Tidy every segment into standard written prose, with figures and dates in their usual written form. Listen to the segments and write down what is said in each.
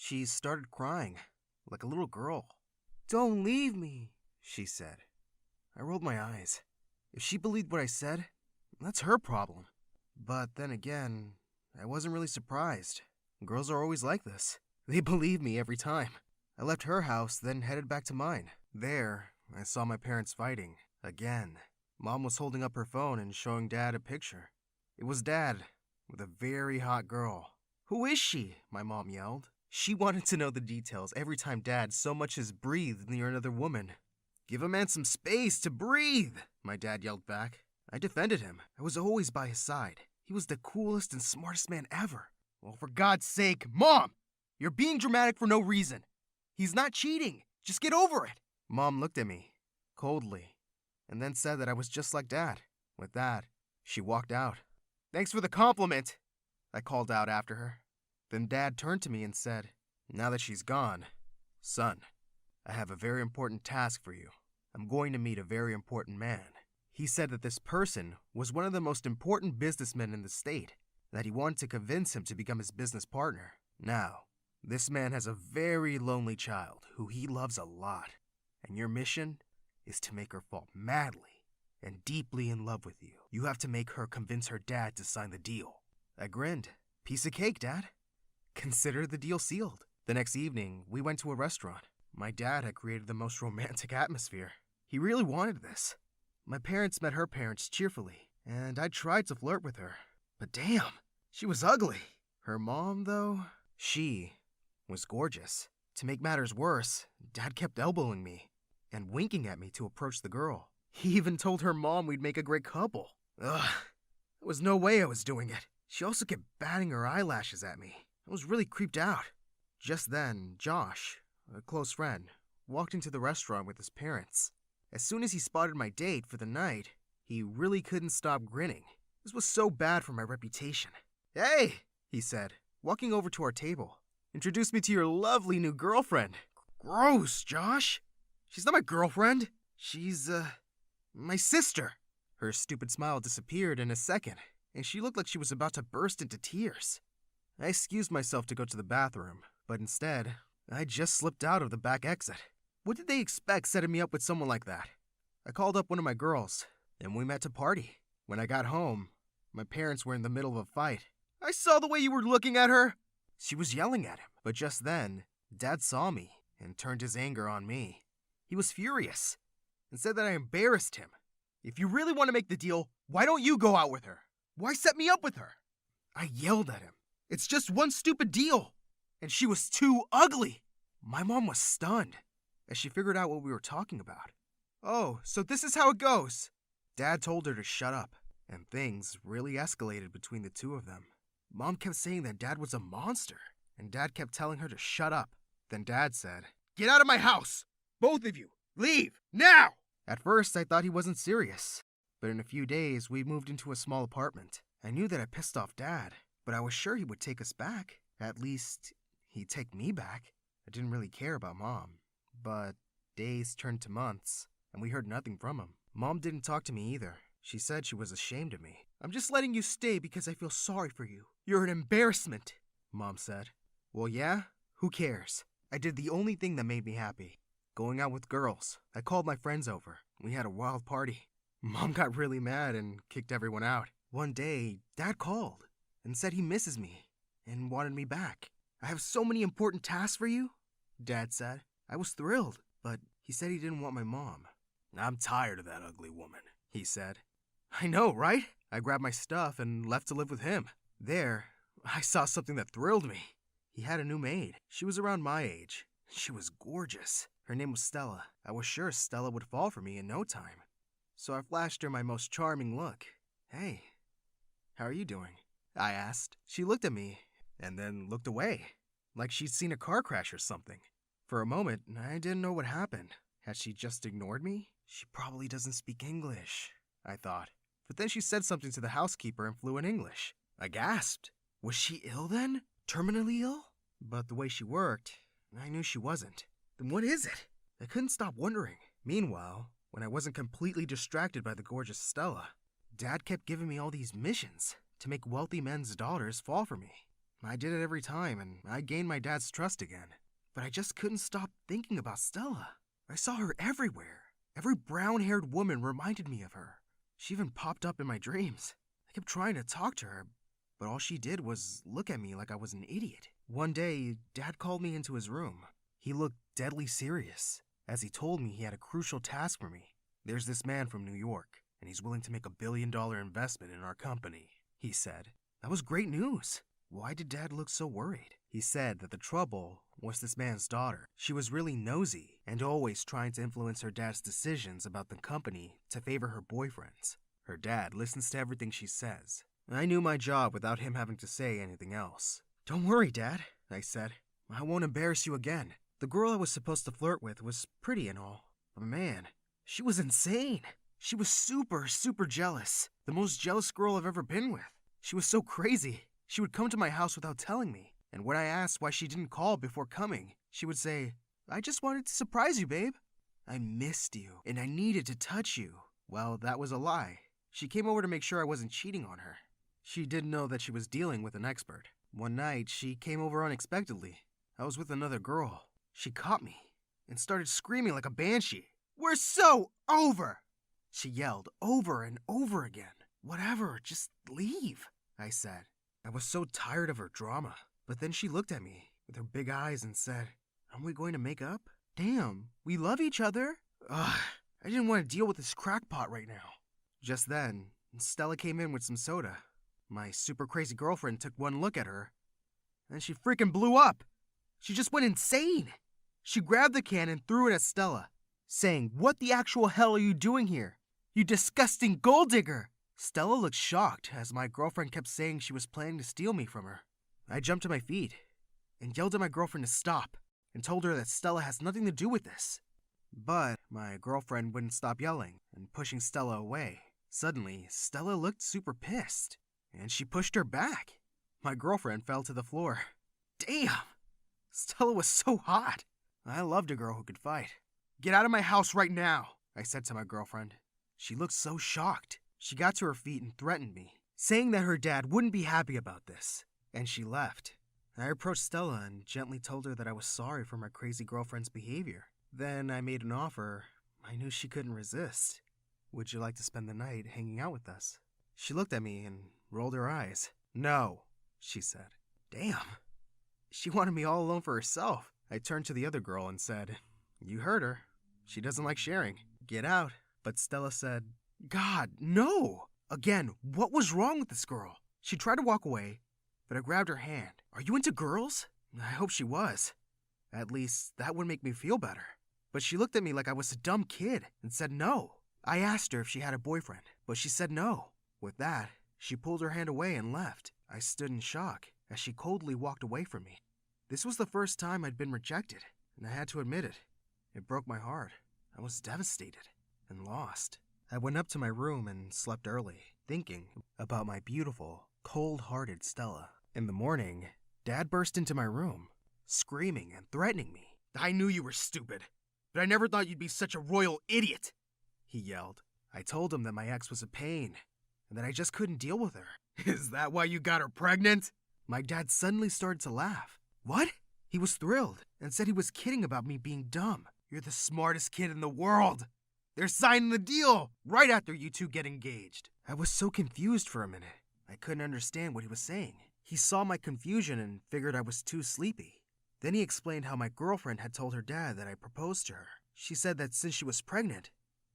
She started crying, like a little girl. "Don't leave me," she said. I rolled my eyes. If she believed what I said, that's her problem. But then again, I wasn't really surprised. Girls are always like this. They believe me every time. I left her house, then headed back to mine. There, I saw my parents fighting. Again. Mom was holding up her phone and showing Dad a picture. It was Dad, with a very hot girl. "Who is she?" my mom yelled. She wanted to know the details every time Dad so much as breathed near another woman. "Give a man some space to breathe," my dad yelled back. I defended him. I was always by his side. He was the coolest and smartest man ever. "Well, for God's sake, Mom! You're being dramatic for no reason. He's not cheating. Just get over it." Mom looked at me, coldly, and then said that I was just like Dad. With that, she walked out. "Thanks for the compliment," I called out after her. Then Dad turned to me and said, "Now that she's gone, son, I have a very important task for you. I'm going to meet a very important man." He said that this person was one of the most important businessmen in the state, and that he wanted to convince him to become his business partner. Now, this man has a very lonely child who he loves a lot, and your mission is to make her fall madly and deeply in love with you. You have to make her convince her dad to sign the deal. I grinned. "Piece of cake, Dad. Consider the deal sealed." The next evening, we went to a restaurant. My dad had created the most romantic atmosphere. He really wanted this. My parents met her parents cheerfully, and I tried to flirt with her. But damn, she was ugly. Her mom, though, she was gorgeous. To make matters worse, Dad kept elbowing me and winking at me to approach the girl. He even told her mom we'd make a great couple. Ugh, there was no way I was doing it. She also kept batting her eyelashes at me. I was really creeped out. Just then, Josh, a close friend, walked into the restaurant with his parents. As soon as he spotted my date for the night, he really couldn't stop grinning. This was so bad for my reputation. "Hey," he said, walking over to our table. "Introduce me to your lovely new girlfriend." "Gross, Josh. She's not my girlfriend. She's, my sister." Her stupid smile disappeared in a second, and she looked like she was about to burst into tears. I excused myself to go to the bathroom, but instead, I just slipped out of the back exit. What did they expect setting me up with someone like that? I called up one of my girls, and we met to party. When I got home, my parents were in the middle of a fight. "I saw the way you were looking at her." She was yelling at him, but just then, Dad saw me and turned his anger on me. He was furious and said that I embarrassed him. "If you really want to make the deal, why don't you go out with her? Why set me up with her?" I yelled at him. "It's just one stupid deal, and she was too ugly." My mom was stunned as she figured out what we were talking about. "Oh, so this is how it goes." Dad told her to shut up, and things really escalated between the two of them. Mom kept saying that Dad was a monster, and Dad kept telling her to shut up. Then Dad said, "Get out of my house! Both of you! Leave! Now!" At first, I thought he wasn't serious, but in a few days, we moved into a small apartment. I knew that I pissed off Dad, but I was sure he would take us back. At least, he'd take me back. I didn't really care about Mom, but days turned to months, and we heard nothing from him. Mom didn't talk to me either. She said she was ashamed of me. "I'm just letting you stay because I feel sorry for you. You're an embarrassment," Mom said. Well, yeah? Who cares? I did the only thing that made me happy. Going out with girls. I called my friends over. We had a wild party. Mom got really mad and kicked everyone out. One day, Dad called and said he misses me and wanted me back. "I have so many important tasks for you," Dad said. I was thrilled, but he said he didn't want my mom. "I'm tired of that ugly woman," he said. I know, right? I grabbed my stuff and left to live with him. There, I saw something that thrilled me. He had a new maid. She was around my age. She was gorgeous. Her name was Stella. I was sure Stella would fall for me in no time. So I flashed her my most charming look. "Hey, how are you doing?" I asked. She looked at me and then looked away, like she'd seen a car crash or something. For a moment, I didn't know what happened. Had she just ignored me? She probably doesn't speak English, I thought. But then she said something to the housekeeper in fluent English. I gasped. Was she ill then? Terminally ill? But the way she worked, I knew she wasn't. Then what is it? I couldn't stop wondering. Meanwhile, when I wasn't completely distracted by the gorgeous Stella, Dad kept giving me all these missions to make wealthy men's daughters fall for me. I did it every time, and I gained my dad's trust again. But I just couldn't stop thinking about Stella. I saw her everywhere. Every brown-haired woman reminded me of her. She even popped up in my dreams. I kept trying to talk to her, but all she did was look at me like I was an idiot. One day, Dad called me into his room. He looked deadly serious, as he told me he had a crucial task for me. There's this man from New York, and he's willing to make $1 billion investment in our company, he said. That was great news. Why did Dad look so worried? He said that the trouble was this man's daughter. She was really nosy and always trying to influence her dad's decisions about the company to favor her boyfriends. Her dad listens to everything she says. I knew my job without him having to say anything else. Don't worry, Dad, I said. I won't embarrass you again. The girl I was supposed to flirt with was pretty and all, but man, she was insane. She was super jealous. The most jealous girl I've ever been with. She was so crazy. She would come to my house without telling me, and when I asked why she didn't call before coming, she would say, I just wanted to surprise you, babe. I missed you, and I needed to touch you. Well, that was a lie. She came over to make sure I wasn't cheating on her. She didn't know that she was dealing with an expert. One night, she came over unexpectedly. I was with another girl. She caught me and started screaming like a banshee. We're so over! She yelled over and over again. Whatever, just leave, I said. I was so tired of her drama. But then she looked at me with her big eyes and said, aren't we going to make up? Damn, we love each other. Ugh, I didn't want to deal with this crackpot right now. Just then, Stella came in with some soda. My super crazy girlfriend took one look at her, and she freaking blew up. She just went insane. She grabbed the can and threw it at Stella, saying, what the actual hell are you doing here? You disgusting gold digger! Stella looked shocked as my girlfriend kept saying she was planning to steal me from her. I jumped to my feet and yelled at my girlfriend to stop and told her that Stella has nothing to do with this. But my girlfriend wouldn't stop yelling and pushing Stella away. Suddenly, Stella looked super pissed, and she pushed her back. My girlfriend fell to the floor. Damn! Stella was so hot. I loved a girl who could fight. Get out of my house right now, I said to my girlfriend. She looked so shocked. She got to her feet and threatened me, saying that her dad wouldn't be happy about this, and she left. I approached Stella and gently told her that I was sorry for my crazy girlfriend's behavior. Then I made an offer I knew she couldn't resist. Would you like to spend the night hanging out with us? She looked at me and rolled her eyes. No, she said. Damn. She wanted me all alone for herself. I turned to the other girl and said, you heard her. She doesn't like sharing. Get out. But Stella said, God, no! Again, what was wrong with this girl? She tried to walk away, but I grabbed her hand. Are you into girls? I hope she was. At least, that would make me feel better. But she looked at me like I was a dumb kid and said no. I asked her if she had a boyfriend, but she said no. With that, she pulled her hand away and left. I stood in shock as she coldly walked away from me. This was the first time I'd been rejected, and I had to admit it. It broke my heart. I was devastated and lost. I went up to my room and slept early, thinking about my beautiful, cold-hearted Stella. In the morning, Dad burst into my room, screaming and threatening me. I knew you were stupid, but I never thought you'd be such a royal idiot, he yelled. I told him that my ex was a pain, and that I just couldn't deal with her. Is that why you got her pregnant? My dad suddenly started to laugh. What? He was thrilled and said he was kidding about me being dumb. You're the smartest kid in the world. They're signing the deal right after you two get engaged. I was so confused for a minute. I couldn't understand what he was saying. He saw my confusion and figured I was too sleepy. Then he explained how my girlfriend had told her dad that I proposed to her. She said that since she was pregnant,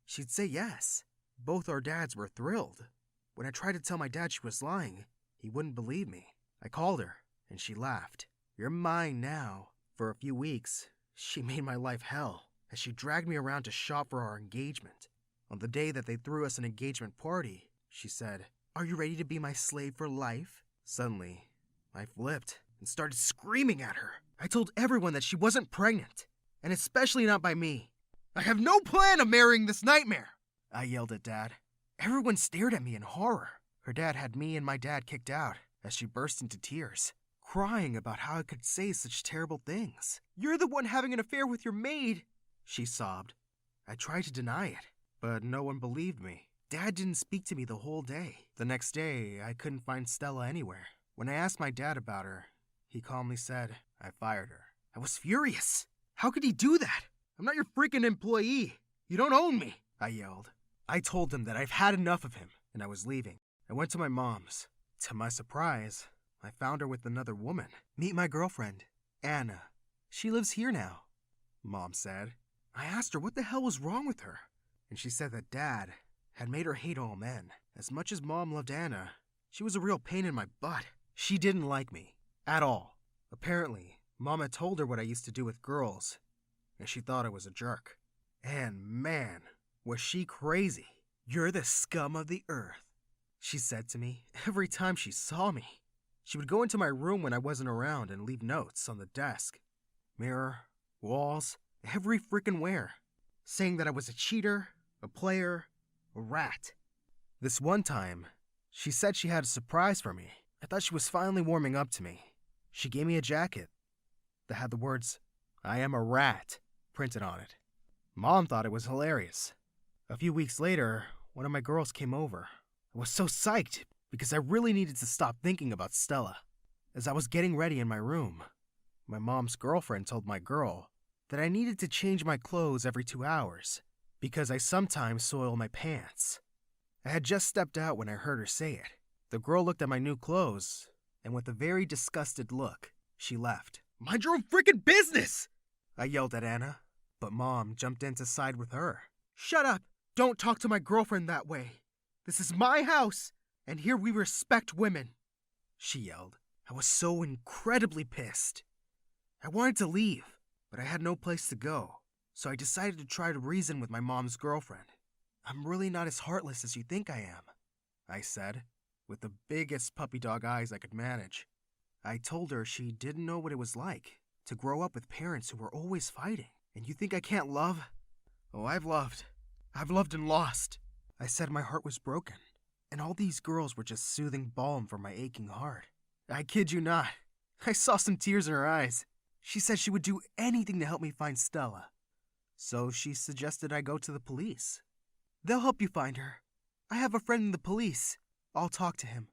she'd say yes. Both our dads were thrilled. When I tried to tell my dad she was lying, he wouldn't believe me. I called her, and she laughed. You're mine now. For a few weeks, she made my life hell as she dragged me around to shop for our engagement. On the day that they threw us an engagement party, she said, are you ready to be my slave for life? Suddenly, I flipped and started screaming at her. I told everyone that she wasn't pregnant, and especially not by me. I have no plan of marrying this nightmare, I yelled at Dad. Everyone stared at me in horror. Her dad had me and my dad kicked out as she burst into tears, crying about how I could say such terrible things. You're the one having an affair with your maid, she sobbed. I tried to deny it, but no one believed me. Dad didn't speak to me the whole day. The next day, I couldn't find Stella anywhere. When I asked my dad about her, he calmly said. I fired her. I was furious. How could he do that? I'm not your freaking employee. You don't own me, I yelled. I told him that I've had enough of him, and I was leaving. I went to my mom's. To my surprise, I found her with another woman. Meet my girlfriend, Anna. She lives here now, Mom said. I asked her what the hell was wrong with her, and she said that Dad had made her hate all men. As much as Mom loved Anna, she was a real pain in my butt. She didn't like me, at all. Apparently, Mom had told her what I used to do with girls, and she thought I was a jerk. And man, was she crazy. You're the scum of the earth, she said to me every time she saw me. She would go into my room when I wasn't around and leave notes on the desk. Mirror, walls, every freaking where, saying that I was a cheater, a player, a rat. This one time, she said she had a surprise for me. I thought she was finally warming up to me. She gave me a jacket that had the words, "I am a rat," printed on it. Mom thought it was hilarious. A few weeks later, one of my girls came over. I was so psyched because I really needed to stop thinking about Stella. As I was getting ready in my room, my mom's girlfriend told my girl that I needed to change my clothes every 2 hours because I sometimes soil my pants. I had just stepped out when I heard her say it. The girl looked at my new clothes, and with a very disgusted look, she left. Mind your own freaking business! I yelled at Anna, but Mom jumped in to side with her. Shut up! Don't talk to my girlfriend that way. This is my house, and here we respect women, she yelled. I was so incredibly pissed. I wanted to leave, but I had no place to go, so I decided to try to reason with my mom's girlfriend. I'm really not as heartless as you think I am, I said, with the biggest puppy dog eyes I could manage. I told her she didn't know what it was like to grow up with parents who were always fighting. And you think I can't love? Oh, I've loved. I've loved and lost. I said my heart was broken, and all these girls were just soothing balm for my aching heart. I kid you not. I saw some tears in her eyes. She said she would do anything to help me find Stella. So she suggested I go to the police. They'll help you find her. I have a friend in the police. I'll talk to him,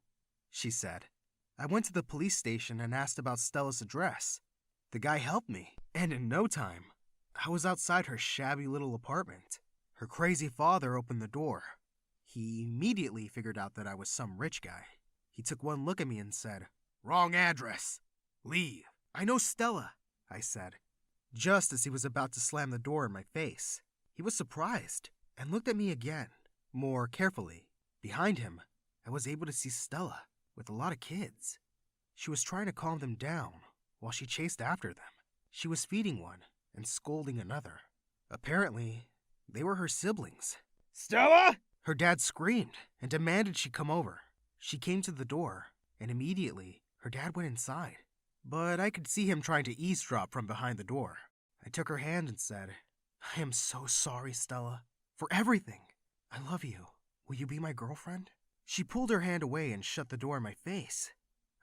she said. I went to the police station and asked about Stella's address. The guy helped me, and in no time, I was outside her shabby little apartment. Her crazy father opened the door. He immediately figured out that I was some rich guy. He took one look at me and said, "Wrong address. Leave." "I know Stella," I said, just as he was about to slam the door in my face. He was surprised and looked at me again, more carefully. Behind him, I was able to see Stella with a lot of kids. She was trying to calm them down while she chased after them. She was feeding one and scolding another. Apparently, they were her siblings. "Stella!" Her dad screamed and demanded she come over. She came to the door, and immediately, her dad went inside. But I could see him trying to eavesdrop from behind the door. I took her hand and said, "I am so sorry, Stella, for everything. I love you. Will you be my girlfriend?" She pulled her hand away and shut the door in my face.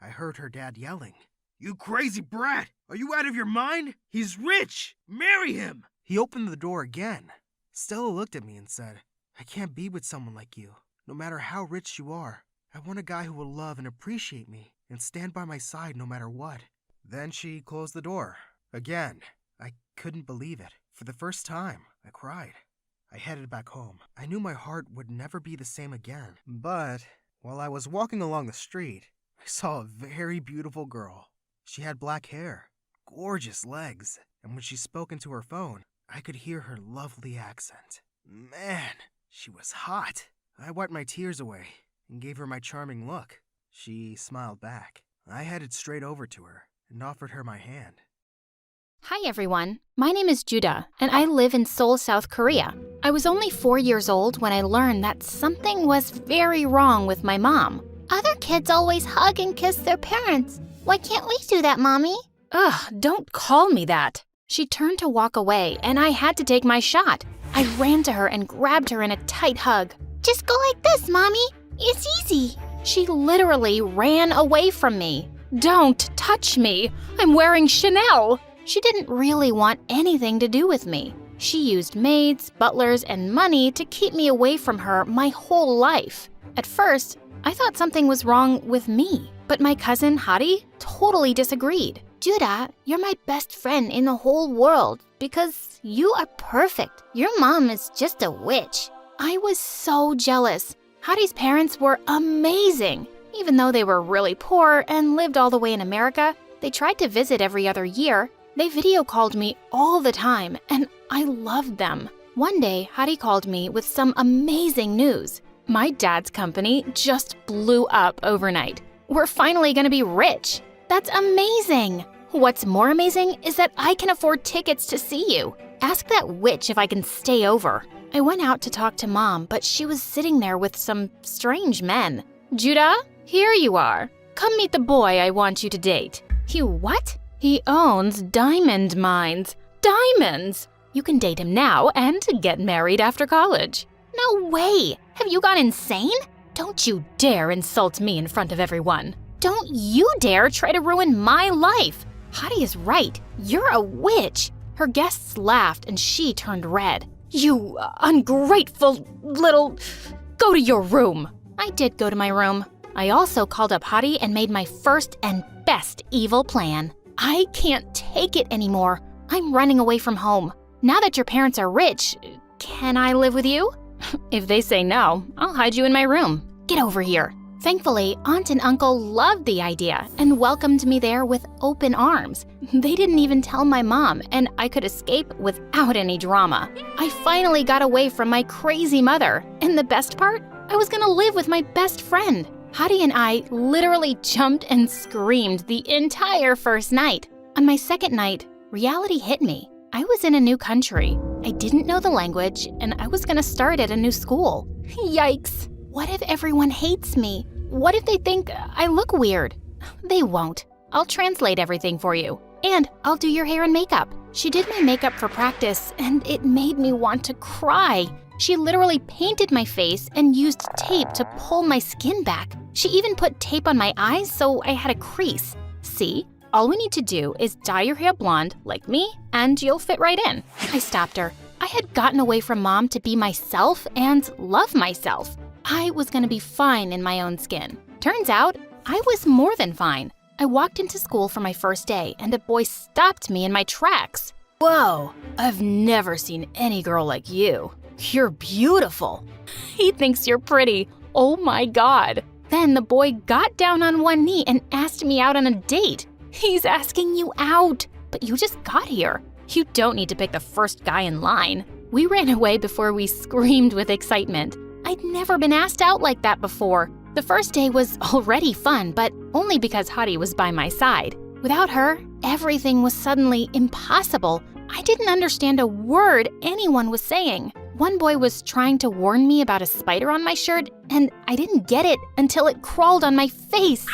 I heard her dad yelling, "You crazy brat! Are you out of your mind? He's rich! Marry him!" He opened the door again. Stella looked at me and said, "I can't be with someone like you. No matter how rich you are, I want a guy who will love and appreciate me and stand by my side no matter what." Then she closed the door. Again, I couldn't believe it. For the first time, I cried. I headed back home. I knew my heart would never be the same again. But while I was walking along the street, I saw a very beautiful girl. She had black hair, gorgeous legs, and when she spoke into her phone, I could hear her lovely accent. Man, she was hot. I wiped my tears away and gave her my charming look. She smiled back. I headed straight over to her and offered her my hand. Hi everyone, my name is Judah, and I live in Seoul, South Korea. I was only 4 years old when I learned that something was very wrong with my mom. Other kids always hug and kiss their parents. Why can't we do that, Mommy? Ugh, don't call me that. She turned to walk away, and I had to take my shot. I ran to her and grabbed her in a tight hug. Just go like this, Mommy. It's easy. She literally ran away from me. Don't touch me. I'm wearing Chanel. She didn't really want anything to do with me. She used maids, butlers, and money to keep me away from her my whole life. At first, I thought something was wrong with me. But my cousin Hadi totally disagreed. Judah, you're my best friend in the whole world because you are perfect. Your mom is just a witch. I was so jealous. Hadi's parents were amazing. Even though they were really poor and lived all the way in America, they tried to visit every other year. They video called me all the time, and I loved them. One day, Hadi called me with some amazing news. My dad's company just blew up overnight. We're finally gonna be rich. That's amazing. What's more amazing is that I can afford tickets to see you. Ask that witch if I can stay over. I went out to talk to Mom, but she was sitting there with some strange men. Judah, here you are. Come meet the boy I want you to date. He what? He owns diamond mines. Diamonds! You can date him now and get married after college. No way! Have you gone insane? Don't you dare insult me in front of everyone. Don't you dare try to ruin my life! Hadi is right. You're a witch. Her guests laughed and she turned red. You ungrateful little... Go to your room. I did go to my room. I also called up Hadi and made my first and best evil plan. I can't take it anymore. I'm running away from home. Now that your parents are rich, can I live with you? If they say no, I'll hide you in my room. Get over here. Thankfully, Aunt and Uncle loved the idea and welcomed me there with open arms. They didn't even tell my mom, and I could escape without any drama. I finally got away from my crazy mother, and the best part? I was gonna live with my best friend. Hadi and I literally jumped and screamed the entire first night. On my second night, reality hit me. I was in a new country. I didn't know the language, and I was gonna start at a new school. Yikes! What if everyone hates me? What if they think I look weird? They won't. I'll translate everything for you. And I'll do your hair and makeup. She did my makeup for practice, and it made me want to cry. She literally painted my face and used tape to pull my skin back. She even put tape on my eyes so I had a crease. See? All we need to do is dye your hair blonde, like me, and you'll fit right in. I stopped her. I had gotten away from Mom to be myself and love myself. I was gonna be fine in my own skin. Turns out, I was more than fine. I walked into school for my first day, and a boy stopped me in my tracks. Whoa, I've never seen any girl like you. You're beautiful. He thinks you're pretty. Oh my God. Then the boy got down on one knee and asked me out on a date. He's asking you out, but you just got here. You don't need to pick the first guy in line. We ran away before we screamed with excitement. I'd never been asked out like that before. The first day was already fun, but only because Hadi was by my side. Without her, everything was suddenly impossible. I didn't understand a word anyone was saying. One boy was trying to warn me about a spider on my shirt, and I didn't get it until it crawled on my face.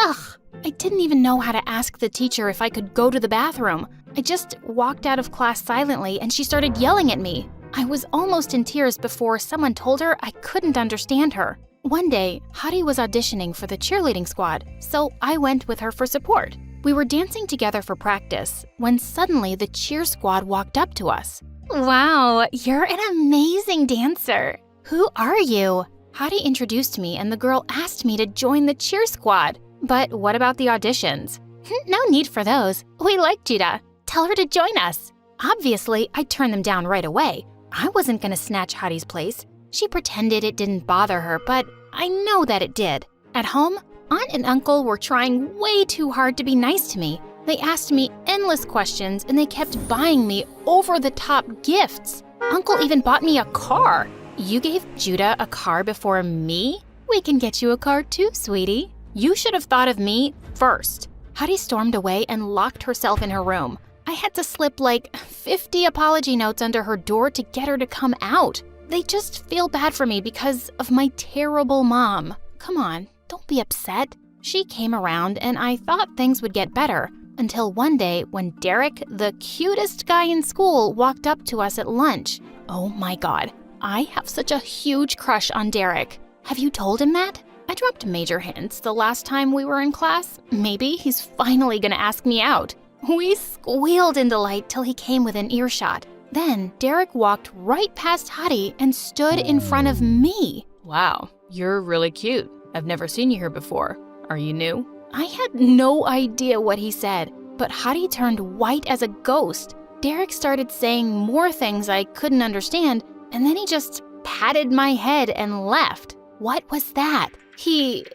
Ugh! I didn't even know how to ask the teacher if I could go to the bathroom. I just walked out of class silently and she started yelling at me. I was almost in tears before someone told her I couldn't understand her. One day, Hadi was auditioning for the cheerleading squad, so I went with her for support. We were dancing together for practice when suddenly the cheer squad walked up to us. Wow, you're an amazing dancer. Who are you? Hadi introduced me and the girl asked me to join the cheer squad. But what about the auditions? No need for those. We like Judah. Tell her to join us. Obviously, I turned them down right away. I wasn't gonna snatch Hadi's place. She pretended it didn't bother her, but I know that it did. At home, Aunt and Uncle were trying way too hard to be nice to me. They asked me endless questions and they kept buying me over-the-top gifts. Uncle even bought me a car. You gave Judah a car before me? We can get you a car too, sweetie. You should have thought of me first. Hadi stormed away and locked herself in her room. I had to slip like 50 apology notes under her door to get her to come out. They just feel bad for me because of my terrible mom. Come on, don't be upset. She came around and I thought things would get better until one day when Derek, the cutest guy in school, walked up to us at lunch. Oh my God, I have such a huge crush on Derek. Have you told him that? I dropped major hints the last time we were in class. Maybe he's finally gonna ask me out. We squealed in delight till he came within earshot. Then Derek walked right past Hadi and stood in front of me. Wow, you're really cute. I've never seen you here before. Are you new? I had no idea what he said, but Hadi turned white as a ghost. Derek started saying more things I couldn't understand, and then he just patted my head and left. What was that? He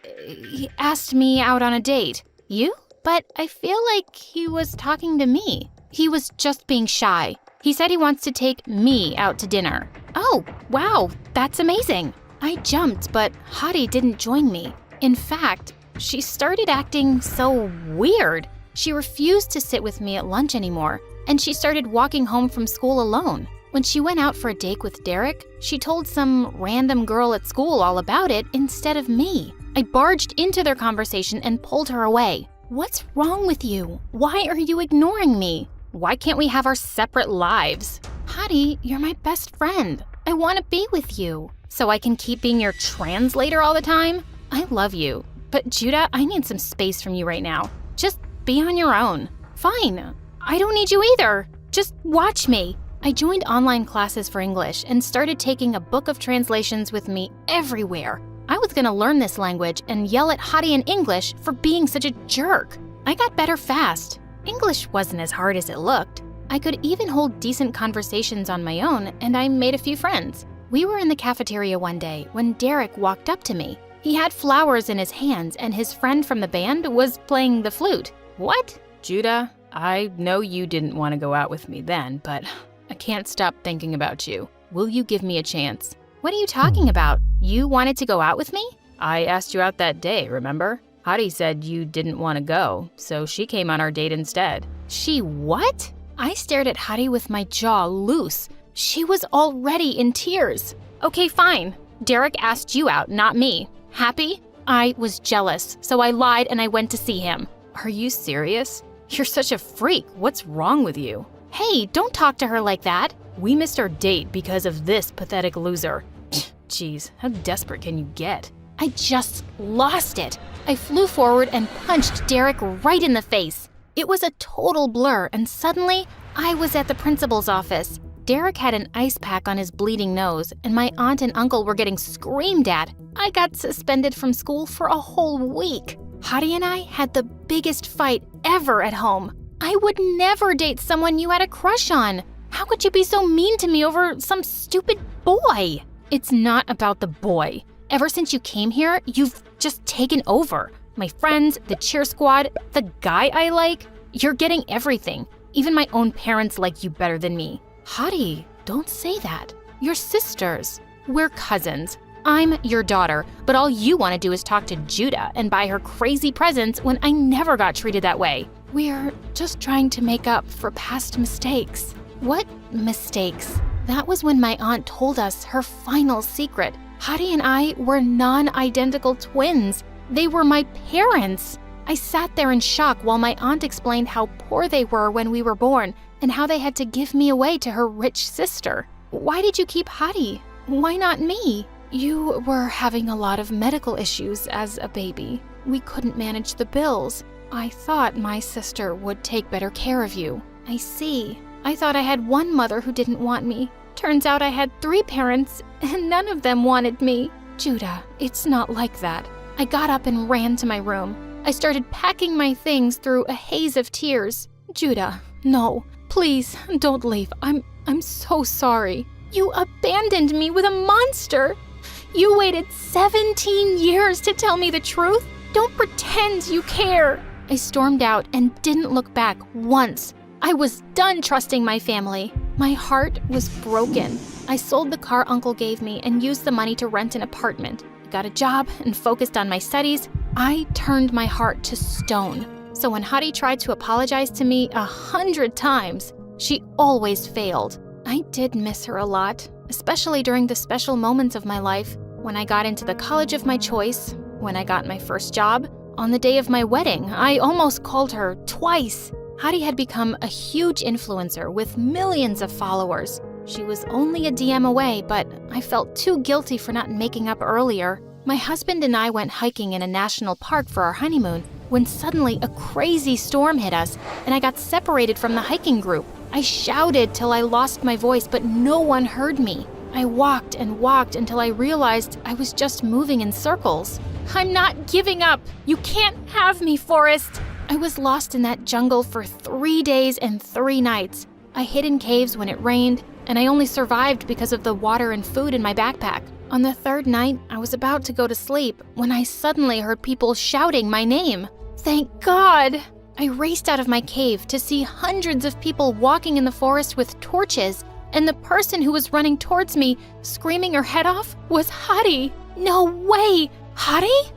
asked me out on a date. You? But I feel like he was talking to me. He was just being shy. He said he wants to take me out to dinner. Oh, wow, that's amazing. I jumped, but Hadi didn't join me. In fact, she started acting so weird. She refused to sit with me at lunch anymore, and she started walking home from school alone. When she went out for a date with Derek, she told some random girl at school all about it instead of me. I barged into their conversation and pulled her away. What's wrong with you? Why are you ignoring me? Why can't we have our separate lives? Hadi, you're my best friend. I want to be with you. So I can keep being your translator all the time? I love you. But Judah, I need some space from you right now. Just be on your own. Fine. I don't need you either. Just watch me. I joined online classes for English and started taking a book of translations with me everywhere. I was gonna learn this language and yell at Hadi in English for being such a jerk. I got better fast. English wasn't as hard as it looked. I could even hold decent conversations on my own, and I made a few friends. We were in the cafeteria one day when Derek walked up to me. He had flowers in his hands, and his friend from the band was playing the flute. What? Judah, I know you didn't want to go out with me then, but I can't stop thinking about you. Will you give me a chance? What are you talking about? You wanted to go out with me? I asked you out that day, remember? Hadi said you didn't want to go, so she came on our date instead. She what? I stared at Hadi with my jaw loose. She was already in tears. Okay, fine. Derek asked you out, not me. Happy? I was jealous, so I lied and I went to see him. Are you serious? You're such a freak. What's wrong with you? Hey, don't talk to her like that. We missed our date because of this pathetic loser. Jeez, how desperate can you get? I just lost it. I flew forward and punched Derek right in the face. It was a total blur, and suddenly, I was at the principal's office. Derek had an ice pack on his bleeding nose, and my aunt and uncle were getting screamed at. I got suspended from school for a whole week. Hadi and I had the biggest fight ever at home. I would never date someone you had a crush on. How could you be so mean to me over some stupid boy? It's not about the boy. Ever since you came here, you've just taken over. My friends, the cheer squad, the guy I like. You're getting everything. Even my own parents like you better than me. Hadi, don't say that. You're sisters. We're cousins. I'm your daughter, but all you want to do is talk to Judah and buy her crazy presents when I never got treated that way. We're just trying to make up for past mistakes. What mistakes? That was when my aunt told us her final secret. Hadi and I were non-identical twins. They were my parents. I sat there in shock while my aunt explained how poor they were when we were born and how they had to give me away to her rich sister. Why did you keep Hadi? Why not me? You were having a lot of medical issues as a baby. We couldn't manage the bills. I thought my sister would take better care of you. I see. I thought I had one mother who didn't want me. Turns out I had 3 parents, and none of them wanted me. Judah, it's not like that. I got up and ran to my room. I started packing my things through a haze of tears. Judah, no, please, don't leave. I'm so sorry. You abandoned me with a monster. You waited 17 years to tell me the truth. Don't pretend you care. I stormed out and didn't look back once. I was done trusting my family. My heart was broken. I sold the car Uncle gave me and used the money to rent an apartment. I got a job and focused on my studies. I turned my heart to stone. So when Hadi tried to apologize to me 100 times, she always failed. I did miss her a lot, especially during the special moments of my life. When I got into the college of my choice, when I got my first job, on the day of my wedding, I almost called her twice. Hadi had become a huge influencer with millions of followers. She was only a DM away, but I felt too guilty for not making up earlier. My husband and I went hiking in a national park for our honeymoon when suddenly a crazy storm hit us and I got separated from the hiking group. I shouted till I lost my voice, but no one heard me. I walked and walked until I realized I was just moving in circles. I'm not giving up. You can't have me, Forrest. I was lost in that jungle for 3 days and 3 nights. I hid in caves when it rained, and I only survived because of the water and food in my backpack. On the 3rd night, I was about to go to sleep when I suddenly heard people shouting my name. Thank God! I raced out of my cave to see hundreds of people walking in the forest with torches, and the person who was running towards me, screaming her head off, was Hadi. No way! Hadi?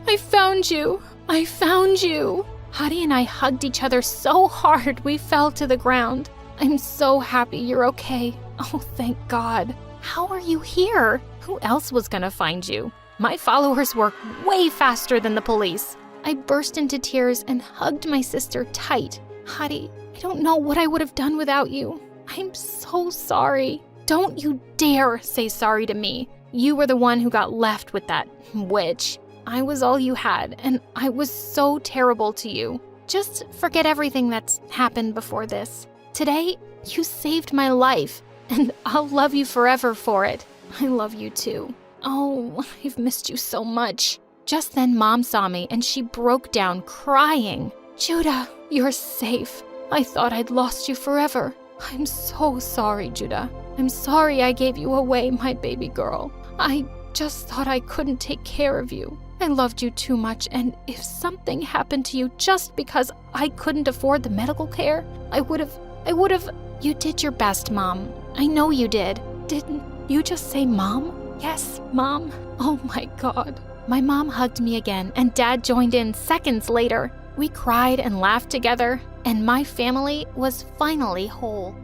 I found you. I found you. Hadi and I hugged each other so hard we fell to the ground. I'm so happy you're okay. Oh, thank God. How are you here? Who else was gonna find you? My followers work way faster than the police. I burst into tears and hugged my sister tight. Hadi, I don't know what I would have done without you. I'm so sorry. Don't you dare say sorry to me. You were the one who got left with that witch. I was all you had, and I was so terrible to you. Just forget everything that's happened before this. Today, you saved my life, and I'll love you forever for it. I love you too. Oh, I've missed you so much. Just then, Mom saw me, and she broke down crying. Judah, you're safe. I thought I'd lost you forever. I'm so sorry, Judah. I'm sorry I gave you away, my baby girl. I just thought I couldn't take care of you. I loved you too much, and if something happened to you just because I couldn't afford the medical care, I would have. You did your best, Mom. I know you did. Didn't you just say Mom? Yes, Mom. Oh my God. My mom hugged me again, and Dad joined in seconds later. We cried and laughed together, and my family was finally whole.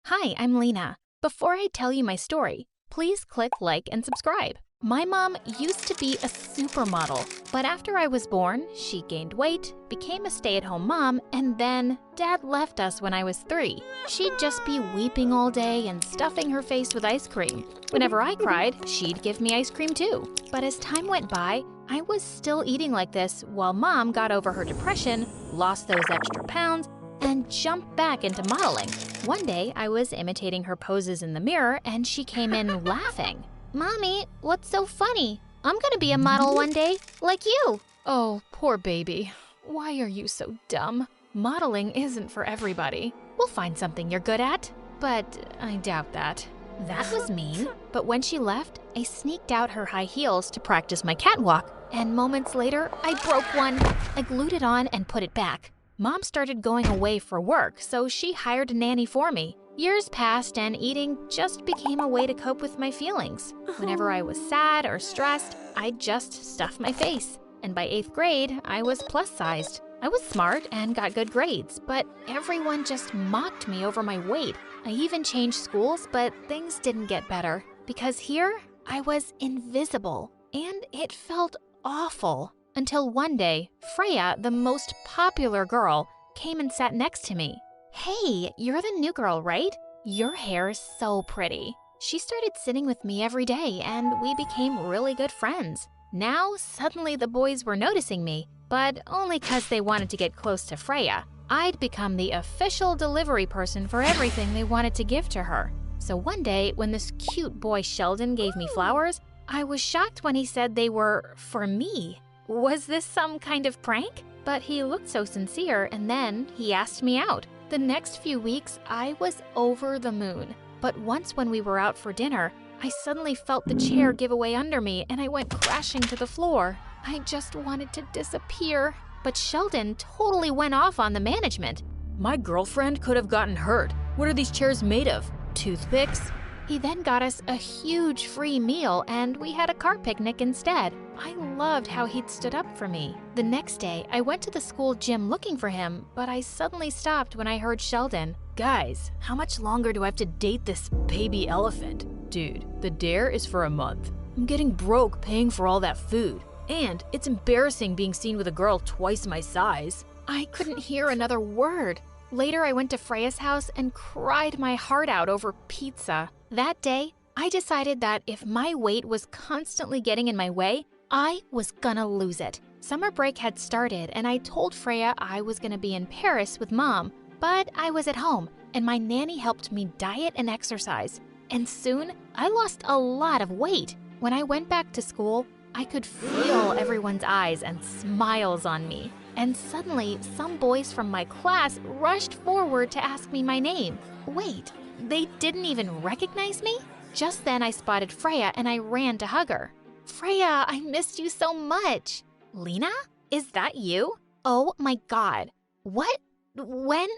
Hi, I'm Lena. Before I tell you my story, please click like and subscribe. My mom used to be a supermodel, but after I was born, she gained weight, became a stay-at-home mom, and then Dad left us when I was 3. She'd just be weeping all day and stuffing her face with ice cream. Whenever I cried, she'd give me ice cream too. But as time went by, I was still eating like this while Mom got over her depression, lost those extra pounds, and jumped back into modeling. One day, I was imitating her poses in the mirror, and she came in laughing. Mommy, what's so funny? I'm gonna be a model one day, like you. Oh, poor baby. Why are you so dumb? Modeling isn't for everybody. We'll find something you're good at. But I doubt that. That was mean. But when she left, I sneaked out her high heels to practice my catwalk. And moments later, I broke one. I glued it on and put it back. Mom started going away for work, so she hired a nanny for me. Years passed and eating just became a way to cope with my feelings. Whenever I was sad or stressed, I'd just stuff my face. And by 8th grade, I was plus-sized. I was smart and got good grades, but everyone just mocked me over my weight. I even changed schools, but things didn't get better. Because here, I was invisible, and it felt awful. Until one day, Freya, the most popular girl, came and sat next to me. Hey, you're the new girl, right? Your hair is so pretty. She started sitting with me every day, and we became really good friends. Now, suddenly the boys were noticing me, but only 'cause they wanted to get close to Freya. I'd become the official delivery person for everything they wanted to give to her. So one day, when this cute boy Sheldon gave me flowers, I was shocked when he said they were for me. Was this some kind of prank? But he looked so sincere, and then he asked me out. The next few weeks, I was over the moon. But once when we were out for dinner, I suddenly felt the chair give away under me, and I went crashing to the floor. I just wanted to disappear. But Sheldon totally went off on the management. My girlfriend could have gotten hurt. What are these chairs made of? Toothpicks? He then got us a huge free meal, and we had a car picnic instead. I loved how he'd stood up for me. The next day, I went to the school gym looking for him, but I suddenly stopped when I heard Sheldon. Guys, how much longer do I have to date this baby elephant? Dude, the dare is for a month. I'm getting broke paying for all that food. And it's embarrassing being seen with a girl twice my size. I couldn't hear another word. Later, I went to Freya's house and cried my heart out over pizza. That day, I decided that if my weight was constantly getting in my way, I was gonna lose it. Summer break had started and I told Freya I was gonna be in Paris with Mom, but I was at home and my nanny helped me diet and exercise. And soon, I lost a lot of weight. When I went back to school, I could feel everyone's eyes and smiles on me. And suddenly, some boys from my class rushed forward to ask me my name. Wait, they didn't even recognize me? Just then I spotted Freya and I ran to hug her. Freya, I missed you so much. Lena? Is that you? Oh my God. What? When?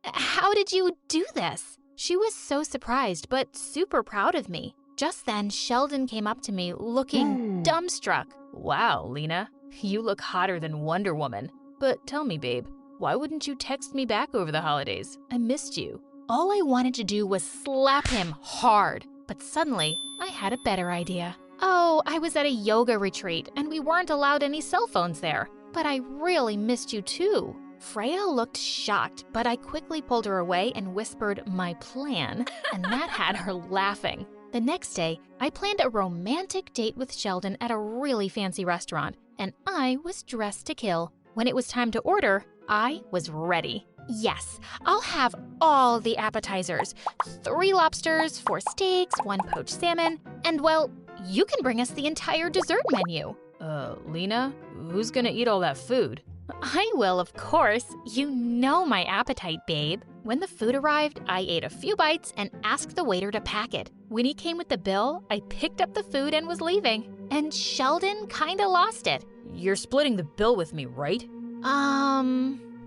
How did you do this? She was so surprised, but super proud of me. Just then, Sheldon came up to me, looking dumbstruck. Wow, Lena, you look hotter than Wonder Woman. But tell me, babe, why wouldn't you text me back over the holidays? I missed you. All I wanted to do was slap him hard. But suddenly, I had a better idea. Oh, I was at a yoga retreat, and we weren't allowed any cell phones there. But I really missed you too. Freya looked shocked, but I quickly pulled her away and whispered my plan, and that had her laughing. The next day, I planned a romantic date with Sheldon at a really fancy restaurant, and I was dressed to kill. When it was time to order, I was ready. Yes, I'll have all the appetizers. 3 lobsters, 4 steaks, 1 poached salmon, and well, you can bring us the entire dessert menu. Lena, who's gonna eat all that food? I will, of course. You know my appetite, babe. When the food arrived, I ate a few bites and asked the waiter to pack it. When he came with the bill, I picked up the food and was leaving. And Sheldon kinda lost it. You're splitting the bill with me, right?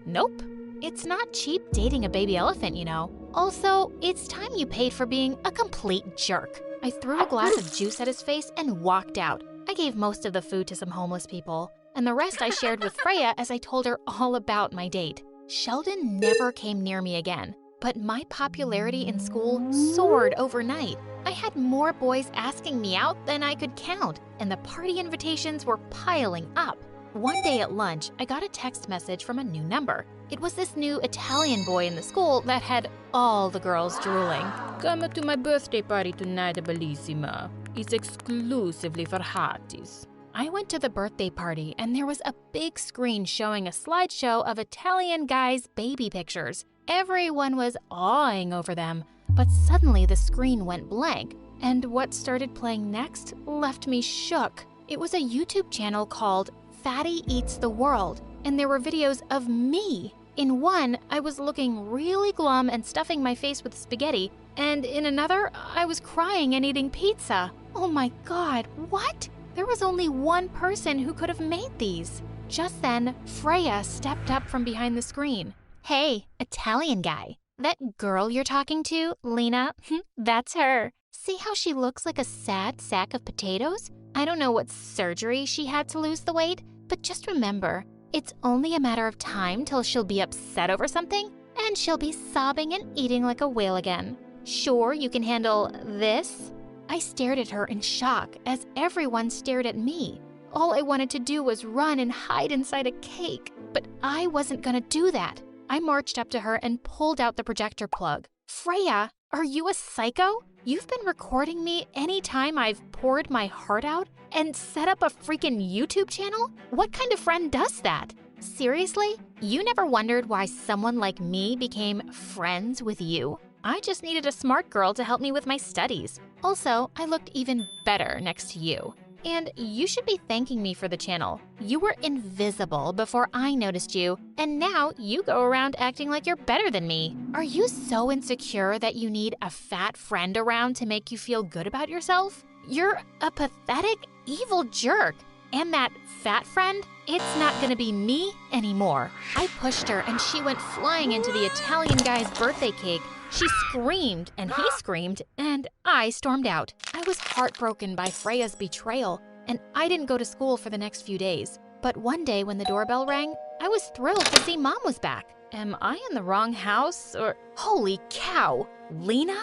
Nope. It's not cheap dating a baby elephant, you know. Also, it's time you paid for being a complete jerk. I threw a glass of juice at his face and walked out. I gave most of the food to some homeless people, and the rest I shared with Freya as I told her all about my date. Sheldon never came near me again, but my popularity in school soared overnight. I had more boys asking me out than I could count, and the party invitations were piling up. One day at lunch, I got a text message from a new number. It was this new Italian boy in the school that had all the girls drooling. Come to my birthday party tonight, bellissima. It's exclusively for hotties. I went to the birthday party and there was a big screen showing a slideshow of Italian guys' baby pictures. Everyone was awing over them, but suddenly the screen went blank, and what started playing next left me shook. It was a YouTube channel called Fatty Eats the World, and there were videos of me. In one, I was looking really glum and stuffing my face with spaghetti, and in another, I was crying and eating pizza. Oh my God, what? There was only one person who could have made these. Just then, Freya stepped up from behind the screen. Hey, Italian guy. That girl you're talking to, Lena, that's her. See how she looks like a sad sack of potatoes? I don't know what surgery she had to lose the weight, but just remember, it's only a matter of time till she'll be upset over something, and she'll be sobbing and eating like a whale again. Sure, you can handle this? I stared at her in shock as everyone stared at me. All I wanted to do was run and hide inside a cake, but I wasn't gonna do that. I marched up to her and pulled out the projector plug. Freya, are you a psycho? You've been recording me anytime I've poured my heart out and set up a freaking YouTube channel? What kind of friend does that? Seriously? You never wondered why someone like me became friends with you? I just needed a smart girl to help me with my studies. Also, I looked even better next to you. And you should be thanking me for the channel. You were invisible before I noticed you, and now you go around acting like you're better than me. Are you so insecure that you need a fat friend around to make you feel good about yourself? You're a pathetic, evil jerk. And that fat friend, it's not gonna be me anymore. I pushed her and she went flying into the Italian guy's birthday cake. She screamed and he screamed and I stormed out. I was heartbroken by Freya's betrayal and I didn't go to school for the next few days. But one day when the doorbell rang, I was thrilled to see Mom was back. Am I in the wrong house or… Holy cow! Lena?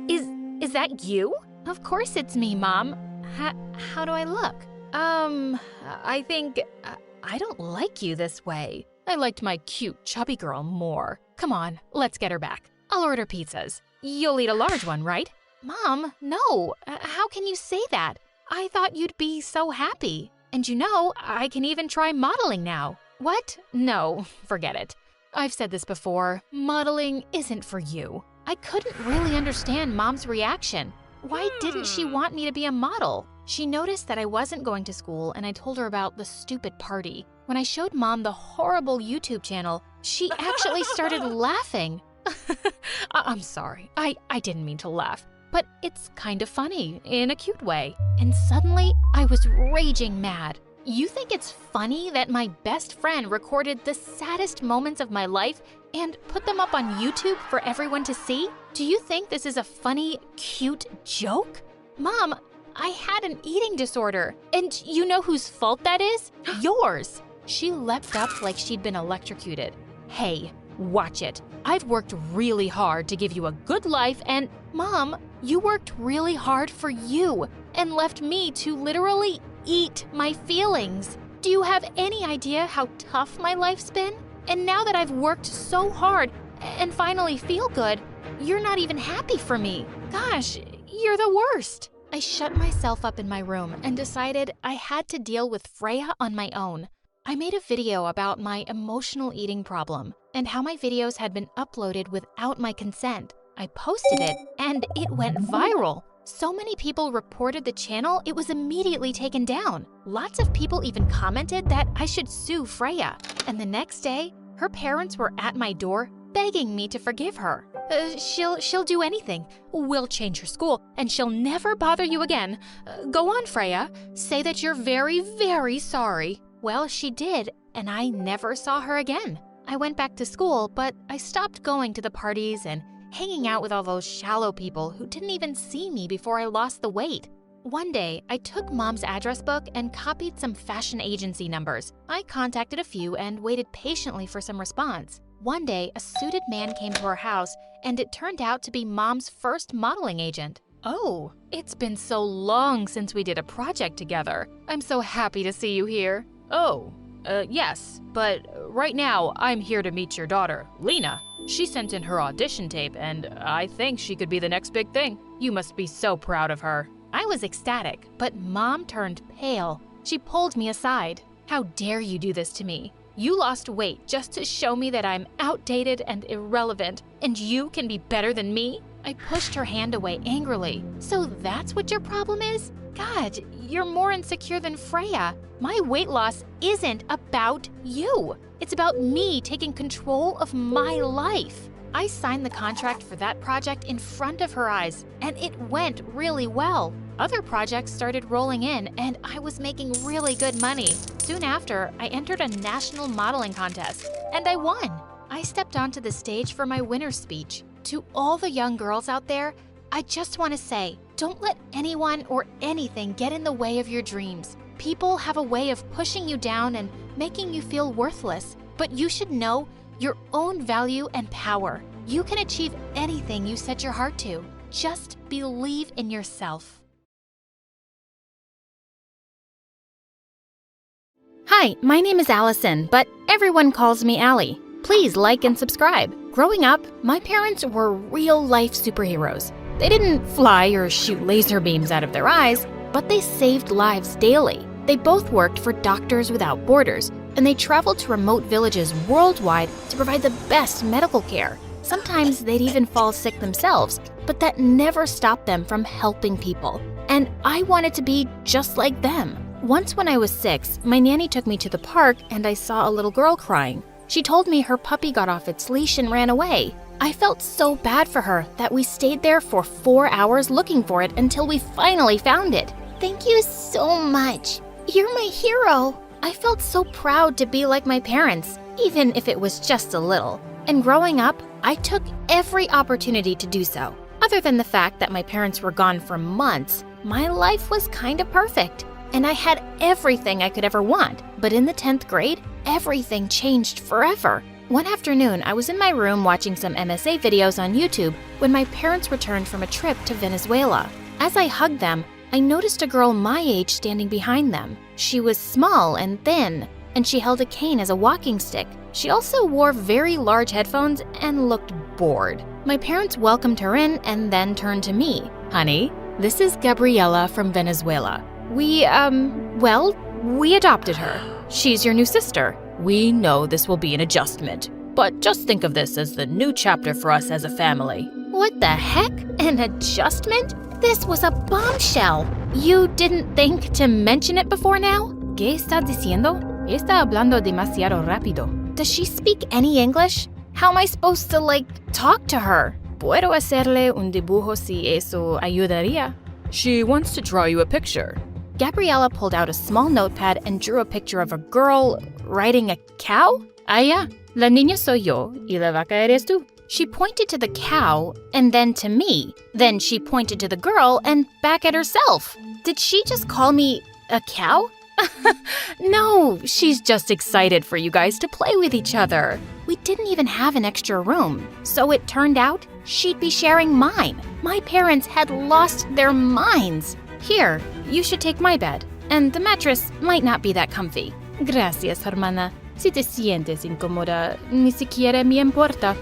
Is that you? Of course it's me, Mom. How do I look? I think… I don't like you this way. I liked my cute, chubby girl more. Come on, let's get her back. I'll order pizzas. You'll eat a large one, right? Mom, no. How can you say that? I thought you'd be so happy. And you know, I can even try modeling now. What? No, forget it. I've said this before, modeling isn't for you. I couldn't really understand Mom's reaction. Why didn't she want me to be a model? She noticed that I wasn't going to school and I told her about the stupid party. When I showed Mom the horrible YouTube channel, she actually started laughing. I'm sorry, I didn't mean to laugh, but it's kind of funny in a cute way. And suddenly, I was raging mad. You think it's funny that my best friend recorded the saddest moments of my life and put them up on YouTube for everyone to see? Do you think this is a funny, cute joke? Mom, I had an eating disorder, and you know whose fault that is? Yours. She leapt up like she'd been electrocuted. Hey, watch it. I've worked really hard to give you a good life, and Mom, you worked really hard for you and left me to literally eat my feelings. Do you have any idea how tough my life's been? And now that I've worked so hard and finally feel good, you're not even happy for me. Gosh, you're the worst. I shut myself up in my room and decided I had to deal with Freya on my own. I made a video about my emotional eating problem and how my videos had been uploaded without my consent. I posted it and it went viral. So many people reported the channel, it was immediately taken down. Lots of people even commented that I should sue Freya. And the next day, her parents were at my door begging me to forgive her. She'll do anything. We'll change her school and she'll never bother you again. Go on, Freya. Say that you're very, very sorry. Well, she did, and I never saw her again. I went back to school, but I stopped going to the parties and hanging out with all those shallow people who didn't even see me before I lost the weight. One day, I took Mom's address book and copied some fashion agency numbers. I contacted a few and waited patiently for some response. One day, a suited man came to our house, and it turned out to be Mom's first modeling agent. Oh, it's been so long since we did a project together. I'm so happy to see you here. Oh, yes, but right now I'm here to meet your daughter, Lena. She sent in her audition tape, and I think she could be the next big thing. You must be so proud of her. I was ecstatic, but Mom turned pale. She pulled me aside. How dare you do this to me? You lost weight just to show me that I'm outdated and irrelevant, and you can be better than me? I pushed her hand away angrily. So that's what your problem is? God, you're more insecure than Freya. My weight loss isn't about you. It's about me taking control of my life. I signed the contract for that project in front of her eyes, and it went really well. Other projects started rolling in, and I was making really good money. Soon after, I entered a national modeling contest, and I won. I stepped onto the stage for my winner's speech. To all the young girls out there, I just want to say, don't let anyone or anything get in the way of your dreams. People have a way of pushing you down and making you feel worthless, but you should know your own value and power. You can achieve anything you set your heart to. Just believe in yourself. Hi, my name is Allison, but everyone calls me Allie. Please like and subscribe. Growing up, my parents were real-life superheroes. They didn't fly or shoot laser beams out of their eyes, but they saved lives daily. They both worked for Doctors Without Borders, and they traveled to remote villages worldwide to provide the best medical care. Sometimes they'd even fall sick themselves, but that never stopped them from helping people. And I wanted to be just like them. Once when I was 6, my nanny took me to the park and I saw a little girl crying. She told me her puppy got off its leash and ran away. I felt so bad for her that we stayed there for 4 hours looking for it until we finally found it. Thank you so much. You're my hero. I felt so proud to be like my parents, even if it was just a little. And growing up, I took every opportunity to do so. Other than the fact that my parents were gone for months, my life was kind of perfect. And I had everything I could ever want. But in the 10th grade, everything changed forever. One afternoon, I was in my room watching some MSA videos on YouTube when my parents returned from a trip to Venezuela. As I hugged them, I noticed a girl my age standing behind them. She was small and thin, and she held a cane as a walking stick. She also wore very large headphones and looked bored. My parents welcomed her in and then turned to me. Honey, this is Gabriela from Venezuela. We, We adopted her. She's your new sister. We know this will be an adjustment, but just think of this as the new chapter for us as a family. What the heck? An adjustment? This was a bombshell. You didn't think to mention it before now? ¿Qué está diciendo? Está hablando demasiado rápido. Does she speak any English? How am I supposed to, talk to her? Puedo hacerle un dibujo si eso ayudaría. She wants to draw you a picture. Gabriella pulled out a small notepad and drew a picture of a girl riding a cow. Ah, ya. La niña soy yo y la vaca eres tú. She pointed to the cow and then to me. Then she pointed to the girl and back at herself. Did she just call me a cow? No, she's just excited for you guys to play with each other. We didn't even have an extra room, so it turned out she'd be sharing mine. My parents had lost their minds. Here, you should take my bed, and the mattress might not be that comfy. Gracias, hermana. Si te sientes incómoda, ni siquiera me importa.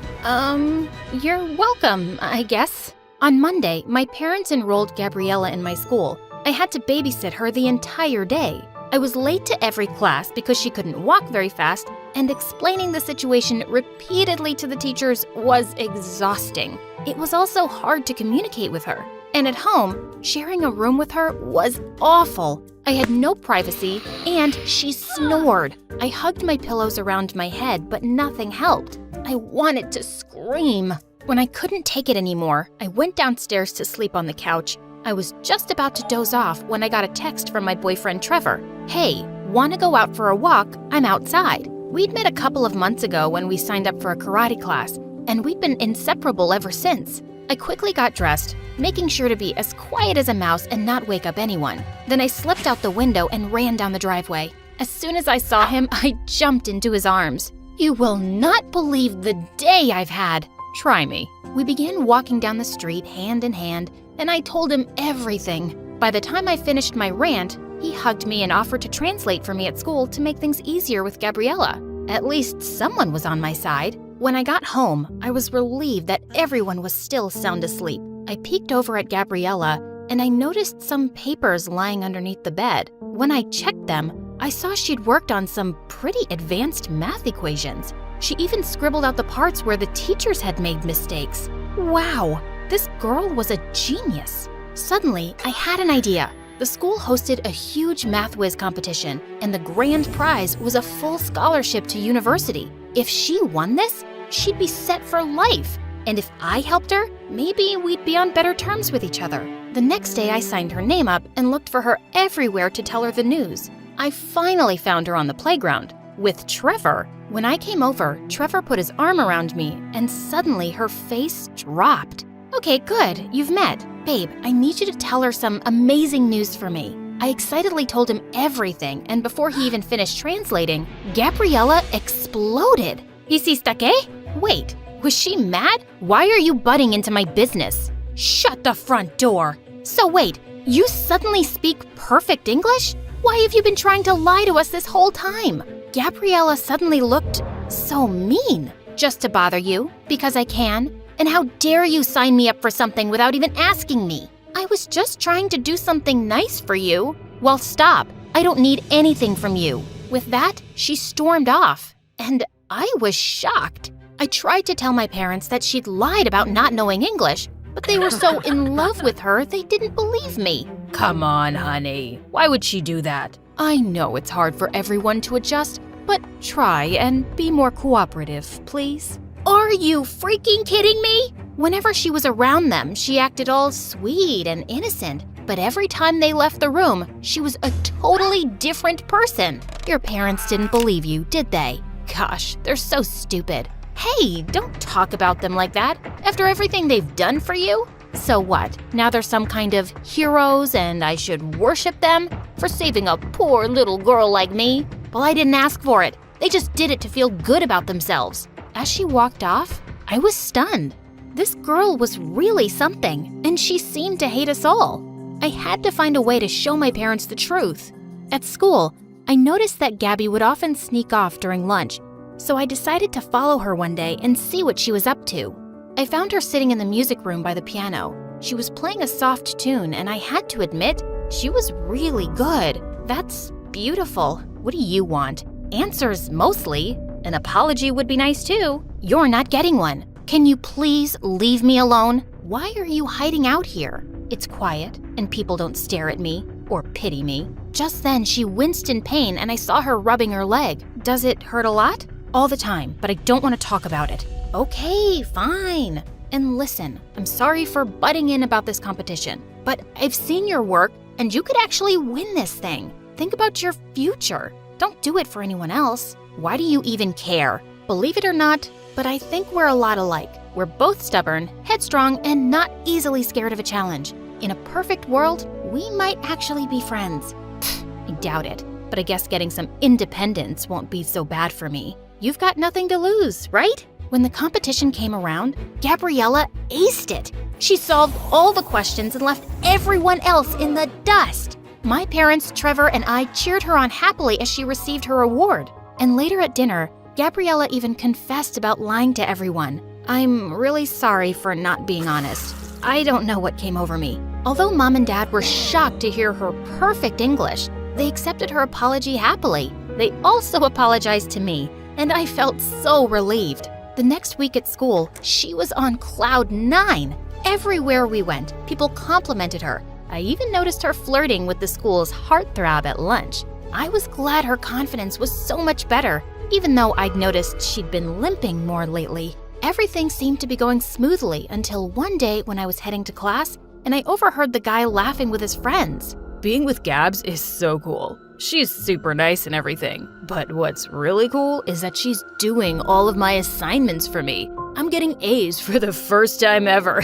You're welcome, I guess. On Monday, my parents enrolled Gabriella in my school. I had to babysit her the entire day. I was late to every class because she couldn't walk very fast, and explaining the situation repeatedly to the teachers was exhausting. It was also hard to communicate with her. And at home, sharing a room with her was awful. I had no privacy, and she snored. I hugged my pillows around my head, but nothing helped. I wanted to scream. When I couldn't take it anymore, I went downstairs to sleep on the couch. I was just about to doze off when I got a text from my boyfriend Trevor. Hey, wanna go out for a walk? I'm outside. We'd met a couple of months ago when we signed up for a karate class, and we'd been inseparable ever since. I quickly got dressed, making sure to be as quiet as a mouse and not wake up anyone. Then I slipped out the window and ran down the driveway. As soon as I saw him, I jumped into his arms. You will not believe the day I've had. Try me. We began walking down the street hand in hand, and I told him everything. By the time I finished my rant, he hugged me and offered to translate for me at school to make things easier with Gabriella. At least someone was on my side. When I got home, I was relieved that everyone was still sound asleep. I peeked over at Gabriella, and I noticed some papers lying underneath the bed. When I checked them, I saw she'd worked on some pretty advanced math equations. She even scribbled out the parts where the teachers had made mistakes. Wow, this girl was a genius. Suddenly, I had an idea. The school hosted a huge math whiz competition, and the grand prize was a full scholarship to university. If she won this, she'd be set for life. And if I helped her, maybe we'd be on better terms with each other. The next day, I signed her name up and looked for her everywhere to tell her the news. I finally found her on the playground with Trevor. When I came over, Trevor put his arm around me, and suddenly her face dropped. Okay, good, you've met. Babe, I need you to tell her some amazing news for me. I excitedly told him everything, and before he even finished translating, Gabriella exploded. Hiciste qué? Wait, was she mad? Why are you butting into my business? Shut the front door. So wait, you suddenly speak perfect English? Why have you been trying to lie to us this whole time? Gabriella suddenly looked so mean. Just to bother you, because I can? And how dare you sign me up for something without even asking me? I was just trying to do something nice for you. Well, stop. I don't need anything from you. With that, she stormed off, and I was shocked. I tried to tell my parents that she'd lied about not knowing English, but they were so in love with her, they didn't believe me. Come on, honey. Why would she do that? I know it's hard for everyone to adjust, but try and be more cooperative, please. Are you freaking kidding me? Whenever she was around them, she acted all sweet and innocent, but every time they left the room, she was a totally different person. Your parents didn't believe you, did they? Gosh, they're so stupid. Hey, don't talk about them like that after everything they've done for you. So what? Now they're some kind of heroes and I should worship them for saving a poor little girl like me? Well, I didn't ask for it. They just did it to feel good about themselves. As she walked off, I was stunned. This girl was really something, and she seemed to hate us all. I had to find a way to show my parents the truth. At school, I noticed that Gabby would often sneak off during lunch, so I decided to follow her one day and see what she was up to. I found her sitting in the music room by the piano. She was playing a soft tune, and I had to admit, she was really good. That's beautiful. What do you want? Answers, mostly. An apology would be nice too. You're not getting one. Can you please leave me alone? Why are you hiding out here? It's quiet, and people don't stare at me or pity me. Just then, she winced in pain, and I saw her rubbing her leg. Does it hurt a lot? All the time, but I don't want to talk about it. Okay, fine. And listen, I'm sorry for butting in about this competition, but I've seen your work, and you could actually win this thing. Think about your future. Don't do it for anyone else. Why do you even care? Believe it or not, but I think we're a lot alike. We're both stubborn, headstrong, and not easily scared of a challenge. In a perfect world, we might actually be friends. I doubt it, but I guess getting some independence won't be so bad for me. You've got nothing to lose, right? When the competition came around, Gabriella aced it. She solved all the questions and left everyone else in the dust. My parents, Trevor, and I cheered her on happily as she received her award. And later at dinner, Gabriella even confessed about lying to everyone. I'm really sorry for not being honest. I don't know what came over me. Although Mom and Dad were shocked to hear her perfect English, they accepted her apology happily. They also apologized to me, and I felt so relieved. The next week at school, she was on cloud 9. Everywhere we went, people complimented her. I even noticed her flirting with the school's heartthrob at lunch. I was glad her confidence was so much better, even though I'd noticed she'd been limping more lately. Everything seemed to be going smoothly until one day when I was heading to class and I overheard the guy laughing with his friends. Being with Gabs is so cool. She's super nice and everything. But what's really cool is that she's doing all of my assignments for me. I'm getting A's for the first time ever.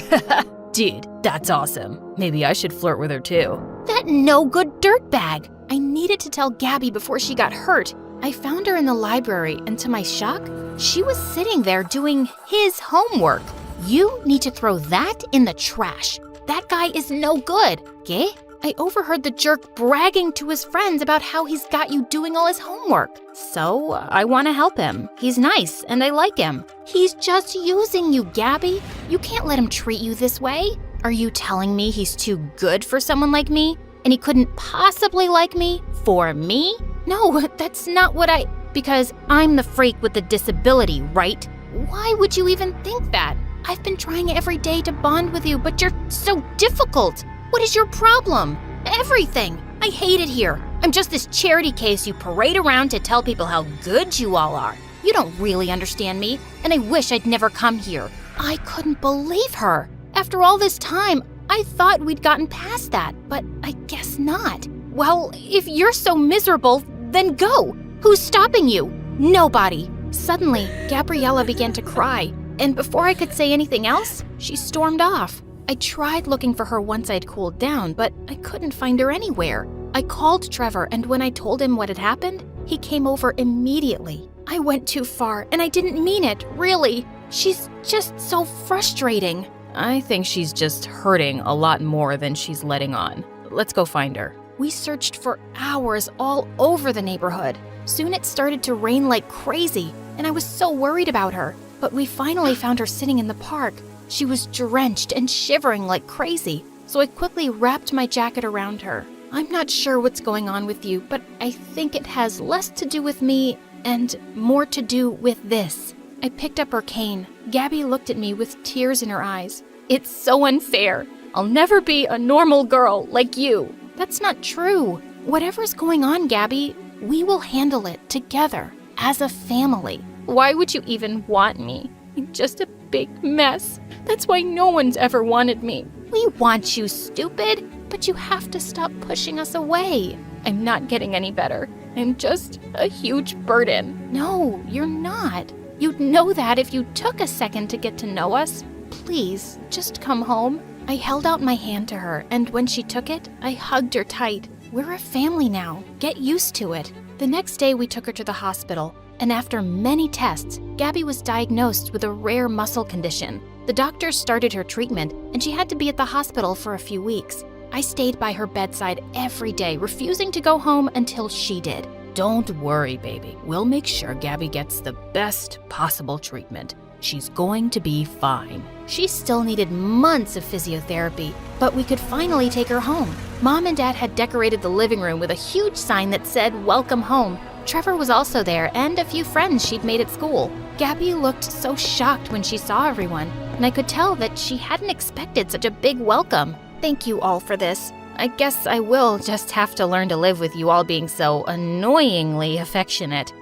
Dude, that's awesome. Maybe I should flirt with her too. That no-good dirtbag! I needed to tell Gabby before she got hurt. I found her in the library, and to my shock, she was sitting there doing his homework. You need to throw that in the trash. That guy is no good, okay? I overheard the jerk bragging to his friends about how he's got you doing all his homework. So, I want to help him. He's nice, and I like him. He's just using you, Gabby. You can't let him treat you this way. Are you telling me he's too good for someone like me? And he couldn't possibly like me for me? No, that's not what Because I'm the freak with the disability, right? Why would you even think that? I've been trying every day to bond with you, but you're so difficult. What is your problem? Everything. I hate it here. I'm just this charity case you parade around to tell people how good you all are. You don't really understand me, and I wish I'd never come here. I couldn't believe her. After all this time, I thought we'd gotten past that, but I guess not. Well, if you're so miserable, then go. Who's stopping you? Nobody. Suddenly, Gabriella began to cry, and before I could say anything else, she stormed off. I tried looking for her once I'd cooled down, but I couldn't find her anywhere. I called Trevor, and when I told him what had happened, he came over immediately. I went too far, and I didn't mean it, really. She's just so frustrating. I think she's just hurting a lot more than she's letting on. Let's go find her. We searched for hours all over the neighborhood. Soon it started to rain like crazy, and I was so worried about her. But we finally found her sitting in the park. She was drenched and shivering like crazy, so I quickly wrapped my jacket around her. I'm not sure what's going on with you, but I think it has less to do with me and more to do with this. I picked up her cane. Gabby looked at me with tears in her eyes. It's so unfair. I'll never be a normal girl like you. That's not true. Whatever's going on, Gabby, we will handle it together as a family. Why would you even want me? I'm just a big mess. That's why no one's ever wanted me. We want you, stupid, but you have to stop pushing us away. I'm not getting any better. I'm just a huge burden. No, you're not. You'd know that if you took a second to get to know us. Please, just come home. I held out my hand to her, and when she took it, I hugged her tight. We're a family now. Get used to it. The next day, we took her to the hospital, and after many tests, Gabby was diagnosed with a rare muscle condition. The doctors started her treatment, and she had to be at the hospital for a few weeks. I stayed by her bedside every day, refusing to go home until she did. Don't worry, baby. We'll make sure Gabby gets the best possible treatment. She's going to be fine. She still needed months of physiotherapy, but we could finally take her home. Mom and Dad had decorated the living room with a huge sign that said, "Welcome home." Trevor was also there, and a few friends she'd made at school. Gabby looked so shocked when she saw everyone, and I could tell that she hadn't expected such a big welcome. Thank you all for this. I guess I will just have to learn to live with you all being so annoyingly affectionate.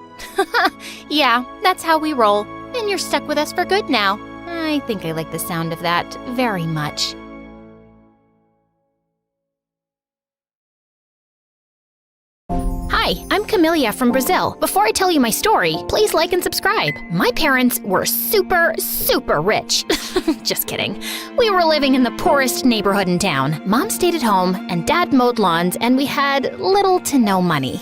Yeah, that's how we roll. And you're stuck with us for good now. I think I like the sound of that very much. Hi, I'm Camelia from Brazil. Before I tell you my story, please like and subscribe. My parents were super rich. Just kidding. We were living in the poorest neighborhood in town. Mom stayed at home, and Dad mowed lawns, and we had little to no money.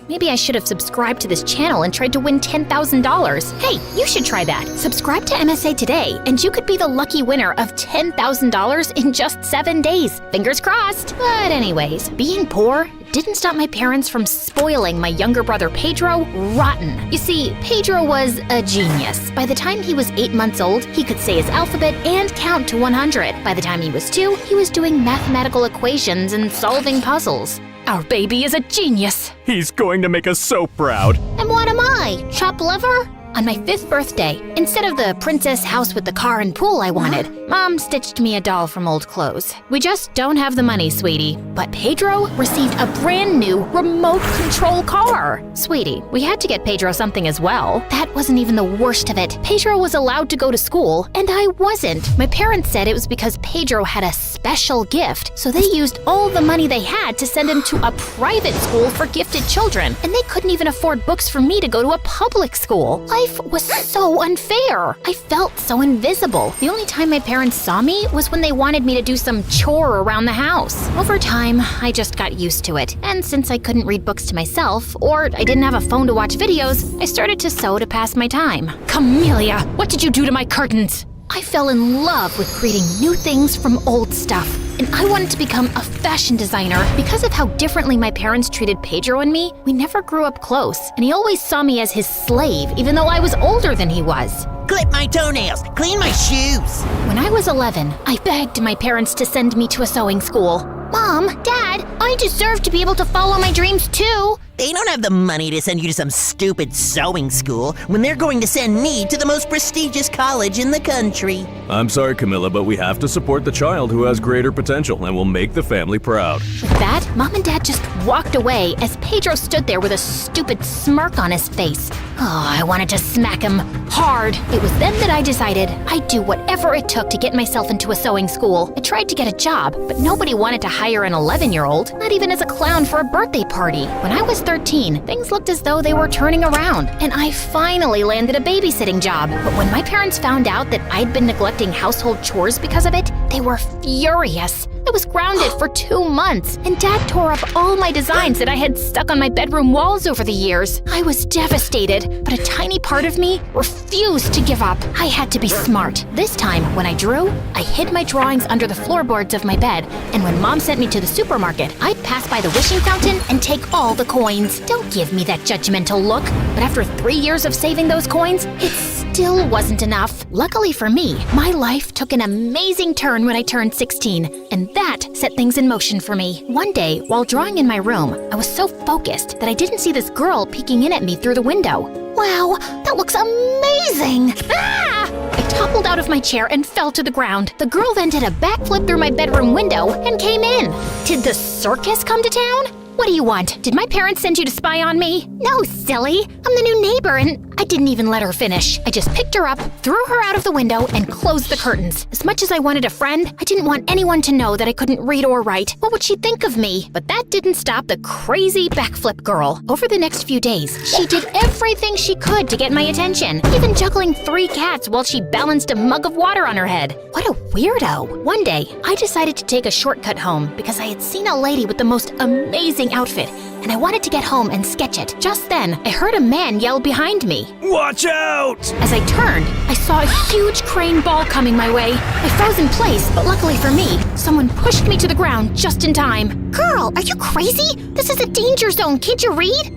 Maybe I should have subscribed to this channel and tried to win $10,000. Hey, you should try that. Subscribe to MSA today, and you could be the lucky winner of $10,000 in just 7 days. Fingers crossed. But anyways, being poor didn't stop my parents from spoiling my younger brother Pedro rotten. You see, Pedro was a genius. By the time he was 8 months old, he could say his alphabet and count to 100. By the time he was 2, he was doing mathematical equations and solving puzzles. Our baby is a genius. He's going to make us so proud. And what am I? Chopped liver? On my 5th birthday, instead of the princess house with the car and pool I wanted, Mom stitched me a doll from old clothes. We just don't have the money, sweetie. But Pedro received a brand new remote control car. Sweetie, we had to get Pedro something as well. That wasn't even the worst of it. Pedro was allowed to go to school, and I wasn't. My parents said it was because Pedro had a special gift, so they used all the money they had to send him to a private school for gifted children, and they couldn't even afford books for me to go to a public school. Life was so unfair. I felt so invisible. The only time my parents saw me was when they wanted me to do some chore around the house. Over time, I just got used to it. And since I couldn't read books to myself, or I didn't have a phone to watch videos, I started to sew to pass my time. Camelia, what did you do to my curtains? I fell in love with creating new things from old stuff, and I wanted to become a fashion designer. Because of how differently my parents treated Pedro and me, we never grew up close, and he always saw me as his slave, even though I was older than he was. Clip my toenails, clean my shoes. When I was 11, I begged my parents to send me to a sewing school. Mom, Dad, I deserve to be able to follow my dreams too. They don't have the money to send you to some stupid sewing school when they're going to send me to the most prestigious college in the country. I'm sorry, Camilla, but we have to support the child who has greater potential and will make the family proud. With that, Mom and Dad just walked away as Pedro stood there with a stupid smirk on his face. Oh, I wanted to smack him hard. It was then that I decided I'd do whatever it took to get myself into a sewing school. I tried to get a job, but nobody wanted to hire an 11-year-old, not even as a clown for a birthday party. When I was 13, things looked as though they were turning around, and I finally landed a babysitting job. But when my parents found out that I'd been neglecting household chores because of it, they were furious. I was grounded for 2 months, and Dad tore up all my designs that I had stuck on my bedroom walls over the years. I was devastated, but a tiny part of me refused to give up. I had to be smart. This time, when I drew, I hid my drawings under the floorboards of my bed, and when Mom sent me to the supermarket, I'd pass by the wishing fountain and take all the coins. Don't give me that judgmental look. But after 3 years of saving those coins, it still wasn't enough. Luckily for me, my life took an amazing turn when I turned 16, and that set things in motion for me. One day, while drawing in my room, I was so focused that I didn't see this girl peeking in at me through the window. Wow, that looks amazing! Ah! I toppled out of my chair and fell to the ground. The girl then did a backflip through my bedroom window and came in. Did the circus come to town? What do you want? Did my parents send you to spy on me? No, silly. I'm the new neighbor, and I didn't even let her finish. I just picked her up, threw her out of the window, and closed the curtains. As much as I wanted a friend, I didn't want anyone to know that I couldn't read or write. What would she think of me? But that didn't stop the crazy backflip girl. Over the next few days, she did everything she could to get my attention, even juggling 3 cats while she balanced a mug of water on her head. What a weirdo. One day, I decided to take a shortcut home because I had seen a lady with the most amazing outfit, and I wanted to get home and sketch it. Just then, I heard a man yell behind me. Watch out! As I turned, I saw a huge crane ball coming my way. I froze in place, but luckily for me, someone pushed me to the ground just in time. Girl, are you crazy? This is a danger zone. Can't you read?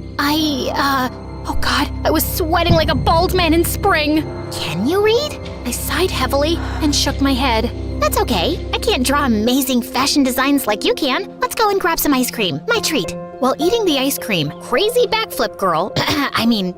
Oh God, I was sweating like a bald man in spring. Can you read? I sighed heavily and shook my head. That's okay. I can't draw amazing fashion designs like you can. Let's go and grab some ice cream. My treat. While eating the ice cream, crazy backflip girl,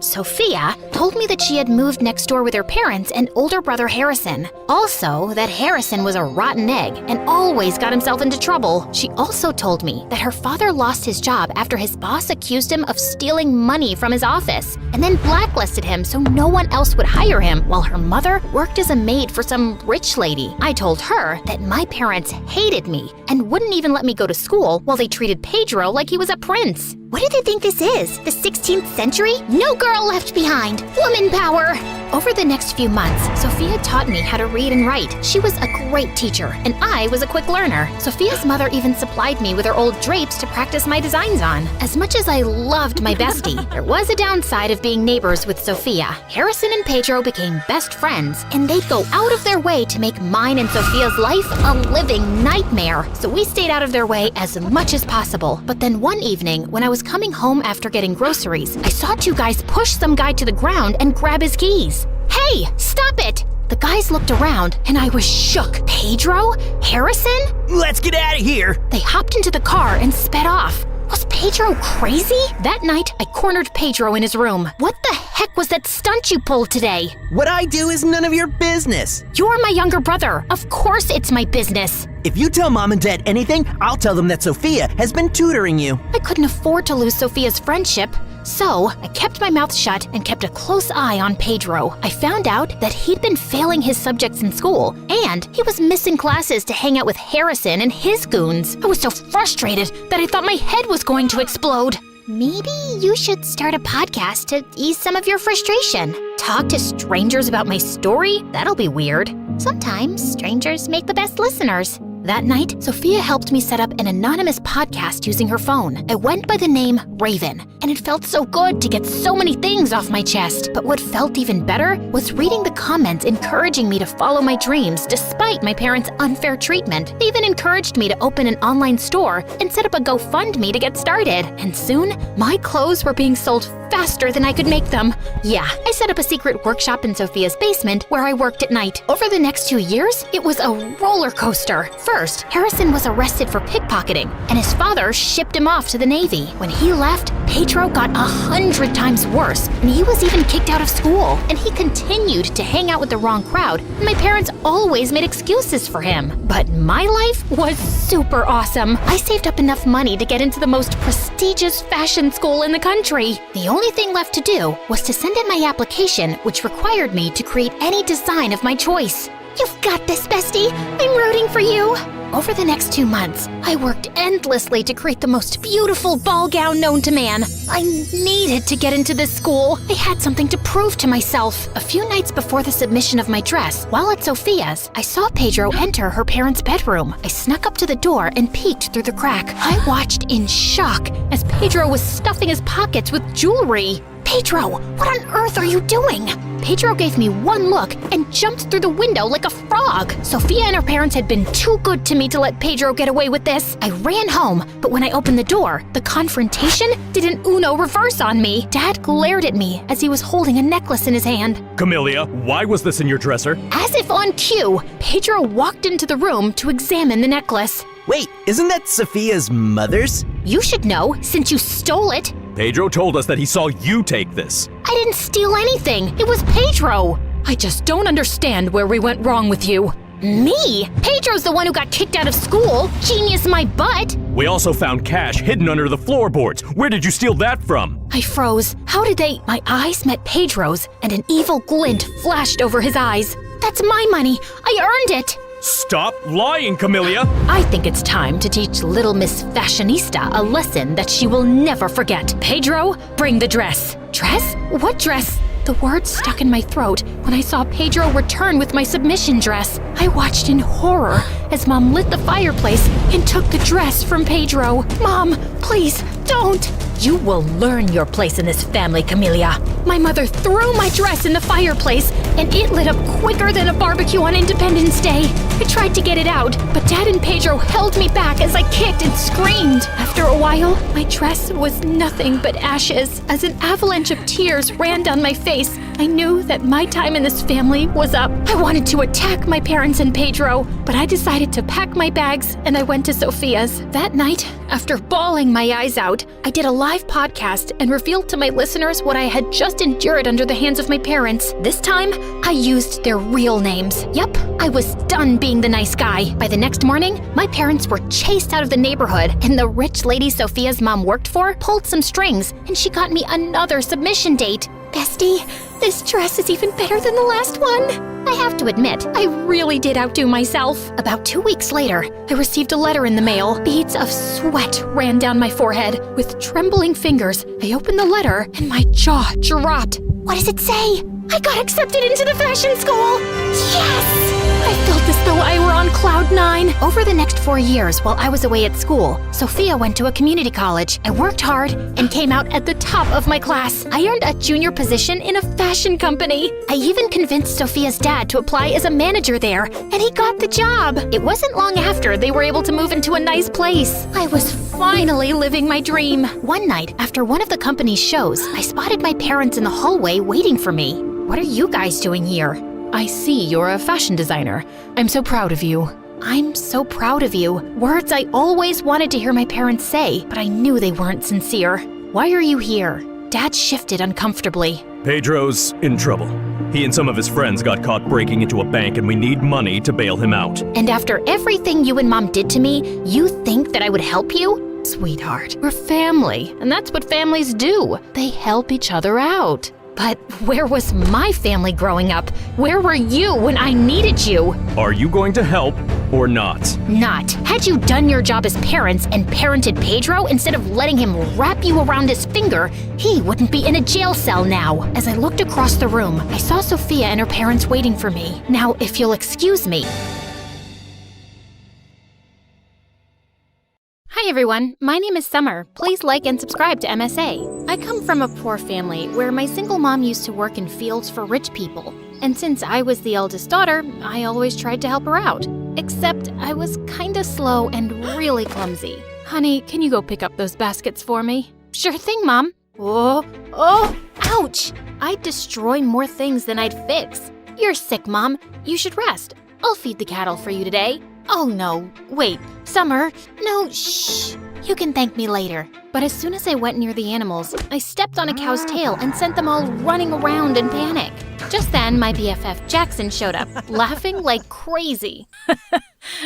Sophia, told me that she had moved next door with her parents and older brother Harrison. Also, that Harrison was a rotten egg and always got himself into trouble. She also told me that her father lost his job after his boss accused him of stealing money from his office and then blacklisted him so no one else would hire him, while her mother worked as a maid for some rich lady. I told her that my parents hated me and wouldn't even let me go to school while they treated Pedro like he was a prince. What do they think this is? The 16th century? No girl left behind. Woman power! Over the next few months, Sophia taught me how to read and write. She was a great teacher, and I was a quick learner. Sophia's mother even supplied me with her old drapes to practice my designs on. As much as I loved my bestie, there was a downside of being neighbors with Sophia. Harrison and Pedro became best friends, and they'd go out of their way to make mine and Sophia's life a living nightmare. So we stayed out of their way as much as possible. But then one evening, when I was coming home after getting groceries, I saw two guys push some guy to the ground and grab his keys. Hey, stop it! The guys looked around and I was shook. Pedro? Harrison? Let's get out of here! They hopped into the car and sped off. Was Pedro crazy? That night, I cornered Pedro in his room. What the heck was that stunt you pulled today? What I do is none of your business. You're my younger brother. Of course it's my business. If you tell Mom and Dad anything, I'll tell them that Sophia has been tutoring you. I couldn't afford to lose Sophia's friendship. So, I kept my mouth shut and kept a close eye on Pedro. I found out that he'd been failing his subjects in school, and he was missing classes to hang out with Harrison and his goons. I was so frustrated that I thought my head was going to explode. Maybe you should start a podcast to ease some of your frustration. Talk to strangers about my story? That'll be weird. Sometimes strangers make the best listeners. That night, Sophia helped me set up an anonymous podcast using her phone. I went by the name Raven, and it felt so good to get so many things off my chest. But what felt even better was reading the comments encouraging me to follow my dreams despite my parents' unfair treatment. They even encouraged me to open an online store and set up a GoFundMe to get started. And soon, my clothes were being sold faster than I could make them. Yeah, I set up a secret workshop in Sophia's basement where I worked at night. Over the next 2 years, it was a roller coaster. First, Harrison was arrested for pickpocketing, and his father shipped him off to the Navy. When he left, Pedro got 100 times worse, and he was even kicked out of school. And he continued to hang out with the wrong crowd, and my parents always made excuses for him. But my life was super awesome. I saved up enough money to get into the most prestigious fashion school in the country. The only thing left to do was to send in my application, which required me to create any design of my choice. You've got this, bestie. I'm rooting for you. Over the next 2 months, I worked endlessly to create the most beautiful ball gown known to man. I needed to get into this school. I had something to prove to myself. A few nights before the submission of my dress, while at Sophia's, I saw Pedro enter her parents' bedroom. I snuck up to the door and peeked through the crack. I watched in shock as Pedro was stuffing his pockets with jewelry. Pedro, what on earth are you doing? Pedro gave me one look and jumped through the window like a frog. Sophia and her parents had been too good to me to let Pedro get away with this. I ran home, but when I opened the door, the confrontation did an Uno reverse on me. Dad glared at me as he was holding a necklace in his hand. Camellia, why was this in your dresser? As if on cue, Pedro walked into the room to examine the necklace. Wait, isn't that Sophia's mother's? You should know, since you stole it. Pedro told us that he saw you take this. I didn't steal anything. It was Pedro. I just don't understand where we went wrong with you. Me? Pedro's the one who got kicked out of school. Genius my butt. We also found cash hidden under the floorboards. Where did you steal that from? I froze. How did they? My eyes met Pedro's, and an evil glint flashed over his eyes. That's my money. I earned it. Stop lying, Camellia! I think it's time to teach little Miss Fashionista a lesson that she will never forget. Pedro, bring the dress. Dress? What dress? The words stuck in my throat when I saw Pedro return with my submission dress. I watched in horror as Mom lit the fireplace and took the dress from Pedro. Mom, please, don't! You will learn your place in this family, Camellia. My mother threw my dress in the fireplace, and it lit up quicker than a barbecue on Independence Day. I tried to get it out, but Dad and Pedro held me back as I kicked and screamed. After a while, my dress was nothing but ashes. As an avalanche of tears ran down my face, I knew that my time in this family was up. I wanted to attack my parents and Pedro, but I decided to pack my bags and I went to Sophia's. That night, after bawling my eyes out, I did a live podcast and revealed to my listeners what I had just endured under the hands of my parents. This time, I used their real names. Yep, I was done being the nice guy. By the next morning, my parents were chased out of the neighborhood, and the rich lady Sophia's mom worked for pulled some strings, and she got me another submission date. Bestie, this dress is even better than the last one. I have to admit, I really did outdo myself. About 2 weeks later, I received a letter in the mail. Beads of sweat ran down my forehead. With trembling fingers, I opened the letter and my jaw dropped. What does it say? I got accepted into the fashion school! Yes! I felt as though I were on cloud 9. Over the next 4 years while I was away at school, Sophia went to a community college. I worked hard and came out at the top of my class. I earned a junior position in a fashion company. I even convinced Sophia's dad to apply as a manager there, and he got the job. It wasn't long after they were able to move into a nice place. I was finally living my dream. One night, after one of the company's shows, I spotted my parents in the hallway waiting for me. What are you guys doing here? I see you're a fashion designer. I'm so proud of you. I'm so proud of you. Words I always wanted to hear my parents say, but I knew they weren't sincere. Why are you here? Dad shifted uncomfortably. Pedro's in trouble. He and some of his friends got caught breaking into a bank and we need money to bail him out. And after everything you and Mom did to me, you think that I would help you? Sweetheart, we're family, and that's what families do. They help each other out. But where was my family growing up? Where were you when I needed you? Are you going to help or not? Not. Had you done your job as parents and parented Pedro instead of letting him wrap you around his finger, he wouldn't be in a jail cell now. As I looked across the room, I saw Sophia and her parents waiting for me. Now, if you'll excuse me. Hi everyone, my name is Summer. Please like and subscribe to MSA. I come from a poor family where my single mom used to work in fields for rich people. And since I was the eldest daughter, I always tried to help her out. Except I was kinda slow and really clumsy. Honey, can you go pick up those baskets for me? Sure thing, Mom. Oh, ouch! I'd destroy more things than I'd fix. You're sick, Mom. You should rest. I'll feed the cattle for you today. Oh no, wait, Summer, no, shh. You can thank me later. But as soon as I went near the animals, I stepped on a cow's tail and sent them all running around in panic. Just then, my BFF Jackson showed up, laughing like crazy.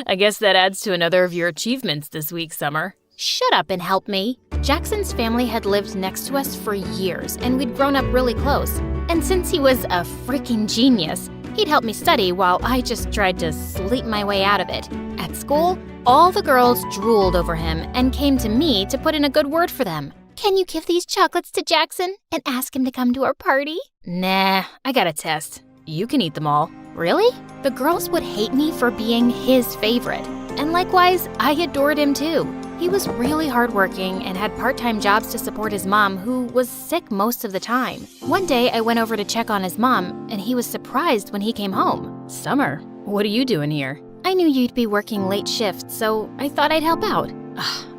I guess that adds to another of your achievements this week, Summer. Shut up and help me. Jackson's family had lived next to us for years, and we'd grown up really close. And since he was a freaking genius, he'd help me study while I just tried to sleep my way out of it. At school, all the girls drooled over him and came to me to put in a good word for them. Can you give these chocolates to Jackson and ask him to come to our party? Nah, I got a test. You can eat them all. Really? The girls would hate me for being his favorite. And likewise, I adored him too. He was really hardworking and had part-time jobs to support his mom, who was sick most of the time. One day, I went over to check on his mom, and he was surprised when he came home. Summer, what are you doing here? I knew you'd be working late shifts, so I thought I'd help out.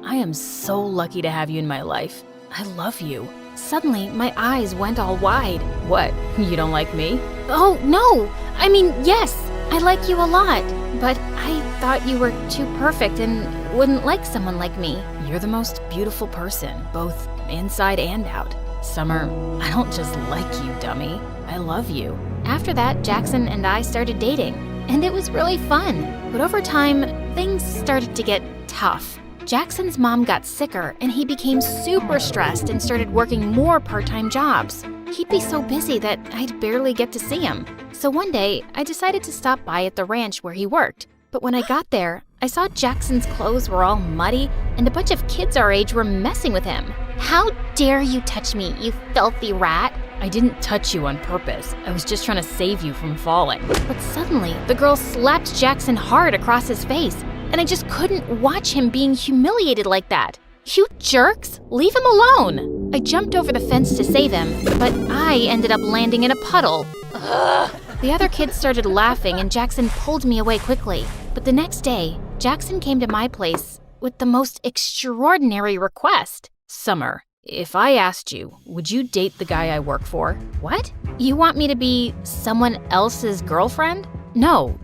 I am so lucky to have you in my life. I love you. Suddenly, my eyes went all wide. What, you don't like me? Oh, no! I mean, yes, I like you a lot, but I thought you were too perfect and wouldn't like someone like me. You're the most beautiful person, both inside and out. Summer, I don't just like you, dummy. I love you. After that, Jackson and I started dating, and it was really fun. But over time, things started to get tough. Jackson's mom got sicker, and he became super stressed and started working more part-time jobs. He'd be so busy that I'd barely get to see him. So one day, I decided to stop by at the ranch where he worked. But when I got there, I saw Jackson's clothes were all muddy, and a bunch of kids our age were messing with him. How dare you touch me, you filthy rat? I didn't touch you on purpose. I was just trying to save you from falling. But suddenly, the girl slapped Jackson hard across his face, and I just couldn't watch him being humiliated like that. You jerks, leave him alone! I jumped over the fence to save him, but I ended up landing in a puddle. Ugh. The other kids started laughing and Jackson pulled me away quickly. But the next day, Jackson came to my place with the most extraordinary request. Summer, if I asked you, would you date the guy I work for? What? You want me to be someone else's girlfriend? No,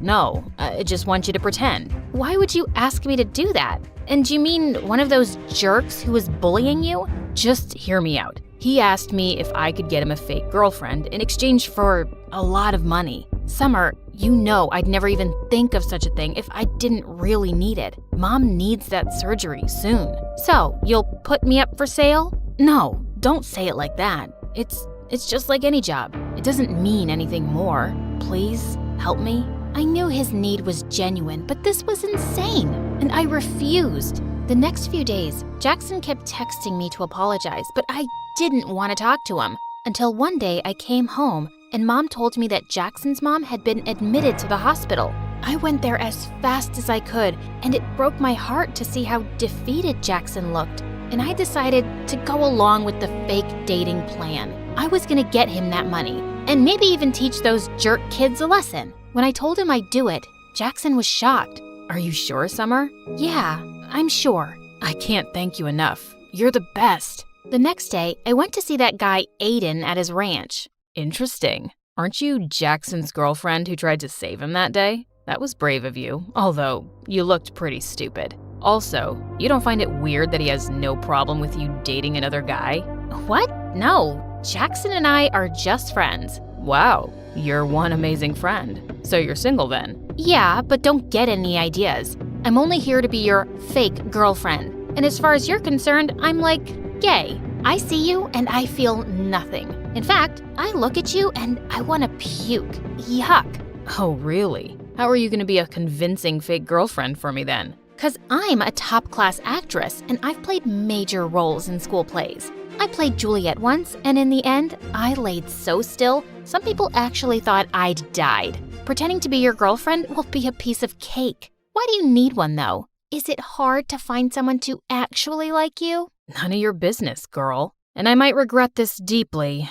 I just want you to pretend. Why would you ask me to do that? And do you mean one of those jerks who was bullying you? Just hear me out. He asked me if I could get him a fake girlfriend in exchange for a lot of money. Summer, you know I'd never even think of such a thing if I didn't really need it. Mom needs that surgery soon. So, you'll put me up for sale? No, don't say it like that. It's just like any job. It doesn't mean anything more. Please, help me. I knew his need was genuine, but this was insane, and I refused. The next few days, Jackson kept texting me to apologize, but I didn't want to talk to him. Until one day I came home and Mom told me that Jackson's mom had been admitted to the hospital. I went there as fast as I could, and it broke my heart to see how defeated Jackson looked. And I decided to go along with the fake dating plan. I was gonna get him that money, and maybe even teach those jerk kids a lesson. When I told him I'd do it, Jackson was shocked. Are you sure, Summer? Yeah, I'm sure. I can't thank you enough. You're the best. The next day, I went to see that guy Aiden at his ranch. Interesting. Aren't you Jackson's girlfriend who tried to save him that day? That was brave of you, although you looked pretty stupid. Also, you don't find it weird that he has no problem with you dating another guy? What? No, Jackson and I are just friends. Wow, you're one amazing friend. So you're single then? Yeah, but don't get any ideas. I'm only here to be your fake girlfriend. And as far as you're concerned, I'm like gay. I see you and I feel nothing. In fact, I look at you and I want to puke. Yuck. Oh, really? How are you going to be a convincing fake girlfriend for me then? 'Cause I'm a top-class actress and I've played major roles in school plays. I played Juliet once, and in the end, I laid so still, some people actually thought I'd died. Pretending to be your girlfriend will be a piece of cake. Why do you need one, though? Is it hard to find someone to actually like you? None of your business, girl. And I might regret this deeply,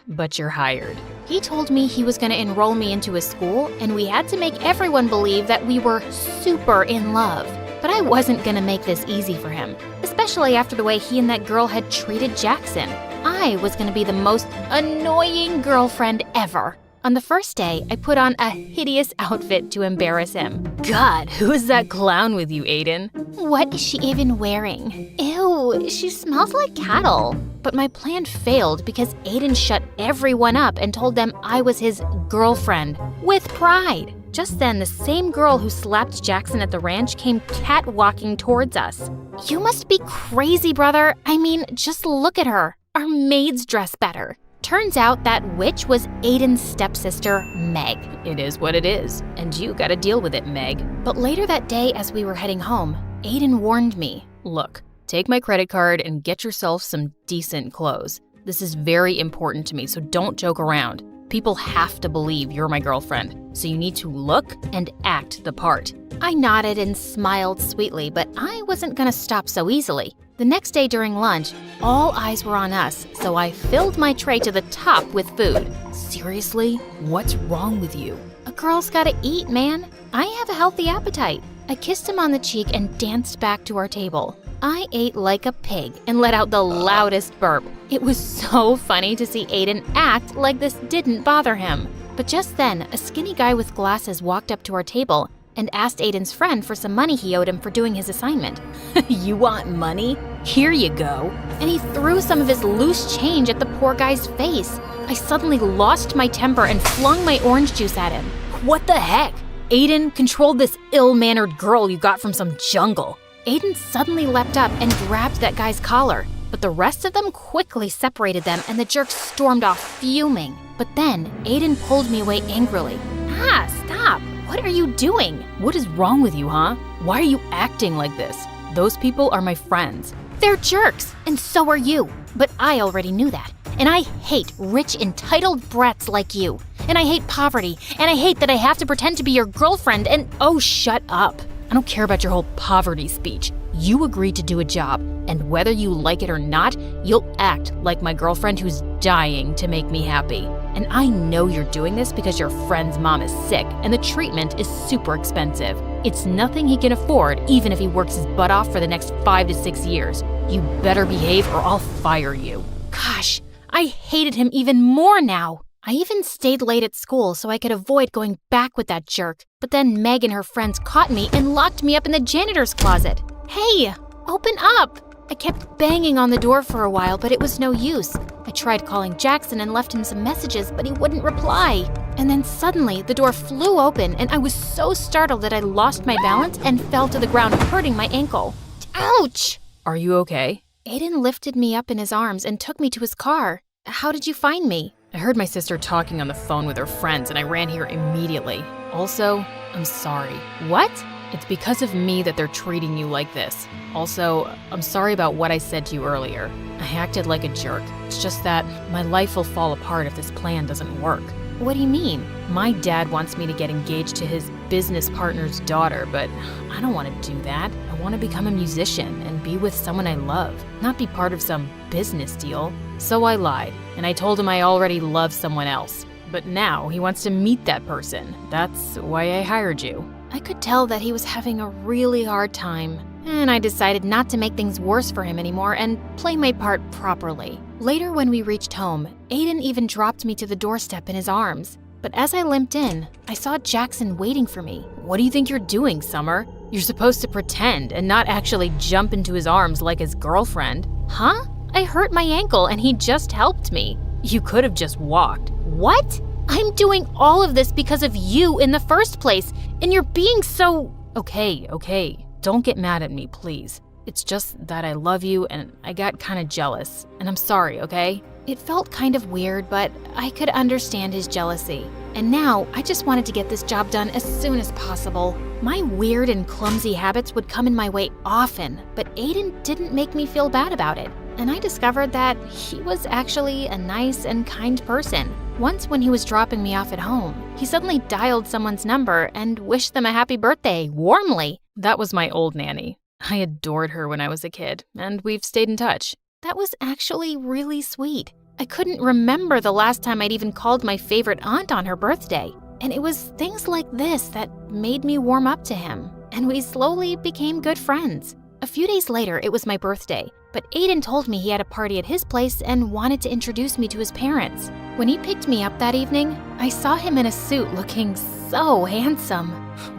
but you're hired. He told me he was going to enroll me into his school, and we had to make everyone believe that we were super in love. But I wasn't going to make this easy for him, especially after the way he and that girl had treated Jackson. I was going to be the most annoying girlfriend ever. On the first day, I put on a hideous outfit to embarrass him. God, who is that clown with you, Aiden? What is she even wearing? Ew, she smells like cattle. But my plan failed because Aiden shut everyone up and told them I was his girlfriend, with pride. Just then, the same girl who slapped Jackson at the ranch came catwalking towards us. You must be crazy, brother. I mean, just look at her. Our maids dress better. Turns out that witch was Aiden's stepsister, Meg. It is what it is, and you gotta deal with it, Meg. But later that day, as we were heading home, Aiden warned me. Look, take my credit card and get yourself some decent clothes. This is very important to me, so don't joke around. People have to believe you're my girlfriend, so you need to look and act the part. I nodded and smiled sweetly, but I wasn't gonna stop so easily. The next day during lunch, all eyes were on us, so I filled my tray to the top with food. Seriously? What's wrong with you? A girl's gotta eat, man. I have a healthy appetite. I kissed him on the cheek and danced back to our table. I ate like a pig and let out the loudest burp. It was so funny to see Aiden act like this didn't bother him. But just then, a skinny guy with glasses walked up to our table and asked Aiden's friend for some money he owed him for doing his assignment. You want money? Here you go. And he threw some of his loose change at the poor guy's face. I suddenly lost my temper and flung my orange juice at him. What the heck? Aiden, control this ill-mannered girl you got from some jungle. Aiden suddenly leapt up and grabbed that guy's collar, but the rest of them quickly separated them and the jerk stormed off fuming. But then, Aiden pulled me away angrily. Ah, stop! What are you doing? What is wrong with you, huh? Why are you acting like this? Those people are my friends. They're jerks, and so are you. But I already knew that. And I hate rich, entitled brats like you. And I hate poverty, and I hate that I have to pretend to be your girlfriend and— Oh, shut up. I don't care about your whole poverty speech. You agreed to do a job, and whether you like it or not, you'll act like my girlfriend who's dying to make me happy. And I know you're doing this because your friend's mom is sick and the treatment is super expensive. It's nothing he can afford, even if he works his butt off for the next 5 to 6 years. You better behave or I'll fire you. Gosh, I hated him even more now. I even stayed late at school so I could avoid going back with that jerk. But then Meg and her friends caught me and locked me up in the janitor's closet. Hey, open up! I kept banging on the door for a while, but it was no use. I tried calling Jackson and left him some messages, but he wouldn't reply. And then suddenly, the door flew open, and I was so startled that I lost my balance and fell to the ground, hurting my ankle. Ouch! Are you okay? Aiden lifted me up in his arms and took me to his car. How did you find me? I heard my sister talking on the phone with her friends and I ran here immediately. Also, I'm sorry. What? It's because of me that they're treating you like this. Also, I'm sorry about what I said to you earlier. I acted like a jerk. It's just that my life will fall apart if this plan doesn't work. What do you mean? My dad wants me to get engaged to his business partner's daughter, but I don't want to do that. I want to become a musician and be with someone I love, not be part of some business deal. So I lied, and I told him I already love someone else. But now he wants to meet that person. That's why I hired you. I could tell that he was having a really hard time, and I decided not to make things worse for him anymore and play my part properly. Later, when we reached home, Aiden even dropped me to the doorstep in his arms. But as I limped in, I saw Jackson waiting for me. What do you think you're doing, Summer? You're supposed to pretend and not actually jump into his arms like his girlfriend. Huh? I hurt my ankle and he just helped me. You could have just walked. What? I'm doing all of this because of you in the first place, and you're being so... Okay. Don't get mad at me, please. It's just that I love you and I got kind of jealous, and I'm sorry, okay? It felt kind of weird, but I could understand his jealousy. And now, I just wanted to get this job done as soon as possible. My weird and clumsy habits would come in my way often, but Aiden didn't make me feel bad about it. And I discovered that he was actually a nice and kind person. Once when he was dropping me off at home, he suddenly dialed someone's number and wished them a happy birthday, warmly. That was my old nanny. I adored her when I was a kid, and we've stayed in touch. That was actually really sweet. I couldn't remember the last time I'd even called my favorite aunt on her birthday. And it was things like this that made me warm up to him. And we slowly became good friends. A few days later, it was my birthday, but Aiden told me he had a party at his place and wanted to introduce me to his parents. When he picked me up that evening, I saw him in a suit looking so handsome.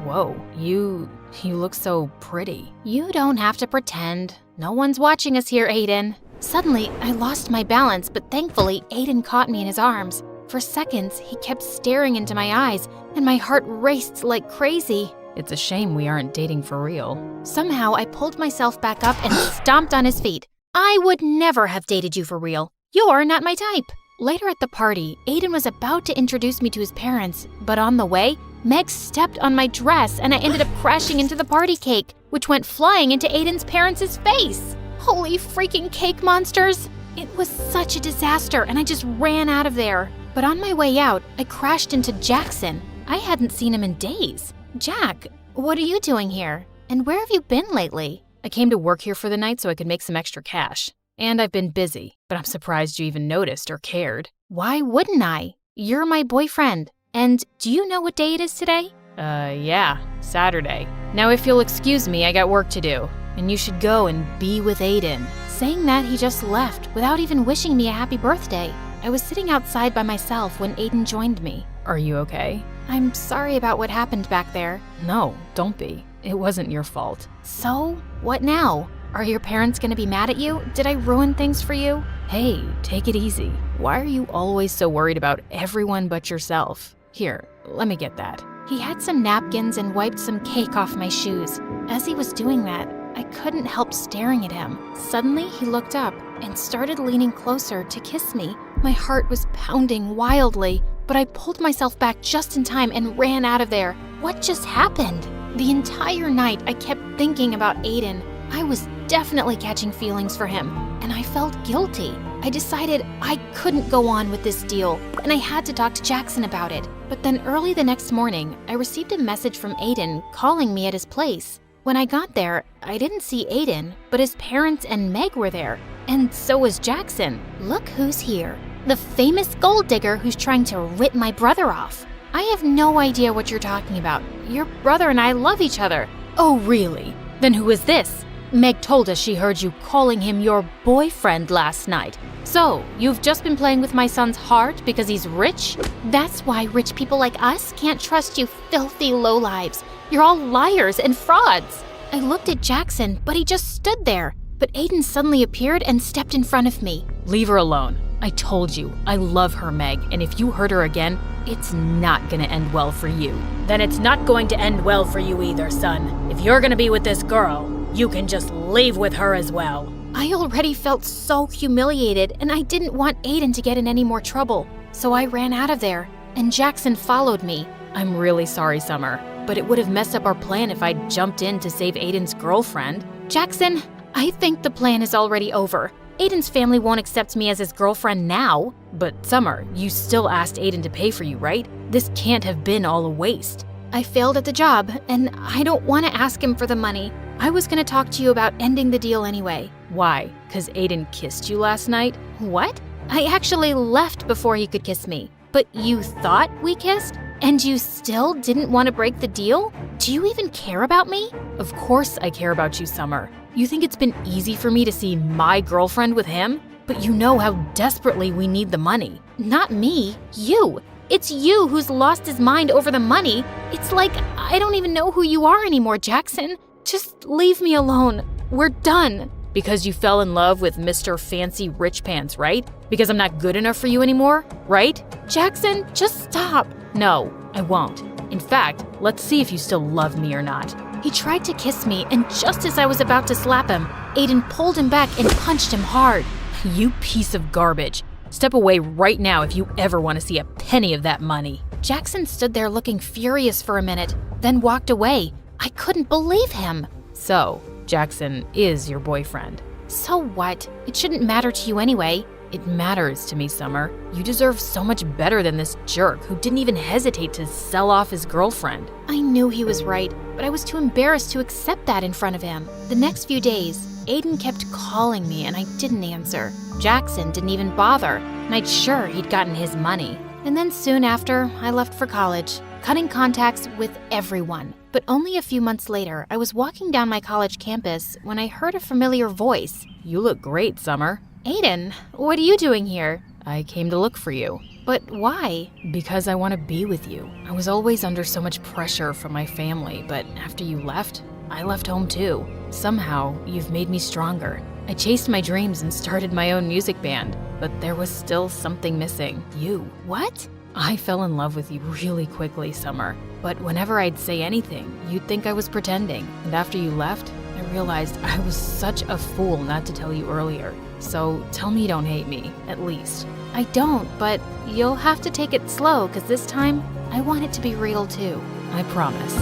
Whoa, you look so pretty. You don't have to pretend. No one's watching us here, Aiden. Suddenly, I lost my balance, but thankfully, Aiden caught me in his arms. For seconds, he kept staring into my eyes, and my heart raced like crazy. It's a shame we aren't dating for real. Somehow, I pulled myself back up and stomped on his feet. I would never have dated you for real. You're not my type. Later at the party, Aiden was about to introduce me to his parents, but on the way, Meg stepped on my dress and I ended up crashing into the party cake, which went flying into Aiden's parents' face. Holy freaking cake monsters! It was such a disaster and I just ran out of there. But on my way out, I crashed into Jackson. I hadn't seen him in days. Jack, what are you doing here? And where have you been lately? I came to work here for the night so I could make some extra cash. And I've been busy, but I'm surprised you even noticed or cared. Why wouldn't I? You're my boyfriend. And do you know what day it is today? Yeah, Saturday. Now if you'll excuse me, I got work to do. And you should go and be with Aiden. Saying that, he just left without even wishing me a happy birthday. I was sitting outside by myself when Aiden joined me. Are you okay? I'm sorry about what happened back there. No, don't be. It wasn't your fault. So, what now? Are your parents gonna be mad at you? Did I ruin things for you? Hey, take it easy. Why are you always so worried about everyone but yourself? Here, let me get that. He had some napkins and wiped some cake off my shoes. As he was doing that, I couldn't help staring at him. Suddenly, he looked up and started leaning closer to kiss me. My heart was pounding wildly, but I pulled myself back just in time and ran out of there. What just happened? The entire night, I kept thinking about Aiden. I was definitely catching feelings for him, and I felt guilty. I decided I couldn't go on with this deal, and I had to talk to Jackson about it. But then early the next morning, I received a message from Aiden calling me at his place. When I got there, I didn't see Aiden, but his parents and Meg were there, and so was Jackson. Look who's here. The famous gold digger who's trying to rip my brother off. I have no idea what you're talking about. Your brother and I love each other. Oh, really? Then who is this? Meg told us she heard you calling him your boyfriend last night. So, you've just been playing with my son's heart because he's rich? That's why rich people like us can't trust you filthy lowlives. You're all liars and frauds. I looked at Jackson, but he just stood there. But Aiden suddenly appeared and stepped in front of me. Leave her alone. I told you, I love her, Meg, and if you hurt her again, it's not gonna end well for you. Then it's not going to end well for you either, son. If you're gonna be with this girl, you can just leave with her as well. I already felt so humiliated, and I didn't want Aiden to get in any more trouble. So I ran out of there, and Jackson followed me. I'm really sorry, Summer, but it would have messed up our plan if I'd jumped in to save Aiden's girlfriend. Jackson, I think the plan is already over. Aiden's family won't accept me as his girlfriend now. But Summer, you still asked Aiden to pay for you, right? This can't have been all a waste. I failed at the job, and I don't want to ask him for the money. I was going to talk to you about ending the deal anyway. Why? 'Cause Aiden kissed you last night? What? I actually left before he could kiss me. But you thought we kissed? And you still didn't want to break the deal? Do you even care about me? Of course I care about you, Summer. You think it's been easy for me to see my girlfriend with him? But you know how desperately we need the money. Not me, you. It's you who's lost his mind over the money. It's like I don't even know who you are anymore, Jackson. Just leave me alone. We're done. Because you fell in love with Mr. Fancy Rich Pants, right? Because I'm not good enough for you anymore, right? Jackson, just stop. No, I won't. In fact, let's see if you still love me or not. He tried to kiss me, and just as I was about to slap him, Aiden pulled him back and punched him hard. You piece of garbage. Step away right now if you ever want to see a penny of that money. Jackson stood there looking furious for a minute, then walked away. I couldn't believe him. So, Jackson is your boyfriend. So what? It shouldn't matter to you anyway. It matters to me, Summer. You deserve so much better than this jerk who didn't even hesitate to sell off his girlfriend. I knew he was right, but I was too embarrassed to accept that in front of him. The next few days, Aiden kept calling me and I didn't answer. Jackson didn't even bother, and I'd sure he'd gotten his money. And then soon after, I left for college, cutting contacts with everyone. But only a few months later, I was walking down my college campus when I heard a familiar voice. You look great, Summer. Aiden, what are you doing here? I came to look for you. But why? Because I want to be with you. I was always under so much pressure from my family, but after you left, I left home too. Somehow, you've made me stronger. I chased my dreams and started my own music band, but there was still something missing. You. What? I fell in love with you really quickly, Summer. But whenever I'd say anything, you'd think I was pretending. And after you left, I realized I was such a fool not to tell you earlier. So tell me you don't hate me, at least. I don't, but you'll have to take it slow, because this time, I want it to be real too. I promise.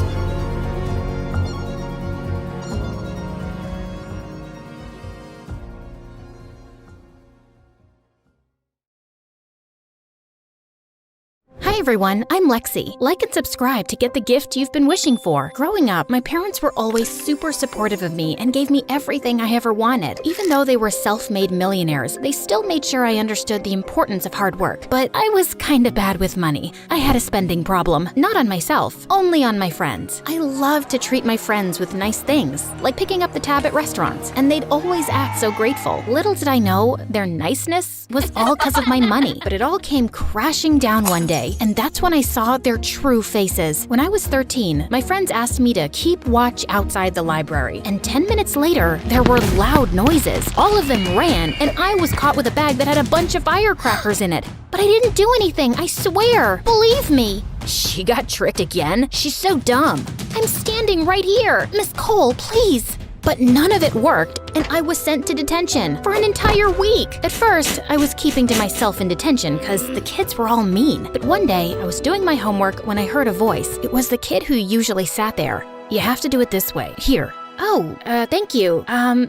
Hi everyone, I'm Lexi. Like and subscribe to get the gift you've been wishing for. Growing up, my parents were always super supportive of me and gave me everything I ever wanted. Even though they were self-made millionaires, they still made sure I understood the importance of hard work. But I was kinda bad with money. I had a spending problem, not on myself, only on my friends. I loved to treat my friends with nice things, like picking up the tab at restaurants, and they'd always act so grateful. Little did I know, their niceness was all because of my money. But it all came crashing down one day, and that's when I saw their true faces. When I was 13, my friends asked me to keep watch outside the library, and 10 minutes later, there were loud noises. All of them ran, and I was caught with a bag that had a bunch of firecrackers in it. But I didn't do anything, I swear. Believe me. She got tricked again? She's so dumb. I'm standing right here. Miss Cole, please. But none of it worked, and I was sent to detention for an entire week. At first, I was keeping to myself in detention because the kids were all mean. But one day, I was doing my homework when I heard a voice. It was the kid who usually sat there. You have to do it this way. Here. Oh, thank you.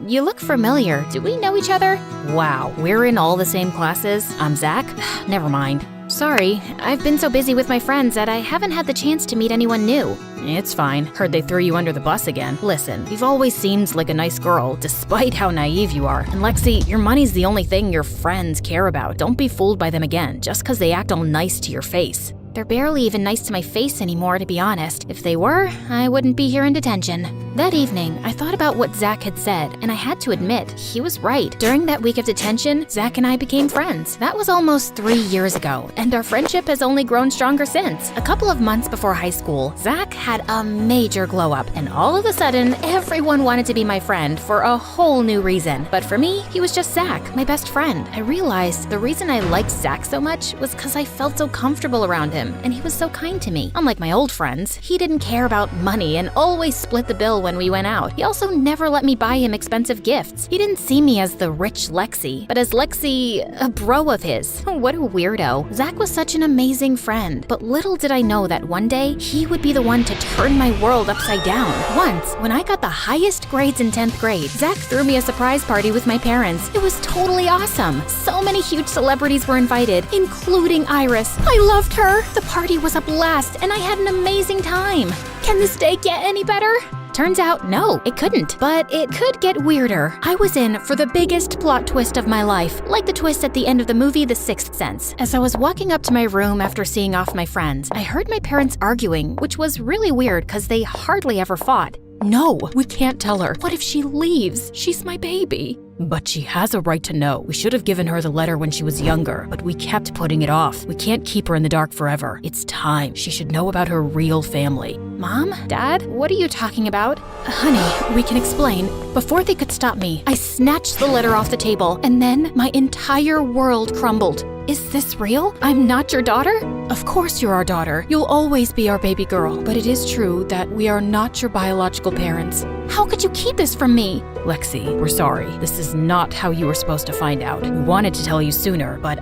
You look familiar. Do we know each other? Wow, we're in all the same classes. I'm Zach. Never mind. Sorry, I've been so busy with my friends that I haven't had the chance to meet anyone new. It's fine. Heard they threw you under the bus again. Listen, you've always seemed like a nice girl, despite how naive you are. And Lexi, your money's the only thing your friends care about. Don't be fooled by them again, just because they act all nice to your face. They're barely even nice to my face anymore, to be honest. If they were, I wouldn't be here in detention. That evening, I thought about what Zach had said, and I had to admit, he was right. During that week of detention, Zach and I became friends. That was almost 3 years ago, and our friendship has only grown stronger since. A couple of months before high school, Zach had a major glow up, and all of a sudden, everyone wanted to be my friend for a whole new reason. But for me, he was just Zach, my best friend. I realized the reason I liked Zach so much was because I felt so comfortable around him, and he was so kind to me. Unlike my old friends, he didn't care about money and always split the bill when we went out. He also never let me buy him expensive gifts. He didn't see me as the rich Lexi, but as Lexi, a bro of his. What a weirdo. Zach was such an amazing friend, but little did I know that one day, he would be the one to turn my world upside down. Once, when I got the highest grades in 10th grade, Zach threw me a surprise party with my parents. It was totally awesome. So many huge celebrities were invited, including Iris. I loved her. The party was a blast, and I had an amazing time. Can this day get any better? Turns out, no, it couldn't. But it could get weirder. I was in for the biggest plot twist of my life, like the twist at the end of the movie The Sixth Sense. As I was walking up to my room after seeing off my friends, I heard my parents arguing, which was really weird because they hardly ever fought. No, we can't tell her. What if she leaves? She's my baby. But she has a right to know. We should have given her the letter when she was younger, but we kept putting it off. We can't keep her in the dark forever. It's time. She should know about her real family. Mom? Dad? What are you talking about? Honey, we can explain. Before they could stop me, I snatched the letter off the table, and then my entire world crumbled. Is this real? I'm not your daughter? Of course you're our daughter. You'll always be our baby girl. But it is true that we are not your biological parents. How could you keep this from me? Lexi, we're sorry. This is not how you were supposed to find out. We wanted to tell you sooner, but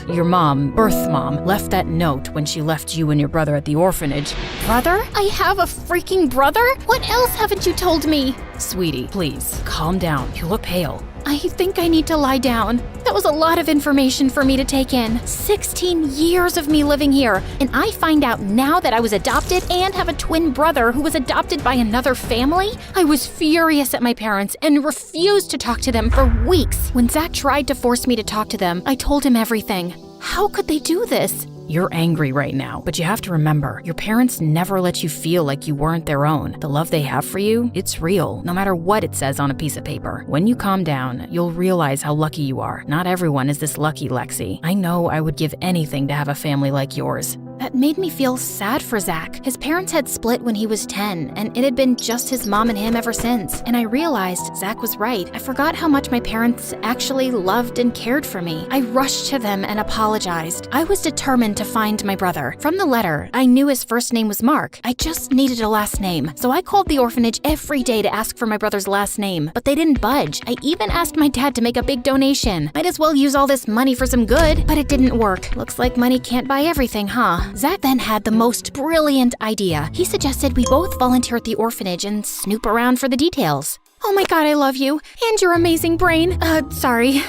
your mom, birth mom, left that note when she left you and your brother at the orphanage. Brother? I have a freaking brother? What else haven't you told me? Sweetie, please, calm down. You look pale. I think I need to lie down. That was a lot of information for me to take in. 16 years of me living here, and I find out now that I was adopted and have a twin brother who was adopted by another family? I was furious at my parents and refused to talk to them for weeks. When Zach tried to force me to talk to them, I told him everything. How could they do this? You're angry right now, but you have to remember, your parents never let you feel like you weren't their own. The love they have for you, it's real, no matter what it says on a piece of paper. When you calm down, you'll realize how lucky you are. Not everyone is this lucky, Lexi. I know I would give anything to have a family like yours. That made me feel sad for Zach. His parents had split when he was 10, and it had been just his mom and him ever since. And I realized Zach was right. I forgot how much my parents actually loved and cared for me. I rushed to them and apologized. I was determined to find my brother. From the letter, I knew his first name was Mark. I just needed a last name. So I called the orphanage every day to ask for my brother's last name, but they didn't budge. I even asked my dad to make a big donation. Might as well use all this money for some good, but it didn't work. Looks like money can't buy everything, huh? Zach then had the most brilliant idea. He suggested we both volunteer at the orphanage and snoop around for the details. Oh my god, I love you. And your amazing brain. Sorry.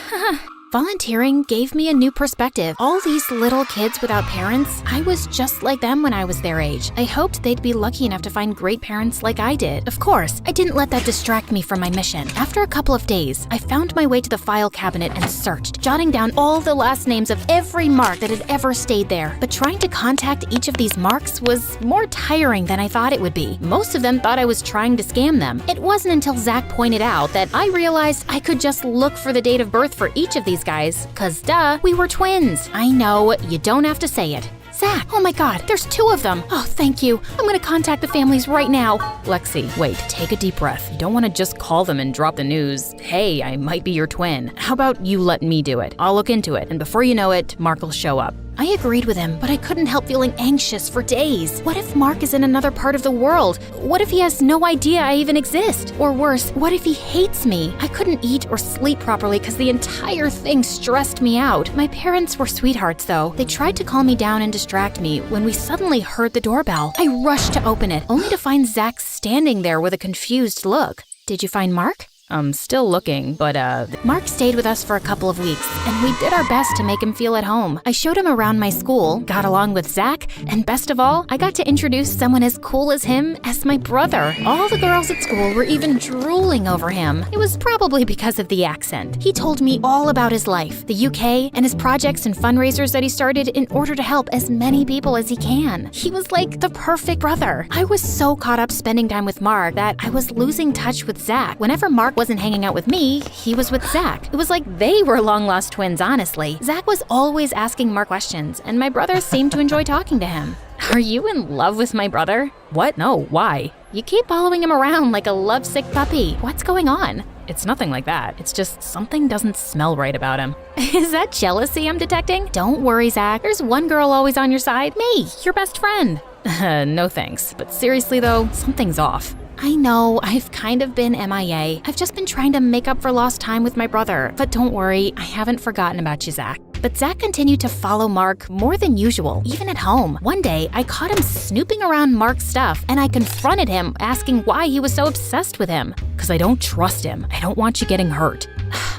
Volunteering gave me a new perspective. All these little kids without parents, I was just like them when I was their age. I hoped they'd be lucky enough to find great parents like I did. Of course, I didn't let that distract me from my mission. After a couple of days, I found my way to the file cabinet and searched, jotting down all the last names of every mark that had ever stayed there. But trying to contact each of these marks was more tiring than I thought it would be. Most of them thought I was trying to scam them. It wasn't until Zach pointed out that I realized I could just look for the date of birth for each of these guys, cause duh, we were twins. I know, you don't have to say it. Zach, oh my god, there's 2 of them. Oh, thank you. I'm gonna contact the families right now. Lexi, wait, take a deep breath. You don't want to just call them and drop the news, hey, I might be your twin. How about you let me do it? I'll look into it, and before you know it, Mark will show up. I agreed with him, but I couldn't help feeling anxious for days. What if Mark is in another part of the world? What if he has no idea I even exist? Or worse, what if he hates me? I couldn't eat or sleep properly because the entire thing stressed me out. My parents were sweethearts, though. They tried to calm me down and distract me when we suddenly heard the doorbell. I rushed to open it, only to find Zach standing there with a confused look. Did you find Mark? I'm still looking, but Mark stayed with us for a couple of weeks, and we did our best to make him feel at home. I showed him around my school, got along with Zach, and best of all, I got to introduce someone as cool as him as my brother. All the girls at school were even drooling over him. It was probably because of the accent. He told me all about his life, the UK, and his projects and fundraisers that he started in order to help as many people as he can. He was like the perfect brother. I was so caught up spending time with Mark that I was losing touch with Zach. Whenever Mark wasn't hanging out with me, he was with Zach. It was like they were long-lost twins, honestly. Zach was always asking Mark questions, and my brother seemed to enjoy talking to him. Are you in love with my brother? what? No, why? You keep following him around like a lovesick puppy. What's going on? It's nothing like that. It's just something doesn't smell right about him. Is that jealousy I'm detecting? Don't worry, Zach. There's one girl always on your side. Me, your best friend. No thanks. But seriously though, something's off. I know, I've kind of been MIA. I've just been trying to make up for lost time with my brother. But don't worry, I haven't forgotten about you, Zach. But Zach continued to follow Mark more than usual, even at home. One day, I caught him snooping around Mark's stuff, and I confronted him, asking why he was so obsessed with him. Because I don't trust him. I don't want you getting hurt.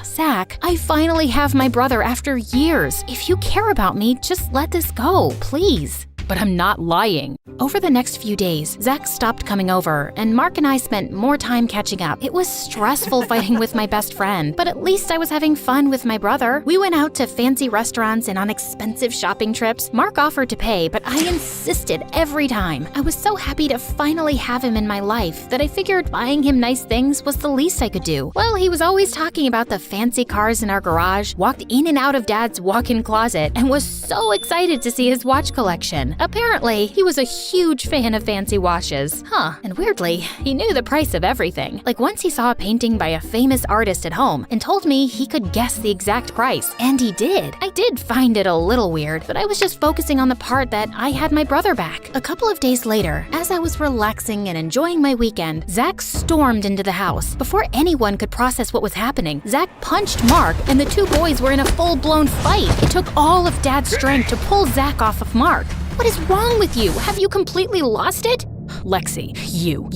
Zach, I finally have my brother after years. If you care about me, just let this go, please. But I'm not lying. Over the next few days, Zach stopped coming over, and Mark and I spent more time catching up. It was stressful fighting with my best friend, but at least I was having fun with my brother. We went out to fancy restaurants and on expensive shopping trips. Mark offered to pay, but I insisted every time. I was so happy to finally have him in my life that I figured buying him nice things was the least I could do. Well, he was always talking about the fancy cars in our garage, walked in and out of Dad's walk-in closet, and was so excited to see his watch collection. Apparently, he was a huge fan of fancy watches. And weirdly, he knew the price of everything. Like once he saw a painting by a famous artist at home and told me he could guess the exact price. And he did. I did find it a little weird, but I was just focusing on the part that I had my brother back. A couple of days later, as I was relaxing and enjoying my weekend, Zach stormed into the house. Before anyone could process what was happening, Zach punched Mark and the two boys were in a full-blown fight. It took all of Dad's strength to pull Zach off of Mark. What is wrong with you? Have you completely lost it? Lexi,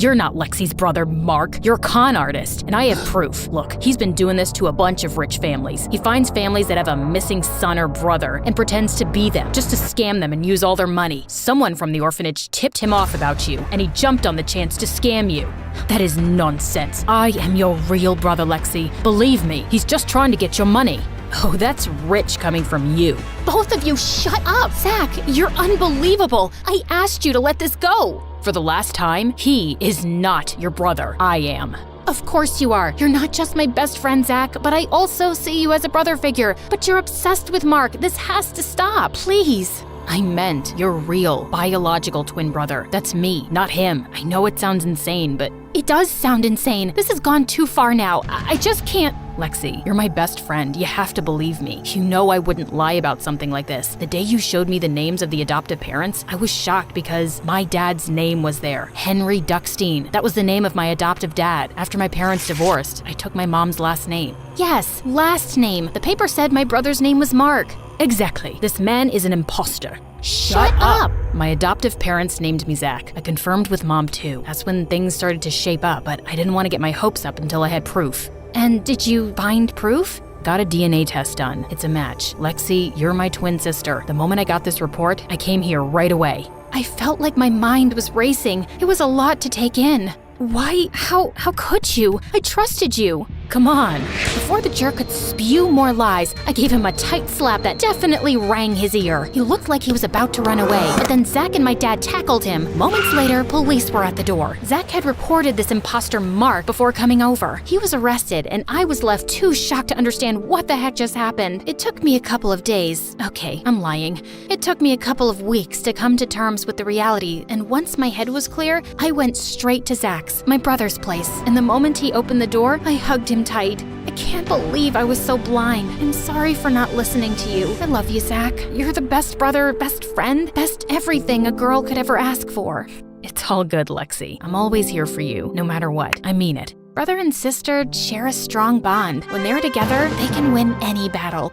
you're not Lexi's brother, Mark. You're a con artist, and I have proof. Look, he's been doing this to a bunch of rich families. He finds families that have a missing son or brother and pretends to be them, just to scam them and use all their money. Someone from the orphanage tipped him off about you, and he jumped on the chance to scam you. That is nonsense. I am your real brother, Lexi. Believe me, he's just trying to get your money. Oh, that's rich coming from you. Both of you, shut up! Zach, you're unbelievable! I asked you to let this go! For the last time, he is not your brother. I am. Of course you are. You're not just my best friend, Zach, but I also see you as a brother figure. But you're obsessed with Mark. This has to stop. Please. I meant your real, biological twin brother. That's me, not him. I know it sounds insane, but it does sound insane. This has gone too far now. I just can't. Lexi, you're my best friend. You have to believe me. You know I wouldn't lie about something like this. The day you showed me the names of the adoptive parents, I was shocked because my dad's name was there. Henry Duckstein. That was the name of my adoptive dad. After my parents divorced, I took my mom's last name. Yes, last name. The paper said my brother's name was Mark. Exactly. This man is an imposter. Shut up! My adoptive parents named me Zach. I confirmed with Mom too. That's when things started to shape up, but I didn't want to get my hopes up until I had proof. And did you find proof? Got a DNA test done. It's a match. Lexi, you're my twin sister. The moment I got this report, I came here right away. I felt like my mind was racing. It was a lot to take in. Why? How could you? I trusted you. Come on. Before the jerk could spew more lies, I gave him a tight slap that definitely rang his ear. He looked like he was about to run away, but then Zach and my dad tackled him. Moments later, police were at the door. Zach had reported this imposter Mark before coming over. He was arrested, and I was left too shocked to understand what the heck just happened. It took me a couple of days. Okay, I'm lying. It took me a couple of weeks to come to terms with the reality, and once my head was clear, I went straight to Zach's, my brother's place, and the moment he opened the door, I hugged him tight. I can't believe I was so blind. I'm sorry for not listening to you. I love you, Zach. You're the best brother, best friend, best everything a girl could ever ask for. It's all good, Lexi. I'm always here for you, no matter what. I mean it. Brother and sister share a strong bond. When they're together, they can win any battle.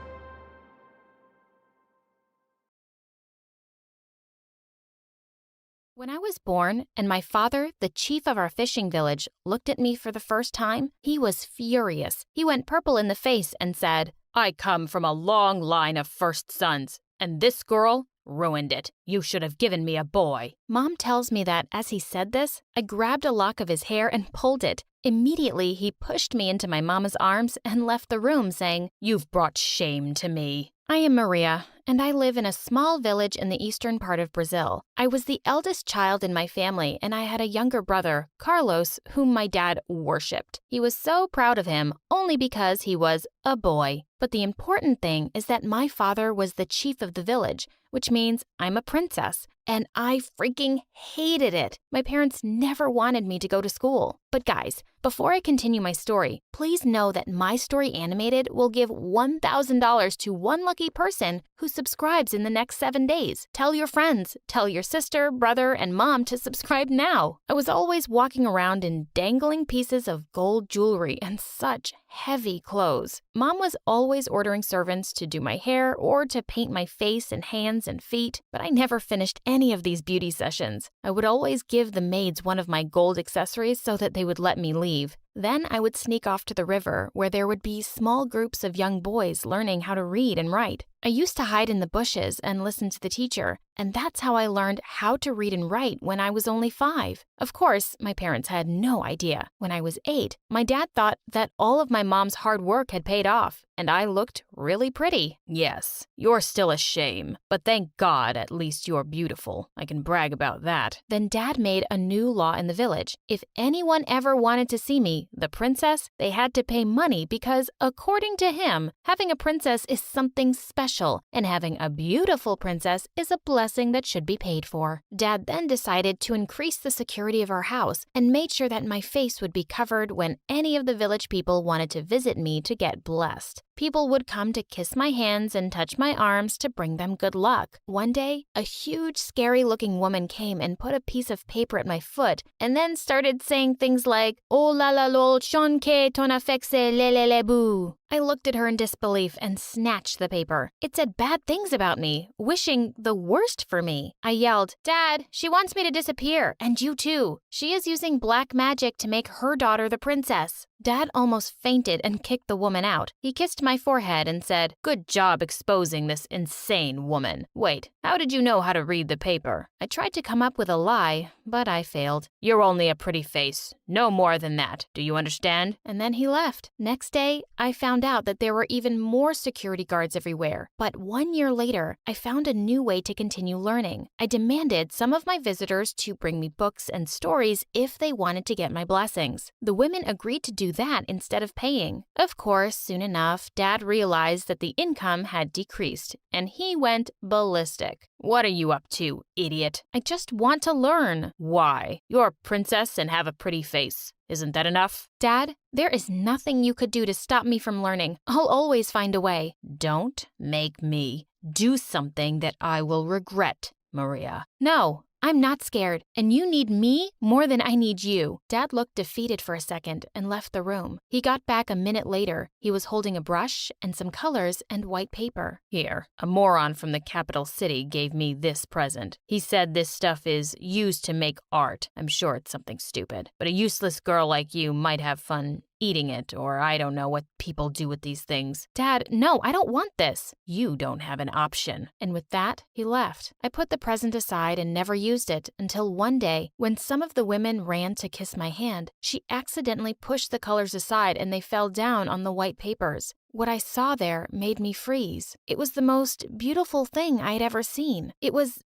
When I was born and my father, the chief of our fishing village, looked at me for the first time, he was furious. He went purple in the face and said, I come from a long line of first sons, and this girl ruined it. You should have given me a boy. Mom tells me that as he said this, I grabbed a lock of his hair and pulled it. Immediately, he pushed me into my mama's arms and left the room saying, You've brought shame to me. I am Maria, and I live in a small village in the eastern part of Brazil. I was the eldest child in my family, and I had a younger brother, Carlos, whom my dad worshipped. He was so proud of him only because he was a boy. But the important thing is that my father was the chief of the village, which means I'm a princess, and I freaking hated it. My parents never wanted me to go to school. But guys, before I continue my story, please know that My Story Animated will give $1,000 to one lucky person who subscribes in the next 7 days. Tell your friends, tell your sister, brother, and mom to subscribe now. I was always walking around in dangling pieces of gold jewelry and such heavy clothes. Mom was always ordering servants to do my hair or to paint my face and hands and feet, but I never finished any of these beauty sessions. I would always give the maids one of my gold accessories so that they would let me leave. Then I would sneak off to the river where there would be small groups of young boys learning how to read and write. I used to hide in the bushes and listen to the teacher, and that's how I learned how to read and write when I was only 5. Of course, my parents had no idea. When I was 8, my dad thought that all of my mom's hard work had paid off, and I looked really pretty. Yes, you're still a shame, but thank God at least you're beautiful. I can brag about that. Then Dad made a new law in the village. If anyone ever wanted to see me, the princess, they had to pay money because, according to him, having a princess is something special, and having a beautiful princess is a blessing that should be paid for. Dad then decided to increase the security of our house and made sure that my face would be covered when any of the village people wanted to visit me to get blessed. People would come to kiss my hands and touch my arms to bring them good luck. One day, a huge, scary-looking woman came and put a piece of paper at my foot and then started saying things like, "Oh la la lol, chonke ton affexe le boo." I looked at her in disbelief and snatched the paper. It said bad things about me, wishing the worst for me. I yelled, "Dad, she wants me to disappear, and you too. She is using black magic to make her daughter the princess." Dad almost fainted and kicked the woman out. He kissed my forehead and said, Good job exposing this insane woman. Wait, how did you know how to read the paper? I tried to come up with a lie, but I failed. You're only a pretty face. No more than that. Do you understand? And then he left. Next day, I found out that there were even more security guards everywhere. But 1 year later, I found a new way to continue learning. I demanded some of my visitors to bring me books and stories if they wanted to get my blessings. The women agreed to do that instead of paying. Of course, soon enough, Dad realized that the income had decreased, and he went ballistic. What are you up to, idiot? I just want to learn. Why? You're a princess and have a pretty face. Isn't that enough? Dad, there is nothing you could do to stop me from learning. I'll always find a way. Don't make me do something that I will regret, Maria. No. I'm not scared, and you need me more than I need you. Dad looked defeated for a second and left the room. He got back a minute later. He was holding a brush and some colors and white paper. Here, a moron from the capital city gave me this present. He said this stuff is used to make art. I'm sure it's something stupid, but a useless girl like you might have fun eating it, or I don't know what people do with these things. Dad, no, I don't want this. You don't have an option. And with that, he left. I put the present aside and never used it until one day, when some of the women ran to kiss my hand, she accidentally pushed the colors aside and they fell down on the white papers. What I saw there made me freeze. It was the most beautiful thing I had ever seen. It was,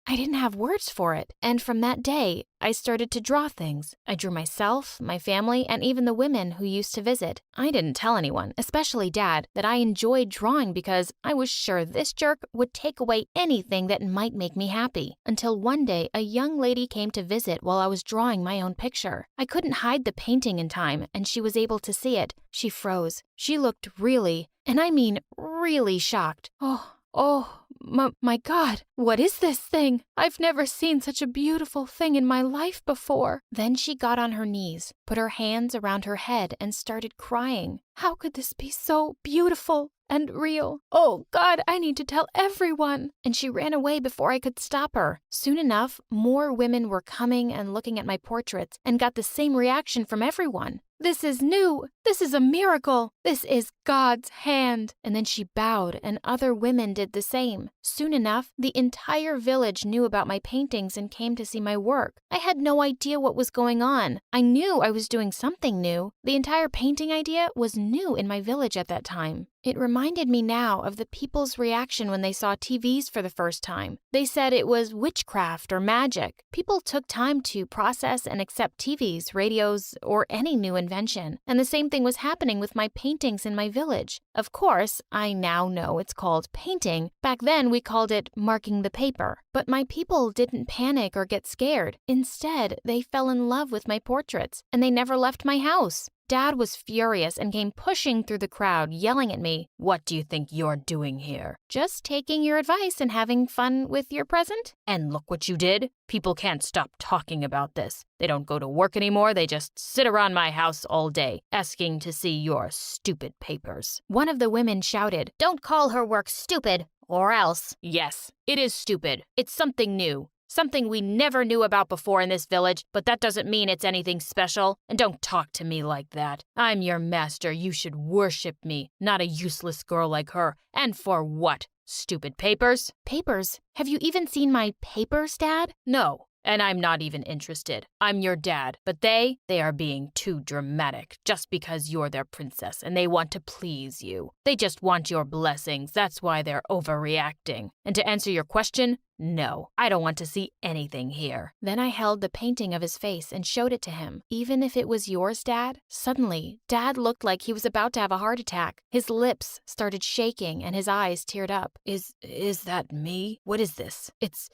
I didn't have words for it. And from that day, I started to draw things. I drew myself, my family, and even the women who used to visit. I didn't tell anyone, especially Dad, that I enjoyed drawing because I was sure this jerk would take away anything that might make me happy. Until one day, a young lady came to visit while I was drawing my own picture. I couldn't hide the painting in time, and she was able to see it. She froze. She looked really, and I mean really shocked. My God, what is this thing? I've never seen such a beautiful thing in my life before. Then she got on her knees, put her hands around her head, and started crying. How could this be so beautiful? and real. Oh, God, I need to tell everyone. And she ran away before I could stop her. Soon enough, more women were coming and looking at my portraits and got the same reaction from everyone. This is new. This is a miracle. This is God's hand. And then she bowed, and other women did the same. Soon enough, the entire village knew about my paintings and came to see my work. I had no idea what was going on. I knew I was doing something new. The entire painting idea was new in my village at that time. It reminded me now of the people's reaction when they saw TVs for the first time. They said it was witchcraft or magic. People took time to process and accept TVs, radios, or any new invention. And the same thing was happening with my paintings in my village. Of course, I now know it's called painting. Back then, we called it marking the paper. But my people didn't panic or get scared. Instead, they fell in love with my portraits, and they never left my house. Dad was furious and came pushing through the crowd, yelling at me, What do you think you're doing here? "Just taking your advice and having fun with your present?" And look what you did. People can't stop talking about this. They don't go to work anymore. They just sit around my house all day, asking to see your stupid papers. One of the women shouted, "Don't call her work stupid, or else." Yes, it is stupid. It's something new. Something we never knew about before in this village, but that doesn't mean it's anything special. And don't talk to me like that. I'm your master. You should worship me, not a useless girl like her. And for what? Stupid papers? Papers? Have you even seen my papers, Dad? No. And I'm not even interested. I'm your dad, but they are being too dramatic just because you're their princess and they want to please you. They just want your blessings. That's why they're overreacting. And to answer your question, no, I don't want to see anything here. Then I held the painting of his face and showed it to him. Even if it was yours, Dad? Suddenly, Dad looked like he was about to have a heart attack. His lips started shaking and his eyes teared up. Is that me? What is this? It's...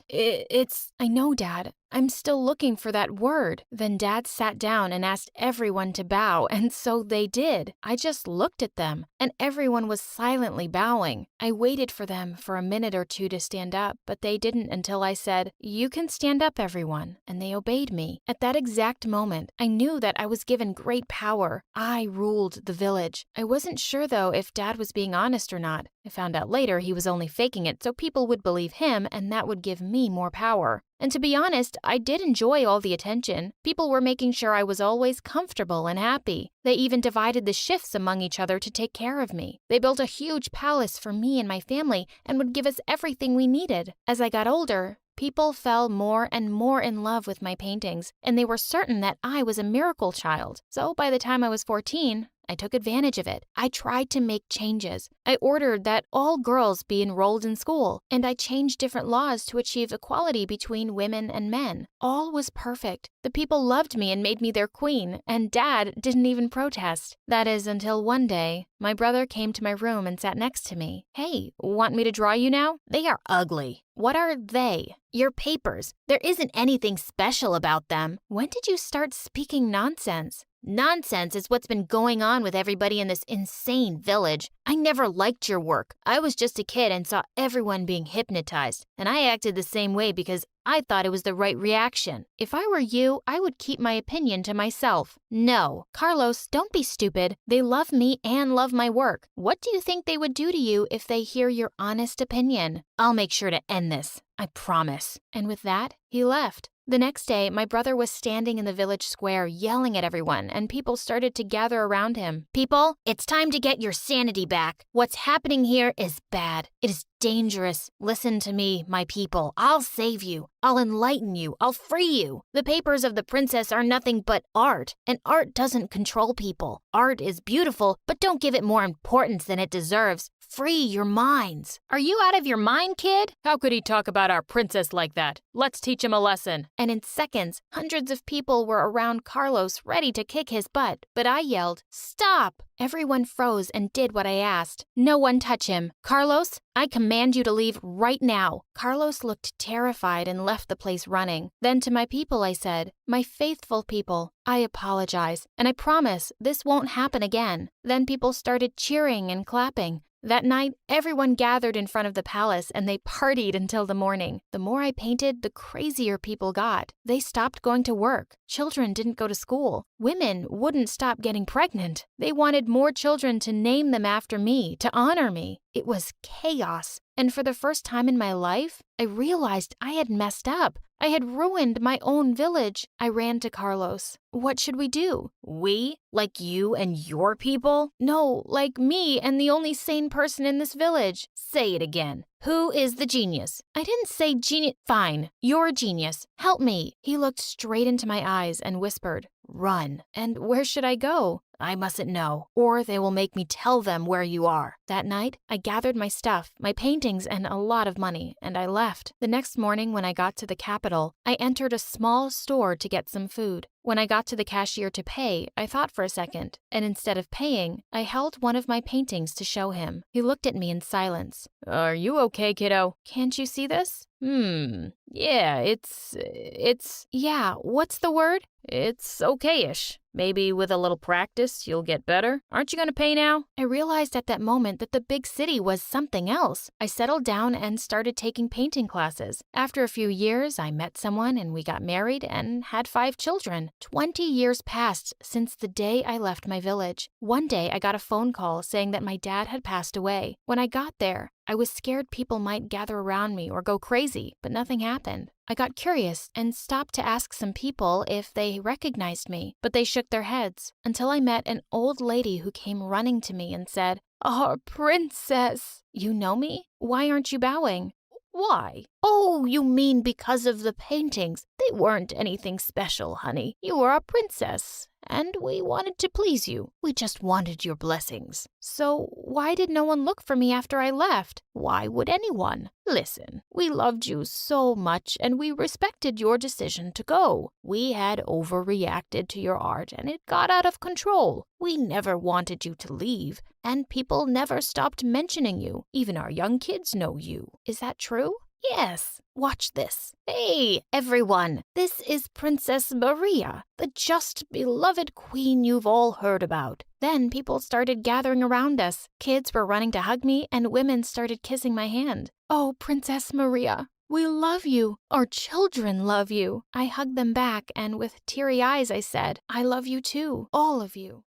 I know, Dad. I'm still looking for that word. Then Dad sat down and asked everyone to bow, and so they did. I just looked at them, and everyone was silently bowing. I waited for them for a minute or two to stand up, but they didn't until I said, "You can stand up, everyone," and they obeyed me. At that exact moment, I knew that I was given great power. I ruled the village. I wasn't sure, though, if Dad was being honest or not. I found out later he was only faking it so people would believe him, and that would give me more power. And to be honest, I did enjoy all the attention. People were making sure I was always comfortable and happy. They even divided the shifts among each other to take care of me. They built a huge palace for me and my family and would give us everything we needed. As I got older, people fell more and more in love with my paintings, and they were certain that I was a miracle child. So by the time I was 14, I took advantage of it. I tried to make changes. I ordered that all girls be enrolled in school, and I changed different laws to achieve equality between women and men. All was perfect. The people loved me and made me their queen, and Dad didn't even protest. That is, until one day, my brother came to my room and sat next to me. "Hey, want me to draw you now?" They are ugly. "What are they?" "Your papers. There isn't anything special about them." "When did you start speaking nonsense?" "Nonsense is what's been going on with everybody in this insane village. I never liked your work. I was just a kid and saw everyone being hypnotized, and I acted the same way because I thought it was the right reaction. If I were you, I would keep my opinion to myself." No. "Carlos, don't be stupid. They love me and love my work. What do you think they would do to you if they hear your honest opinion?" I'll make sure to end this. I promise." And with that, he left. The next day, my brother was standing in the village square yelling at everyone, and people started to gather around him. "People, it's time to get your sanity back. What's happening here is bad. It is dangerous. Listen to me, my people. I'll save you. I'll enlighten you. I'll free you. The papers of the princess are nothing but art, and art doesn't control people. Art is beautiful, but don't give it more importance than it deserves. Free your minds." "Are you out of your mind, kid?" How could he talk about our princess like that? Let's teach him a lesson. And in seconds, hundreds of people were around Carlos ready to kick his butt. But I yelled, "Stop!" Everyone froze and did what I asked. "No one touch him. Carlos, I command you to leave right now." Carlos looked terrified and left the place running. Then to my people I said, "My faithful people, I apologize, and I promise this won't happen again." Then people started cheering and clapping. That night, everyone gathered in front of the palace and they partied until the morning. The more I painted, the crazier people got. They stopped going to work. Children didn't go to school. Women wouldn't stop getting pregnant. They wanted more children to name them after me, to honor me. It was chaos. And for the first time in my life, I realized I had messed up. I had ruined my own village. I ran to Carlos. What should we do? We? Like you and your people? No, like me and the only sane person in this village. Say it again. Who is the genius? I didn't say genius. Fine, you're a genius. Help me. He looked straight into my eyes and whispered, "Run." And where should I go? I mustn't know, or they will make me tell them where you are. That night, I gathered my stuff, my paintings, and a lot of money, and I left. The next morning, when I got to the capital, I entered a small store to get some food. When I got to the cashier to pay, I thought for a second, and instead of paying, I held one of my paintings to show him. He looked at me in silence. Are you okay, kiddo? Can't you see this? Yeah, it's... Yeah, what's the word? It's okay-ish. Maybe with a little practice, you'll get better. Aren't you going to pay now? I realized at that moment that the big city was something else. I settled down and started taking painting classes. After a few years, I met someone and we got married and had 5 children. 20 years passed since the day I left my village. One day, I got a phone call saying that my dad had passed away. When I got there, I was scared people might gather around me or go crazy, but nothing happened. I got curious and stopped to ask some people if they recognized me, but they shook their heads until I met an old lady who came running to me and said, "Our princess." You know me? Why aren't you bowing? Why? Oh, you mean because of the paintings. They weren't anything special, honey. You were a princess, and we wanted to please you. We just wanted your blessings. So why did no one look for me after I left? Why would anyone? Listen, we loved you so much, and we respected your decision to go. We had overreacted to your art, and it got out of control. We never wanted you to leave, and people never stopped mentioning you. Even our young kids know you. Is that true? Yes. Watch this. Hey, everyone. This is Princess Maria, the just beloved queen you've all heard about. Then people started gathering around us. Kids were running to hug me, and women started kissing my hand. Oh, Princess Maria, we love you. Our children love you. I hugged them back, and with teary eyes I said, I love you too, all of you.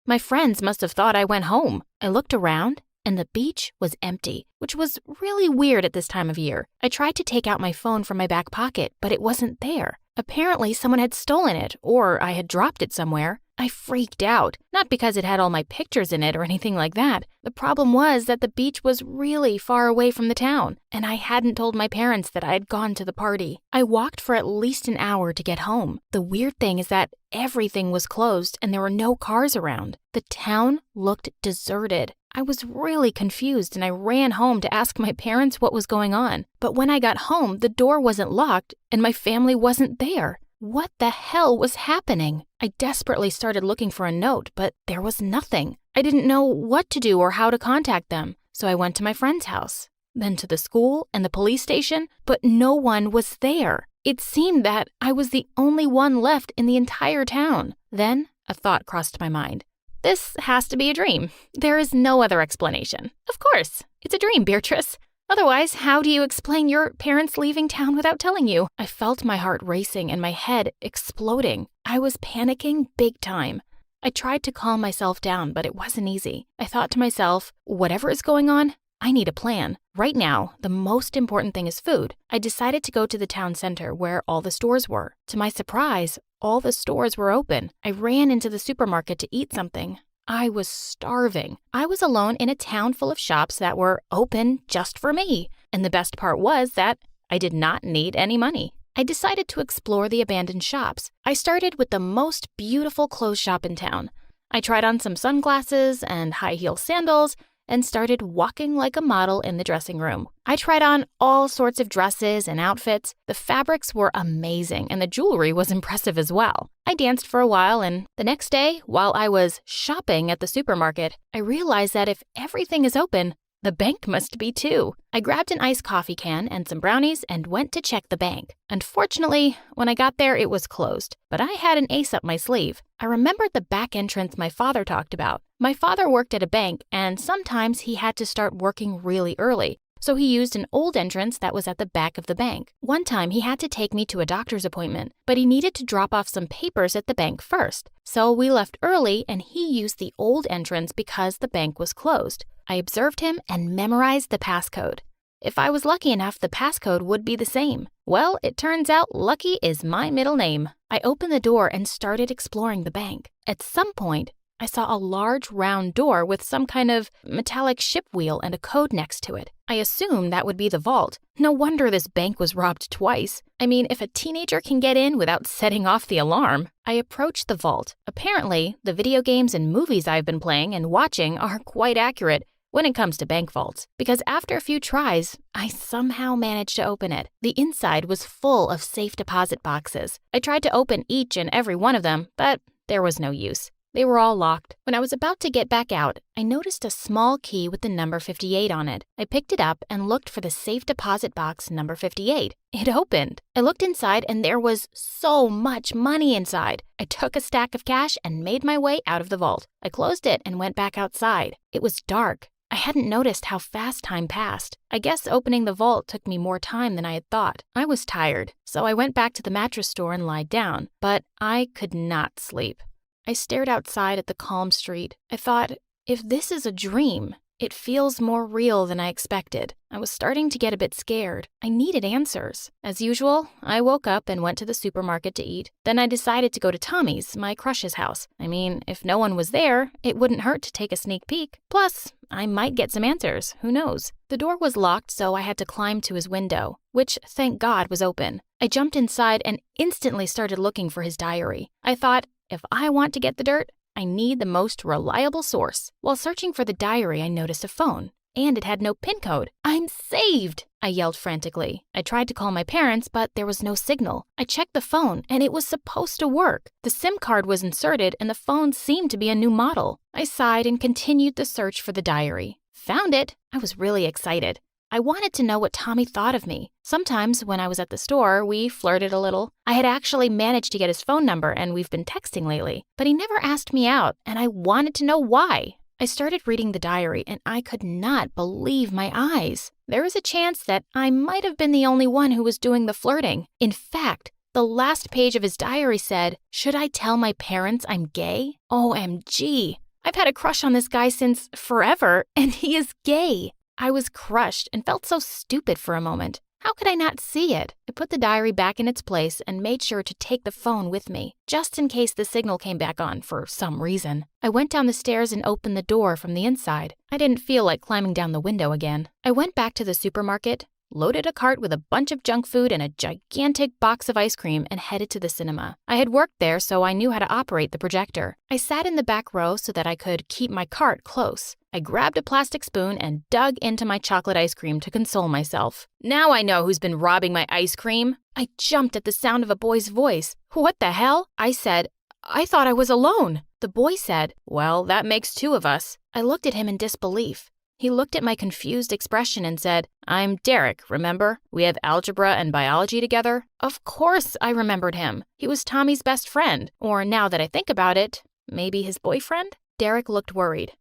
My friends must have thought I went home. I looked around, and the beach was empty, which was really weird at this time of year. I tried to take out my phone from my back pocket, but it wasn't there. Apparently, someone had stolen it, or I had dropped it somewhere. I freaked out, not because it had all my pictures in it or anything like that. The problem was that the beach was really far away from the town, and I hadn't told my parents that I had gone to the party. I walked for at least an hour to get home. The weird thing is that everything was closed and there were no cars around. The town looked deserted. I was really confused and I ran home to ask my parents what was going on. But when I got home, the door wasn't locked and my family wasn't there. What the hell was happening? I desperately started looking for a note, but there was nothing. I didn't know what to do or how to contact them, so I went to my friend's house, then to the school and the police station, but no one was there. It seemed that I was the only one left in the entire town. Then a thought crossed my mind. This has to be a dream. There is no other explanation. Of course, it's a dream, Beatrice. Otherwise, how do you explain your parents leaving town without telling you? I felt my heart racing and my head exploding. I was panicking big time. I tried to calm myself down, but it wasn't easy. I thought to myself, whatever is going on, I need a plan. Right now, the most important thing is food. I decided to go to the town center where all the stores were. To my surprise, all the stores were open. I ran into the supermarket to eat something. I was starving. I was alone in a town full of shops that were open just for me. And the best part was that I did not need any money. I decided to explore the abandoned shops. I started with the most beautiful clothes shop in town. I tried on some sunglasses and high-heel sandals and started walking like a model in the dressing room. I tried on all sorts of dresses and outfits. The fabrics were amazing and the jewelry was impressive as well. I danced for a while, and the next day, while I was shopping at the supermarket, I realized that if everything is open, The bank must be too. I grabbed an iced coffee can and some brownies and went to check the bank. Unfortunately, when I got there, it was closed, but I had an ace up my sleeve. I remembered the back entrance my father talked about. My father worked at a bank, and sometimes he had to start working really early, so he used an old entrance that was at the back of the bank. One time, he had to take me to a doctor's appointment, but he needed to drop off some papers at the bank first. So we left early, and he used the old entrance because the bank was closed. I observed him and memorized the passcode. If I was lucky enough, the passcode would be the same. Well, it turns out Lucky is my middle name. I opened the door and started exploring the bank. At some point, I saw a large round door with some kind of metallic ship wheel and a code next to it. I assumed that would be the vault. No wonder this bank was robbed twice. I mean, if a teenager can get in without setting off the alarm. I approached the vault. Apparently, the video games and movies I've been playing and watching are quite accurate when it comes to bank vaults, because after a few tries, I somehow managed to open it. The inside was full of safe deposit boxes. I tried to open each and every one of them, but there was no use. They were all locked. When I was about to get back out, I noticed a small key with the number 58 on it. I picked it up and looked for the safe deposit box number 58. It opened. I looked inside and there was so much money inside. I took a stack of cash and made my way out of the vault. I closed it and went back outside. It was dark. I hadn't noticed how fast time passed. I guess opening the vault took me more time than I had thought. I was tired, so I went back to the mattress store and lied down, but I could not sleep. I stared outside at the calm street. I thought, if this is a dream, it feels more real than I expected. I was starting to get a bit scared. I needed answers. As usual, I woke up and went to the supermarket to eat. Then I decided to go to Tommy's, my crush's house. I mean, if no one was there, it wouldn't hurt to take a sneak peek. Plus, I might get some answers. Who knows? The door was locked, so I had to climb to his window, which, thank God, was open. I jumped inside and instantly started looking for his diary. I thought, if I want to get the dirt, I need the most reliable source. While searching for the diary, I noticed a phone, and it had no PIN code. I'm saved! I yelled frantically. I tried to call my parents, but there was no signal. I checked the phone, and it was supposed to work. The SIM card was inserted, and the phone seemed to be a new model. I sighed and continued the search for the diary. Found it! I was really excited. I wanted to know what Tommy thought of me. Sometimes when I was at the store, we flirted a little. I had actually managed to get his phone number and we've been texting lately. But he never asked me out and I wanted to know why. I started reading the diary and I could not believe my eyes. There was a chance that I might have been the only one who was doing the flirting. In fact, the last page of his diary said, "Should I tell my parents I'm gay? OMG. I've had a crush on this guy since forever and he is gay." I was crushed and felt so stupid for a moment. How could I not see it? I put the diary back in its place and made sure to take the phone with me, just in case the signal came back on for some reason. I went down the stairs and opened the door from the inside. I didn't feel like climbing down the window again. I went back to the supermarket, loaded a cart with a bunch of junk food and a gigantic box of ice cream and headed to the cinema. I had worked there, so I knew how to operate the projector. I sat in the back row so that I could keep my cart close. I grabbed a plastic spoon and dug into my chocolate ice cream to console myself. Now I know who's been robbing my ice cream. I jumped at the sound of a boy's voice. What the hell? I said, I thought I was alone. The boy said, well, that makes two of us. I looked at him in disbelief. He looked at my confused expression and said, I'm Derek, remember? We have algebra and biology together. Of course I remembered him. He was Tommy's best friend. Or now that I think about it, maybe his boyfriend? Derek looked worried.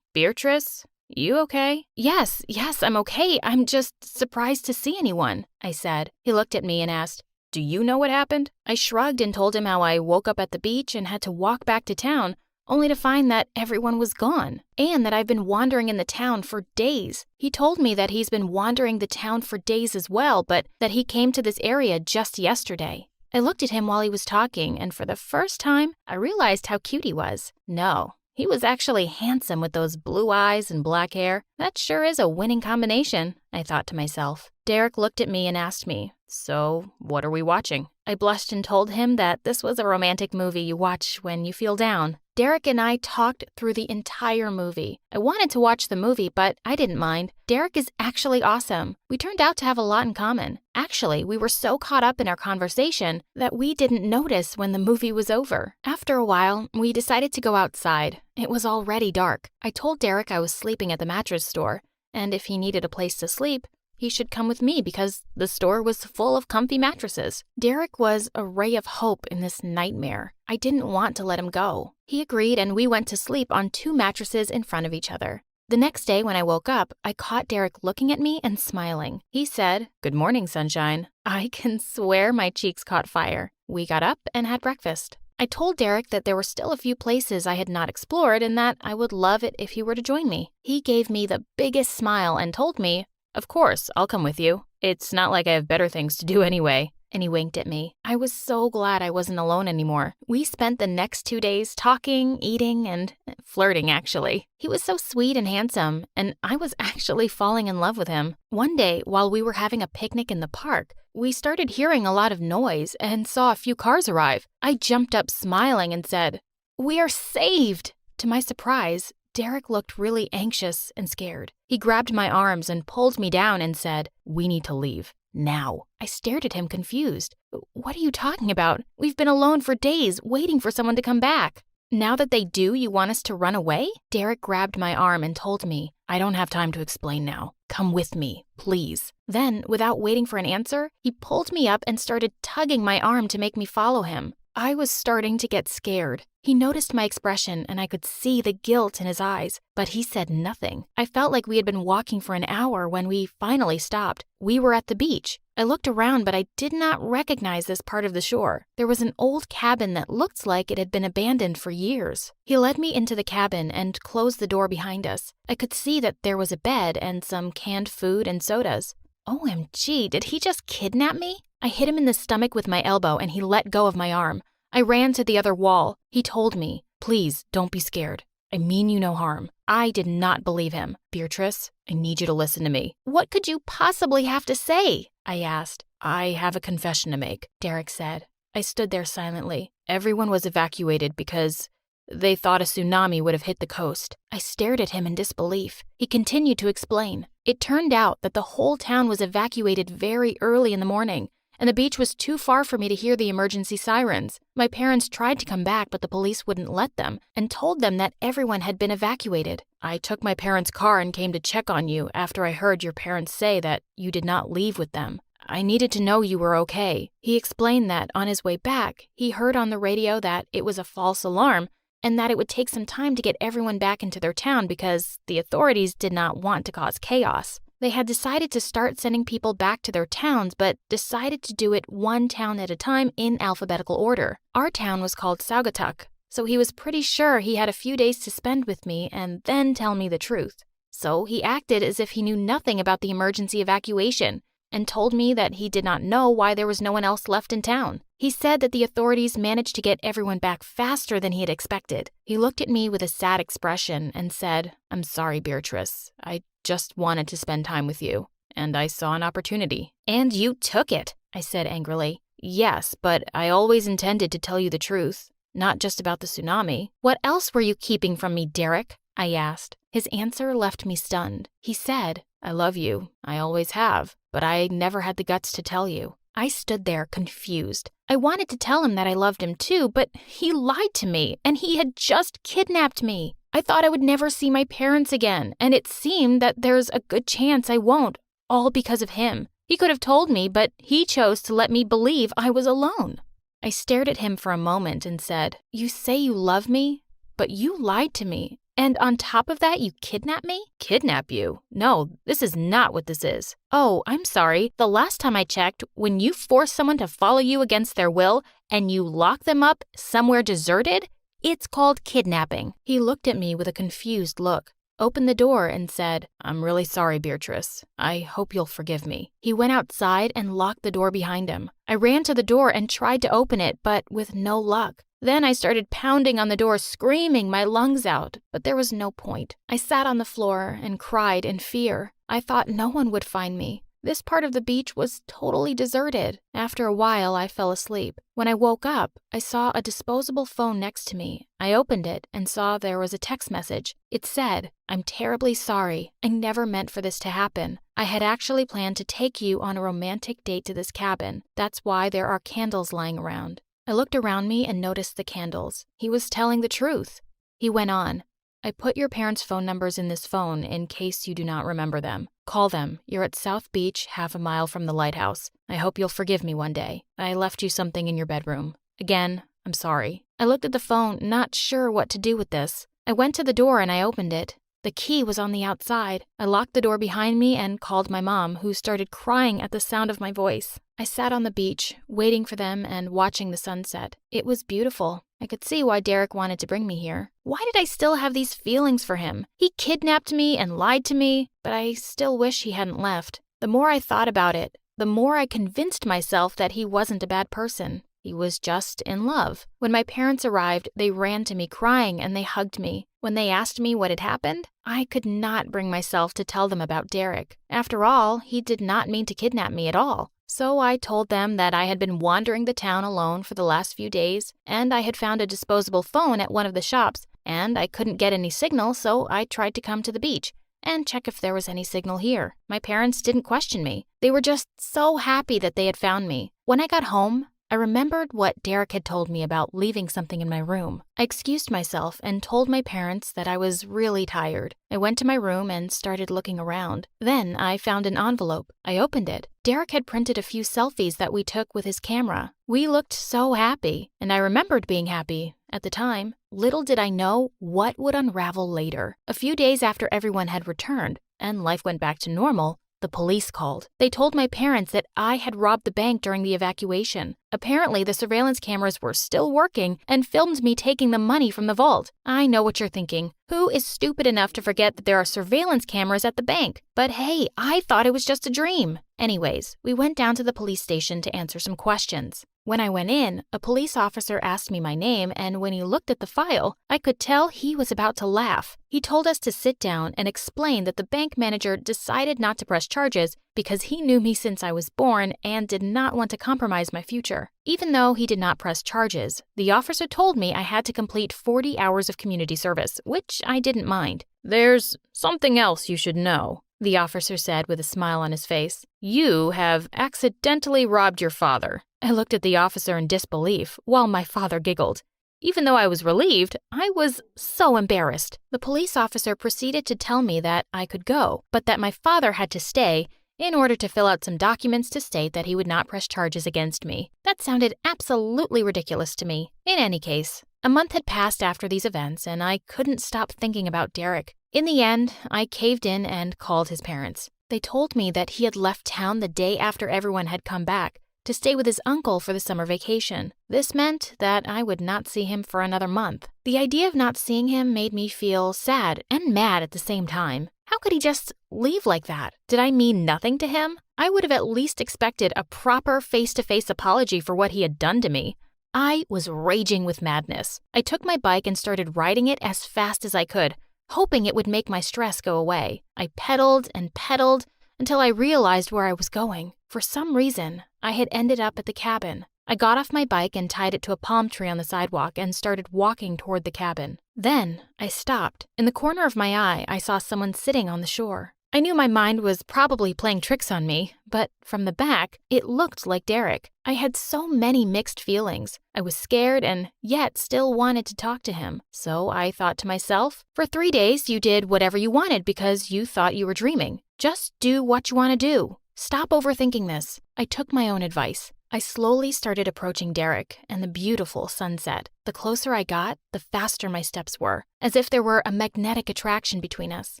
Beatrice, you okay? Yes, I'm okay. I'm just surprised to see anyone, I said. He looked at me and asked, do you know what happened? I shrugged and told him how I woke up at the beach and had to walk back to town, only to find that everyone was gone, and that I've been wandering in the town for days. He told me that he's been wandering the town for days as well, but that he came to this area just yesterday. I looked at him while he was talking, and for the first time, I realized how cute he was. No, he was actually handsome with those blue eyes and black hair. That sure is a winning combination, I thought to myself. Derek looked at me and asked me, so what are we watching? I blushed and told him that this was a romantic movie you watch when you feel down. Derek and I talked through the entire movie. I wanted to watch the movie, but I didn't mind. Derek is actually awesome. We turned out to have a lot in common. Actually, we were so caught up in our conversation that we didn't notice when the movie was over. After a while, we decided to go outside. It was already dark. I told Derek I was sleeping at the mattress store, and if he needed a place to sleep, he should come with me because the store was full of comfy mattresses. Derek was a ray of hope in this nightmare. I didn't want to let him go. He agreed, and we went to sleep on 2 mattresses in front of each other. The next day when I woke up, I caught Derek looking at me and smiling. He said, "Good morning, sunshine." I can swear my cheeks caught fire. We got up and had breakfast. I told Derek that there were still a few places I had not explored and that I would love it if he were to join me. He gave me the biggest smile and told me, "Of course, I'll come with you. It's not like I have better things to do anyway." And he winked at me. I was so glad I wasn't alone anymore. We spent the next 2 days talking, eating, and flirting, actually. He was so sweet and handsome, and I was actually falling in love with him. One day, while we were having a picnic in the park, we started hearing a lot of noise and saw a few cars arrive. I jumped up smiling and said, "We are saved!" To my surprise, Derek looked really anxious and scared. He grabbed my arms and pulled me down and said, "We need to leave. Now." I stared at him confused. "What are you talking about? We've been alone for days, waiting for someone to come back." "Now that they do, you want us to run away?" Derek grabbed my arm and told me, "I don't have time to explain now. Come with me, please." Then, without waiting for an answer, he pulled me up and started tugging my arm to make me follow him. I was starting to get scared. He noticed my expression and I could see the guilt in his eyes, but he said nothing. I felt like we had been walking for an hour when we finally stopped. We were at the beach. I looked around, but I did not recognize this part of the shore. There was an old cabin that looked like it had been abandoned for years. He led me into the cabin and closed the door behind us. I could see that there was a bed and some canned food and sodas. OMG, did he just kidnap me? I hit him in the stomach with my elbow and he let go of my arm. I ran to the other wall. He told me, "Please, don't be scared. I mean you no harm." I did not believe him. "Beatrice, I need you to listen to me." "What could you possibly have to say?" I asked. "I have a confession to make," Derek said. I stood there silently. Everyone was evacuated because they thought a tsunami would have hit the coast. I stared at him in disbelief. He continued to explain. It turned out that the whole town was evacuated very early in the morning, and the beach was too far for me to hear the emergency sirens. My parents tried to come back, but the police wouldn't let them and told them that everyone had been evacuated. I took my parents' car and came to check on you after I heard your parents say that you did not leave with them. I needed to know you were okay. He explained that on his way back, he heard on the radio that it was a false alarm and that it would take some time to get everyone back into their town because the authorities did not want to cause chaos. They had decided to start sending people back to their towns, but decided to do it one town at a time in alphabetical order. Our town was called Saugatuck, so he was pretty sure he had a few days to spend with me and then tell me the truth. So he acted as if he knew nothing about the emergency evacuation and told me that he did not know why there was no one else left in town. He said that the authorities managed to get everyone back faster than he had expected. He looked at me with a sad expression and said, "I'm sorry, Beatrice. I just wanted to spend time with you, and I saw an opportunity." "And you took it," I said angrily. "Yes, but I always intended to tell you the truth, not just about the tsunami." "What else were you keeping from me, Derek?" I asked. His answer left me stunned. He said, "I love you. I always have, but I never had the guts to tell you." I stood there confused. I wanted to tell him that I loved him too, but he lied to me, and he had just kidnapped me. I thought I would never see my parents again, and it seemed that there's a good chance I won't, all because of him. He could have told me, but he chose to let me believe I was alone. I stared at him for a moment and said, "You say you love me, but you lied to me. And on top of that, you kidnap me?" "Kidnap you? No, this is not what this is." "Oh, I'm sorry. The last time I checked, when you force someone to follow you against their will and you lock them up somewhere deserted, it's called kidnapping." He looked at me with a confused look, opened the door and said, "I'm really sorry, Beatrice. I hope you'll forgive me." He went outside and locked the door behind him. I ran to the door and tried to open it, but with no luck. Then I started pounding on the door, screaming my lungs out, but there was no point. I sat on the floor and cried in fear. I thought no one would find me. This part of the beach was totally deserted. After a while, I fell asleep. When I woke up, I saw a disposable phone next to me. I opened it and saw there was a text message. It said, "I'm terribly sorry. I never meant for this to happen. I had actually planned to take you on a romantic date to this cabin. That's why there are candles lying around." I looked around me and noticed the candles. He was telling the truth. He went on, I put your parents' phone numbers in this phone in case you do not remember them. Call them. You're at South Beach, half a mile from the lighthouse. I hope you'll forgive me one day. I left you something in your bedroom. Again, I'm sorry. I looked at the phone, not sure what to do with this. I went to the door and I opened it. The key was on the outside. I locked the door behind me and called my mom, who started crying at the sound of my voice. I sat on the beach, waiting for them and watching the sunset. It was beautiful. I could see why Derek wanted to bring me here. Why did I still have these feelings for him? He kidnapped me and lied to me, but I still wish he hadn't left. The more I thought about it, the more I convinced myself that he wasn't a bad person. He was just in love. When my parents arrived, they ran to me crying and they hugged me. When they asked me what had happened, I could not bring myself to tell them about Derek. After all, he did not mean to kidnap me at all. So I told them that I had been wandering the town alone for the last few days, and I had found a disposable phone at one of the shops, and I couldn't get any signal, so I tried to come to the beach and check if there was any signal here. My parents didn't question me. They were just so happy that they had found me. When I got home, I remembered what Derek had told me about leaving something in my room. I excused myself and told my parents that I was really tired. I went to my room and started looking around. Then I found an envelope. I opened it. Derek had printed a few selfies that we took with his camera. We looked so happy, and I remembered being happy at the time. Little did I know what would unravel later. A few days after everyone had returned and life went back to normal, the police called. They told my parents that I had robbed the bank during the evacuation. Apparently, the surveillance cameras were still working and filmed me taking the money from the vault. I know what you're thinking. Who is stupid enough to forget that there are surveillance cameras at the bank? But hey, I thought it was just a dream. Anyways, we went down to the police station to answer some questions. When I went in, a police officer asked me my name, and when he looked at the file, I could tell he was about to laugh. He told us to sit down and explain that the bank manager decided not to press charges because he knew me since I was born and did not want to compromise my future. Even though he did not press charges, the officer told me I had to complete 40 hours of community service, which I didn't mind. There's something else you should know, the officer said with a smile on his face. You have accidentally robbed your father. I looked at the officer in disbelief while my father giggled. Even though I was relieved, I was so embarrassed. The police officer proceeded to tell me that I could go, but that my father had to stay in order to fill out some documents to state that he would not press charges against me. That sounded absolutely ridiculous to me. In any case, a month had passed after these events, and I couldn't stop thinking about Derek. In the end, I caved in and called his parents. They told me that he had left town the day after everyone had come back to stay with his uncle for the summer vacation. This meant that I would not see him for another month. The idea of not seeing him made me feel sad and mad at the same time. How could he just leave like that? Did I mean nothing to him? I would have at least expected a proper face-to-face apology for what he had done to me. I was raging with madness. I took my bike and started riding it as fast as I could, hoping it would make my stress go away. I pedaled and pedaled until I realized where I was going. For some reason, I had ended up at the cabin. I got off my bike and tied it to a palm tree on the sidewalk and started walking toward the cabin. Then I stopped. In the corner of my eye, I saw someone sitting on the shore. I knew my mind was probably playing tricks on me, but from the back, it looked like Derek. I had so many mixed feelings. I was scared and yet still wanted to talk to him. So I thought to myself, for 3 days you did whatever you wanted because you thought you were dreaming. Just do what you want to do. Stop overthinking this. I took my own advice. I slowly started approaching Derek and the beautiful sunset. The closer I got, the faster my steps were, as if there were a magnetic attraction between us.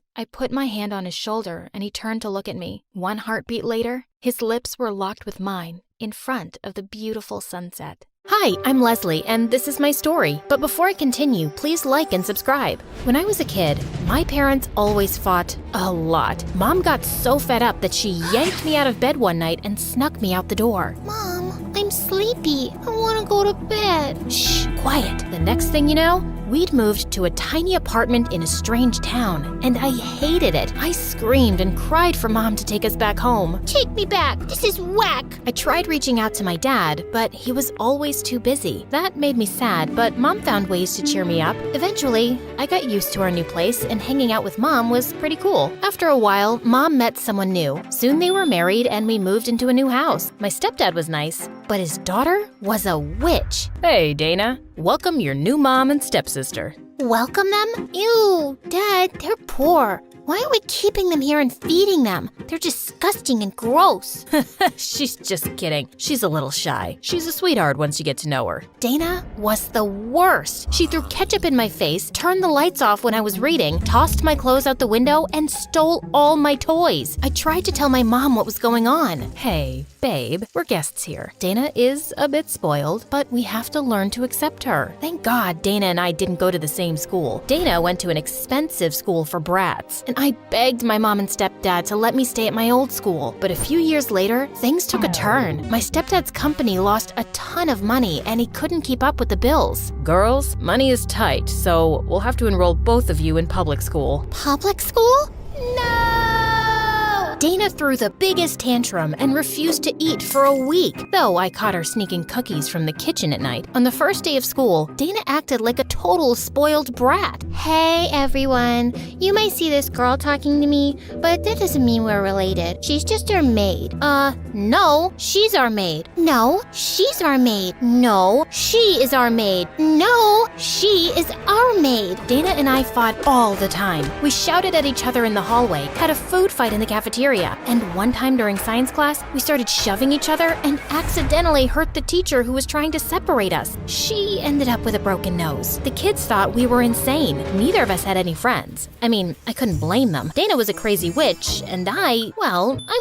I put my hand on his shoulder and he turned to look at me. One heartbeat later, his lips were locked with mine in front of the beautiful sunset. Hi, I'm Leslie, and this is my story. But before I continue, please like and subscribe. When I was a kid, my parents always fought a lot. Mom got so fed up that she yanked me out of bed one night and snuck me out the door. Mom, I'm sleepy. I want to go to bed. Shh, quiet. The next thing you know, we'd moved to a tiny apartment in a strange town, and I hated it. I screamed and cried for Mom to take us back home. Take me back. This is whack. I tried reaching out to my dad, but he was always too busy. That made me sad, but Mom found ways to cheer me up. Eventually, I got used to our new place, and hanging out with Mom was pretty cool. After a while, Mom met someone new. Soon they were married, and we moved into a new house. My stepdad was nice, but his daughter was a witch. Hey, Dana. Welcome your new mom and stepsister. welcome them? Ew, Dad, they're poor. Why are we keeping them here and feeding them? They're disgusting and gross. She's just kidding. She's a little shy. She's a sweetheart once you get to know her. Dana was the worst. She threw ketchup in my face, turned the lights off when I was reading, tossed my clothes out the window, and stole all my toys. I tried to tell my mom what was going on. Hey, babe, we're guests here. Dana is a bit spoiled, but we have to learn to accept her. Thank God Dana and I didn't go to the same school. Dana went to an expensive school for brats, and I begged my mom and stepdad to let me stay at my old school. But a few years later, things took a turn. My stepdad's company lost a ton of money, and he couldn't keep up with the bills. Girls, money is tight, so we'll have to enroll both of you in public school. Public school? No! Dana threw the biggest tantrum and refused to eat for a week, though I caught her sneaking cookies from the kitchen at night. On the first day of school, Dana acted like a total spoiled brat. Hey everyone, you might see this girl talking to me, but that doesn't mean we're related. She's just our maid. No, she's our maid. No, she's our maid. No, she is our maid. No, she is our maid. Dana and I fought all the time. We shouted at each other in the hallway, had a food fight in the cafeteria, and one time during science class, we started shoving each other and accidentally hurt the teacher who was trying to separate us. She ended up with a broken nose. The kids thought we were insane. Neither of us had any friends. I mean, I couldn't blame them. Dana was a crazy witch, and I'm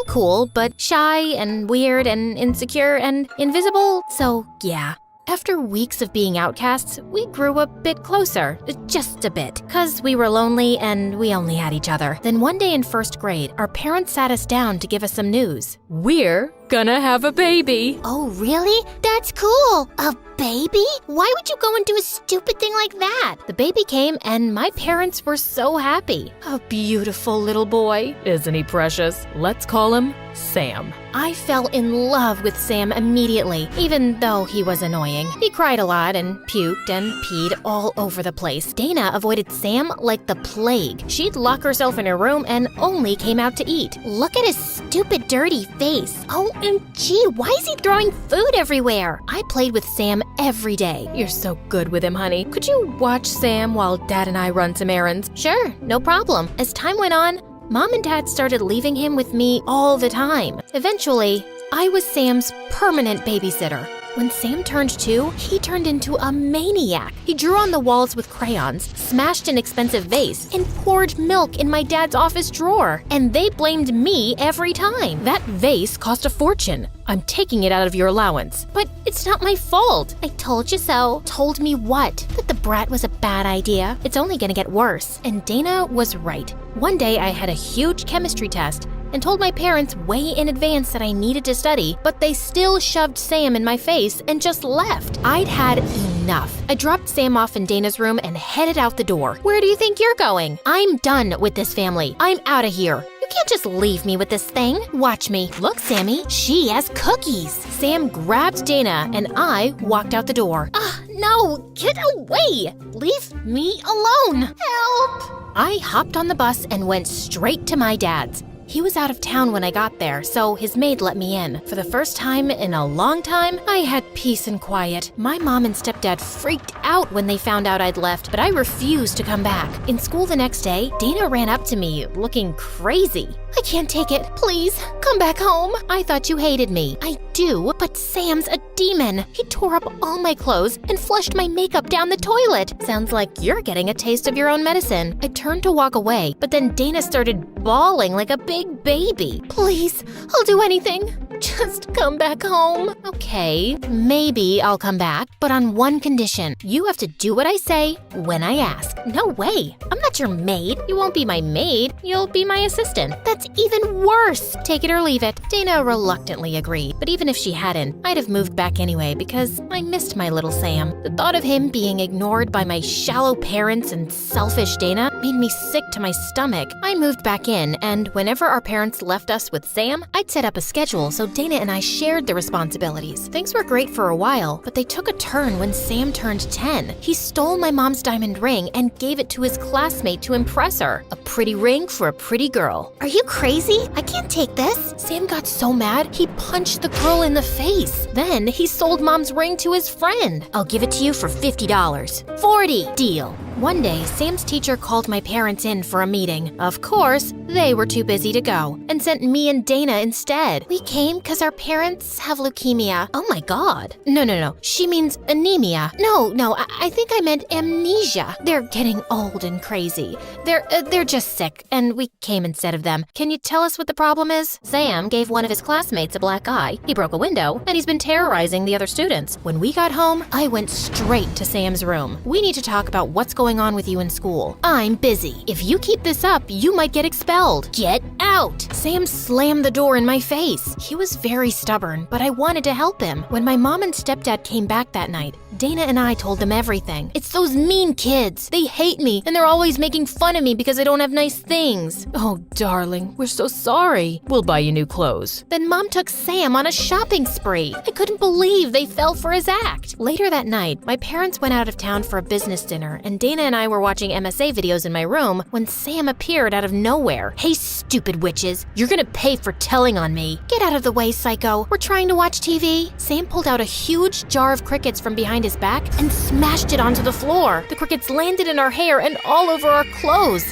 cool, but shy and weird and insecure and invisible, so yeah. After weeks of being outcasts, we grew a bit closer, just a bit, 'cause we were lonely and we only had each other. Then one day in first grade, our parents sat us down to give us some news. We're gonna have a baby. Oh, really? That's cool. A baby? Why would you go and do a stupid thing like that? The baby came and my parents were so happy. A beautiful little boy. Isn't he precious? Let's call him Sam. I fell in love with Sam immediately, even though he was annoying. He cried a lot and puked and peed all over the place. Dana avoided Sam like the plague. She'd lock herself in her room and only came out to eat. Look at his stupid, dirty face. OMG, why is he throwing food everywhere? I played with Sam every day. You're so good with him, honey. Could you watch Sam while Dad and I run some errands? Sure, no problem. As time went on, Mom and Dad started leaving him with me all the time. Eventually, I was Sam's permanent babysitter. When Sam turned 2, he turned into a maniac. He drew on the walls with crayons, smashed an expensive vase, and poured milk in my dad's office drawer. And they blamed me every time. That vase cost a fortune. I'm taking it out of your allowance. But it's not my fault. I told you so. Told me what? That the brat was a bad idea. It's only gonna get worse. And Dana was right. One day I had a huge chemistry test and told my parents way in advance that I needed to study, but they still shoved Sam in my face and just left. I'd had enough. I dropped Sam off in Dana's room and headed out the door. Where do you think you're going? I'm done with this family. I'm out of here. You can't just leave me with this thing. Watch me. Look, Sammy, she has cookies. Sam grabbed Dana and I walked out the door. No, get away. Leave me alone. Help. I hopped on the bus and went straight to my dad's. He was out of town when I got there, so his maid let me in. For the first time in a long time, I had peace and quiet. My mom and stepdad freaked out when they found out I'd left, but I refused to come back. In school the next day, Dana ran up to me, looking crazy. I can't take it. Please, come back home. I thought you hated me. I do, but Sam's a demon. He tore up all my clothes and flushed my makeup down the toilet. Sounds like you're getting a taste of your own medicine. I turned to walk away, but then Dana started bawling like a big baby. Please, I'll do anything. Just come back home. Okay, maybe I'll come back, but on one condition. You have to do what I say when I ask. No way. I'm not your maid. You won't be my maid. You'll be my assistant. That's even worse. Take it or leave it. Dana reluctantly agreed, but even if she hadn't, I'd have moved back anyway because I missed my little Sam. The thought of him being ignored by my shallow parents and selfish Dana made me sick to my stomach. I moved back in, and whenever our parents left us with Sam, I'd set up a schedule so Dana and I shared the responsibilities. Things were great for a while, but they took a turn when Sam turned 10. He stole my mom's diamond ring and gave it to his classmate to impress her. A pretty ring for a pretty girl. Are you crazy? I can't take this. Sam got so mad, he punched the girl in the face. Then he sold mom's ring to his friend. I'll give it to you for $50. 40. Deal. One day, Sam's teacher called my parents in for a meeting. Of course, they were too busy to go and sent me and Dana instead. We came because our parents have leukemia. Oh my god. No. She means anemia. No, I think I meant amnesia. They're getting old and crazy. They're just sick, and we came instead of them. Can you tell us what the problem is? Sam gave one of his classmates a black eye. He broke a window, and he's been terrorizing the other students. When we got home, I went straight to Sam's room. We need to talk about what's going on with you in school. I'm busy. If you keep this up, you might get expelled. Get out! Sam slammed the door in my face. He was very stubborn, but I wanted to help him. When my mom and stepdad came back that night, Dana and I told them everything. It's those mean kids. They hate me, and they're always making fun of me because I don't have nice things. Oh, darling, we're so sorry. We'll buy you new clothes. Then Mom took Sam on a shopping spree. I couldn't believe they fell for his act. Later that night, my parents went out of town for a business dinner, and Dana and I were watching MSA videos in my room when Sam appeared out of nowhere. Hey, stupid witches, you're gonna pay for telling on me. Get out of the way, psycho. We're trying to watch TV. Sam pulled out a huge jar of crickets from behind his back and smashed it onto the floor. The crickets landed in our hair and all over our clothes.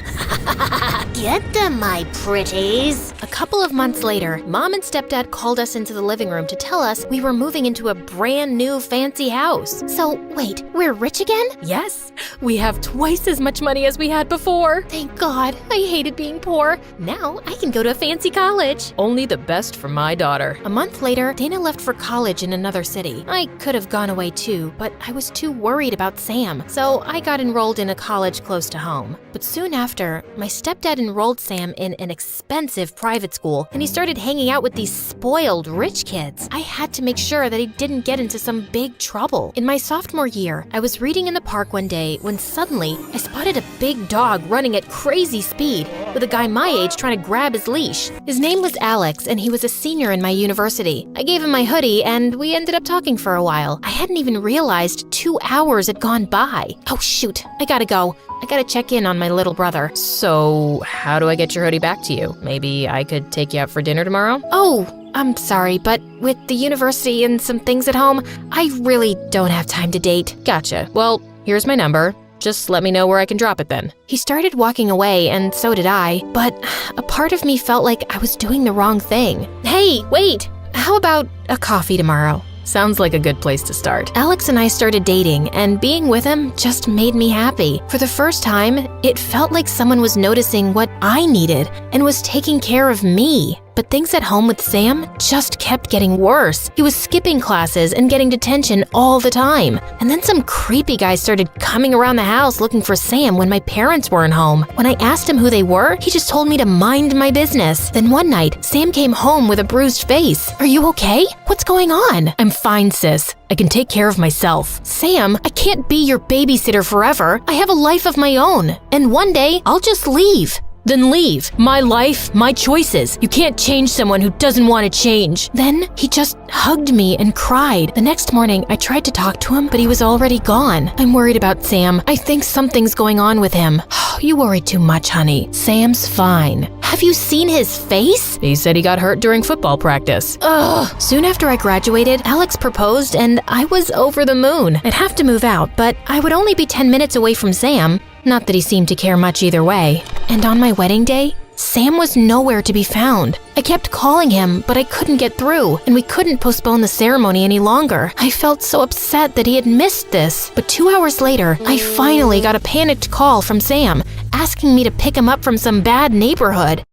Get them, my pretties. A couple of months later, Mom and Stepdad called us into the living room to tell us we were moving into a brand new fancy house. So, wait, we're rich again? Yes, we have twice as much money as we had before. Thank God. I hated being poor. Now I can go to a fancy college. Only the best for my daughter. A month later, Dana left for college in another city. I could have gone away too, but I was too worried about Sam, so I got enrolled in a college close to home. But soon after, my stepdad enrolled Sam in an expensive private school, and he started hanging out with these spoiled rich kids. I had to make sure that he didn't get into some big trouble. In my sophomore year, I was reading in the park one day when suddenly I spotted a big dog running at crazy speed with a guy my age trying to grab his leash. His name was Alex, and he was a senior in my university. I gave him my hoodie, and we ended up talking for a while. I hadn't even realized 2 hours had gone by. Oh shoot, I gotta go. I gotta check in on my little brother. So, how do I get your hoodie back to you? Maybe I could take you out for dinner tomorrow? Oh, I'm sorry, but with the university and some things at home, I really don't have time to date. Gotcha. Well, here's my number. Just let me know where I can drop it then. He started walking away, and so did I, but a part of me felt like I was doing the wrong thing. Hey, wait! How about a coffee tomorrow? Sounds like a good place to start. Alex and I started dating, and being with him just made me happy. For the first time, it felt like someone was noticing what I needed and was taking care of me. But things at home with Sam just kept getting worse. He was skipping classes and getting detention all the time. And then some creepy guy started coming around the house looking for Sam when my parents weren't home. When I asked him who they were, he just told me to mind my business. Then one night, Sam came home with a bruised face. Are you okay? What's going on? I'm fine, sis. I can take care of myself. Sam, I can't be your babysitter forever. I have a life of my own. And one day, I'll just leave. Then leave. My life, my choices. You can't change someone who doesn't want to change. Then he just hugged me and cried. The next morning, I tried to talk to him, but he was already gone. I'm worried about Sam. I think something's going on with him. You worry too much, honey. Sam's fine. Have you seen his face? He said he got hurt during football practice. Ugh. Soon after I graduated, Alex proposed, and I was over the moon. I'd have to move out, but I would only be 10 minutes away from Sam. Not that he seemed to care much either way. And on my wedding day, Sam was nowhere to be found. I kept calling him, but I couldn't get through, and we couldn't postpone the ceremony any longer. I felt so upset that he had missed this. But 2 hours later, I finally got a panicked call from Sam, asking me to pick him up from some bad neighborhood.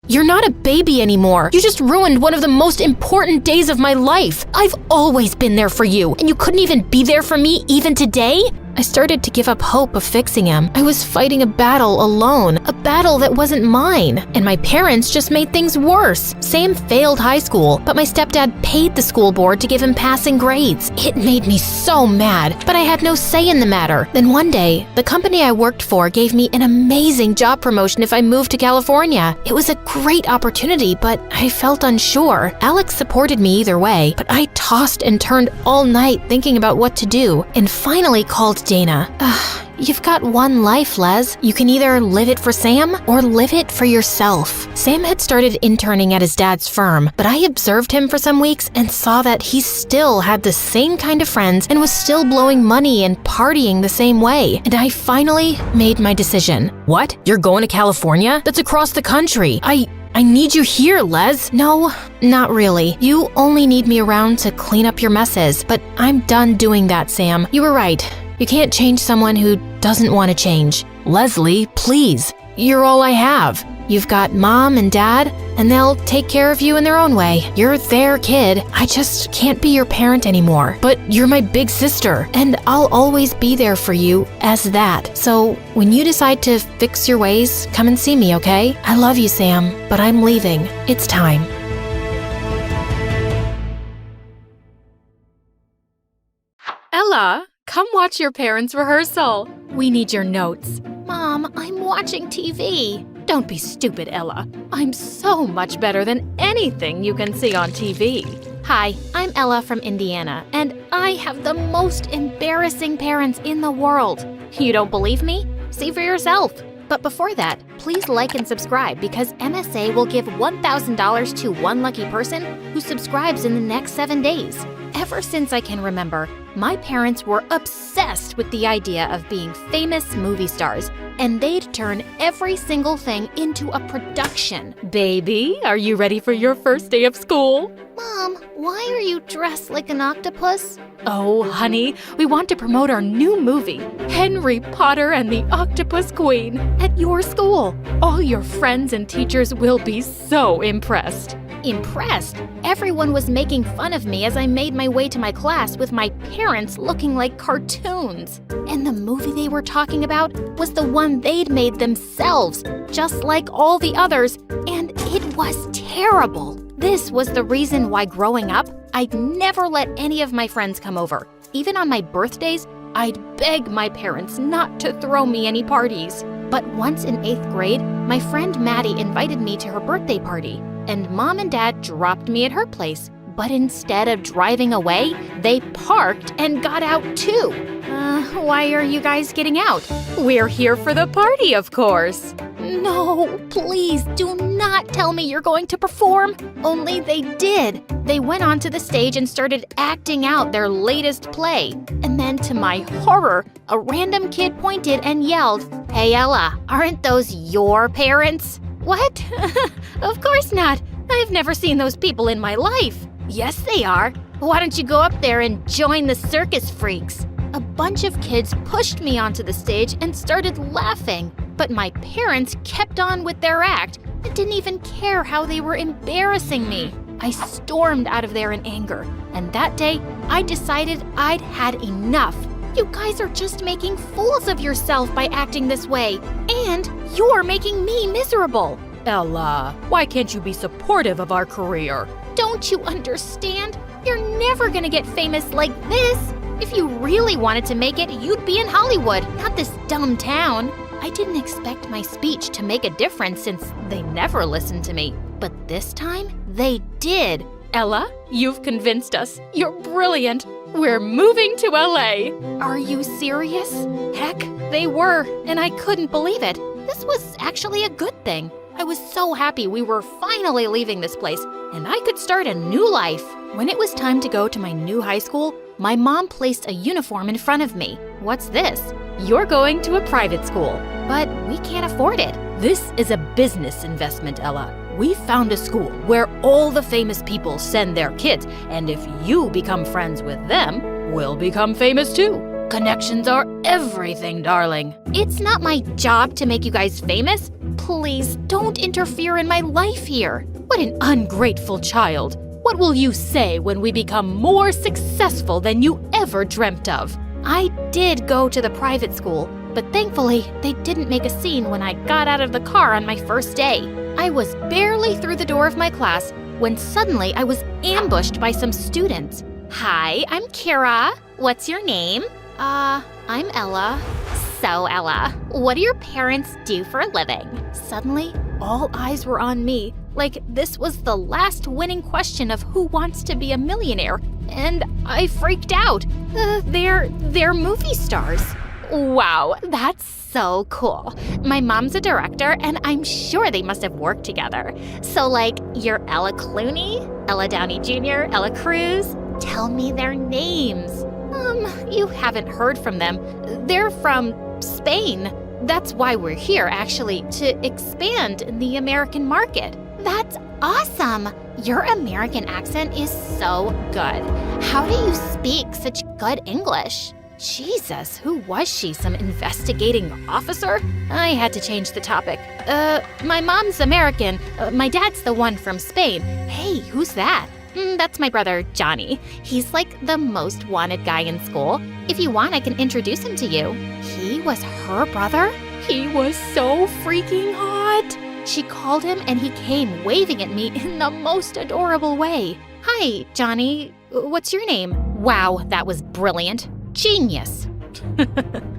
You're not a baby anymore. You just ruined one of the most important days of my life. I've always been there for you, and you couldn't even be there for me even today? I started to give up hope of fixing him. I was fighting a battle alone, a battle that wasn't mine. And my parents just made things worse. Sam failed high school, but my stepdad paid the school board to give him passing grades. It made me so mad, but I had no say in the matter. Then one day, the company I worked for gave me an amazing job promotion if I moved to California. It was a great opportunity, but I felt unsure. Alex supported me either way, but I tossed and turned all night thinking about what to do, and finally called Dana. You've got one life, Les. You can either live it for Sam or live it for yourself. Sam had started interning at his dad's firm, but I observed him for some weeks and saw that he still had the same kind of friends and was still blowing money and partying the same way. And I finally made my decision. What? You're going to California? That's across the country. I need you here, Les. No, not really. You only need me around to clean up your messes, but I'm done doing that, Sam. You were right. You can't change someone who doesn't want to change. Leslie, please. You're all I have. You've got Mom and Dad, and they'll take care of you in their own way. You're their kid. I just can't be your parent anymore. But you're my big sister. And I'll always be there for you as that. So when you decide to fix your ways, come and see me, okay? I love you, Sam, but I'm leaving. It's time. Ella, come watch your parents' rehearsal. We need your notes. Mom, I'm watching TV. Don't be stupid, Ella. I'm so much better than anything you can see on TV. Hi, I'm Ella from Indiana, and I have the most embarrassing parents in the world. You don't believe me? See for yourself. But before that, please like and subscribe because MSA will give $1,000 to one lucky person who subscribes in the next 7 days. Ever since I can remember, my parents were obsessed with the idea of being famous movie stars, and they'd turn every single thing into a production. Baby, are you ready for your first day of school? Mom, why are you dressed like an octopus? Oh, honey, we want to promote our new movie, Henry Potter and the Octopus Queen, at your school. All your friends and teachers will be so impressed. Impressed? Everyone was making fun of me as I made my way to my class with my parents looking like cartoons. And the movie they were talking about was the one they'd made themselves, just like all the others, and it was terrible. This was the reason why growing up, I'd never let any of my friends come over. Even on my birthdays, I'd beg my parents not to throw me any parties. But once in 8th grade, my friend Maddie invited me to her birthday party, and Mom and Dad dropped me at her place. But instead of driving away, they parked and got out too. Why are you guys getting out? We're here for the party, of course. No, please do not tell me you're going to perform. Only they did. They went onto the stage and started acting out their latest play. And then to my horror, a random kid pointed and yelled, "Hey Ella, aren't those your parents?" What? Of course not. I've never seen those people in my life. Yes, they are. Why don't you go up there and join the circus freaks? A bunch of kids pushed me onto the stage and started laughing, but my parents kept on with their act and didn't even care how they were embarrassing me. I stormed out of there in anger, and that day, I decided I'd had enough. You guys are just making fools of yourself by acting this way, and you're making me miserable. Ella, why can't you be supportive of our career? Don't you understand? You're never gonna get famous like this. If you really wanted to make it, you'd be in Hollywood, not this dumb town. I didn't expect my speech to make a difference since they never listened to me. But this time, they did. Ella, you've convinced us. You're brilliant. We're moving to LA. Are you serious? Heck, they were, and I couldn't believe it. This was actually a good thing. I was so happy we were finally leaving this place, and I could start a new life. When it was time to go to my new high school, my mom placed a uniform in front of me. What's this? You're going to a private school. But we can't afford it. This is a business investment, Ella. We found a school where all the famous people send their kids, and if you become friends with them, we'll become famous too. Connections are everything, darling. It's not my job to make you guys famous. Please don't interfere in my life here. What an ungrateful child. What will you say when we become more successful than you ever dreamt of? I did go to the private school, but thankfully they didn't make a scene when I got out of the car on my first day. I was barely through the door of my class when suddenly I was ambushed by some students. Hi, I'm Kira. What's your name? I'm Ella. So, Ella, what do your parents do for a living? Suddenly, all eyes were on me, like this was the last winning question of Who Wants to Be a Millionaire, and I freaked out. They're movie stars. Wow, that's so cool. My mom's a director, and I'm sure they must have worked together. So, like, you're Ella Clooney, Ella Downey Jr., Ella Cruz? Tell me their names. You haven't heard from them. They're from Spain. That's why we're here, actually, to expand in the American market. That's awesome. Your American accent is so good. How do you speak such good English? Jesus, who was she? Some investigating officer? I had to change the topic. My mom's American. My dad's the one from Spain. Hey, who's that? That's my brother, Johnny. He's like the most wanted guy in school. If you want, I can introduce him to you. He was her brother? He was so freaking hot. She called him and he came waving at me in the most adorable way. Hi, Johnny. What's your name? Wow, that was brilliant. Genius.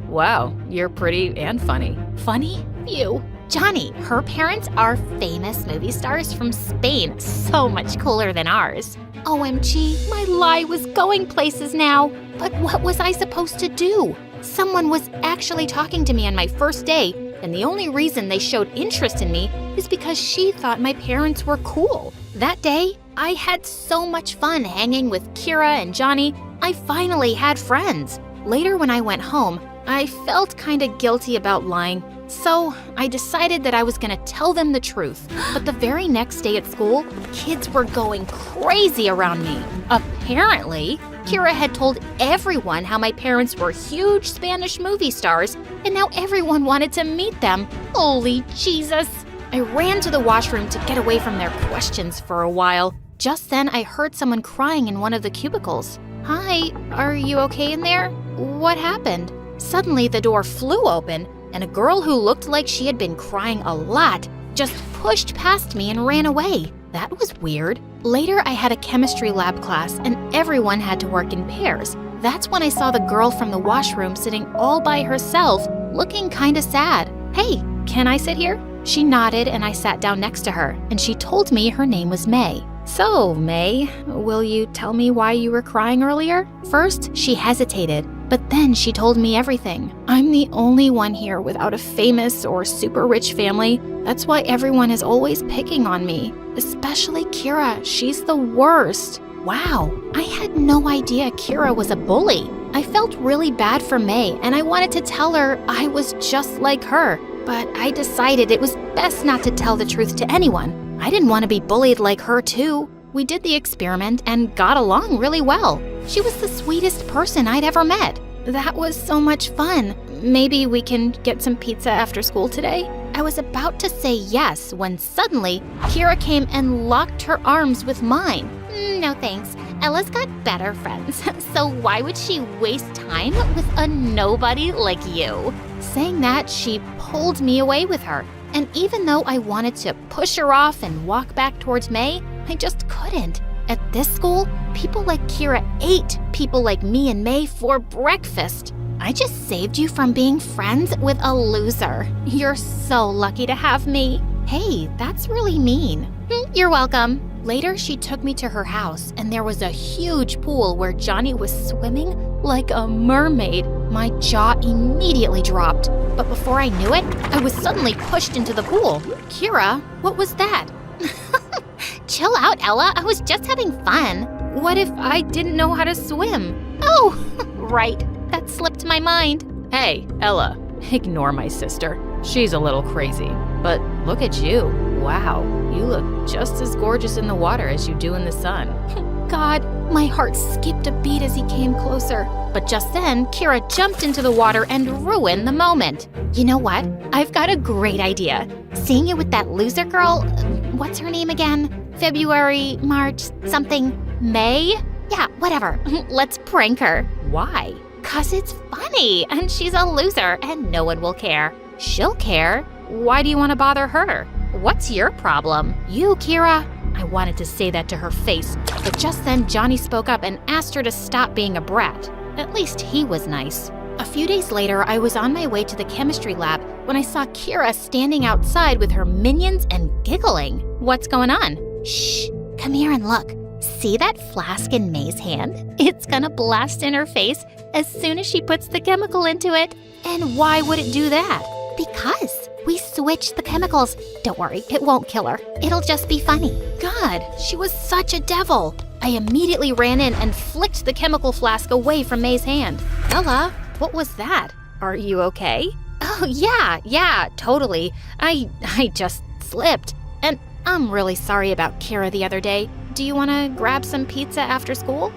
Wow, you're pretty and funny. Funny? Phew. Johnny, her parents are famous movie stars from Spain, so much cooler than ours. OMG, my lie was going places now. But what was I supposed to do? Someone was actually talking to me on my first day, and the only reason they showed interest in me is because she thought my parents were cool. That day, I had so much fun hanging with Kira and Johnny. I finally had friends. Later when I went home, I felt kinda guilty about lying. So I decided that I was gonna tell them the truth. But the very next day at school, kids were going crazy around me. Apparently, Kira had told everyone how my parents were huge Spanish movie stars, and now everyone wanted to meet them. Holy Jesus! I ran to the washroom to get away from their questions for a while. Just then, I heard someone crying in one of the cubicles. Hi, are you okay in there? What happened? Suddenly, the door flew open, and a girl who looked like she had been crying a lot just pushed past me and ran away. That was weird. Later, I had a chemistry lab class, and everyone had to work in pairs. That's when I saw the girl from the washroom sitting all by herself, looking kinda sad. Hey, can I sit here? She nodded, and I sat down next to her, and she told me her name was May. So, May, will you tell me why you were crying earlier? First, she hesitated, but then she told me everything. I'm the only one here without a famous or super rich family. That's why everyone is always picking on me. Especially Kira, she's the worst. Wow, I had no idea Kira was a bully. I felt really bad for May, and I wanted to tell her I was just like her. But I decided it was best not to tell the truth to anyone. I didn't want to be bullied like her too. We did the experiment and got along really well. She was the sweetest person I'd ever met. That was so much fun. Maybe we can get some pizza after school today? I was about to say yes when suddenly Kira came and locked her arms with mine. No thanks. Ella's got better friends, so why would she waste time with a nobody like you? Saying that, she pulled me away with her. And even though I wanted to push her off and walk back towards May, I just couldn't. At this school, people like Kira ate people like me and May for breakfast. I just saved you from being friends with a loser. You're so lucky to have me. Hey, that's really mean. You're welcome. Later, she took me to her house, and there was a huge pool where Johnny was swimming like a mermaid. My jaw immediately dropped, but before I knew it, I was suddenly pushed into the pool. Kira, what was that? Chill out, Ella. I was just having fun. What if I didn't know how to swim? Oh, right. That slipped my mind. Hey, Ella, ignore my sister. She's a little crazy. But look at you. Wow, you look just as gorgeous in the water as you do in the sun. God, my heart skipped a beat as he came closer. But just then, Kira jumped into the water and ruined the moment. You know what? I've got a great idea. Seeing you with that loser girl, what's her name again? February, March, something, May? Yeah, whatever. Let's prank her. Why? 'Cause it's funny, and she's a loser, and no one will care. She'll care. Why do you want to bother her? What's your problem? You, Kira. I wanted to say that to her face, but just then Johnny spoke up and asked her to stop being a brat. At least he was nice. A few days later, I was on my way to the chemistry lab when I saw Kira standing outside with her minions and giggling. What's going on? Shh, come here and look. See that flask in May's hand? It's gonna blast in her face as soon as she puts the chemical into it. And why would it do that? Because we switched the chemicals. Don't worry, it won't kill her. It'll just be funny. God, she was such a devil. I immediately ran in and flicked the chemical flask away from May's hand. Ella, what was that? Are you okay? Oh, yeah, totally. I just slipped. And I'm really sorry about Kira the other day. Do you want to grab some pizza after school?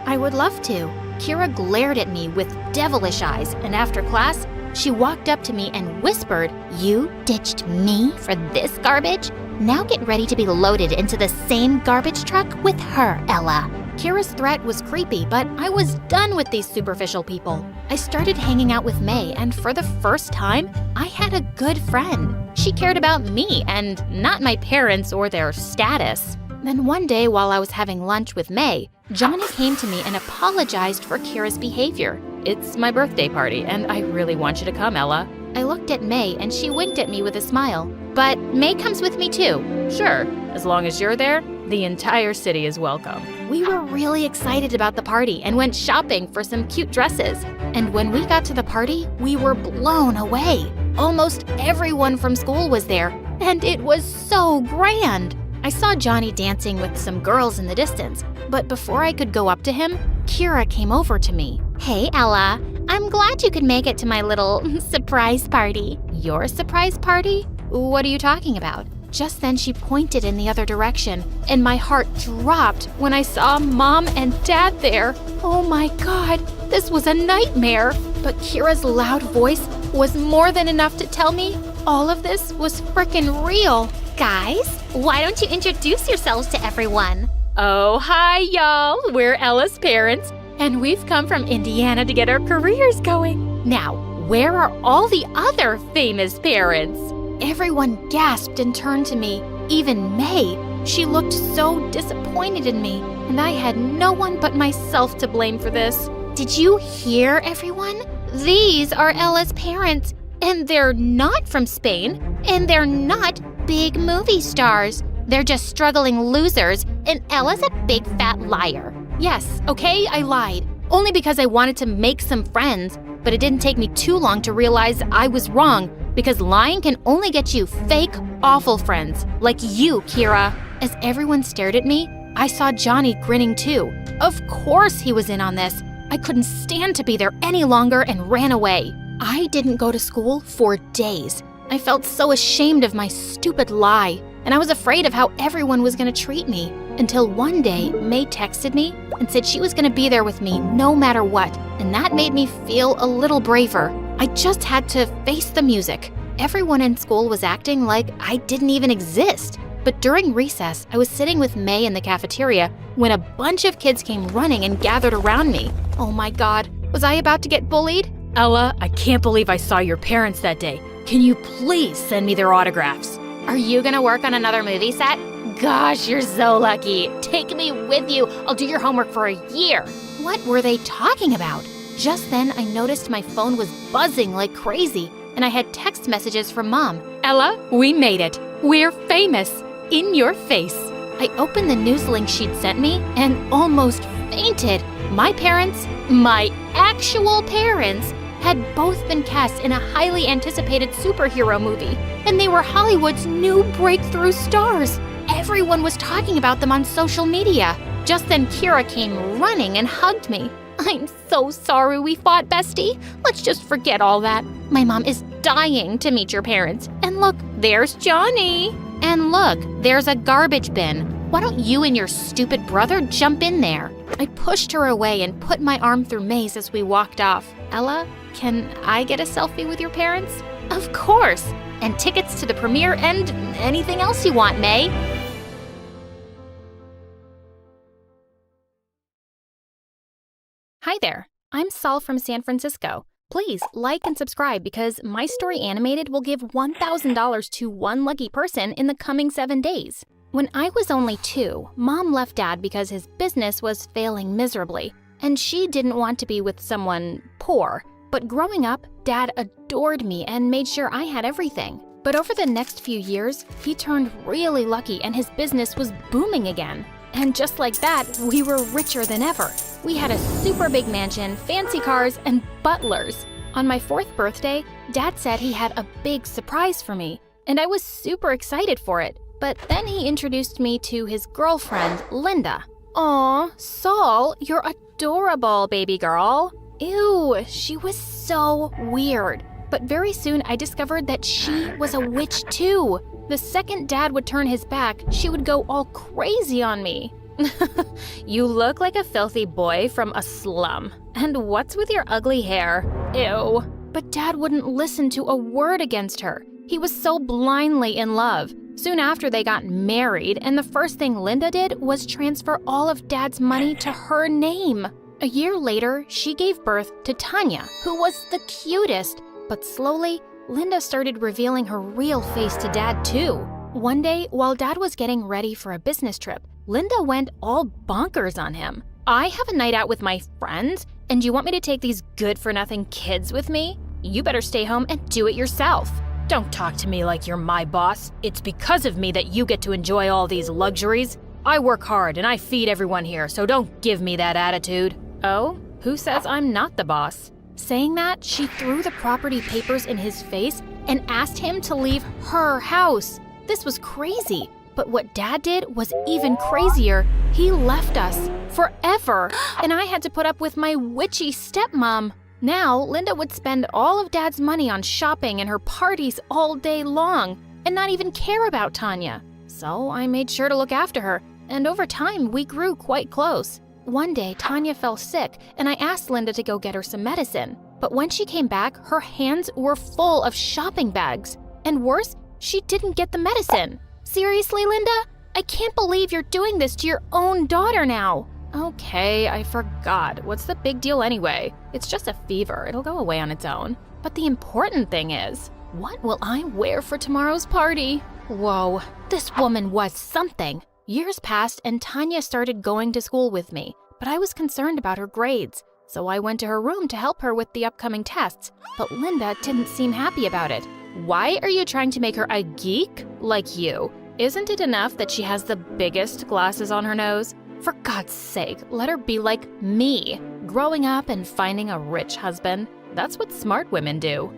I would love to. Kira glared at me with devilish eyes, and after class, she walked up to me and whispered, "You ditched me for this garbage? Now get ready to be loaded into the same garbage truck with her, Ella." Kira's threat was creepy, but I was done with these superficial people. I started hanging out with May, and for the first time, I had a good friend. She cared about me and not my parents or their status. Then one day while I was having lunch with May, Johnny came to me and apologized for Kira's behavior. It's my birthday party, and I really want you to come, Ella. I looked at May, and she winked at me with a smile. But May comes with me too. Sure, as long as you're there, the entire city is welcome. We were really excited about the party and went shopping for some cute dresses. And when we got to the party, we were blown away. Almost everyone from school was there, and it was so grand. I saw Johnny dancing with some girls in the distance, but before I could go up to him, Kira came over to me. "Hey, Ella. I'm glad you could make it to my little surprise party." Your surprise party? What are you talking about? Just then she pointed in the other direction, and my heart dropped when I saw Mom and Dad there. Oh my God, this was a nightmare. But Kira's loud voice was more than enough to tell me all of this was frickin' real. Guys, why don't you introduce yourselves to everyone? Oh, hi, y'all. We're Ella's parents, and we've come from Indiana to get our careers going. Now, where are all the other famous parents? Everyone gasped and turned to me, even May. She looked so disappointed in me, and I had no one but myself to blame for this. Did you hear, everyone? These are Ella's parents, and they're not from Spain, and they're not big movie stars. They're just struggling losers, and Ella's a big fat liar. Yes, okay, I lied. Only because I wanted to make some friends, but it didn't take me too long to realize I was wrong, because lying can only get you fake, awful friends, like you, Kira. As everyone stared at me, I saw Johnny grinning too. Of course he was in on this. I couldn't stand to be there any longer and ran away. I didn't go to school for days. I felt so ashamed of my stupid lie, and I was afraid of how everyone was going to treat me. Until one day, May texted me and said she was going to be there with me no matter what, and that made me feel a little braver. I just had to face the music. Everyone in school was acting like I didn't even exist. But during recess, I was sitting with May in the cafeteria when a bunch of kids came running and gathered around me. Oh my God, was I about to get bullied? Ella, I can't believe I saw your parents that day. Can you please send me their autographs? Are you gonna work on another movie set? Gosh, you're so lucky. Take me with you. I'll do your homework for a year. What were they talking about? Just then, I noticed my phone was buzzing like crazy, and I had text messages from Mom. Ella, we made it. We're famous. In your face. I opened the news link she'd sent me and almost fainted. My parents, my actual parents, had both been cast in a highly anticipated superhero movie, and they were Hollywood's new breakthrough stars. Everyone was talking about them on social media. Just then, Kira came running and hugged me. I'm so sorry we fought, bestie. Let's just forget all that. My mom is dying to meet your parents. And look, there's Johnny. And look, there's a garbage bin. Why don't you and your stupid brother jump in there? I pushed her away and put my arm through May's as we walked off. Ella, can I get a selfie with your parents? Of course. And tickets to the premiere and anything else you want, May. Hi there. I'm Saul from San Francisco. Please like and subscribe because my story animated will give $1,000 to one lucky person in the coming 7 days. When I was only 2, Mom left Dad because his business was failing miserably, and she didn't want to be with someone poor. But growing up, Dad adored me and made sure I had everything. But over the next few years, he turned really lucky and his business was booming again. And just like that, we were richer than ever. We had a super big mansion, fancy cars, and butlers. On my 4th birthday, Dad said he had a big surprise for me, and I was super excited for it. But then he introduced me to his girlfriend, Linda. Aw, Saul, you're adorable, baby girl. Ew, she was so weird. But very soon I discovered that she was a witch too. The second Dad would turn his back, she would go all crazy on me. You look like a filthy boy from a slum. And what's with your ugly hair? Ew. But Dad wouldn't listen to a word against her. He was so blindly in love. Soon after they got married, and the first thing Linda did was transfer all of Dad's money to her name. A year later, she gave birth to Tanya, who was the cutest. But slowly, Linda started revealing her real face to Dad too. One day, while Dad was getting ready for a business trip, Linda went all bonkers on him. I have a night out with my friends, and you want me to take these good-for-nothing kids with me? You better stay home and do it yourself. Don't talk to me like you're my boss. It's because of me that you get to enjoy all these luxuries. I work hard and I feed everyone here, so don't give me that attitude. Oh, who says I'm not the boss? Saying that, she threw the property papers in his face and asked him to leave her house. This was crazy. But what Dad did was even crazier. He left us forever, and I had to put up with my witchy stepmom. Now, Linda would spend all of Dad's money on shopping and her parties all day long and not even care about Tanya. So I made sure to look after her, and over time, we grew quite close. One day, Tanya fell sick, and I asked Linda to go get her some medicine. But when she came back, her hands were full of shopping bags. And worse, she didn't get the medicine. Seriously, Linda? I can't believe you're doing this to your own daughter now. Okay, I forgot. What's the big deal anyway? It's just a fever. It'll go away on its own. But the important thing is, what will I wear for tomorrow's party? Whoa, this woman was something. Years passed and Tanya started going to school with me, but I was concerned about her grades. So I went to her room to help her with the upcoming tests, but Linda didn't seem happy about it. why are you trying to make her a geek like you? Isn't it enough that she has the biggest glasses on her nose? For God's sake, let her be like me, growing up and finding a rich husband. That's what smart women do.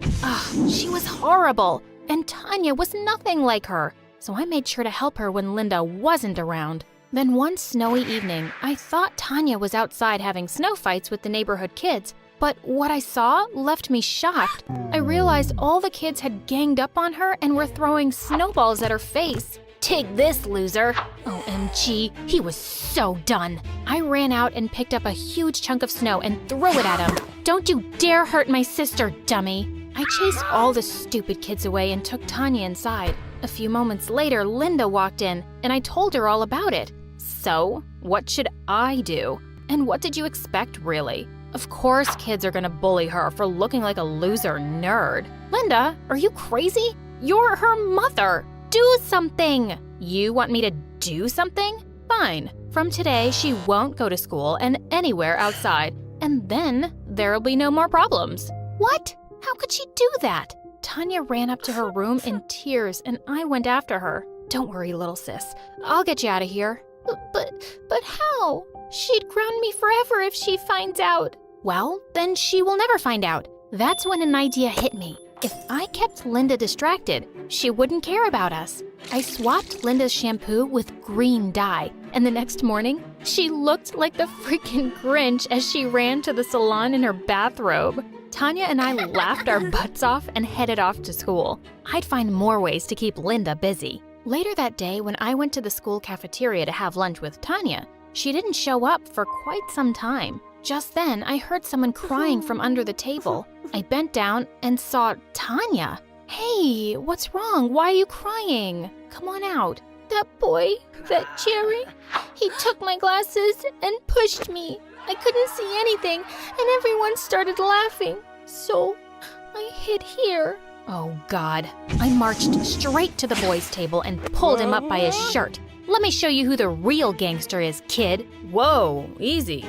She was horrible, and Tanya was nothing like her. So I made sure to help her when Linda wasn't around. Then one snowy evening, I thought Tanya was outside having snow fights with the neighborhood kids, but what I saw left me shocked. I realized all the kids had ganged up on her and were throwing snowballs at her face. Take this, loser. OMG, he was so done. I ran out and picked up a huge chunk of snow and threw it at him. Don't you dare hurt my sister, dummy. I chased all the stupid kids away and took Tanya inside. A few moments later, Linda walked in, and I told her all about it. So, what should I do? And what did you expect, really? Of course kids are gonna bully her for looking like a loser nerd. Linda, are you crazy? You're her mother. Do something. You want me to do something? Fine. From today, she won't go to school and anywhere outside, and then there'll be no more problems. What? How could she do that? Tanya ran up to her room in tears, and I went after her. Don't worry, little sis. I'll get you out of here. But how? She'd ground me forever if she finds out. Well, then she will never find out. That's when an idea hit me. If I kept Linda distracted, she wouldn't care about us. I swapped Linda's shampoo with green dye, and the next morning, she looked like the freaking Grinch as she ran to the salon in her bathrobe. Tanya and I laughed our butts off and headed off to school. I'd find more ways to keep Linda busy. Later that day, when I went to the school cafeteria to have lunch with Tanya, she didn't show up for quite some time. Just then, I heard someone crying from under the table. I bent down and saw Tanya. Hey, what's wrong? Why are you crying? Come on out. That boy, that Jerry, he took my glasses and pushed me. I couldn't see anything, and everyone started laughing. So, I hid here. Oh, God. I marched straight to the boy's table and pulled him up by his shirt. Let me show you who the real gangster is, kid. Whoa, easy,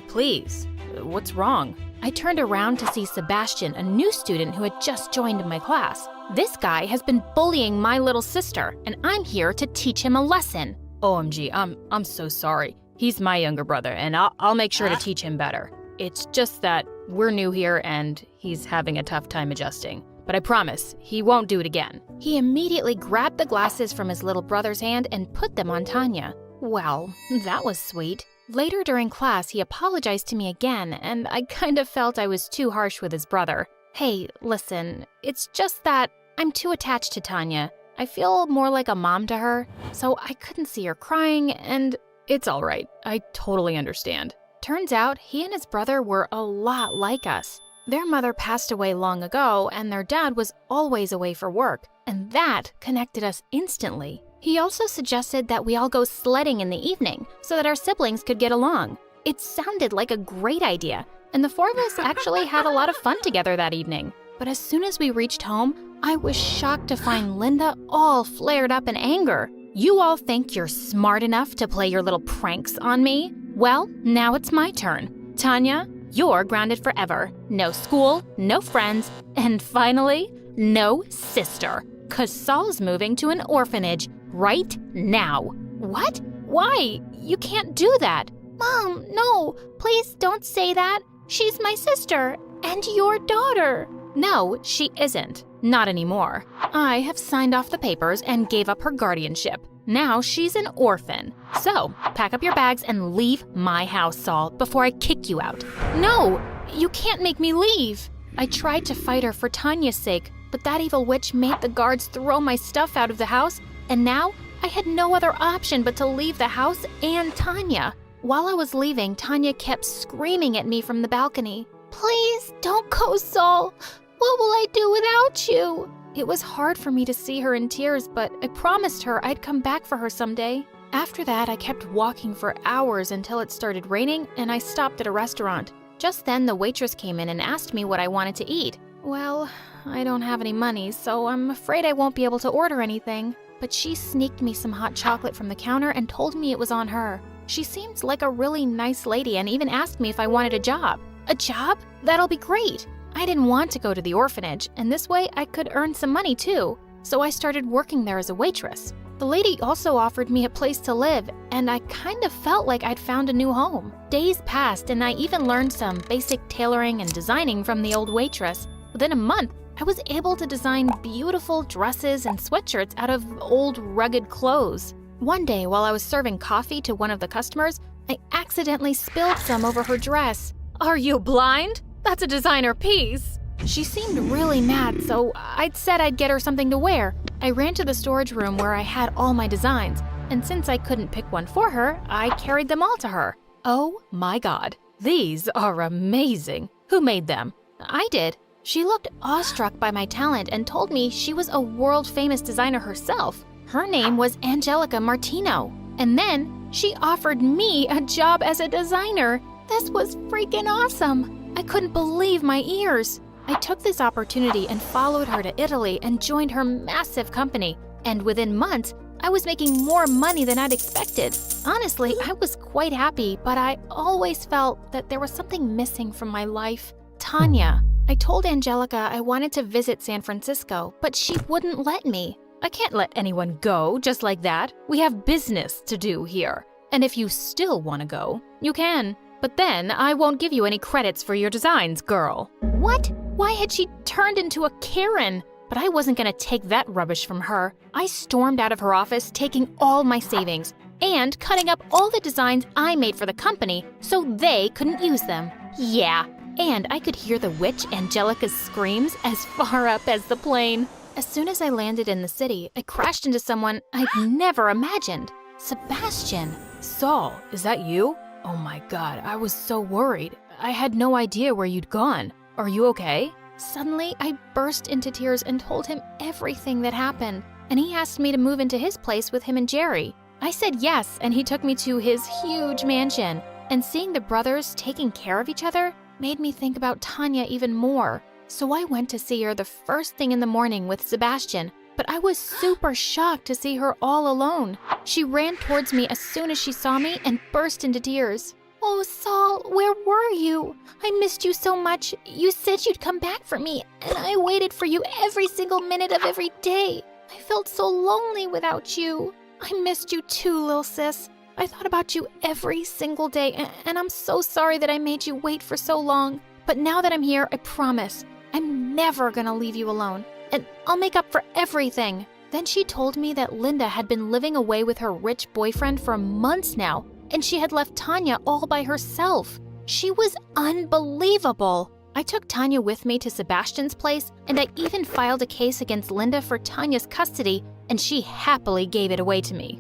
please. What's wrong? I turned around to see Sebastian, a new student who had just joined my class. This guy has been bullying my little sister, and I'm here to teach him a lesson. OMG, I'm so sorry. He's my younger brother, and I'll make sure to teach him better. It's just that we're new here and he's having a tough time adjusting. But I promise, he won't do it again. He immediately grabbed the glasses from his little brother's hand and put them on Tanya. Well, that was sweet. Later during class, he apologized to me again, and I kind of felt I was too harsh with his brother. Hey, listen, it's just that I'm too attached to Tanya. I feel more like a mom to her, so I couldn't see her crying, and It's all right. I totally understand. turns out he and his brother were a lot like us. Their mother passed away long ago, and their dad was always away for work, and that connected us instantly. He also suggested that we all go sledding in the evening so that our siblings could get along. It sounded like a great idea, and the four of us actually had a lot of fun together that evening. But as soon as we reached home, I was shocked to find Linda all flared up in anger. You all think you're smart enough to play your little pranks on me? Well, now it's my turn. Tanya, you're grounded forever. No school, no friends, and finally, no sister. 'Cause Saul's moving to an orphanage right now. What? Why? You can't do that. Mom, no, please don't say that. She's my sister and your daughter. No, she isn't. Not anymore. I have signed off the papers and gave up her guardianship. Now she's an orphan. So, pack up your bags and leave my house, Saul, before I kick you out. No, you can't make me leave. I tried to fight her for Tanya's sake, but that evil witch made the guards throw my stuff out of the house, and now I had no other option but to leave the house and Tanya. While I was leaving, Tanya kept screaming at me from the balcony. Please don't go, Saul. What will I do without you? It was hard for me to see her in tears, but I promised her I'd come back for her someday. After that, I kept walking for hours until it started raining and I stopped at a restaurant. Just then, the waitress came in and asked me what I wanted to eat. Well, I don't have any money, so I'm afraid I won't be able to order anything. But she sneaked me some hot chocolate from the counter and told me it was on her. She seemed like a really nice lady and even asked me if I wanted a job. A job? That'll be great. I didn't want to go to the orphanage, and this way I could earn some money too. So I started working there as a waitress. The lady also offered me a place to live, and I kind of felt like I'd found a new home. Days passed, and I even learned some basic tailoring and designing from the old waitress. Within a month, I was able to design beautiful dresses and sweatshirts out of old, rugged clothes. One day, while I was serving coffee to one of the customers, I accidentally spilled some over her dress. Are you blind? That's a designer piece. She seemed really mad, so I'd said I'd get her something to wear. I ran to the storage room where I had all my designs, and since I couldn't pick one for her, I carried them all to her. Oh my God, these are amazing. Who made them? I did. She looked awestruck by my talent and told me she was a world-famous designer herself. Her name was Angelica Martino. And then she offered me a job as a designer. This was freaking awesome. I couldn't believe my ears. I took this opportunity and followed her to Italy and joined her massive company. And within months, I was making more money than I'd expected. Honestly, I was quite happy, but I always felt that there was something missing from my life. Tanya. I told Angelica I wanted to visit San Francisco, but she wouldn't let me. I can't let anyone go just like that. We have business to do here. And if you still want to go, you can. But then I won't give you any credits for your designs, girl. What? Why had she turned into a Karen? But I wasn't gonna take that rubbish from her. I stormed out of her office, taking all my savings and cutting up all the designs I made for the company so they couldn't use them. Yeah, and I could hear the witch Angelica's screams as far up as the plane. As soon as I landed in the city, I crashed into someone I'd never imagined. Sebastian. Saul, is that you? Oh my God, I was so worried. I had no idea where you'd gone. Are you okay? Suddenly, I burst into tears and told him everything that happened, and he asked me to move into his place with him and Jerry. I said yes, and he took me to his huge mansion. And seeing the brothers taking care of each other made me think about Tanya even more. So I went to see her the first thing in the morning with Sebastian, but I was super shocked to see her all alone. She ran towards me as soon as she saw me and burst into tears. Oh, Saul, where were you? I missed you so much. You said you'd come back for me, and I waited for you every single minute of every day. I felt so lonely without you. I missed you too, little sis. I thought about you every single day, and I'm so sorry that I made you wait for so long. But now that I'm here, I promise, I'm never gonna leave you alone. And I'll make up for everything. Then she told me that Linda had been living away with her rich boyfriend for months now, and she had left Tanya all by herself. She was unbelievable. I took Tanya with me to Sebastian's place, and I even filed a case against Linda for Tanya's custody, and she happily gave it away to me.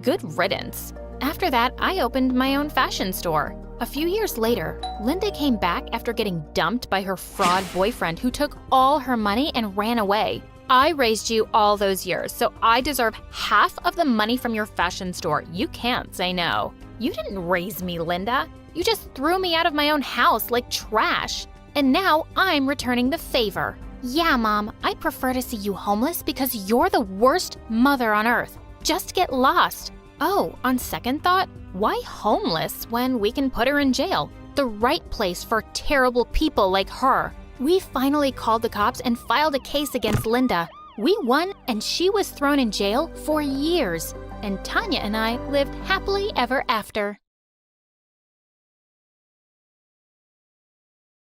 Good riddance. After that, I opened my own fashion store. A few years later, Linda came back after getting dumped by her fraud boyfriend who took all her money and ran away. I raised you all those years, so I deserve half of the money from your fashion store. You can't say no. You didn't raise me, Linda. You just threw me out of my own house like trash. And now I'm returning the favor. Yeah, Mom, I prefer to see you homeless because you're the worst mother on earth. Just get lost. Oh, on second thought, why homeless when we can put her in jail? The right place for terrible people like her. We finally called the cops and filed a case against Linda. We won, and she was thrown in jail for years. And Tanya and I lived happily ever after.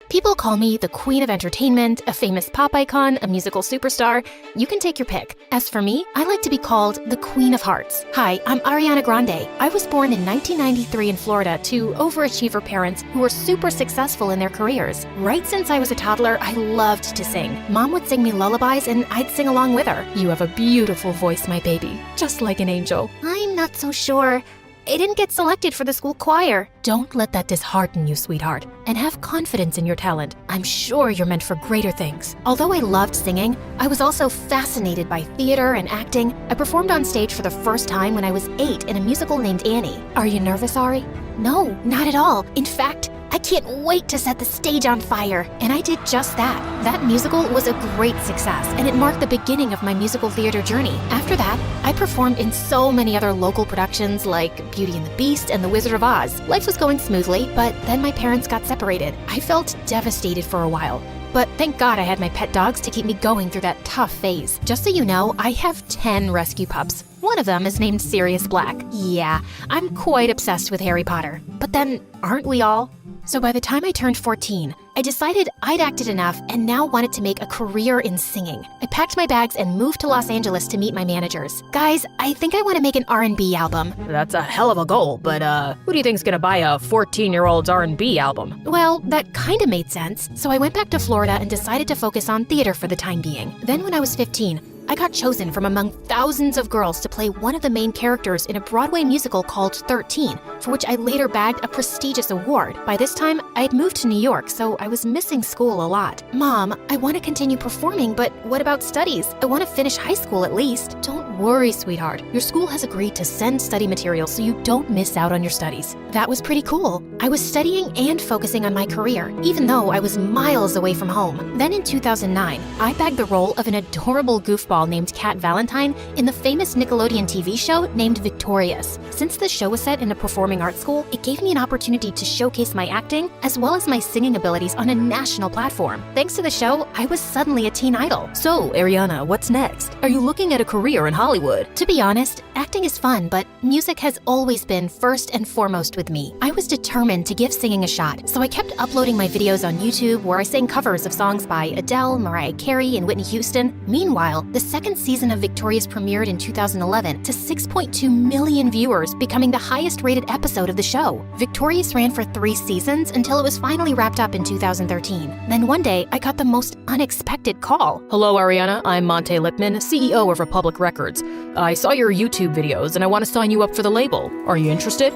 People call me the Queen of Entertainment, a famous pop icon, a musical superstar. You can take your pick. As for me, I like to be called the Queen of Hearts. Hi, I'm Ariana Grande. I was born in 1993 in Florida to overachiever parents who were super successful in their careers. Right since I was a toddler, I loved to sing. Mom would sing me lullabies and I'd sing along with her. You have a beautiful voice, my baby, just like an angel. I'm not so sure. I didn't get selected for the school choir. Don't let that dishearten you, sweetheart, and have confidence in your talent. I'm sure you're meant for greater things. Although I loved singing, I was also fascinated by theater and acting. I performed on stage for the first time when I was 8 in a musical named Annie. Are you nervous, Ari? No, not at all. In fact, I can't wait to set the stage on fire. And I did just that. That musical was a great success, and it marked the beginning of my musical theater journey. After that, I performed in so many other local productions like Beauty and the Beast and The Wizard of Oz. Life was going smoothly, but then my parents got separated. I felt devastated for a while. But thank God I had my pet dogs to keep me going through that tough phase. Just so you know, I have 10 rescue pups. One of them is named Sirius Black. Yeah, I'm quite obsessed with Harry Potter. But then, aren't we all? So by the time I turned 14, I decided I'd acted enough and now wanted to make a career in singing. I packed my bags and moved to Los Angeles to meet my managers. Guys, I think I want to make an R&B album. That's a hell of a goal, but who do you think's gonna buy a 14-year-old's R&B album? Well, that kind of made sense. So I went back to Florida and decided to focus on theater for the time being. Then when I was 15, I got chosen from among thousands of girls to play one of the main characters in a Broadway musical called 13, for which I later bagged a prestigious award. By this time, I had moved to New York, so I was missing school a lot. Mom, I want to continue performing, but what about studies? I want to finish high school at least. Don't worry, sweetheart. Your school has agreed to send study materials so you don't miss out on your studies. That was pretty cool. I was studying and focusing on my career, even though I was miles away from home. Then in 2009, I bagged the role of an adorable goofball named Kat Valentine in the famous Nickelodeon TV show named Victorious. Since the show was set in a performing arts school, it gave me an opportunity to showcase my acting as well as my singing abilities on a national platform. Thanks to the show, I was suddenly a teen idol. So, Ariana, what's next? Are you looking at a career in Hollywood? To be honest, acting is fun, but music has always been first and foremost with me. I was determined to give singing a shot, so I kept uploading my videos on YouTube where I sang covers of songs by Adele, Mariah Carey, and Whitney Houston. Meanwhile, the second season of Victorious premiered in 2011 to 6.2 million viewers, becoming the highest rated episode of the show. Victorious ran for 3 seasons until it was finally wrapped up in 2013. Then one day, I got the most unexpected call. Hello, Ariana. I'm Monte Lipman, CEO of Republic Records. I saw your YouTube videos and I want to sign you up for the label. Are you interested?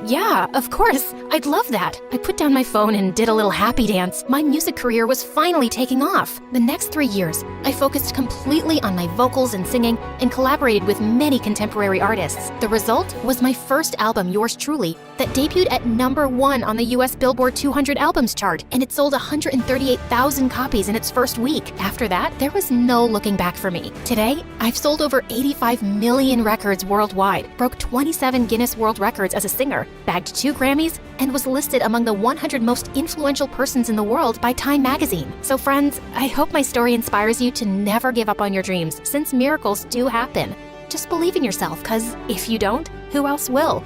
Yeah, of course. I'd love that. I put down my phone and did a little happy dance. My music career was finally taking off. The next 3 years, I focused completely on my vocals and singing and collaborated with many contemporary artists. The result was my first album, Yours Truly, that debuted at #1 on the US Billboard 200 albums chart, and it sold 138,000 copies in its first week. After that, there was no looking back for me. Today, I've sold over 85 million records worldwide, broke 27 Guinness World Records as a singer, bagged 2 Grammys, and was listed among the 100 most influential persons in the world by Time magazine. So friends, I hope my story inspires you to never give up on your dreams, since miracles do happen. just believe in yourself, because if you don't, who else will?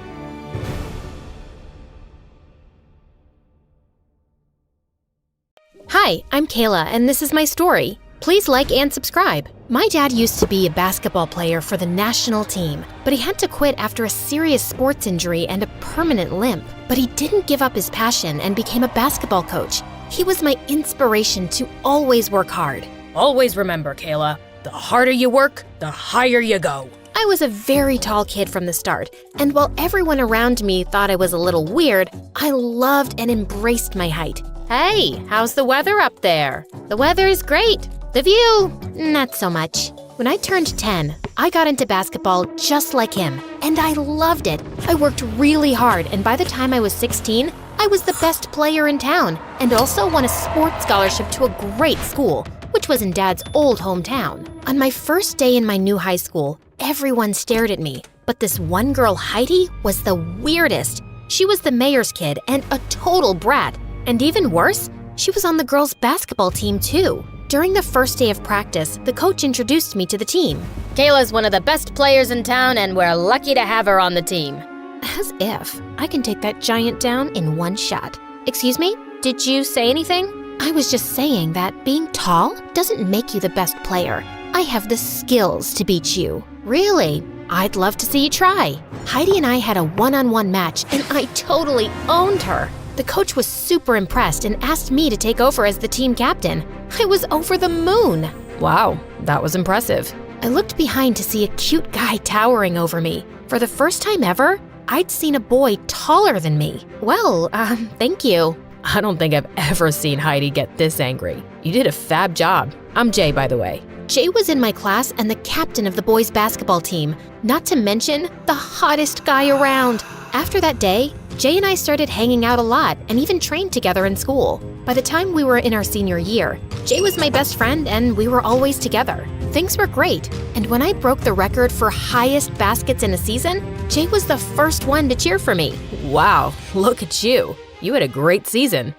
Hi, I'm Kayla, and this is my story. Please like and subscribe. My dad used to be a basketball player for the national team, but he had to quit after a serious sports injury and a permanent limp. But he didn't give up his passion and became a basketball coach. He was my inspiration to always work hard. Always remember, Kayla, the harder you work, the higher you go. I was a very tall kid from the start, and while everyone around me thought I was a little weird, I loved and embraced my height. Hey, how's the weather up there? The weather is great. The view, not so much. When I turned 10, I got into basketball just like him, and I loved it. I worked really hard, and by the time I was 16, I was the best player in town, and also won a sports scholarship to a great school, which was in Dad's old hometown. On my first day in my new high school, everyone stared at me, but this one girl, Heidi, was the weirdest. She was the mayor's kid and a total brat. And even worse, she was on the girls' basketball team too. During the first day of practice, the coach introduced me to the team. Kayla's one of the best players in town, and we're lucky to have her on the team. As if I can take that giant down in one shot. Excuse me? Did you say anything? I was just saying that being tall doesn't make you the best player. I have the skills to beat you. Really? I'd love to see you try. Heidi and I had a one-on-one match, and I totally owned her. The coach was super impressed and asked me to take over as the team captain. I was over the moon. Wow, that was impressive. I looked behind to see a cute guy towering over me. For the first time ever, I'd seen a boy taller than me. Well, thank you. I don't think I've ever seen Heidi get this angry. You did a fab job. I'm Jay, by the way. Jay was in my class and the captain of the boys' basketball team, not to mention the hottest guy around. After that day, Jay and I started hanging out a lot and even trained together in school. By the time we were in our senior year, Jay was my best friend and we were always together. Things were great, and when I broke the record for highest baskets in a season, Jay was the first one to cheer for me. Wow, look at you. You had a great season.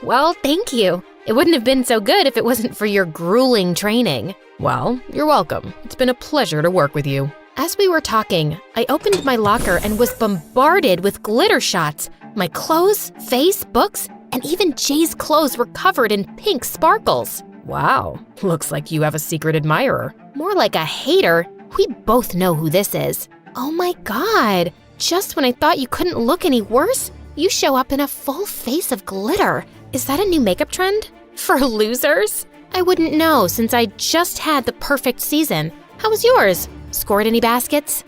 Well, thank you. It wouldn't have been so good if it wasn't for your grueling training. Well, you're welcome. It's been a pleasure to work with you. As we were talking, I opened my locker and was bombarded with glitter shots. My clothes, face, books, and even Jay's clothes were covered in pink sparkles. Wow, looks like you have a secret admirer. More like a hater. We both know who this is. Oh my God, just when I thought you couldn't look any worse, you show up in a full face of glitter. Is that a new makeup trend? For losers? I wouldn't know since I just had the perfect season. How was yours? Scored any baskets?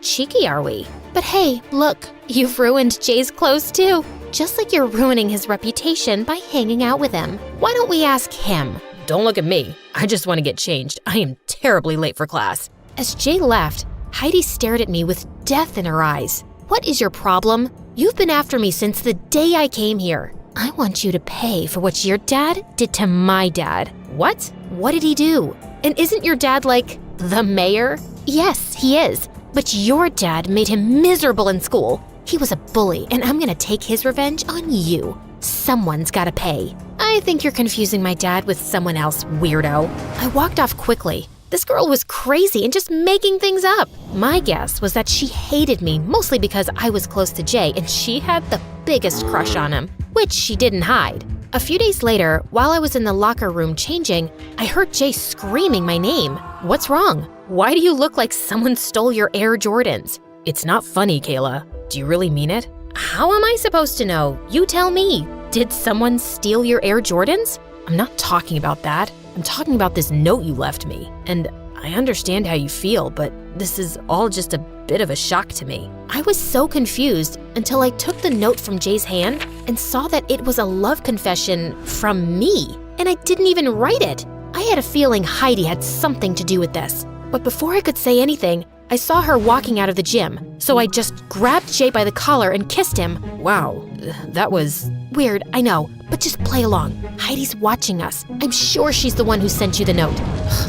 Cheeky are we? But hey, look, you've ruined Jay's clothes too. Just like you're ruining his reputation by hanging out with him. Why don't we ask him? Don't look at me. I just want to get changed. I am terribly late for class. As Jay left, Heidi stared at me with death in her eyes. What is your problem? You've been after me since the day I came here. I want you to pay for what your dad did to my dad. What? What did he do? And isn't your dad like the mayor? Yes, he is. But your dad made him miserable in school. He was a bully, and I'm gonna take his revenge on you. Someone's gotta pay. I think you're confusing my dad with someone else, weirdo. I walked off quickly. This girl was crazy and just making things up. My guess was that she hated me, mostly because I was close to Jay and she had the biggest crush on him, which she didn't hide. A few days later, while I was in the locker room changing, I heard Jay screaming my name. What's wrong? Why do you look like someone stole your Air Jordans? It's not funny, Kayla. Do you really mean it? How am I supposed to know? You tell me. Did someone steal your Air Jordans? I'm not talking about that. I'm talking about this note you left me. And I understand how you feel, but this is all just a bit of a shock to me. I was so confused until I took the note from Jay's hand and saw that it was a love confession from me. And I didn't even write it. I had a feeling Heidi had something to do with this. But before I could say anything, I saw her walking out of the gym. So I just grabbed Jay by the collar and kissed him. Wow, that was weird, I know, but just play along. Heidi's watching us. I'm sure she's the one who sent you the note.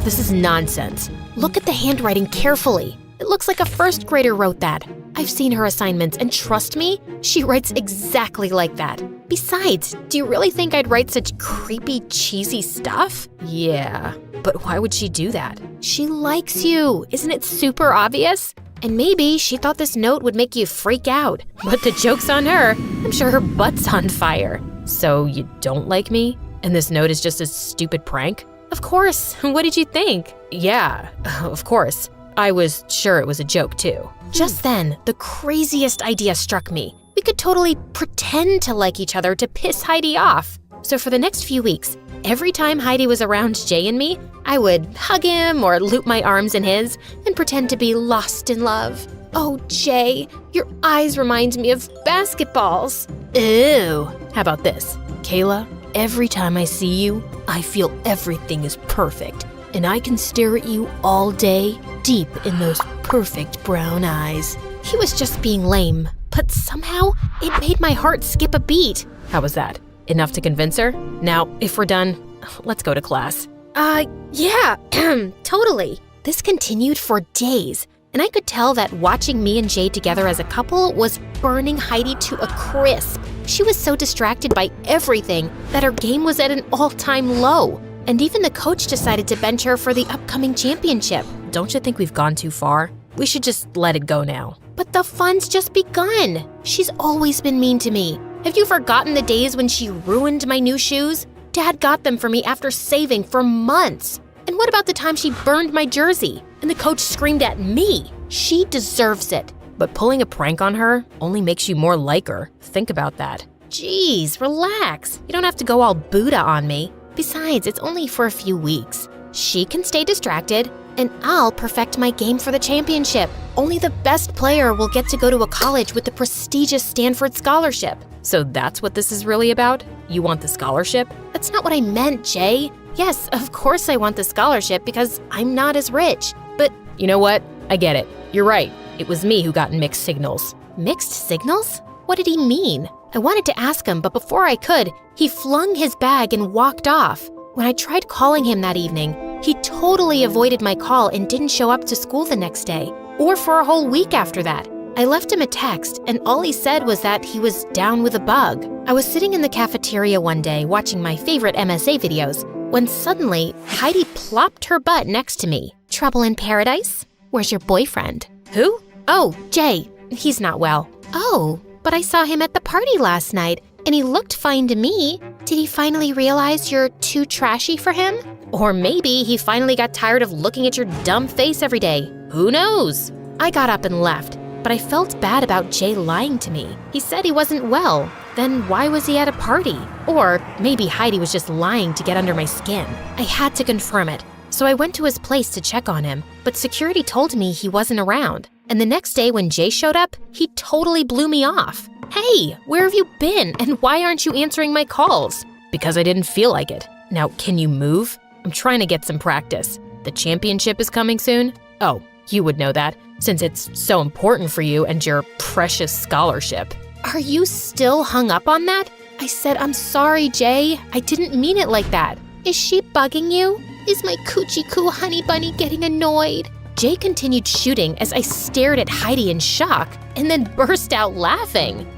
This is nonsense. Look at the handwriting carefully. It looks like a first grader wrote that. I've seen her assignments, and trust me, she writes exactly like that. Besides, do you really think I'd write such creepy, cheesy stuff? Yeah, but why would she do that? She likes you. Isn't it super obvious? And maybe she thought this note would make you freak out. But the joke's on her. I'm sure her butt's on fire. So you don't like me? And this note is just a stupid prank? Of course. What did you think? Yeah, of course. I was sure it was a joke too. Just then, the craziest idea struck me. We could totally pretend to like each other to piss Heidi off. So for the next few weeks, every time Heidi was around Jay and me, I would hug him or loop my arms in his and pretend to be lost in love. Oh, Jay, your eyes remind me of basketballs. Ew. How about this? Kayla, every time I see you, I feel everything is perfect. And I can stare at you all day, deep in those perfect brown eyes. He was just being lame, but somehow it made my heart skip a beat. How was that? Enough to convince her? Now, if we're done, let's go to class. Yeah, totally. This continued for days, and I could tell that watching me and Jay together as a couple was burning Heidi to a crisp. She was so distracted by everything that her game was at an all-time low. And even the coach decided to bench her for the upcoming championship. Don't you think we've gone too far? We should just let it go now. But the fun's just begun. She's always been mean to me. Have you forgotten the days when she ruined my new shoes? Dad got them for me after saving for months. And what about the time she burned my jersey and the coach screamed at me? She deserves it. But pulling a prank on her only makes you more like her. Think about that. Jeez, relax. You don't have to go all Buddha on me. Besides, it's only for a few weeks. She can stay distracted, and I'll perfect my game for the championship. Only the best player will get to go to a college with the prestigious Stanford scholarship. So that's what this is really about? You want the scholarship? That's not what I meant, Jay. Yes, of course I want the scholarship because I'm not as rich. But you know what? I get it. You're right. It was me who got mixed signals. Mixed signals? What did he mean? I wanted to ask him, but before I could, he flung his bag and walked off. When I tried calling him that evening, he totally avoided my call and didn't show up to school the next day, or for a whole week after that. I left him a text, and all he said was that he was down with a bug. I was sitting in the cafeteria one day watching my favorite MSA videos, when suddenly Heidi plopped her butt next to me. Trouble in paradise? Where's your boyfriend? Who? Oh, Jay. He's not well. Oh, but I saw him at the party last night, and he looked fine to me. Did he finally realize you're too trashy for him? Or maybe he finally got tired of looking at your dumb face every day. Who knows? I got up and left, but I felt bad about Jay lying to me. He said he wasn't well. Then why was he at a party? Or maybe Heidi was just lying to get under my skin. I had to confirm it, so I went to his place to check on him, but security told me he wasn't around. And the next day when Jay showed up, he totally blew me off. Hey, where have you been, and why aren't you answering my calls? Because I didn't feel like it. Now, can you move? I'm trying to get some practice. The championship is coming soon? Oh, you would know that, since it's so important for you and your precious scholarship. Are you still hung up on that? I said, I'm sorry, Jay. I didn't mean it like that. Is she bugging you? Is my coochie-coo honey bunny getting annoyed? Jay continued shooting as I stared at Heidi in shock and then burst out laughing.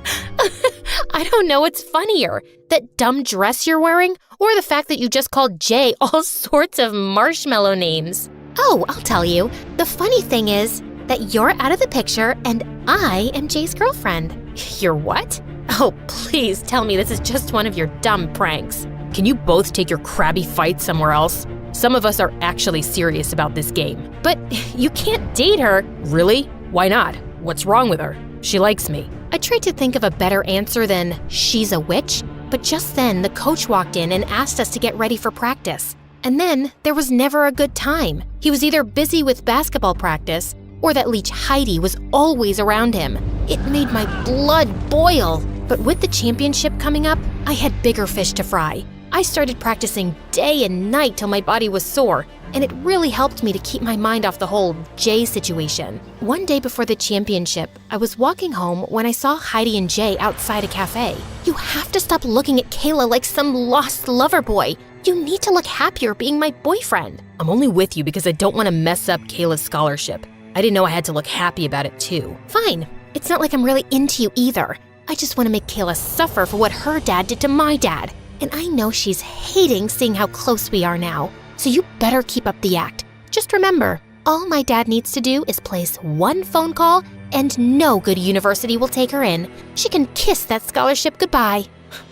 I don't know what's funnier, that dumb dress you're wearing or the fact that you just called Jay all sorts of marshmallow names. Oh, I'll tell you. The funny thing is that you're out of the picture and I am Jay's girlfriend. You're what? Oh, please tell me this is just one of your dumb pranks. Can you both take your crabby fight somewhere else? Some of us are actually serious about this game. But you can't date her. Really? Why not? What's wrong with her? She likes me. I tried to think of a better answer than she's a witch, but just then the coach walked in and asked us to get ready for practice. And then there was never a good time. He was either busy with basketball practice or that leech Heidi was always around him. It made my blood boil. But with the championship coming up, I had bigger fish to fry. I started practicing day and night till my body was sore, and it really helped me to keep my mind off the whole Jay situation. One day before the championship, I was walking home when I saw Heidi and Jay outside a cafe. You have to stop looking at Kayla like some lost lover boy. You need to look happier being my boyfriend. I'm only with you because I don't want to mess up Kayla's scholarship. I didn't know I had to look happy about it too. Fine. It's not like I'm really into you either. I just want to make Kayla suffer for what her dad did to my dad. And I know she's hating seeing how close we are now. So you better keep up the act. Just remember, all my dad needs to do is place one phone call and no good university will take her in. She can kiss that scholarship goodbye.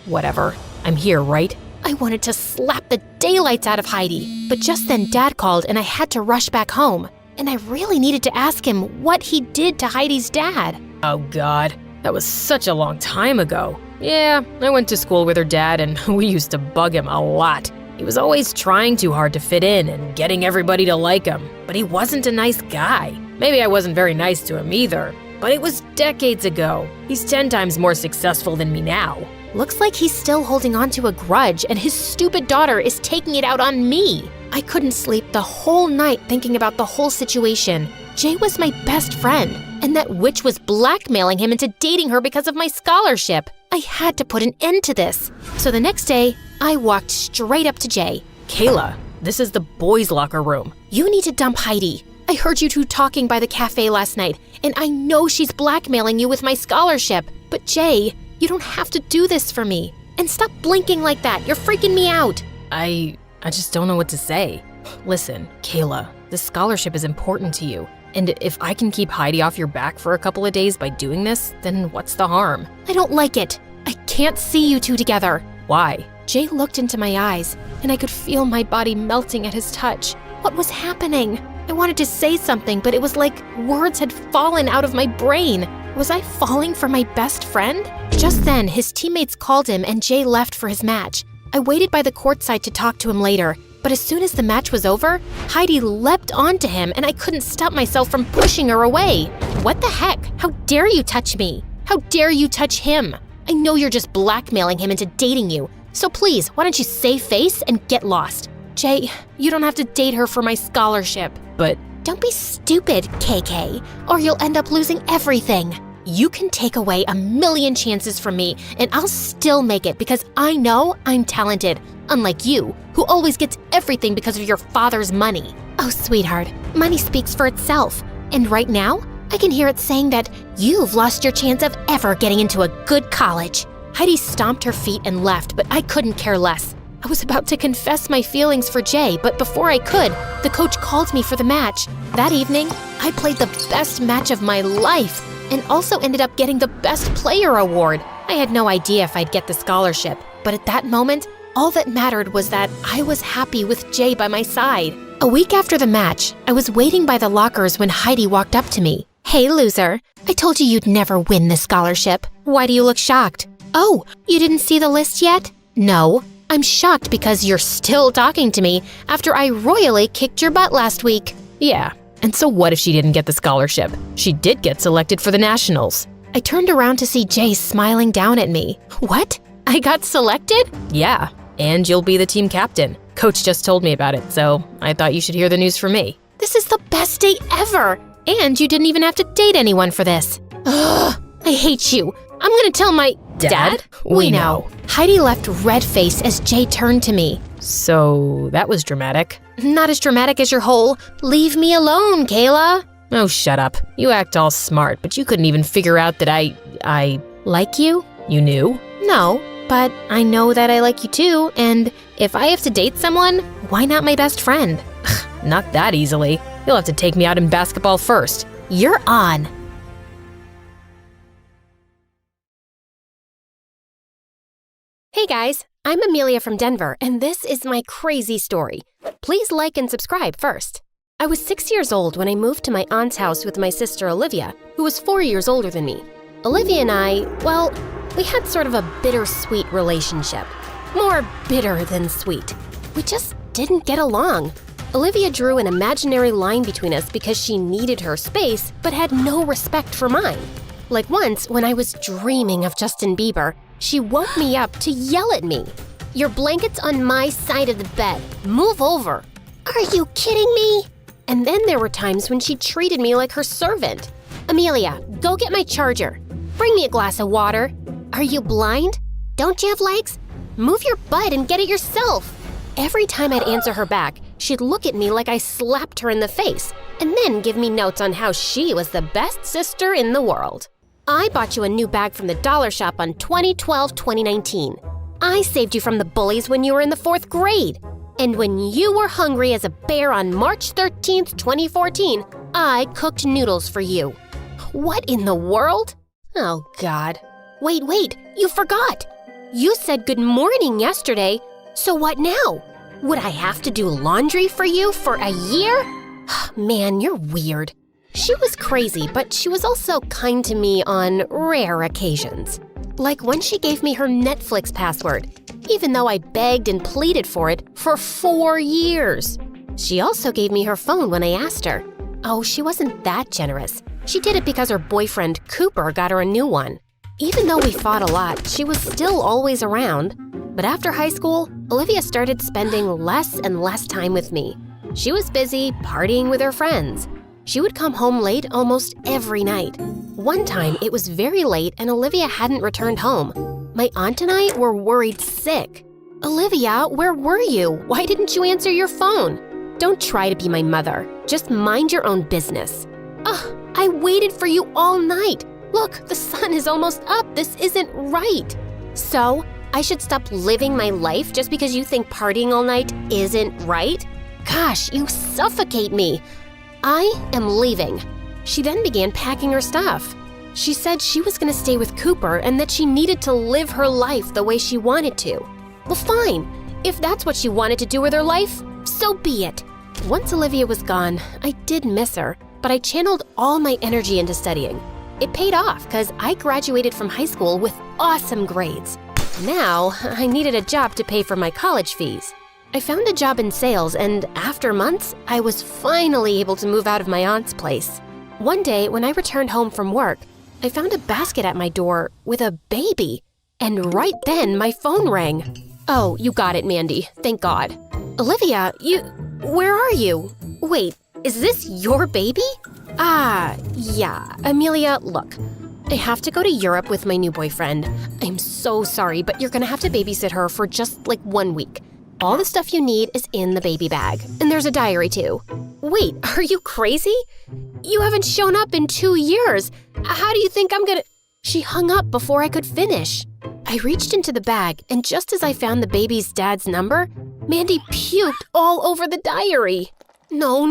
Whatever. I'm here, right? I wanted to slap the daylights out of Heidi, but just then Dad called and I had to rush back home. And I really needed to ask him what he did to Heidi's dad. Oh God, that was such a long time ago. Yeah, I went to school with her dad and we used to bug him a lot. He was always trying too hard to fit in and getting everybody to like him, but he wasn't a nice guy. Maybe I wasn't very nice to him either, but it was decades ago. He's 10 times more successful than me now. Looks like he's still holding on to a grudge and his stupid daughter is taking it out on me. I couldn't sleep the whole night thinking about the whole situation. Jay was my best friend, and that witch was blackmailing him into dating her because of my scholarship. I had to put an end to this. So the next day, I walked straight up to Jay. Kayla, this is the boys' locker room. You need to dump Heidi. I heard you two talking by the cafe last night, and I know she's blackmailing you with my scholarship. But Jay, you don't have to do this for me. And stop blinking like that. You're freaking me out. I just don't know what to say. Listen, Kayla, this scholarship is important to you. And if I can keep Heidi off your back for a couple of days by doing this, then what's the harm? I don't like it. I can't see you two together. Why? Jay looked into my eyes, and I could feel my body melting at his touch. What was happening? I wanted to say something, but it was like words had fallen out of my brain. Was I falling for my best friend? Just then, his teammates called him and Jay left for his match. I waited by the courtside to talk to him later, but as soon as the match was over, Heidi leapt onto him and I couldn't stop myself from pushing her away. What the heck? How dare you touch me? How dare you touch him? I know you're just blackmailing him into dating you, so please, why don't you save face and get lost? Jay, you don't have to date her for my scholarship. But don't be stupid, KK, or you'll end up losing everything. You can take away 1,000,000 chances from me, and I'll still make it because I know I'm talented, unlike you, who always gets everything because of your father's money. Oh, sweetheart, money speaks for itself, and right now, I can hear it saying that you've lost your chance of ever getting into a good college. Heidi stomped her feet and left, but I couldn't care less. I was about to confess my feelings for Jay, but before I could, the coach called me for the match. That evening, I played the best match of my life and also ended up getting the Best Player award. I had no idea if I'd get the scholarship, but at that moment, all that mattered was that I was happy with Jay by my side. A week after the match, I was waiting by the lockers when Heidi walked up to me. Hey, loser, I told you you'd never win this scholarship. Why do you look shocked? Oh, you didn't see the list yet? No. I'm shocked because you're still talking to me after I royally kicked your butt last week. yeah, and so what if she didn't get the scholarship? She did get selected for the nationals. I turned around to see Jay smiling down at me. What? I got selected? Yeah, and you'll be the team captain. Coach just told me about it, so I thought you should hear the news from me. This is the best day ever! And you didn't even have to date anyone for this. Ugh, I hate you. I'm gonna tell my… Dad? We know. Heidi left red-faced as Jay turned to me. So that was dramatic. Not as dramatic as your whole, leave me alone, Kayla. Oh, shut up. You act all smart, but you couldn't even figure out that I… Like you? You knew? No, but I know that I like you too, and if I have to date someone, why not my best friend? Not that easily. You'll have to take me out in basketball first. You're on. Hey guys, I'm Amelia from Denver, and this is my crazy story. Please like and subscribe first. I was 6 years old when I moved to my aunt's house with my sister Olivia, who was 4 years older than me. Olivia and I, well, we had sort of a bittersweet relationship. More bitter than sweet. We just didn't get along. Olivia drew an imaginary line between us because she needed her space, but had no respect for mine. Like once, when I was dreaming of Justin Bieber, she woke me up to yell at me. Your blanket's on my side of the bed. Move over. Are you kidding me? And then there were times when she treated me like her servant. Amelia, go get my charger. Bring me a glass of water. Are you blind? Don't you have legs? Move your butt and get it yourself. Every time I'd answer her back, she'd look at me like I slapped her in the face, and then give me notes on how she was the best sister in the world. I bought you a new bag from the dollar shop on 2012-2019. I saved you from the bullies when you were in the 4th grade. And when you were hungry as a bear on March 13th, 2014, I cooked noodles for you. What in the world? Oh, God. Wait, you forgot. You said good morning yesterday, so what now? Would I have to do laundry for you for a year? Man, you're weird. She was crazy, but she was also kind to me on rare occasions. Like when she gave me her Netflix password, even though I begged and pleaded for it for 4 years. She also gave me her phone when I asked her. Oh, she wasn't that generous. She did it because her boyfriend, Cooper, got her a new one. Even though we fought a lot, she was still always around. But after high school, Olivia started spending less and less time with me. She was busy partying with her friends. She would come home late almost every night. One time, it was very late and Olivia hadn't returned home. My aunt and I were worried sick. Olivia, where were you? Why didn't you answer your phone? Don't try to be my mother. Just mind your own business. Ugh, I waited for you all night. Look, the sun is almost up. This isn't right. So, I should stop living my life just because you think partying all night isn't right? Gosh, you suffocate me. I am leaving. She then began packing her stuff. She said she was going to stay with Cooper and that she needed to live her life the way she wanted to. Well, fine. If that's what she wanted to do with her life, so be it. Once Olivia was gone, I did miss her, but I channeled all my energy into studying. It paid off because I graduated from high school with awesome grades. Now, I needed a job to pay for my college fees. I found a job in sales, and after months, I was finally able to move out of my aunt's place. One day, when I returned home from work, I found a basket at my door with a baby. And right then, my phone rang. Oh, you got it, Mandy. Thank God. Olivia, where are you? Wait, is this your baby? Yeah. Amelia, look. I have to go to Europe with my new boyfriend. I'm so sorry, but you're gonna have to babysit her for just like 1 week. All the stuff you need is in the baby bag, and there's a diary too. Wait, are you crazy? You haven't shown up in 2 years. How do you think I'm gonna… She hung up before I could finish. I reached into the bag, and just as I found the baby's dad's number, Mandy puked all over the diary. No.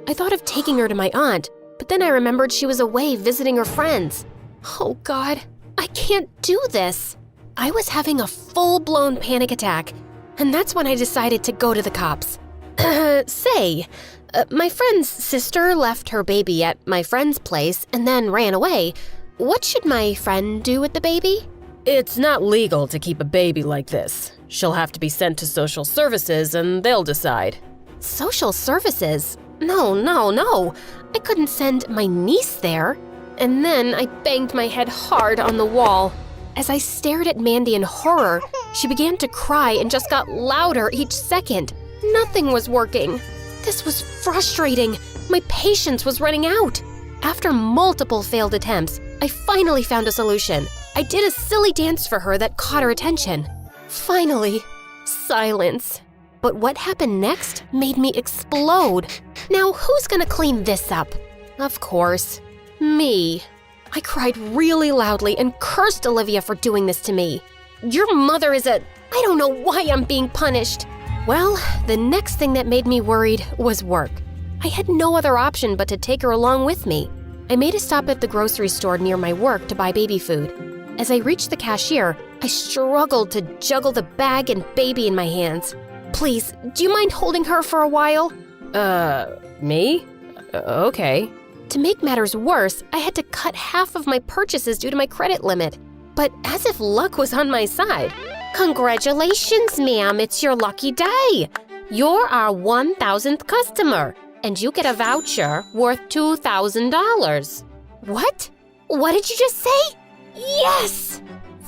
I thought of taking her to my aunt, but then I remembered she was away visiting her friends. Oh God, I can't do this. I was having a full-blown panic attack, and that's when I decided to go to the cops. My friend's sister left her baby at my friend's place and then ran away. What should my friend do with the baby? It's not legal to keep a baby like this. She'll have to be sent to social services and they'll decide. Social services? No. I couldn't send my niece there. And then I banged my head hard on the wall. As I stared at Mandy in horror, she began to cry and just got louder each second. Nothing was working. This was frustrating. My patience was running out. After multiple failed attempts, I finally found a solution. I did a silly dance for her that caught her attention. Finally, silence. But what happened next made me explode. Now, who's gonna clean this up? Of course, me. I cried really loudly and cursed Olivia for doing this to me. Your mother is I don't know why I'm being punished. Well, the next thing that made me worried was work. I had no other option but to take her along with me. I made a stop at the grocery store near my work to buy baby food. As I reached the cashier, I struggled to juggle the bag and baby in my hands. Please, do you mind holding her for a while? Me? Okay. To make matters worse, I had to cut half of my purchases due to my credit limit. But as if luck was on my side. Congratulations, ma'am, it's your lucky day. You're our 1,000th customer, and you get a voucher worth $2,000. What? What did you just say? Yes!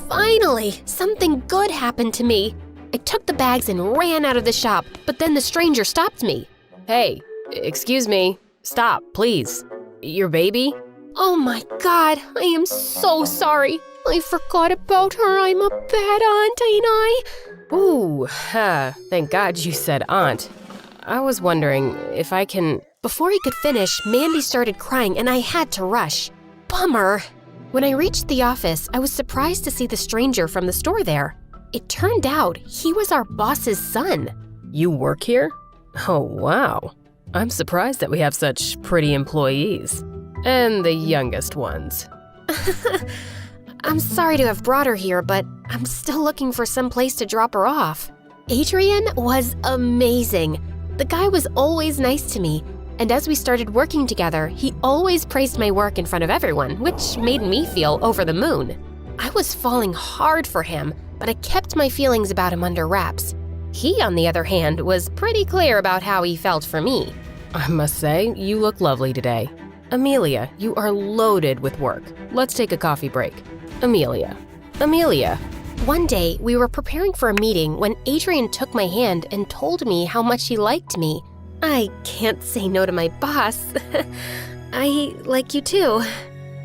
Finally, something good happened to me. I took the bags and ran out of the shop, but then the stranger stopped me. Hey, excuse me. Stop, please. Your baby? Oh my God, I am so sorry. I forgot about her. I'm a bad aunt, ain't I? Ooh, thank God you said aunt. I was wondering if I can… Before he could finish, Mandy started crying and I had to rush. Bummer. When I reached the office, I was surprised to see the stranger from the store there. It turned out he was our boss's son. You work here? Oh, wow. I'm surprised that we have such pretty employees. And the youngest ones. I'm sorry to have brought her here, but I'm still looking for some place to drop her off. Adrian was amazing. The guy was always nice to me, and as we started working together, he always praised my work in front of everyone, which made me feel over the moon. I was falling hard for him, but I kept my feelings about him under wraps. He, on the other hand, was pretty clear about how he felt for me. I must say, you look lovely today. Amelia, you are loaded with work. Let's take a coffee break. Amelia. One day, we were preparing for a meeting when Adrian took my hand and told me how much he liked me. I can't say no to my boss. I like you too.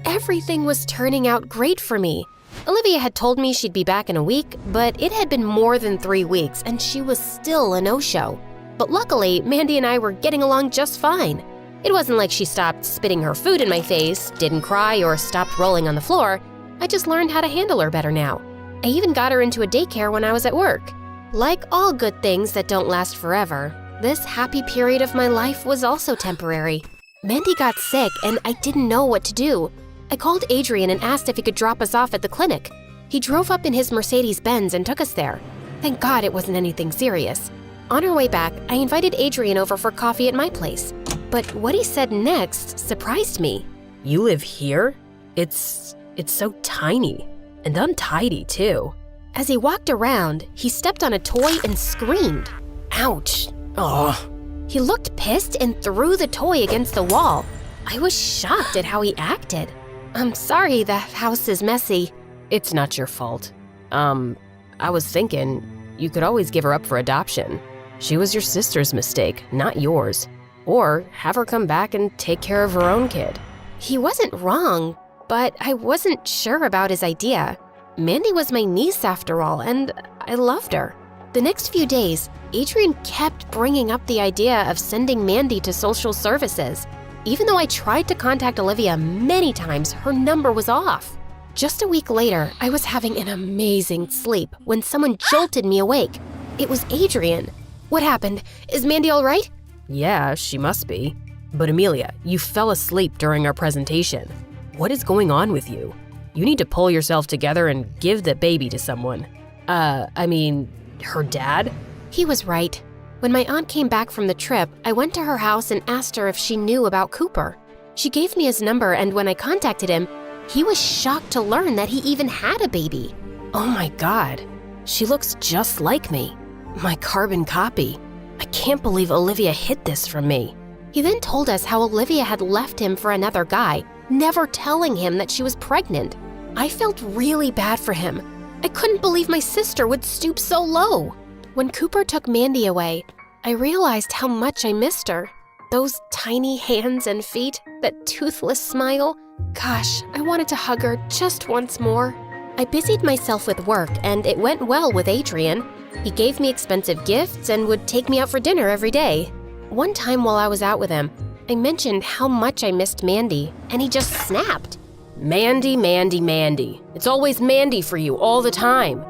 Everything was turning out great for me. Olivia had told me she'd be back in a week, but it had been more than 3 weeks and she was still a no-show. But luckily, Mandy and I were getting along just fine. It wasn't like she stopped spitting her food in my face, didn't cry, or stopped rolling on the floor. I just learned how to handle her better now. I even got her into a daycare when I was at work. Like all good things that don't last forever, this happy period of my life was also temporary. Mandy got sick and I didn't know what to do. I called Adrian and asked if he could drop us off at the clinic. He drove up in his Mercedes-Benz and took us there. Thank God it wasn't anything serious. On our way back, I invited Adrian over for coffee at my place. But what he said next surprised me. You live here? It's so tiny. And untidy, too. As he walked around, he stepped on a toy and screamed. Ouch. Oh. He looked pissed and threw the toy against the wall. I was shocked at how he acted. I'm sorry the house is messy. It's not your fault. I was thinking you could always give her up for adoption. She was your sister's mistake, not yours. Or have her come back and take care of her own kid. He wasn't wrong, but I wasn't sure about his idea. Mandy was my niece after all, and I loved her. The next few days, Adrian kept bringing up the idea of sending Mandy to social services. Even though I tried to contact Olivia many times, her number was off. Just a week later, I was having an amazing sleep when someone jolted me awake. It was Adrian. What happened? Is Mandy all right? Yeah, she must be. But Amelia, you fell asleep during our presentation. What is going on with you? You need to pull yourself together and give the baby to someone. Her dad? He was right. When my aunt came back from the trip, I went to her house and asked her if she knew about Cooper. She gave me his number, and when I contacted him, he was shocked to learn that he even had a baby. Oh my God, she looks just like me. My carbon copy. I can't believe Olivia hid this from me. He then told us how Olivia had left him for another guy, never telling him that she was pregnant. I felt really bad for him. I couldn't believe my sister would stoop so low. When Cooper took Mandy away, I realized how much I missed her. Those tiny hands and feet, that toothless smile. Gosh, I wanted to hug her just once more. I busied myself with work, and it went well with Adrian. He gave me expensive gifts and would take me out for dinner every day. One time while I was out with him, I mentioned how much I missed Mandy, and he just snapped. Mandy. It's always Mandy for you all the time.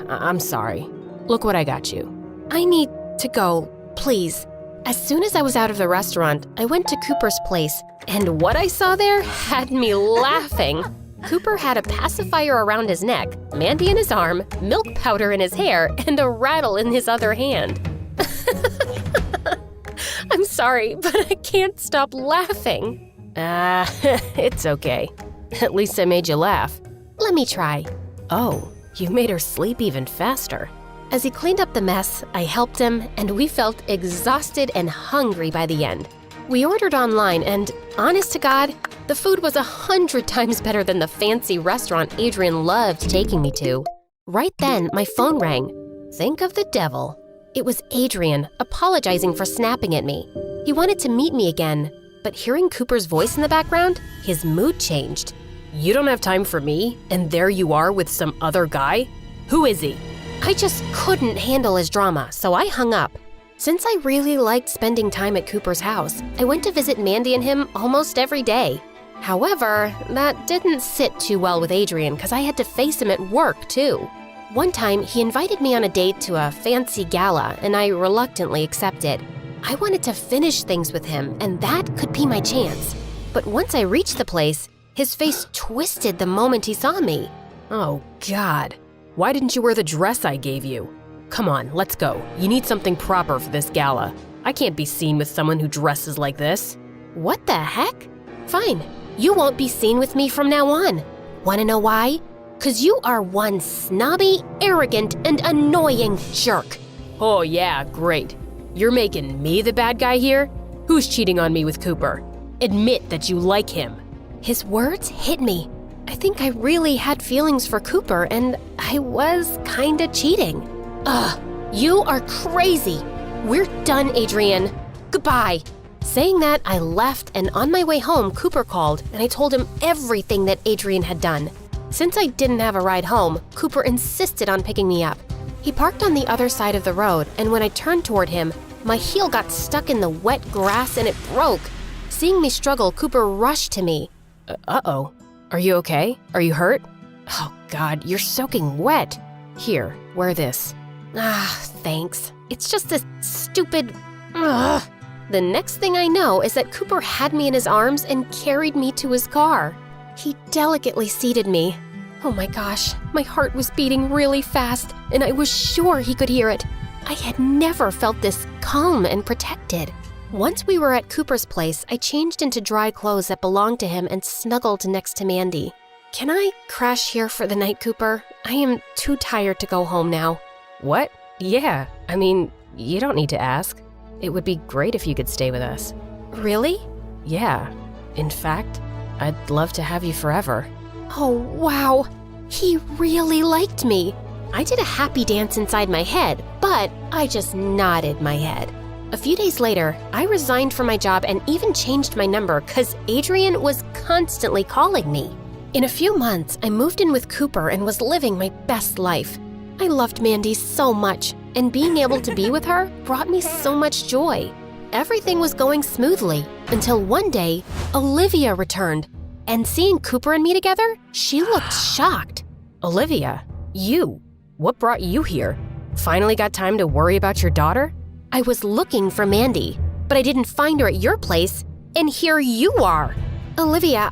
I'm sorry. Look what I got you. I need to go, please. As soon as I was out of the restaurant, I went to Cooper's place, and what I saw there had me laughing. Cooper had a pacifier around his neck, Mandy in his arm, milk powder in his hair, and a rattle in his other hand. I'm sorry, but I can't stop laughing. It's okay. At least I made you laugh. Let me try. Oh, you made her sleep even faster. As he cleaned up the mess, I helped him, and we felt exhausted and hungry by the end. We ordered online, and honest to God, the food was 100 times better than the fancy restaurant Adrian loved taking me to. Right then, my phone rang. Think of the devil. It was Adrian, apologizing for snapping at me. He wanted to meet me again, but hearing Cooper's voice in the background, his mood changed. You don't have time for me, and there you are with some other guy? Who is he? I just couldn't handle his drama, so I hung up. Since I really liked spending time at Cooper's house, I went to visit Mandy and him almost every day. However, that didn't sit too well with Adrian because I had to face him at work too. One time, he invited me on a date to a fancy gala, and I reluctantly accepted. I wanted to finish things with him, and that could be my chance. But once I reached the place, his face twisted the moment he saw me. Oh, God. Why didn't you wear the dress I gave you? Come on, let's go. You need something proper for this gala. I can't be seen with someone who dresses like this. What the heck? Fine, you won't be seen with me from now on. Wanna know why? 'Cause you are one snobby, arrogant, and annoying jerk. Oh yeah, great. You're making me the bad guy here? Who's cheating on me with Cooper? Admit that you like him. His words hit me. I think I really had feelings for Cooper, and I was kinda cheating. Ugh, you are crazy. We're done, Adrian. Goodbye. Saying that, I left, and on my way home, Cooper called, and I told him everything that Adrian had done. Since I didn't have a ride home, Cooper insisted on picking me up. He parked on the other side of the road, and when I turned toward him, my heel got stuck in the wet grass and it broke. Seeing me struggle, Cooper rushed to me. Uh-oh. Are you okay? Are you hurt? Oh, God, you're soaking wet. Here, wear this. Ah, thanks. It's just this stupid... Ugh. The next thing I know is that Cooper had me in his arms and carried me to his car. He delicately seated me. Oh my gosh, my heart was beating really fast, and I was sure he could hear it. I had never felt this calm and protected. Once we were at Cooper's place, I changed into dry clothes that belonged to him and snuggled next to Mandy. Can I crash here for the night, Cooper? I am too tired to go home now. What? Yeah, I mean, you don't need to ask. It would be great if you could stay with us. Really? Yeah. In fact, I'd love to have you forever. Oh, wow. He really liked me. I did a happy dance inside my head, but I just nodded my head. A few days later, I resigned from my job and even changed my number because Adrian was constantly calling me. In a few months, I moved in with Cooper and was living my best life. I loved Mandy so much, and being able to be with her brought me so much joy. Everything was going smoothly until one day, Olivia returned, and seeing Cooper and me together, she looked shocked. Olivia, you? What brought you here? Finally got time to worry about your daughter? I was looking for Mandy, but I didn't find her at your place, and here you are. Olivia,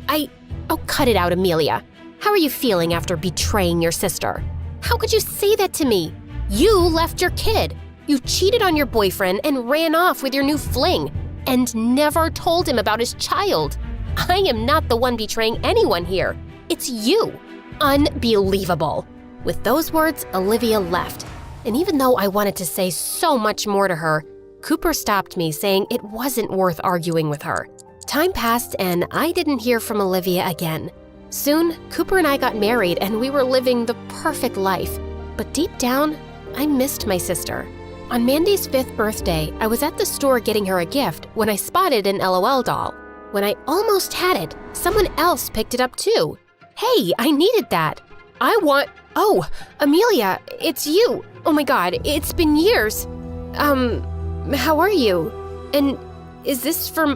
Oh, cut it out, Amelia. How are you feeling after betraying your sister? How could you say that to me? You left your kid. You cheated on your boyfriend and ran off with your new fling, and never told him about his child. I am not the one betraying anyone here. It's you. Unbelievable. With those words, Olivia left. And even though I wanted to say so much more to her, Cooper stopped me, saying it wasn't worth arguing with her. Time passed and I didn't hear from Olivia again. Soon, Cooper and I got married and we were living the perfect life. But deep down, I missed my sister. On Mandy's 5th birthday, I was at the store getting her a gift when I spotted an LOL doll. When I almost had it, someone else picked it up too. Hey, I needed that. Oh, Amelia, it's you. Oh my God, it's been years. How are you? And is this for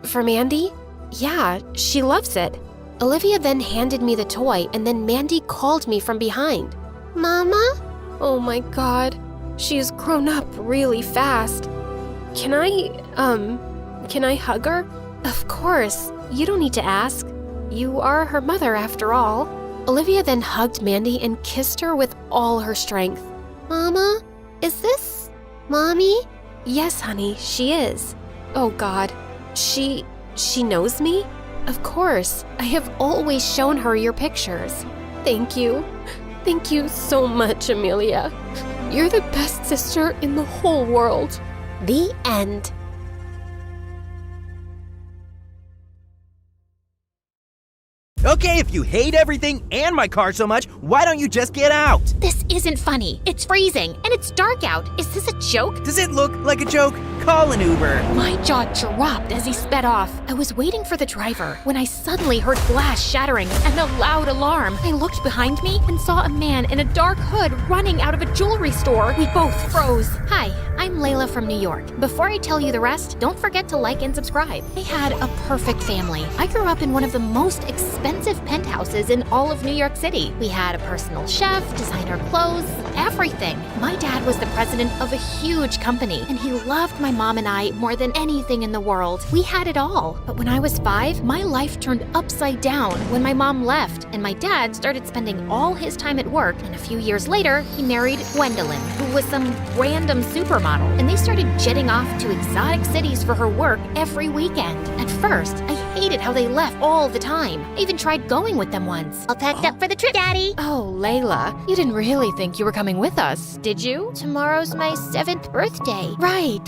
for Mandy? Yeah, she loves it. Olivia then handed me the toy, and then Mandy called me from behind. Mama? Oh my God, she's grown up really fast. Can I hug her? Of course, you don't need to ask. You are her mother after all. Olivia then hugged Mandy and kissed her with all her strength. Mama, is this Mommy? Yes, honey, she is. Oh God, she knows me? Of course, I have always shown her your pictures. Thank you. Thank you so much, Amelia. You're the best sister in the whole world. The end. Okay, if you hate everything and my car so much, why don't you just get out? This isn't funny. It's freezing, and it's dark out. Is this a joke? Does it look like a joke? Call an Uber. My jaw dropped as he sped off. I was waiting for the driver when I suddenly heard glass shattering and a loud alarm. I looked behind me and saw a man in a dark hood running out of a jewelry store. We both froze. Hi, I'm Layla from New York. Before I tell you the rest, don't forget to like and subscribe. I had a perfect family. I grew up in one of the most expensive penthouses in all of New York City. We had a personal chef, designer clothes, everything. My dad was the president of a huge company, and he loved my mom and I more than anything in the world. We had it all. But when I was 5, my life turned upside down when my mom left, and my dad started spending all his time at work. And a few years later, he married Gwendolyn, who was some random supermodel, and they started jetting off to exotic cities for her work every weekend. At first, I hated how they left all the time. I even tried going with them once. All packed up for the trip, Daddy. Oh, Layla, you didn't really think you were coming with us, did you? Tomorrow's my 7th birthday. Right.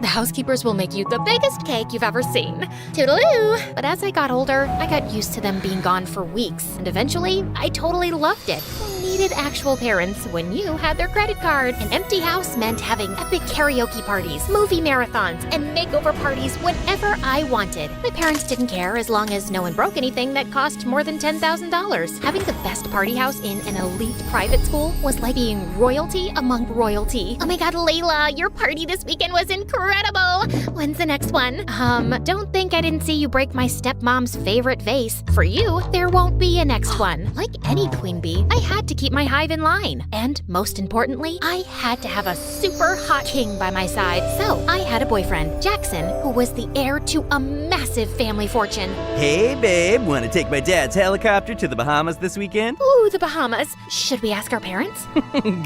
The housekeepers will make you the biggest cake you've ever seen. Toodaloo. But as I got older, I got used to them being gone for weeks, and eventually, I totally loved it. Who needed actual parents when you had their credit card? An empty house meant having epic karaoke parties, movie marathons, and makeover parties whenever I wanted. My parents didn't care as long as no one broke anything that cost more than $10,000. Having the best party house in an elite private school was like being royalty among royalty. Oh my god, Layla, your party this weekend was incredible. When's the next one? Don't think I didn't see you break my stepmom's favorite vase. For you, there won't be a next one. Like any queen bee, I had to keep my hive in line. And most importantly, I had to have a super hot king by my side. So I had a boyfriend, Jackson, who was the heir to a massive family fortune. Hey, babe, want to take my dad's helicopter to the Bahamas this weekend? Ooh, the Bahamas. Should we ask our parents?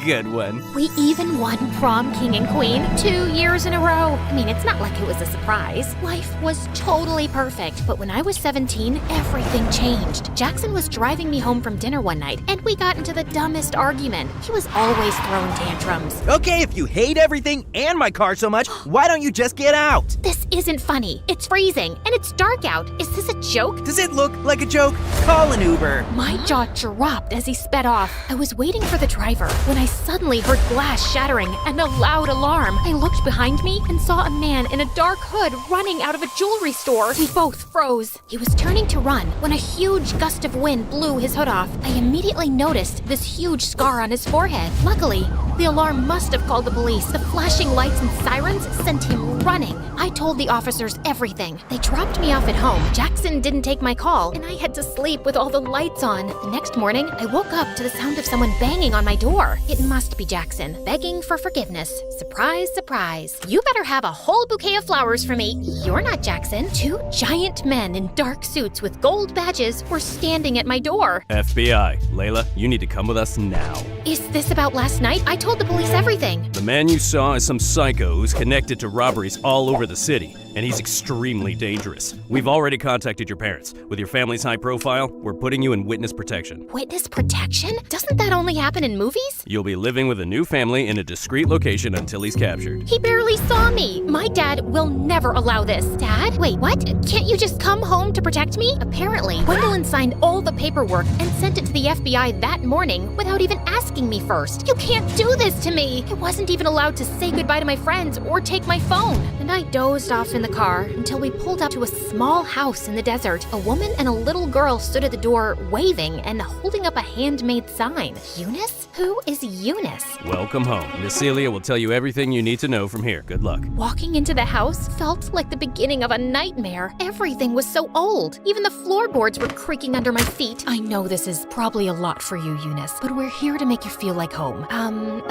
Good one. We even won prom king and queen 2 years in a row. I mean, it's not like it was a surprise. Life was totally perfect. But when I was 17, everything changed. Jackson was driving me home from dinner one night, and we got into the dumbest argument. He was always throwing tantrums. Okay, if you hate everything and my car so much, why don't you just get out? This isn't funny. It's freezing, and it's dark out. Is this a joke? Does it look like a joke? Call an Uber. My jaw dropped as he sped off. I was waiting for the driver when I suddenly heard glass shattering and a loud alarm. I looked behind me and saw a man in a dark hood running out of a jewelry store. We both froze. He was turning to run when a huge gust of wind blew his hood off. I immediately noticed this huge scar on his forehead. Luckily, the alarm must have called the police. The flashing lights and sirens sent him running. I told the officers everything. They dropped me off at home. Jackson didn't take my call, and I had to sleep with all the lights on. The next morning, I woke up to the sound of someone banging on my door. It must be Jackson, begging for forgiveness. Surprise, surprise. You better have a whole bouquet of flowers for me. You're not Jackson. 2 giant men in dark suits with gold badges were standing at my door. FBI, Layla, you need to come with us now. Is this about last night? I told the police everything. The man you saw is some psycho who's connected to robberies all over the city, and he's extremely dangerous. We've already contacted your parents. With your family's high profile, we're putting you in witness protection. Witness protection? Doesn't that only happen in movies? You'll be living with a new family in a discreet location until he's captured. He barely saw me. My dad will never allow this. Dad? Wait, what? Can't you just come home to protect me? Apparently, Gwendolyn signed all the paperwork and sent it to the FBI that morning without even asking me first. You can't do this to me. I wasn't even allowed to say goodbye to my friends or take my phone. And I dozed off in the car until we pulled up to a small house in the desert. A woman and a little girl stood at the door waving and holding up a handmade sign. Eunice? Who is Eunice? Welcome home. Miss Celia will tell you everything you need to know from here. Good luck. Walking into the house felt like the beginning of a nightmare. Everything was so old. Even the floorboards were creaking under my feet. I know this is probably a lot for you, Eunice, but we're here to make you feel like home.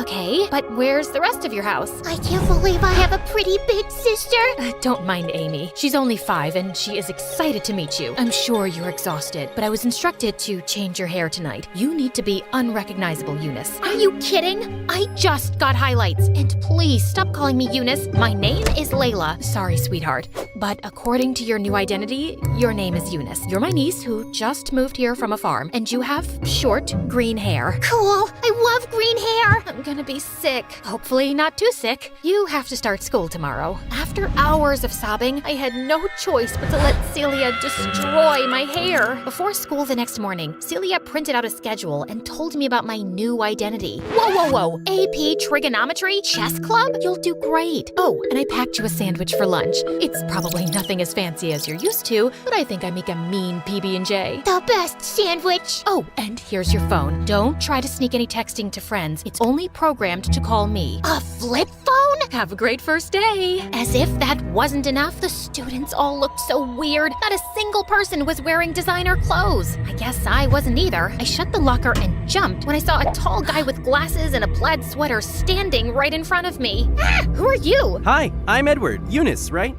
Okay, but where's the rest of your house? I can't believe I have a pretty big sister. Don't mind Amy. She's only 5 and she is excited to meet you. I'm sure you're exhausted, but I was instructed to change your hair tonight. You need to be unrecognizable, Eunice. Are you kidding? I just got highlights. And please stop calling me Eunice. My name is Layla. Sorry, sweetheart. But according to your new identity, your name is Eunice. You're my niece who just moved here from a farm, and you have short green hair. Cool. I love green hair. I'm gonna be sick. Hopefully not too sick. You have to start school tomorrow. After hours of of sobbing, I had no choice but to let Celia destroy my hair. Before school the next morning, Celia printed out a schedule and told me about my new identity. Whoa. AP Trigonometry Chess Club? You'll do great. Oh, and I packed you a sandwich for lunch. It's probably nothing as fancy as you're used to, but I think I make a mean PB&J. The best sandwich. Oh, and here's your phone. Don't try to sneak any texting to friends. It's only programmed to call me. A flip phone? Have a great first day. As if that wasn't enough, the students all looked so weird. Not a single person was wearing designer clothes. I guess I wasn't either. I shut the locker and jumped when I saw a tall guy with glasses and a plaid sweater standing right in front of me. Who are you? Hi, I'm Edward. Eunice, right?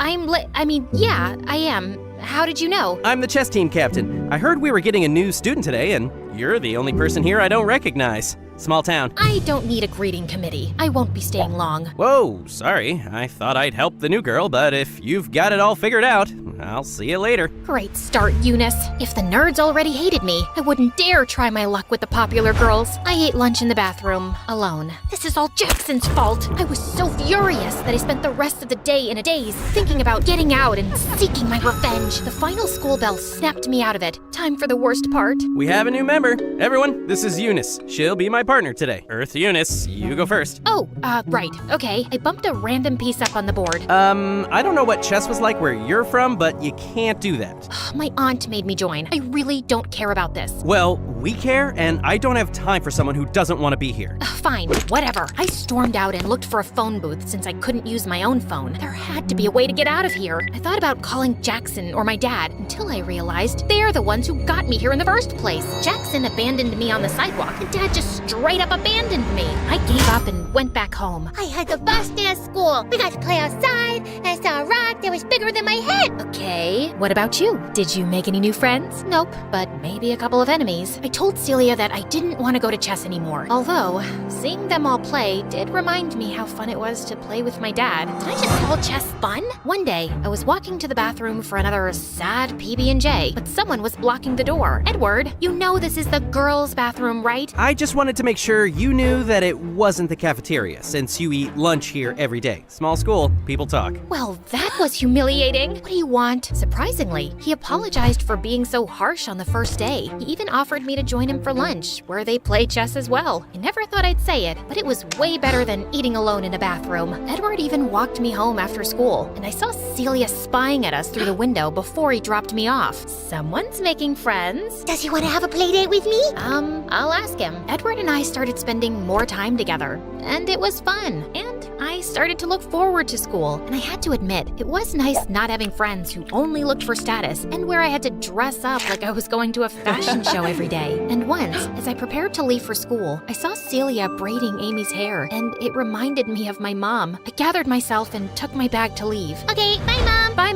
Yeah, I am. How did you know? I'm the chess team captain. I heard we were getting a new student today, and you're the only person here I don't recognize. Small town. I don't need a greeting committee. I won't be staying long. Whoa, sorry. I thought I'd help the new girl, but if you've got it all figured out, I'll see you later. Great start, Eunice. If the nerds already hated me, I wouldn't dare try my luck with the popular girls. I ate lunch in the bathroom, alone. This is all Jackson's fault. I was so furious that I spent the rest of the day in a daze, thinking about getting out and seeking my revenge. The final school bell snapped me out of it. Time for the worst part. We have a new member. Everyone, this is Eunice. She'll be my partner today. Earth Eunice, you go first. Oh, right. Okay. I bumped a random piece up on the board. I don't know what chess was like where you're from, but you can't do that. My aunt made me join. I really don't care about this. Well, we care, and I don't have time for someone who doesn't want to be here. Fine, whatever. I stormed out and looked for a phone booth since I couldn't use my own phone. There had to be a way to get out of here. I thought about calling Jackson or my dad until I realized they're the ones who got me here in the first place. Jackson abandoned me on the sidewalk, and Dad just straight up abandoned me. I gave up and went back home. I had the best day at school. We got to play outside. I saw a rock that was bigger than my head. Okay, what about you? Did you make any new friends? Nope, but maybe a couple of enemies. I told Celia that I didn't want to go to chess anymore. Although, seeing them all play did remind me how fun it was to play with my dad. Did I just call chess fun? One day, I was walking to the bathroom for another sad PB&J, but someone was blocking the door. Edward, you know this is the girls' bathroom, right? I just wanted to make sure you knew that it wasn't the cafeteria, since you eat lunch here every day. Small school, people talk. Well, that was humiliating. What do you want? Surprisingly, he apologized for being so harsh on the first day. He even offered me to join him for lunch, where they play chess as well. I never thought I'd say it, but it was way better than eating alone in a bathroom. Edward even walked me home after school, and I saw Celia spying at us through the window before he dropped me off. Someone's making friends. Does he want to have a play date with me? I'll ask him. Edward and I started spending more time together, and it was fun. And I started to look forward to school, and I had to admit, it was nice not having friends who only looked for status and where I had to dress up like I was going to a fashion show every day. And once, as I prepared to leave for school, I saw Celia braiding Amy's hair, and it reminded me of my mom. I gathered myself and took my bag to leave. Okay, bye, Mom. Bye,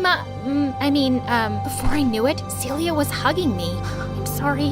before I knew it, Celia was hugging me. I'm sorry.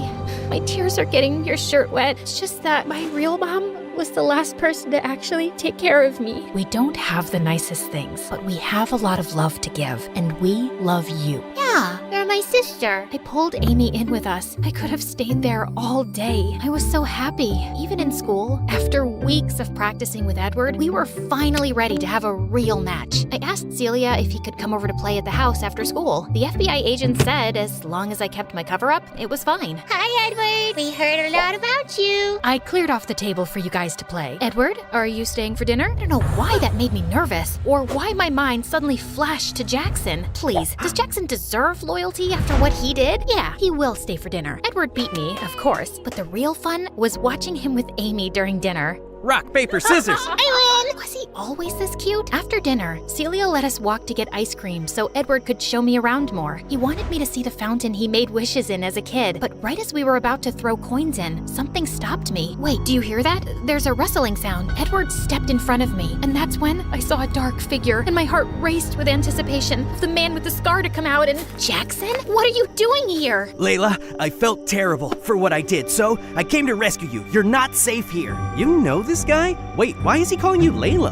My tears are getting your shirt wet. It's just that my real mom was the last person to actually take care of me. We don't have the nicest things, but we have a lot of love to give, and we love you. Yeah, you're my sister. I pulled Amy in with us. I could have stayed there all day. I was so happy. Even in school, after weeks of practicing with Edward, we were finally ready to have a real match. I asked Celia if he could come over to play at the house after school. The FBI agent said as long as I kept my cover up, it was fine. Hi, Edward. We heard a lot about you. I cleared off the table for you guys to play. Edward, are you staying for dinner? I don't know why that made me nervous, or why my mind suddenly flashed to Jackson. Please, does Jackson deserve loyalty after what he did? Yeah, he will stay for dinner. Edward beat me, of course, but the real fun was watching him with Amy during dinner. Rock, paper, scissors! I win! Was he always this cute? After dinner, Celia let us walk to get ice cream so Edward could show me around more. He wanted me to see the fountain he made wishes in as a kid, but right as we were about to throw coins in, something stopped me. Wait, do you hear that? There's a rustling sound. Edward stepped in front of me, and that's when I saw a dark figure, and my heart raced with anticipation of the man with the scar to come out and... Jackson? What are you doing here? Layla, I felt terrible for what I did, so I came to rescue you. You're not safe here. You know this guy? Wait, why is he calling you Layla?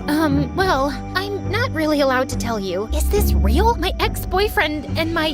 Well, I'm not really allowed to tell you. Is this real? My ex-boyfriend and I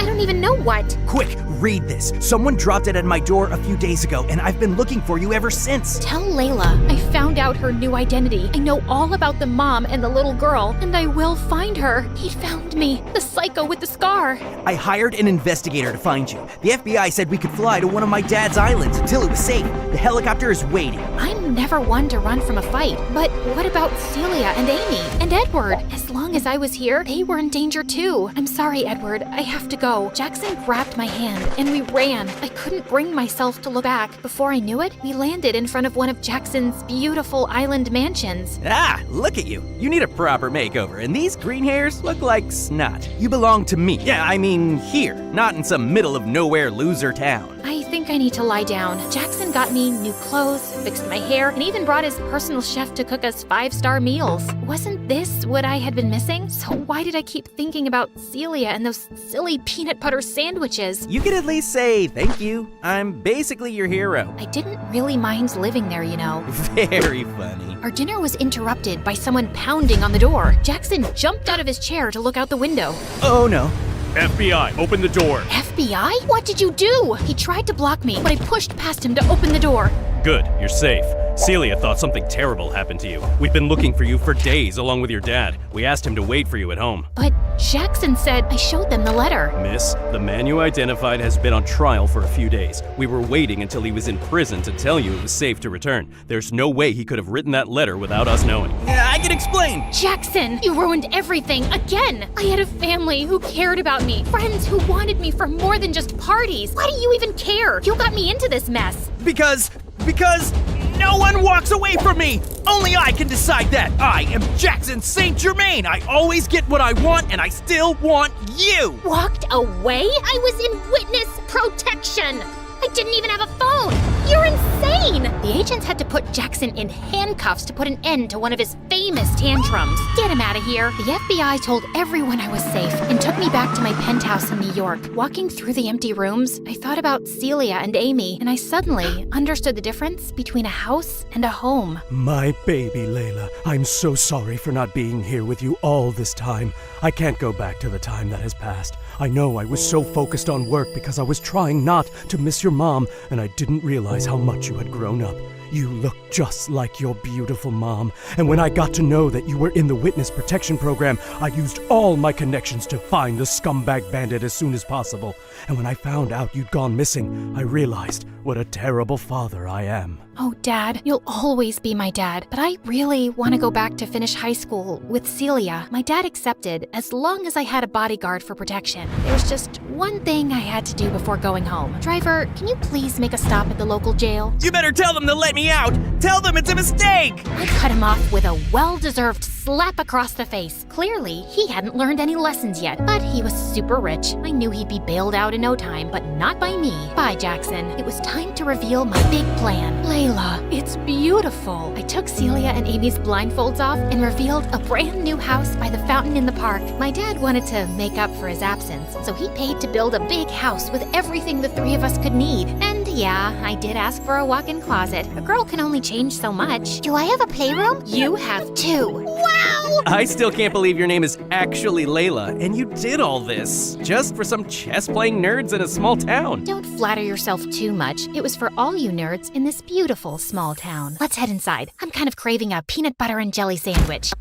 don't even know what. Quick, read this. Someone dropped it at my door a few days ago, and I've been looking for you ever since. Tell Layla I found out her new identity. I know all about the mom and the little girl, and I will find her. He found me, the psycho with the scar. I hired an investigator to find you. The FBI said we could fly to one of my dad's islands until it was safe. The helicopter is waiting. I'm never one to run from a fight. But what about Celia and Amy and Edward? As long as I was here, they were in danger too. I'm sorry, Edward. I have to go. Jackson grabbed my hand and we ran. I couldn't bring myself to look back. Before I knew it, we landed in front of one of Jackson's beautiful island mansions. Ah, look at you. You need a proper makeover, and these green hairs look like snot. You belong to me. Yeah, I mean here, not in some middle of nowhere loser town. I think I need to lie down. Jackson got me new clothes, fixed my hair, and even brought his personal chef to cook us 5-star meals. Wasn't this what I had been missing? So why did I keep thinking about Celia and those silly peanut butter sandwiches? You could at least say thank you. I'm basically your hero. I didn't really mind living there, you know. Very funny. Our dinner was interrupted by someone pounding on the door. Jackson jumped out of his chair to look out the window. Oh no. FBI, open the door. FBI? What did you do? He tried to block me, but I pushed past him to open the door. Good, you're safe. Celia thought something terrible happened to you. We've been looking for you for days along with your dad. We asked him to wait for you at home. But Jackson said I showed them the letter. Miss, the man you identified has been on trial for a few days. We were waiting until he was in prison to tell you it was safe to return. There's no way he could have written that letter without us knowing. Yeah, I can explain. Jackson, you ruined everything again. I had a family who cared about me, friends who wanted me for more than just parties. Why do you even care? You got me into this mess. Because no one walks away from me! Only I can decide that! I am Jackson St. Germain! I always get what I want, and I still want you! Walked away? I was in witness protection. I didn't even have a phone. You're insane. The agents had to put Jackson in handcuffs to put an end to one of his famous tantrums. Get him out of here. The FBI told everyone I was safe and took me back to my penthouse in New York. Walking through the empty rooms, I thought about Celia and Amy, and I suddenly understood the difference between a house and a home. My baby, Layla, I'm so sorry for not being here with you all this time. I can't go back to the time that has passed. I know I was so focused on work because I was trying not to miss your mom, and I didn't realize how much you had grown up. You look just like your beautiful mom, and when I got to know that you were in the witness protection program, I used all my connections to find the scumbag bandit as soon as possible. And when I found out you'd gone missing, I realized what a terrible father I am. Oh, Dad, you'll always be my dad, but I really want to go back to finish high school with Celia. My dad accepted as long as I had a bodyguard for protection. There's just one thing I had to do before going home. Driver, can you please make a stop at the local jail? You better tell them to let me out! Tell them it's a mistake! I cut him off with a well-deserved slap across the face. Clearly, he hadn't learned any lessons yet, but he was super rich. I knew he'd be bailed out in no time, but not by me. Bye, Jackson. It was time to reveal my big plan. Layla, it's beautiful. I took Celia and Amy's blindfolds off and revealed a brand new house by the fountain in the park. My dad wanted to make up for his absence, so he paid to build a big house with everything the three of us could need. And yeah, I did ask for a walk-in closet. A girl can only change so much. Do I have a playroom? You have two. Wow! I still can't believe your name is actually Layla, and you did all this just for some chess-playing nerds in a small town. Don't flatter yourself too much. It was for all you nerds in this beautiful small town. Let's head inside. I'm kind of craving a peanut butter and jelly sandwich.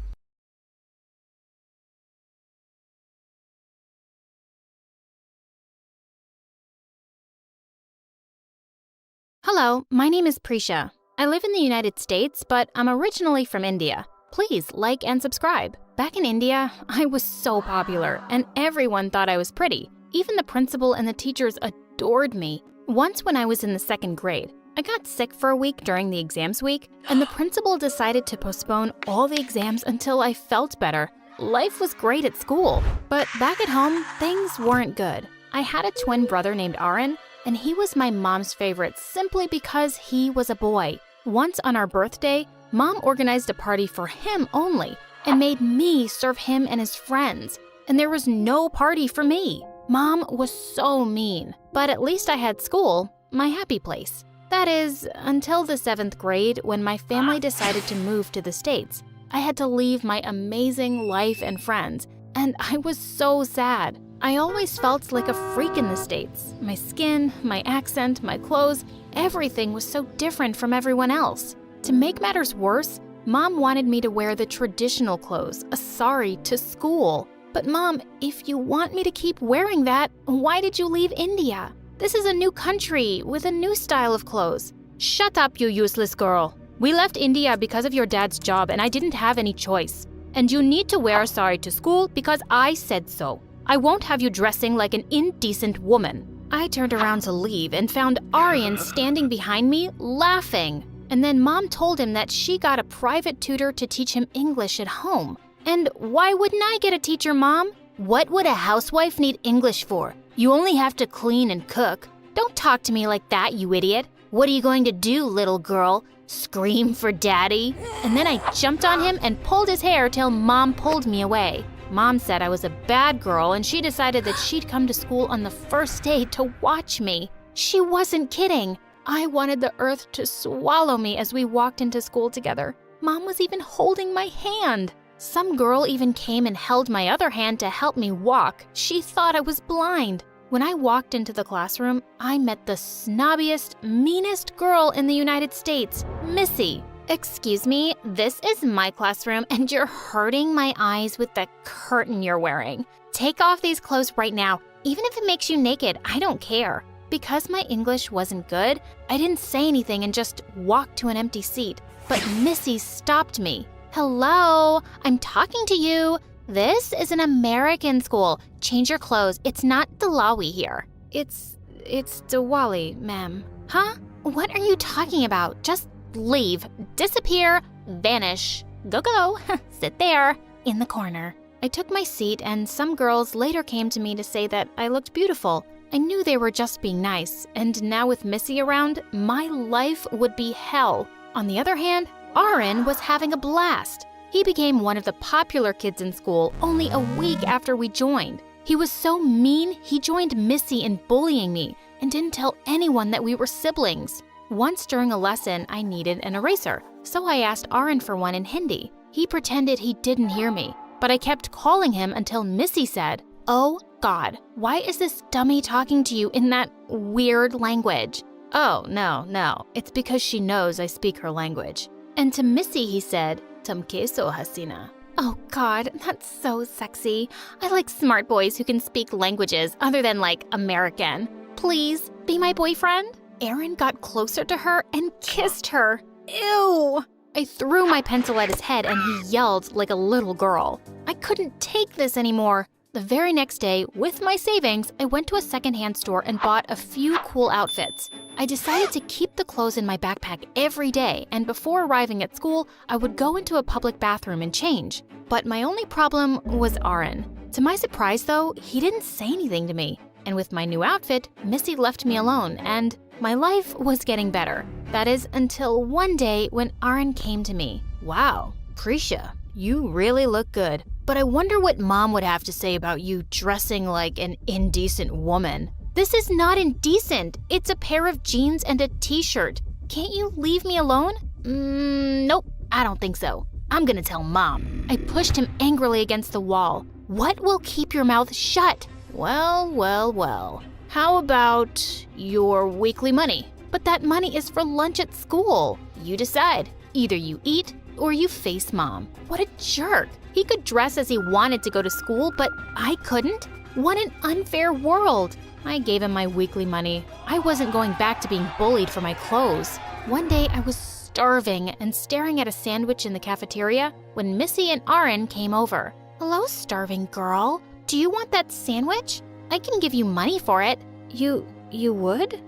Hello, my name is Prisha. I live in the United States, but I'm originally from India. Please like and subscribe. Back in India, I was so popular, and everyone thought I was pretty. Even the principal and the teachers adored me. Once when I was in the 2nd grade, I got sick for a week during the exams week, and the principal decided to postpone all the exams until I felt better. Life was great at school, but back at home, things weren't good. I had a twin brother named Aaron, and he was my mom's favorite simply because he was a boy. Once on our birthday, Mom organized a party for him only and made me serve him and his friends, and there was no party for me. Mom was so mean, but at least I had school, my happy place. That is, until the 7th grade when my family decided to move to the States. I had to leave my amazing life and friends, and I was so sad. I always felt like a freak in the States. My skin, my accent, my clothes, everything was so different from everyone else. To make matters worse, Mom wanted me to wear the traditional clothes, a sari, to school. But Mom, if you want me to keep wearing that, why did you leave India? This is a new country with a new style of clothes. Shut up, you useless girl. We left India because of your dad's job and I didn't have any choice. And you need to wear a sari to school because I said so. I won't have you dressing like an indecent woman. I turned around to leave and found Aryan standing behind me, laughing. And then Mom told him that she got a private tutor to teach him English at home. And why wouldn't I get a teacher, Mom? What would a housewife need English for? You only have to clean and cook. Don't talk to me like that, you idiot. What are you going to do, little girl? Scream for daddy? And then I jumped on him and pulled his hair till Mom pulled me away. Mom said I was a bad girl and she decided that she'd come to school on the first day to watch me. She wasn't kidding. I wanted the earth to swallow me as we walked into school together. Mom was even holding my hand. Some girl even came and held my other hand to help me walk. She thought I was blind. When I walked into the classroom, I met the snobbiest, meanest girl in the United States, Missy. Excuse me, this is my classroom and you're hurting my eyes with the curtain you're wearing. Take off these clothes right now. Even if it makes you naked, I don't care. Because my English wasn't good, I didn't say anything and just walked to an empty seat. But Missy stopped me. Hello, I'm talking to you. This is an American school. Change your clothes. It's not Dalawi here. It's Diwali, ma'am. Huh? What are you talking about? Just leave, disappear, vanish. Go. Sit there, in the corner. I took my seat and some girls later came to me to say that I looked beautiful. I knew they were just being nice, and now with Missy around, my life would be hell. On the other hand, Aaron was having a blast. He became one of the popular kids in school only a week after we joined. He was so mean, he joined Missy in bullying me and didn't tell anyone that we were siblings. Once during a lesson, I needed an eraser, so I asked Aaron for one in Hindi. He pretended he didn't hear me, but I kept calling him until Missy said, "Oh God, why is this dummy talking to you in that weird language?" Oh, no, it's because she knows I speak her language. And to Missy he said, Tum queso, Hasina. "Oh God, that's so sexy. I like smart boys who can speak languages other than like American. Please, be my boyfriend?" Aaron got closer to her and kissed her. Ew! I threw my pencil at his head and he yelled like a little girl. I couldn't take this anymore. The very next day, with my savings, I went to a secondhand store and bought a few cool outfits. I decided to keep the clothes in my backpack every day, and before arriving at school, I would go into a public bathroom and change. But my only problem was Aaron. To my surprise though, he didn't say anything to me. And with my new outfit, Missy left me alone, and my life was getting better. That is, until one day when Aaron came to me. Wow, Prisha, you really look good. But I wonder what Mom would have to say about you dressing like an indecent woman. This is not indecent. It's a pair of jeans and a t-shirt. Can't you leave me alone? Nope, I don't think so. I'm gonna tell Mom. I pushed him angrily against the wall. What will keep your mouth shut? Well. How about your weekly money? But that money is for lunch at school. You decide. Either you eat or you face Mom. What a jerk. He could dress as he wanted to go to school, but I couldn't? What an unfair world. I gave him my weekly money. I wasn't going back to being bullied for my clothes. One day I was starving and staring at a sandwich in the cafeteria when Missy and Aaron came over. "Hello, starving girl. Do you want that sandwich? I can give you money for it." You would?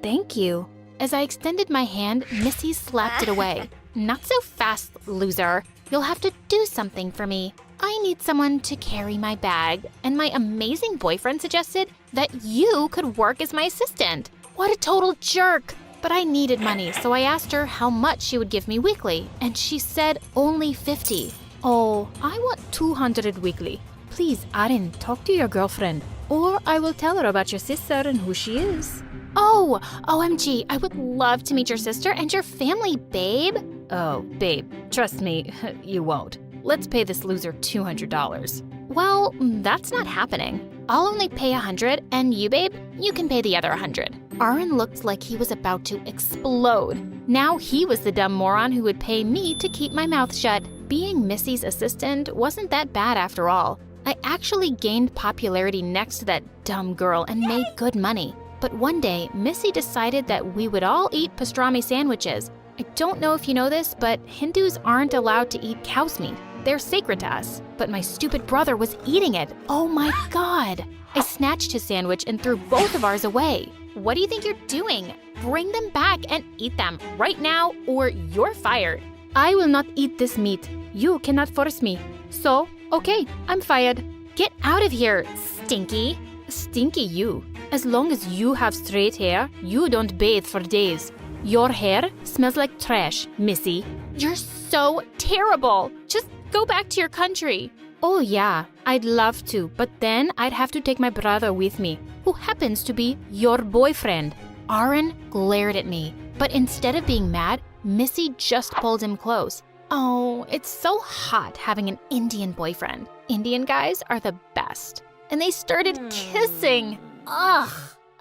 Thank you. As I extended my hand, Missy slapped it away. "Not so fast, loser. You'll have to do something for me. I need someone to carry my bag, and my amazing boyfriend suggested that you could work as my assistant. What a total jerk! But I needed money, so I asked her how much she would give me weekly, and she said only 50. Oh, I want 200 weekly. Please, Aaron, talk to your girlfriend, or I will tell her about your sister and who she is. Oh, OMG, I would love to meet your sister and your family, babe. Oh, babe, trust me, you won't. Let's pay this loser $200. Well, that's not happening. I'll only pay 100, and you, babe, you can pay the other 100. Aaron looked like he was about to explode. Now he was the dumb moron who would pay me to keep my mouth shut. Being Missy's assistant wasn't that bad after all. I actually gained popularity next to that dumb girl and made good money. But one day, Missy decided that we would all eat pastrami sandwiches. I don't know if you know this, but Hindus aren't allowed to eat cow's meat. They're sacred to us. But my stupid brother was eating it. Oh my God! I snatched his sandwich and threw both of ours away. What do you think you're doing? Bring them back and eat them right now, or you're fired. I will not eat this meat. You cannot force me. So, okay, I'm fired. Get out of here, stinky. Stinky you. As long as you have straight hair, you don't bathe for days. Your hair smells like trash, Missy. You're so terrible. Just go back to your country. Oh yeah, I'd love to, but then I'd have to take my brother with me, who happens to be your boyfriend. Aaron glared at me, but instead of being mad, Missy just pulled him close. Oh, it's so hot having an Indian boyfriend. Indian guys are the best. And they started kissing. Ugh!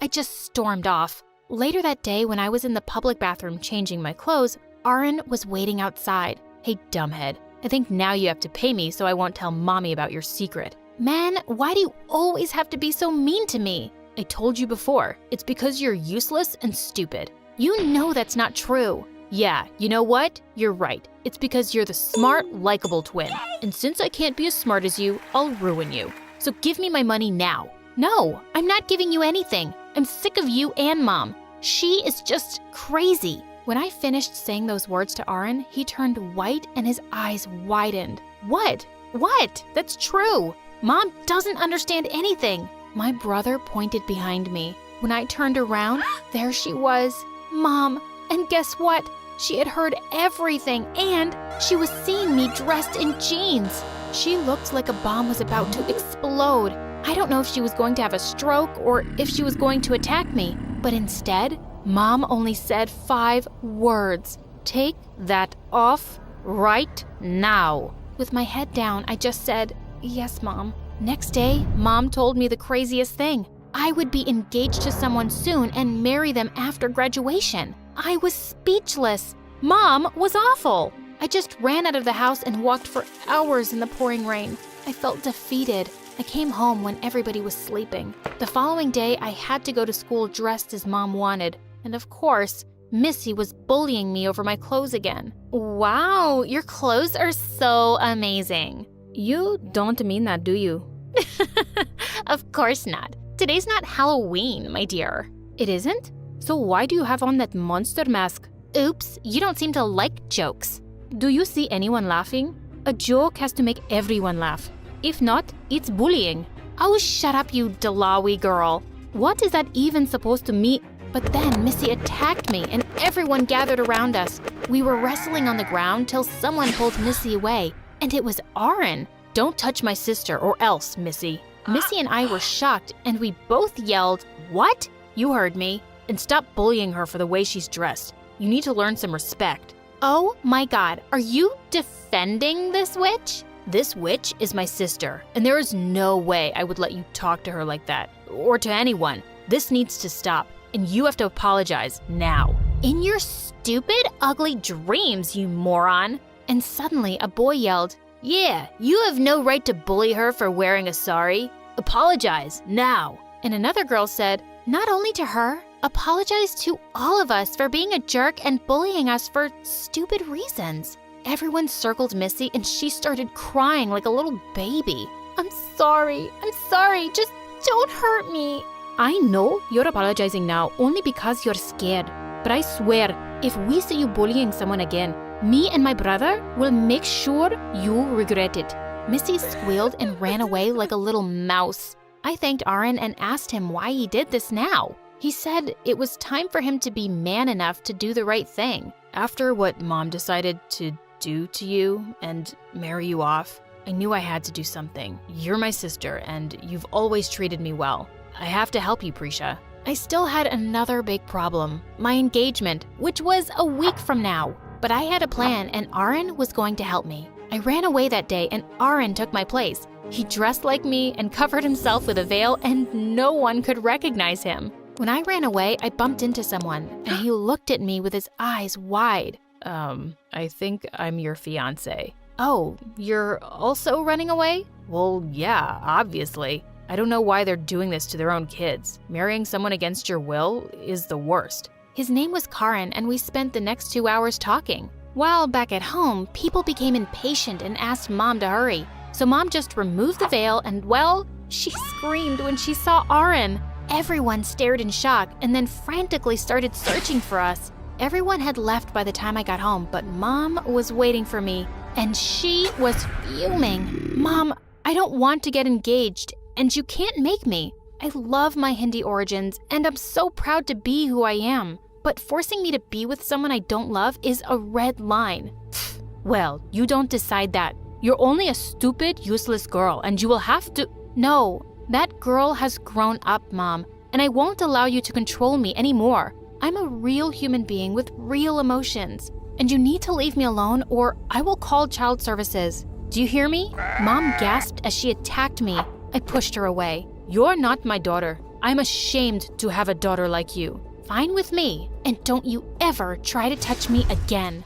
I just stormed off. Later that day, when I was in the public bathroom changing my clothes, Aaron was waiting outside. Hey, dumbhead. I think now you have to pay me so I won't tell mommy about your secret. Man, why do you always have to be so mean to me? I told you before, it's because you're useless and stupid. You know that's not true. Yeah, you know what? You're right. It's because you're the smart, likable twin. And since I can't be as smart as you, I'll ruin you. So give me my money now. No, I'm not giving you anything. I'm sick of you and Mom. She is just crazy. When I finished saying those words to Aaron, he turned white and his eyes widened. What? What? That's true. Mom doesn't understand anything. My brother pointed behind me. When I turned around, there she was, Mom. And guess what? She had heard everything and she was seeing me dressed in jeans. She looked like a bomb was about to explode. I don't know if she was going to have a stroke or if she was going to attack me, but instead, Mom only said 5 words. Take that off right now. With my head down, I just said, yes, Mom. Next day, Mom told me the craziest thing. I would be engaged to someone soon and marry them after graduation. I was speechless. Mom was awful. I just ran out of the house and walked for hours in the pouring rain. I felt defeated. I came home when everybody was sleeping. The following day, I had to go to school dressed as Mom wanted. And of course, Missy was bullying me over my clothes again. Wow, your clothes are so amazing. You don't mean that, do you? Of course not. Today's not Halloween, my dear. It isn't? So why do you have on that monster mask? Oops, you don't seem to like jokes. Do you see anyone laughing? A joke has to make everyone laugh. If not, it's bullying. Oh, shut up, you Dalawi girl. What is that even supposed to mean? But then Missy attacked me and everyone gathered around us. We were wrestling on the ground till someone pulled Missy away. And it was Aaron. Don't touch my sister or else, Missy. Missy and I were shocked and we both yelled, what? You heard me. And stop bullying her for the way she's dressed. You need to learn some respect. Oh my God, are you defending this witch? This witch is my sister, and there is no way I would let you talk to her like that, or to anyone. This needs to stop, and you have to apologize now. In your stupid, ugly dreams, you moron. And suddenly a boy yelled, yeah, you have no right to bully her for wearing a sari. Apologize now. And another girl said, not only to her, apologize to all of us for being a jerk and bullying us for stupid reasons. Everyone circled Missy and she started crying like a little baby. I'm sorry, just don't hurt me. I know you're apologizing now only because you're scared, but I swear, if we see you bullying someone again, me and my brother will make sure you regret it. Missy squealed and ran away like a little mouse. I thanked Aaron and asked him why he did this now. He said it was time for him to be man enough to do the right thing. After what Mom decided to do to you and marry you off, I knew I had to do something. You're my sister and you've always treated me well. I have to help you, Prisha. I still had another big problem, my engagement, which was a week from now. But I had a plan and Aaron was going to help me. I ran away that day and Aaron took my place. He dressed like me and covered himself with a veil and no one could recognize him. When I ran away, I bumped into someone and he looked at me with his eyes wide. I think I'm your fiancé. Oh, you're also running away? Well, yeah, obviously. I don't know why they're doing this to their own kids. Marrying someone against your will is the worst. His name was Karan and we spent the next 2 hours talking. While back at home, people became impatient and asked Mom to hurry. So Mom just removed the veil and, well, she screamed when she saw Aaron. Everyone stared in shock and then frantically started searching for us. Everyone had left by the time I got home, but Mom was waiting for me, and she was fuming. Mom, I don't want to get engaged, and you can't make me. I love my Hindi origins, and I'm so proud to be who I am. But forcing me to be with someone I don't love is a red line. Well, you don't decide that. You're only a stupid, useless girl, and you will have to… No, that girl has grown up, Mom, and I won't allow you to control me anymore. I'm a real human being with real emotions, and you need to leave me alone or I will call child services. Do you hear me? Mom gasped as she attacked me. I pushed her away. You're not my daughter. I'm ashamed to have a daughter like you. Fine with me, and don't you ever try to touch me again.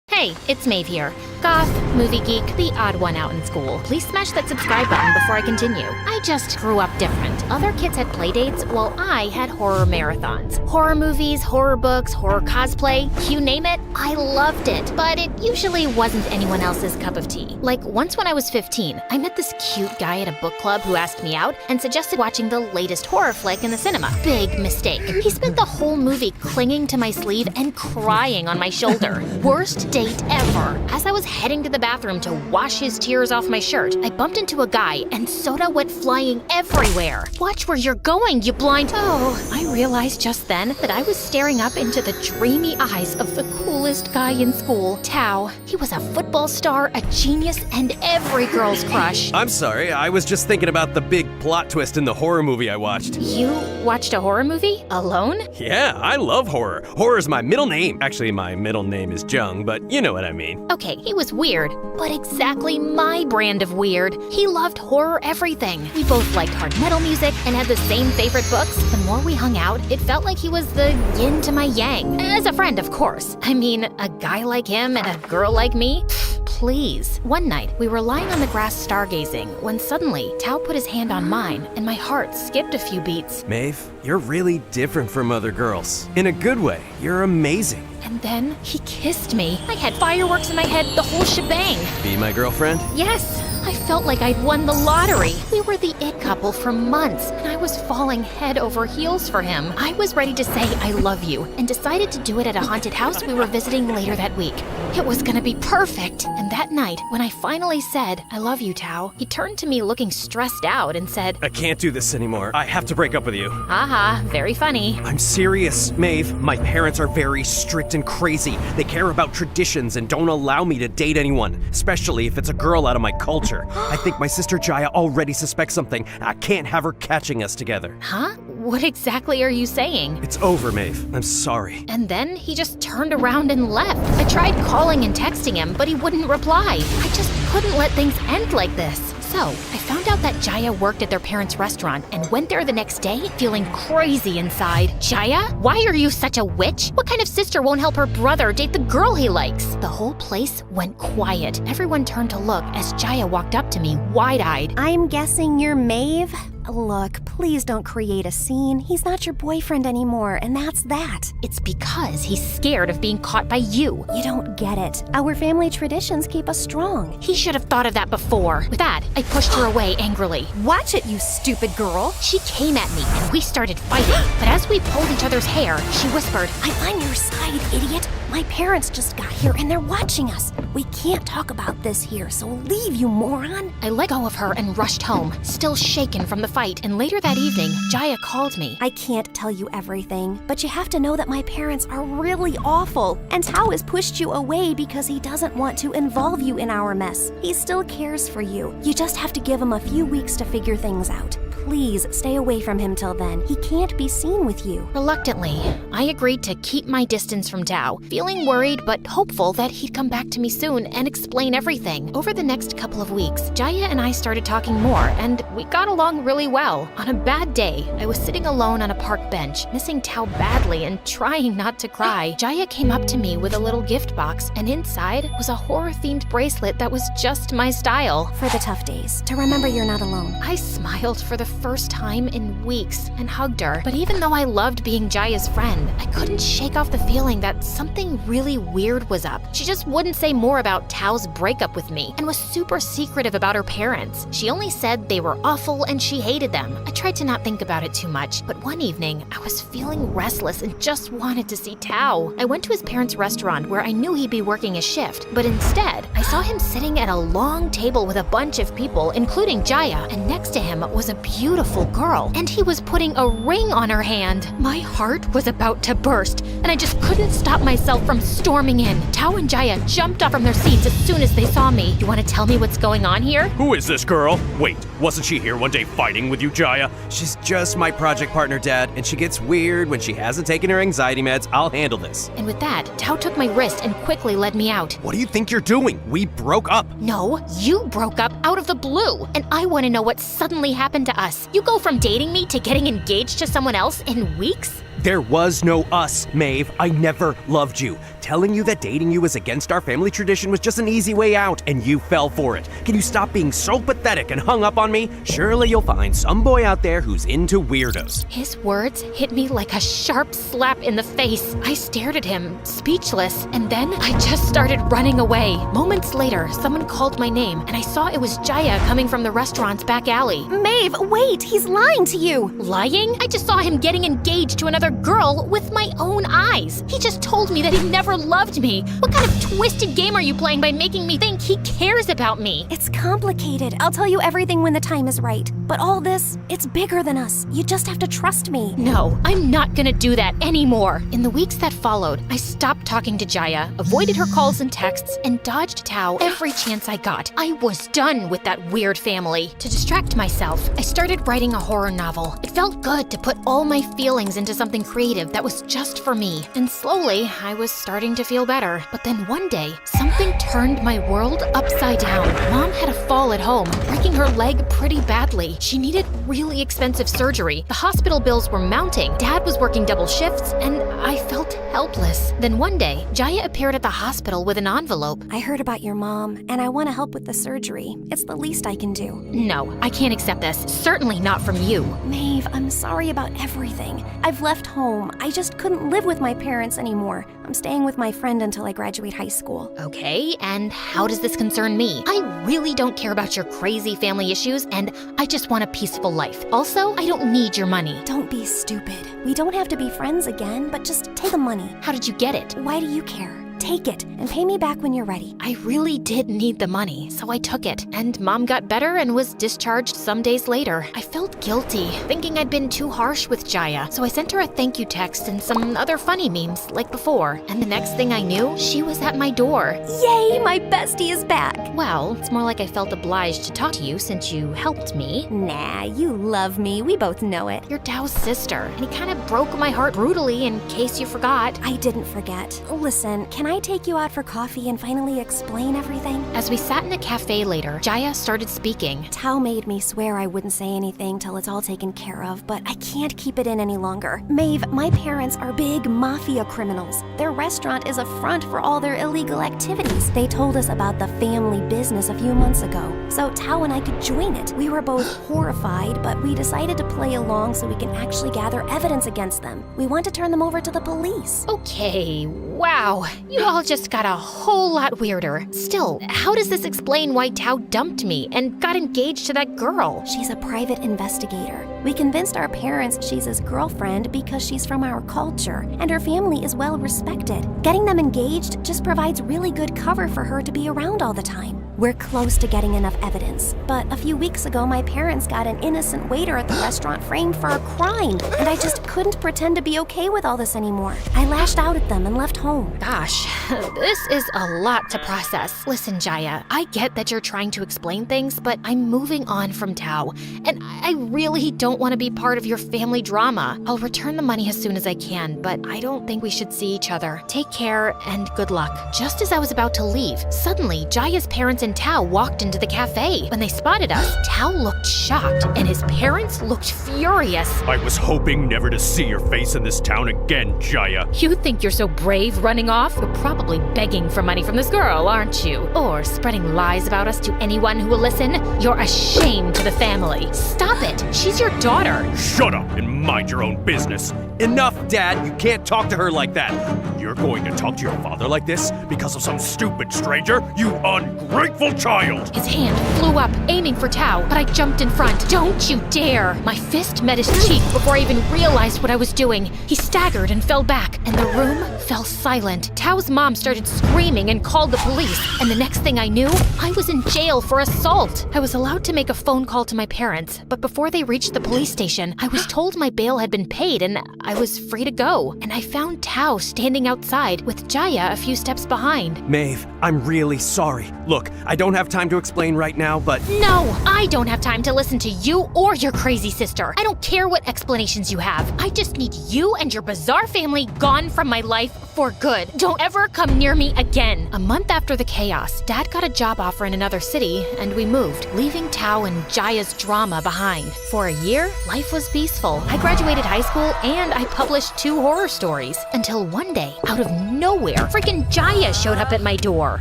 Hey, it's Maeve here. Goth, movie geek, the odd one out in school. Please smash that subscribe button before I continue. I just grew up different. Other kids had playdates while I had horror marathons. Horror movies, horror books, horror cosplay, you name it, I loved it. But it usually wasn't anyone else's cup of tea. Like once when I was 15, I met this cute guy at a book club who asked me out and suggested watching the latest horror flick in the cinema. Big mistake. He spent the whole movie clinging to my sleeve and crying on my shoulder. Worst date ever. As I was heading to the bathroom to wash his tears off my shirt, I bumped into a guy and soda went flying everywhere. Watch where you're going, you blind… Oh, I realized just then that I was staring up into the dreamy eyes of the coolest guy in school, Tao. He was a football star, a genius, and every girl's crush. I'm sorry, I was just thinking about the big plot twist in the horror movie I watched. You watched a horror movie? Alone? Yeah, I love horror. Horror's my middle name. Actually, my middle name is Jung, but you know what I mean. Okay, he was weird, but exactly my brand of weird. He loved horror everything. We both liked hard metal music and had the same favorite books. The more we hung out, it felt like he was the yin to my yang. As a friend, of course. I mean, a guy like him and a girl like me? Please. One night, we were lying on the grass stargazing when suddenly Tao put his hand on mine and my heart skipped a few beats. Maeve, you're really different from other girls. In a good way. You're amazing. And then he kissed me. I had fireworks in my head, the whole shebang. Be my girlfriend? Yes. I felt like I'd won the lottery. We were the it couple for months, and I was falling head over heels for him. I was ready to say I love you, and decided to do it at a haunted house we were visiting later that week. It was gonna be perfect. And that night, when I finally said, I love you, Tao, he turned to me looking stressed out and said, I can't do this anymore. I have to break up with you. Haha, very funny. I'm serious, Maeve. My parents are very strict and crazy. They care about traditions and don't allow me to date anyone, especially if it's a girl out of my culture. I think my sister Jaya already suspects something. I can't have her catching us together. Huh? What exactly are you saying? It's over, Maeve. I'm sorry. And then he just turned around and left. I tried calling and texting him, but he wouldn't reply. I just couldn't let things end like this. So, I found out that Jaya worked at their parents' restaurant and went there the next day feeling crazy inside. Jaya? Why are you such a witch? What kind of sister won't help her brother date the girl he likes? The whole place went quiet. Everyone turned to look as Jaya walked up to me, wide-eyed. I'm guessing you're Maeve? Look, please don't create a scene. He's not your boyfriend anymore, and that's that. It's because he's scared of being caught by you. You don't get it. Our family traditions keep us strong. He should have thought of that before. With that, I pushed her away angrily. Watch it, you stupid girl. She came at me, and we started fighting. But as we pulled each other's hair, she whispered, I'm on your side, idiot. My parents just got here, and they're watching us. We can't talk about this here, so leave, you moron. I let go of her and rushed home, still shaken from the fight, and later that evening, Jaya called me. I can't tell you everything, but you have to know that my parents are really awful, and Tao has pushed you away because he doesn't want to involve you in our mess. He still cares for you. You just have to give him a few weeks to figure things out. Please stay away from him till then. He can't be seen with you. Reluctantly, I agreed to keep my distance from Tao, feeling worried but hopeful that he'd come back to me soon and explain everything. Over the next couple of weeks, Jaya and I started talking more, and we got along really well. On a bad day, I was sitting alone on a park bench, missing Tao badly and trying not to cry. Jaya came up to me with a little gift box, and inside was a horror-themed bracelet that was just my style. For the tough days, to remember you're not alone. I smiled for the first time in weeks and hugged her, but even though I loved being Jaya's friend, I couldn't shake off the feeling that something really weird was up. She just wouldn't say more about Tao's breakup with me and was super secretive about her parents. She only said they were awful and she hated them. I tried to not think about it too much, but one evening I was feeling restless and just wanted to see Tao. I went to his parents' restaurant where I knew he'd be working a shift, but instead I saw him sitting at a long table with a bunch of people, including Jaya, and next to him was a beautiful girl, and he was putting a ring on her hand. My heart was about to burst, and I just couldn't stop myself from storming in. Tao and Jaya jumped up from their seats as soon as they saw me. You want to tell me what's going on here? Who is this girl? Wait, wasn't she here one day fighting with you, Jaya? She's just my project partner, Dad, and she gets weird when she hasn't taken her anxiety meds. I'll handle this. And with that, Tao took my wrist and quickly led me out. What do you think you're doing? We broke up. No, you broke up out of the blue, and I want to know what suddenly happened to us. You go from dating me to getting engaged to someone else in weeks? There was no us, Maeve. I never loved you. Telling you that dating you is against our family tradition was just an easy way out, and you fell for it. Can you stop being so pathetic and hung up on me? Surely you'll find some boy out there who's into weirdos. His words hit me like a sharp slap in the face. I stared at him, speechless, and then I just started running away. Moments later, someone called my name, and I saw it was Jaya coming from the restaurant's back alley. Maeve, wait! He's lying to you! Lying? I just saw him getting engaged to another girl with my own eyes. He just told me that he never loved me. What kind of twisted game are you playing by making me think he cares about me? It's complicated. I'll tell you everything when the time is right. But all this, it's bigger than us. You just have to trust me. No, I'm not gonna do that anymore. In the weeks that followed, I stopped talking to Jaya, avoided her calls and texts, and dodged Tao every chance I got. I was done with that weird family. To distract myself, I started writing a horror novel. It felt good to put all my feelings into something creative that was just for me. And slowly, I was starting to feel better. But then one day, something turned my world upside down. Mom had a fall at home, breaking her leg pretty badly. She needed really expensive surgery. The hospital bills were mounting. Dad was working double shifts, and I felt helpless. Then one day, Jaya appeared at the hospital with an envelope. I heard about your mom, and I want to help with the surgery. It's the least I can do. No, I can't accept this. Certainly not from you. Maeve, I'm sorry about everything. I've left home. I just couldn't live with my parents anymore. I'm staying with my friend until I graduate high school. Okay, and how does this concern me? I really don't care about your crazy family issues, and I just want a peaceful life. Also, I don't need your money. Don't be stupid. We don't have to be friends again, but just take the money. How did you get it? Why do you care? Take it and pay me back when you're ready. I really did need the money, so I took it. And Mom got better and was discharged some days later. I felt guilty, thinking I'd been too harsh with Jaya, so I sent her a thank you text and some other funny memes like before. And the next thing I knew, she was at my door. Yay, my bestie is back. Well, it's more like I felt obliged to talk to you since you helped me. Nah, you love me. We both know it. You're Dao's sister, and he kind of broke my heart brutally in case you forgot. I didn't forget. Listen, can I take you out for coffee and finally explain everything? As we sat in a cafe later, Jaya started speaking. Tao made me swear I wouldn't say anything till it's all taken care of, but I can't keep it in any longer. Maeve, my parents are big mafia criminals. Their restaurant is a front for all their illegal activities. They told us about the family business a few months ago, so Tao and I could join it. We were both horrified, but we decided to play along so we can actually gather evidence against them. We want to turn them over to the police. Okay, wow. You all just got a whole lot weirder. Still, how does this explain why Tao dumped me and got engaged to that girl? She's a private investigator. We convinced our parents she's his girlfriend because she's from our culture, and her family is well respected. Getting them engaged just provides really good cover for her to be around all the time. We're close to getting enough evidence, but a few weeks ago my parents got an innocent waiter at the restaurant framed for a crime, and I just couldn't pretend to be okay with all this anymore. I lashed out at them and left home. Gosh, this is a lot to process. Listen, Jaya, I get that you're trying to explain things, but I'm moving on from Tao, and I really don't want to be part of your family drama. I'll return the money as soon as I can, but I don't think we should see each other. Take care and good luck. Just as I was about to leave, suddenly Jaya's parents and Tao walked into the cafe. When they spotted us, Tao looked shocked, and his parents looked furious. I was hoping never to see your face in this town again, Jaya. You think you're so brave running off? You're probably begging for money from this girl, aren't you? Or spreading lies about us to anyone who will listen? You're a shame to the family. Stop it. She's your daughter. Shut up and mind your own business. Enough, Dad. You can't talk to her like that. You're going to talk to your father like this because of some stupid stranger? You ungrateful child! His hand flew up, aiming for Tao, but I jumped in front. Don't you dare! My fist met his cheek before I even realized what I was doing. He staggered and fell back, and the room fell silent. Tao's mom started screaming and called the police, and the next thing I knew, I was in jail for assault. I was allowed to make a phone call to my parents, but before they reached the police station, I was told my bail had been paid and I was free to go. And I found Tao standing outside with Jaya a few steps behind. Maeve, I'm really sorry. Look, I don't have time to explain right now, but... No, I don't have time to listen to you or your crazy sister. I don't care what explanations you have. I just need you and your bizarre family gone from my life for good. Don't ever come near me again. A month after the chaos, Dad got a job offer in another city, and we moved, leaving Tao and Jaya's drama behind. For a year, life was peaceful. I graduated high school, and I published 2 horror stories. Until one day, out of nowhere, freaking Jaya showed up at my door.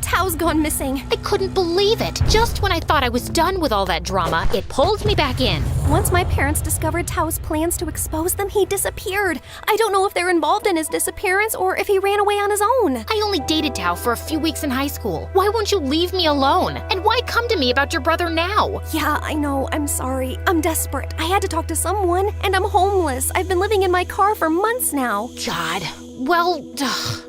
Tao's gone missing. I couldn't believe it. Just when I thought I was done with all that drama, it pulled me back in. Once my parents discovered Tao's plans to expose them, he disappeared. I don't know if they're involved in his disappearance or if he ran away on his own. I only dated Tao for a few weeks in high school. Why won't you leave me alone? And why come to me about your brother now? Yeah, I know. I'm sorry. I'm desperate. I had to talk to someone, and I'm homeless. I've been living in my car for months now. God. Well,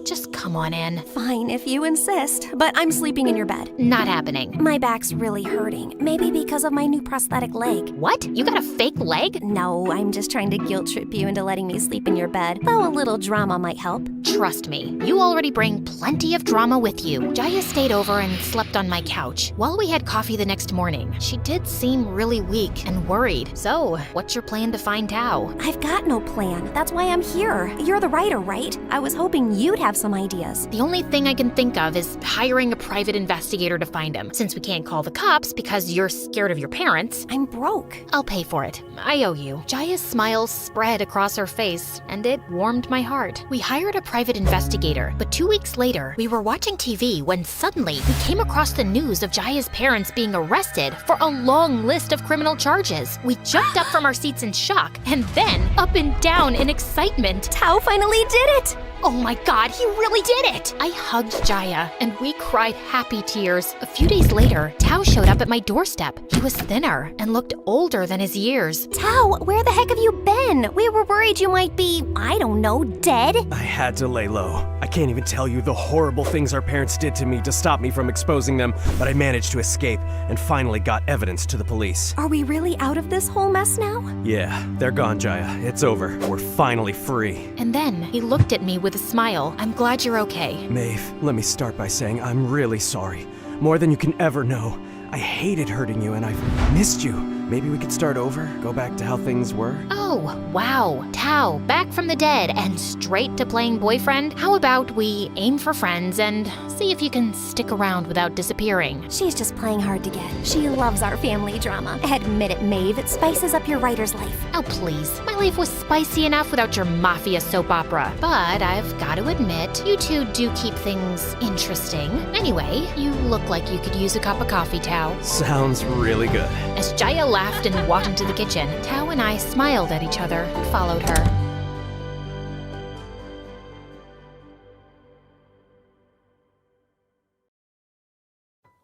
just come on in. Fine, if you insist, but I'm sleeping in your bed. Not happening. My back's really hurting. Maybe because of my new prosthetic leg. What? You got a fake leg? No, I'm just trying to guilt trip you into letting me sleep in your bed. Though a little drama might help. Trust me, you already bring plenty of drama with you. Jaya stayed over and slept on my couch. While we had coffee the next morning, she did seem really weak and worried. So, what's your plan to find Tao? I've got no plan. That's why I'm here. You're the writer, right? I was hoping you'd have some ideas. The only thing I can think of is hiring a private investigator to find him. Since we can't call the cops because you're scared of your parents, I'm broke. I'll pay for it. I owe you. Jaya's smile spread across her face, and it warmed my heart. We hired a private investigator, but 2 weeks later, we were watching TV when suddenly we came across the news of Jaya's parents being arrested for a long list of criminal charges. We jumped up from our seats in shock, and then up and down in excitement. Tao finally did it! Oh my God, he really did it! I hugged Jaya, and we cried happy tears. A few days later, Tao showed up at my doorstep. He was thinner and looked older than his years. Tao, where the heck have you been? We were worried you might be, I don't know, dead? I had to lay low. I can't even tell you the horrible things our parents did to me to stop me from exposing them, but I managed to escape and finally got evidence to the police. Are we really out of this whole mess now? Yeah, they're gone, Jaya. It's over. We're finally free. And then he looked at me with a smile. I'm glad you're okay. Maeve, let me start by saying I'm really sorry. More than you can ever know. I hated hurting you and I've missed you. Maybe we could start over, go back to how things were? Oh, wow. Tao, back from the dead and straight to playing boyfriend? How about we aim for friends and see if you can stick around without disappearing? She's just playing hard to get. She loves our family drama. Admit it, Maeve, it spices up your writer's life. Oh, please. My life was spicy enough without your mafia soap opera. But I've got to admit, you two do keep things interesting. Anyway, you look like you could use a cup of coffee, Tao. Sounds really good. As Jaya laughed and walked into the kitchen, Tao and I smiled at each other and followed her.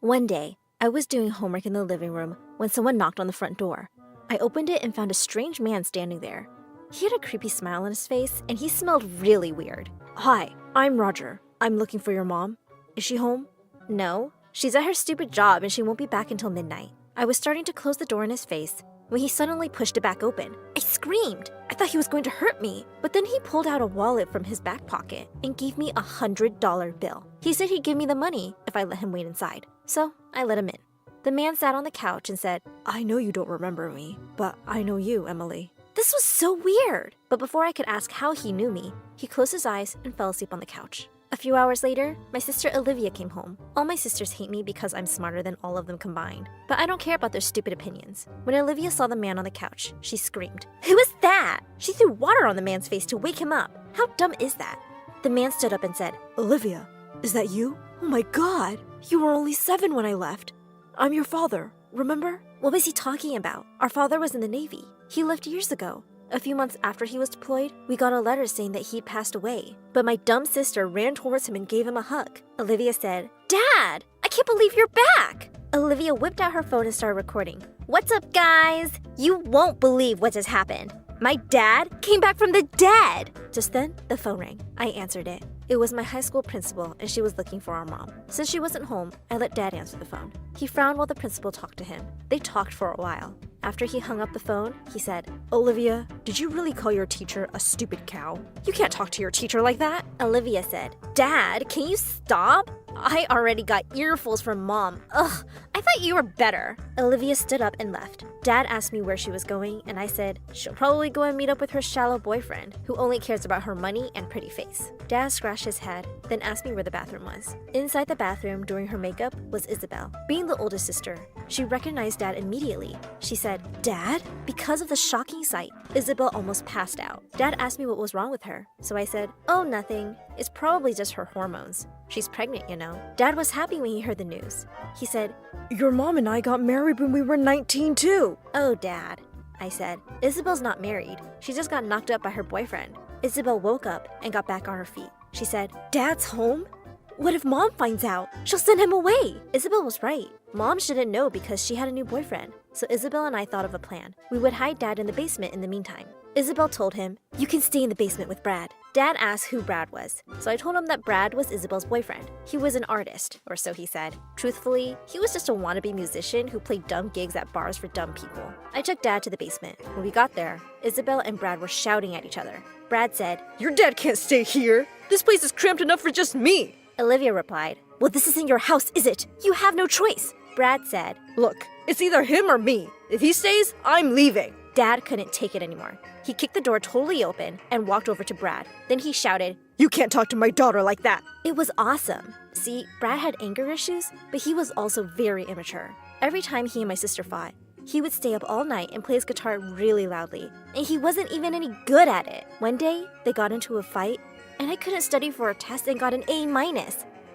One day, I was doing homework in the living room when someone knocked on the front door. I opened it and found a strange man standing there. He had a creepy smile on his face, and he smelled really weird. "Hi, I'm Roger. I'm looking for your mom. Is she home?" "No." She's at her stupid job and she won't be back until midnight. I was starting to close the door in his face when he suddenly pushed it back open. I screamed. I thought he was going to hurt me, but then he pulled out a wallet from his back pocket and gave me a $100 bill. He said he'd give me the money if I let him wait inside. So I let him in. The man sat on the couch and said, "I know you don't remember me, but I know you, Emily." This was so weird. But before I could ask how he knew me, he closed his eyes and fell asleep on the couch. A few hours later, my sister Olivia came home. All my sisters hate me because I'm smarter than all of them combined. But I don't care about their stupid opinions. When Olivia saw the man on the couch, she screamed, "Who is that?" She threw water on the man's face to wake him up. How dumb is that? The man stood up and said, "Olivia, is that you? Oh my God, you were only 7 when I left. I'm your father, remember?" What was he talking about? Our father was in the Navy. He left years ago. A few months after he was deployed, we got a letter saying that he'd passed away. But my dumb sister ran towards him and gave him a hug. Olivia said, "Dad, I can't believe you're back." Olivia whipped out her phone and started recording. "What's up, guys? You won't believe what just happened. My dad came back from the dead." Just then, the phone rang. I answered it. It was my high school principal, and she was looking for our mom. Since she wasn't home, I let Dad answer the phone. He frowned while the principal talked to him. They talked for a while. After he hung up the phone, he said, "Olivia, did you really call your teacher a stupid cow? You can't talk to your teacher like that." Olivia said, "Dad, can you stop? I already got earfuls from Mom. Ugh, I thought you were better." Olivia stood up and left. Dad asked me where she was going, and I said, she'll probably go and meet up with her shallow boyfriend, who only cares about her money and pretty face. Dad scratched his head, then asked me where the bathroom was. Inside the bathroom, doing her makeup, was Isabel. Being the oldest sister, she recognized Dad immediately. She said, "Dad?" Because of the shocking sight, Isabel almost passed out. Dad asked me what was wrong with her, so I said, "Oh, nothing. It's probably just her hormones. She's pregnant, you know." Dad was happy when he heard the news. He said, "Your mom and I got married when we were 19 too." "Oh, Dad," I said. "Isabel's not married. She just got knocked up by her boyfriend." Isabel woke up and got back on her feet. She said, "Dad's home? What if Mom finds out? She'll send him away." Isabel was right. Mom shouldn't know because she had a new boyfriend. So Isabel and I thought of a plan. We would hide Dad in the basement in the meantime. Isabel told him, "You can stay in the basement with Brad." Dad asked who Brad was, so I told him that Brad was Isabel's boyfriend. He was an artist, or so he said. Truthfully, he was just a wannabe musician who played dumb gigs at bars for dumb people. I took Dad to the basement. When we got there, Isabel and Brad were shouting at each other. Brad said, "Your dad can't stay here. This place is cramped enough for just me." Olivia replied, "Well, this isn't your house, is it? You have no choice." Brad said, "Look, it's either him or me. If he stays, I'm leaving." Dad couldn't take it anymore. He kicked the door totally open and walked over to Brad. Then he shouted, "You can't talk to my daughter like that." It was awesome. See, Brad had anger issues, but he was also very immature. Every time he and my sister fought, he would stay up all night and play his guitar really loudly. And he wasn't even any good at it. One day, they got into a fight, and I couldn't study for a test and got an A-.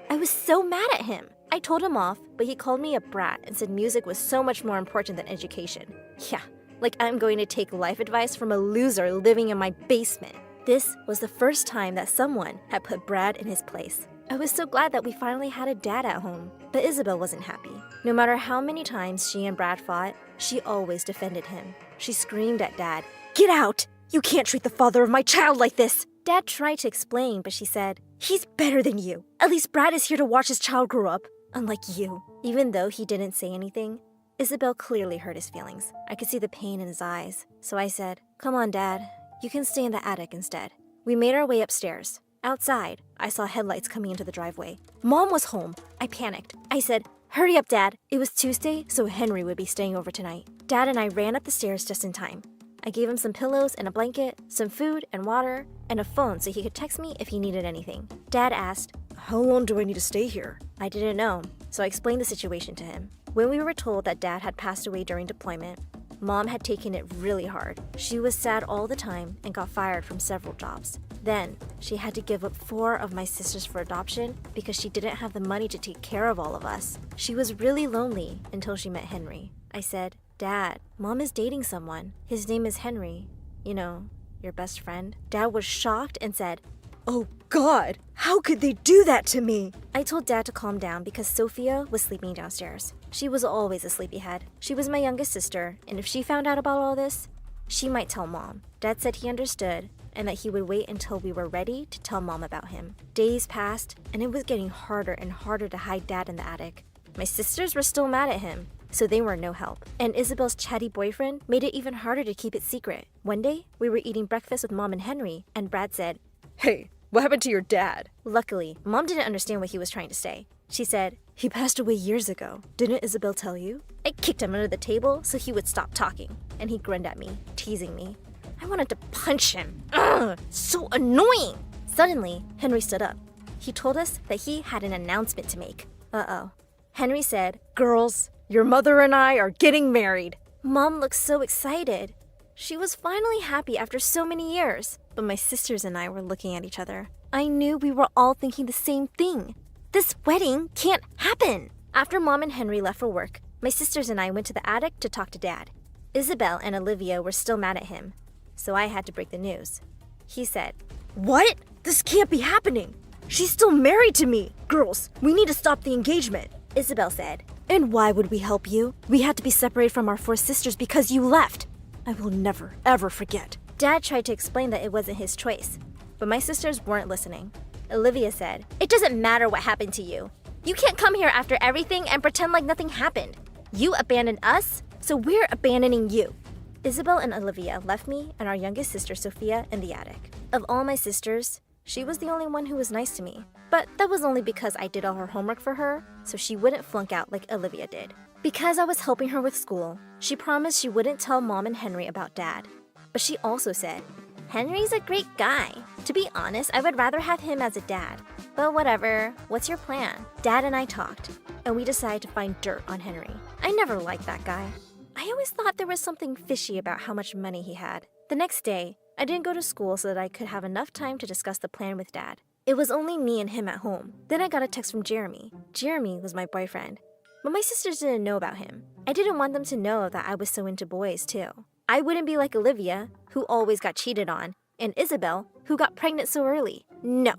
I was so mad at him. I told him off, but he called me a brat and said music was so much more important than education. Yeah, like I'm going to take life advice from a loser living in my basement. This was the first time that someone had put Brad in his place. I was so glad that we finally had a dad at home, but Isabel wasn't happy. No matter how many times she and Brad fought, she always defended him. She screamed at Dad, "Get out! You can't treat the father of my child like this!" Dad tried to explain, but she said, "He's better than you. At least Brad is here to watch his child grow up, unlike you." Even though he didn't say anything, Isabel clearly hurt his feelings. I could see the pain in his eyes. So I said, "Come on, Dad. You can stay in the attic instead." We made our way upstairs. Outside, I saw headlights coming into the driveway. Mom was home. I panicked. I said, "Hurry up, Dad." It was Tuesday, so Henry would be staying over tonight. Dad and I ran up the stairs just in time. I gave him some pillows and a blanket, some food and water, and a phone so he could text me if he needed anything. Dad asked, "How long do I need to stay here?" I didn't know, so I explained the situation to him. When we were told that Dad had passed away during deployment, Mom had taken it really hard. She was sad all the time and got fired from several jobs. Then, she had to give up 4 of my sisters for adoption because she didn't have the money to take care of all of us. She was really lonely until she met Henry. I said, "Dad, Mom is dating someone. His name is Henry. You know, your best friend." Dad was shocked and said, "Oh God, how could they do that to me?" I told Dad to calm down because Sophia was sleeping downstairs. She was always a sleepyhead. She was my youngest sister, and if she found out about all this, she might tell Mom. Dad said he understood and that he would wait until we were ready to tell Mom about him. Days passed, and it was getting harder and harder to hide Dad in the attic. My sisters were still mad at him, so they were no help. And Isabel's chatty boyfriend made it even harder to keep it secret. One day, we were eating breakfast with Mom and Henry, and Brad said, "Hey, what happened to your dad?" Luckily, Mom didn't understand what he was trying to say. She said, "He passed away years ago. Didn't Isabel tell you?" I kicked him under the table so he would stop talking, and he grinned at me, teasing me. I wanted to punch him. Ugh, so annoying! Suddenly, Henry stood up. He told us that he had an announcement to make. Uh-oh. Henry said, "Girls, your mother and I are getting married." Mom looked so excited. She was finally happy after so many years. But my sisters and I were looking at each other. I knew we were all thinking the same thing. This wedding can't happen! After Mom and Henry left for work, my sisters and I went to the attic to talk to Dad. Isabel and Olivia were still mad at him, so I had to break the news. He said, "What? This can't be happening. She's still married to me. Girls, we need to stop the engagement." Isabel said, "And why would we help you? We had to be separated from our 4 sisters because you left. I will never, ever forget." Dad tried to explain that it wasn't his choice, but my sisters weren't listening. Olivia said, "It doesn't matter what happened to you. You can't come here after everything and pretend like nothing happened. You abandoned us, so we're abandoning you." Isabel and Olivia left me and our youngest sister Sophia in the attic. Of all my sisters, she was the only one who was nice to me. But that was only because I did all her homework for her, so she wouldn't flunk out like Olivia did. Because I was helping her with school, she promised she wouldn't tell Mom and Henry about Dad. But she also said, "Henry's a great guy. To be honest, I would rather have him as a dad. But whatever, what's your plan?" Dad and I talked, and we decided to find dirt on Henry. I never liked that guy. I always thought there was something fishy about how much money he had. The next day, I didn't go to school so that I could have enough time to discuss the plan with Dad. It was only me and him at home. Then I got a text from Jeremy. Jeremy was my boyfriend. But my sisters didn't know about him. I didn't want them to know that I was so into boys, too. I wouldn't be like Olivia, who always got cheated on, and Isabel, who got pregnant so early. No,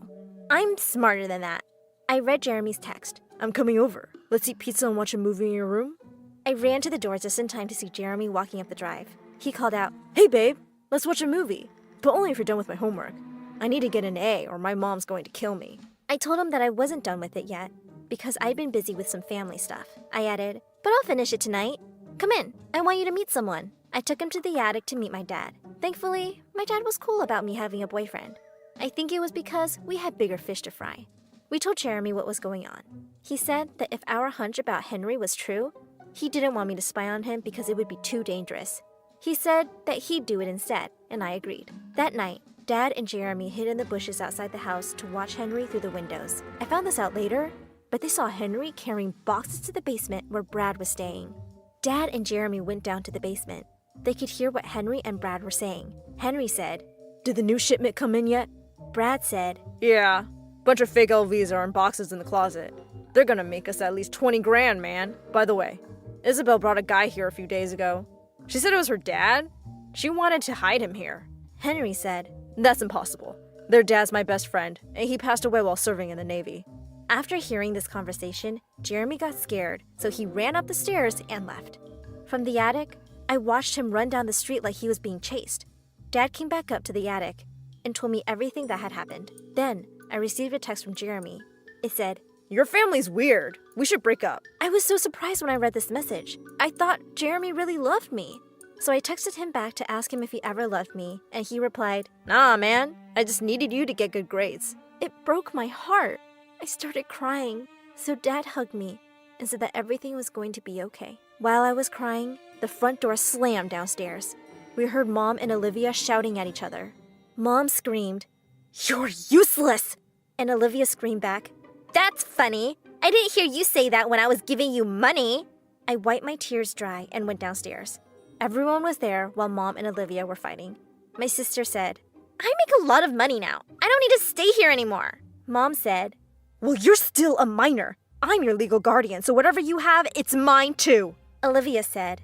I'm smarter than that. I read Jeremy's text. "I'm coming over. Let's eat pizza and watch a movie in your room." I ran to the door just in time to see Jeremy walking up the drive. He called out, "Hey babe, let's watch a movie. But only if you're done with my homework. I need to get an A or my mom's going to kill me." I told him that I wasn't done with it yet, because I'd been busy with some family stuff. I added, "But I'll finish it tonight. Come in, I want you to meet someone." I took him to the attic to meet my dad. Thankfully, my dad was cool about me having a boyfriend. I think it was because we had bigger fish to fry. We told Jeremy what was going on. He said that if our hunch about Henry was true, he didn't want me to spy on him because it would be too dangerous. He said that he'd do it instead, and I agreed. That night, Dad and Jeremy hid in the bushes outside the house to watch Henry through the windows. I found this out later, but they saw Henry carrying boxes to the basement where Brad was staying. Dad and Jeremy went down to the basement. They could hear what Henry and Brad were saying. Henry said, "Did the new shipment come in yet?" Brad said, "Yeah, bunch of fake LVs are in boxes in the closet. They're gonna make us at least 20 grand, man. By the way, Isabel brought a guy here a few days ago. She said it was her dad. She wanted to hide him here." Henry said, "That's impossible. Their dad's my best friend, and he passed away while serving in the Navy." After hearing this conversation, Jeremy got scared, so he ran up the stairs and left. From the attic, I watched him run down the street like he was being chased. Dad came back up to the attic and told me everything that had happened. Then, I received a text from Jeremy. It said, "Your family's weird. We should break up." I was so surprised when I read this message. I thought Jeremy really loved me. So I texted him back to ask him if he ever loved me, and he replied, "Nah, man. I just needed you to get good grades." It broke my heart. I started crying. So Dad hugged me and said that everything was going to be okay. While I was crying, the front door slammed downstairs. We heard Mom and Olivia shouting at each other. Mom screamed, "You're useless!" And Olivia screamed back, "That's funny. I didn't hear you say that when I was giving you money." I wiped my tears dry and went downstairs. Everyone was there while Mom and Olivia were fighting. My sister said, "I make a lot of money now. I don't need to stay here anymore." Mom said, "Well, you're still a minor. I'm your legal guardian, so whatever you have, it's mine too." Olivia said,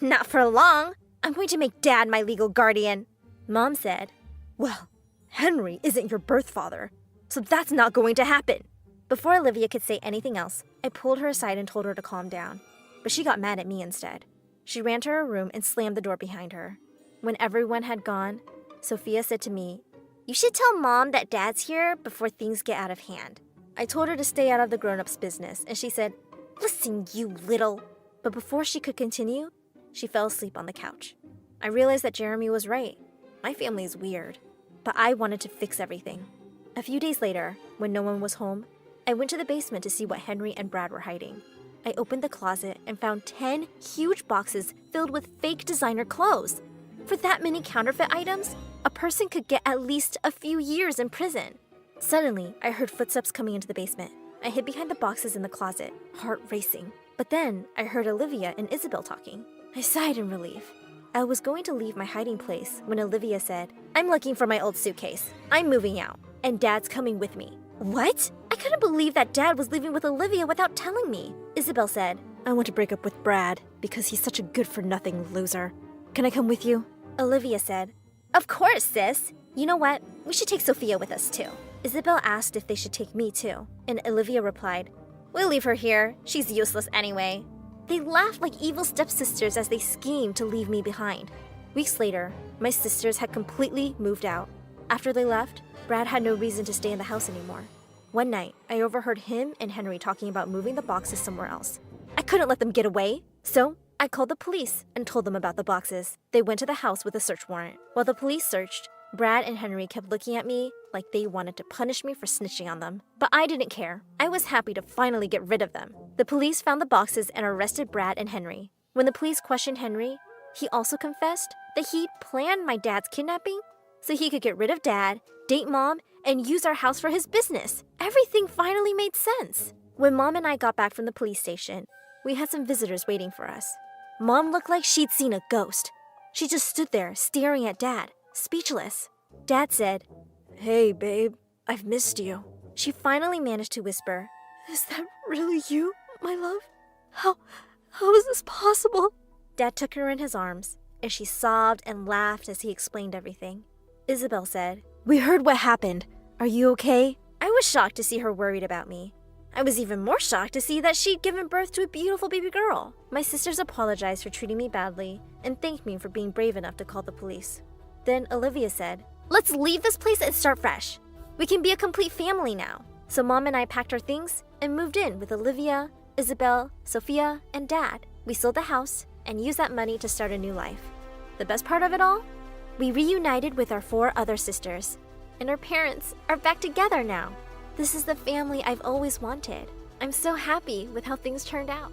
"Not for long. I'm going to make Dad my legal guardian." Mom said, "Well, Henry isn't your birth father, so that's not going to happen." Before Olivia could say anything else, I pulled her aside and told her to calm down. But she got mad at me instead. She ran to her room and slammed the door behind her. When everyone had gone, Sophia said to me, "You should tell Mom that Dad's here before things get out of hand." I told her to stay out of the grown-ups' business, and she said, Listen, you little. But before she could continue, she fell asleep on the couch. I realized that Jeremy was right. My family is weird, but I wanted to fix everything. A few days later, when no one was home, I went to the basement to see what Henry and Brad were hiding. I opened the closet and found 10 huge boxes filled with fake designer clothes. For that many counterfeit items, a person could get at least a few years in prison. Suddenly, I heard footsteps coming into the basement. I hid behind the boxes in the closet, heart racing. But then, I heard Olivia and Isabel talking. I sighed in relief. I was going to leave my hiding place when Olivia said, "I'm looking for my old suitcase. I'm moving out, and Dad's coming with me." What? I couldn't believe that Dad was leaving with Olivia without telling me. Isabel said, "I want to break up with Brad because he's such a good-for-nothing loser. Can I come with you?" Olivia said, "Of course, sis. You know what? We should take Sophia with us, too." Isabel asked if they should take me, too, and Olivia replied, "We'll leave her here. She's useless anyway." They laughed like evil stepsisters as they schemed to leave me behind. Weeks later, my sisters had completely moved out. After they left, Brad had no reason to stay in the house anymore. One night, I overheard him and Henry talking about moving the boxes somewhere else. I couldn't let them get away, so I called the police and told them about the boxes. They went to the house with a search warrant. While the police searched, Brad and Henry kept looking at me like they wanted to punish me for snitching on them. But I didn't care. I was happy to finally get rid of them. The police found the boxes and arrested Brad and Henry. When the police questioned Henry, he also confessed that he'd planned my dad's kidnapping so he could get rid of Dad, date Mom, and use our house for his business. Everything finally made sense. When Mom and I got back from the police station, we had some visitors waiting for us. Mom looked like she'd seen a ghost. She just stood there staring at Dad, speechless. Dad said, "Hey, babe, I've missed you." She finally managed to whisper, "Is that really you, my love? How is this possible?" Dad took her in his arms, and she sobbed and laughed as he explained everything. Isabel said, "We heard what happened. Are you okay?" I was shocked to see her worried about me. I was even more shocked to see that she'd given birth to a beautiful baby girl. My sisters apologized for treating me badly and thanked me for being brave enough to call the police. Then Olivia said, "Let's leave this place and start fresh. We can be a complete family now." So Mom and I packed our things and moved in with Olivia, Isabel, Sophia, and Dad. We sold the house and used that money to start a new life. The best part of it all? We reunited with our 4 other sisters, and our parents are back together now. This is the family I've always wanted. I'm so happy with how things turned out.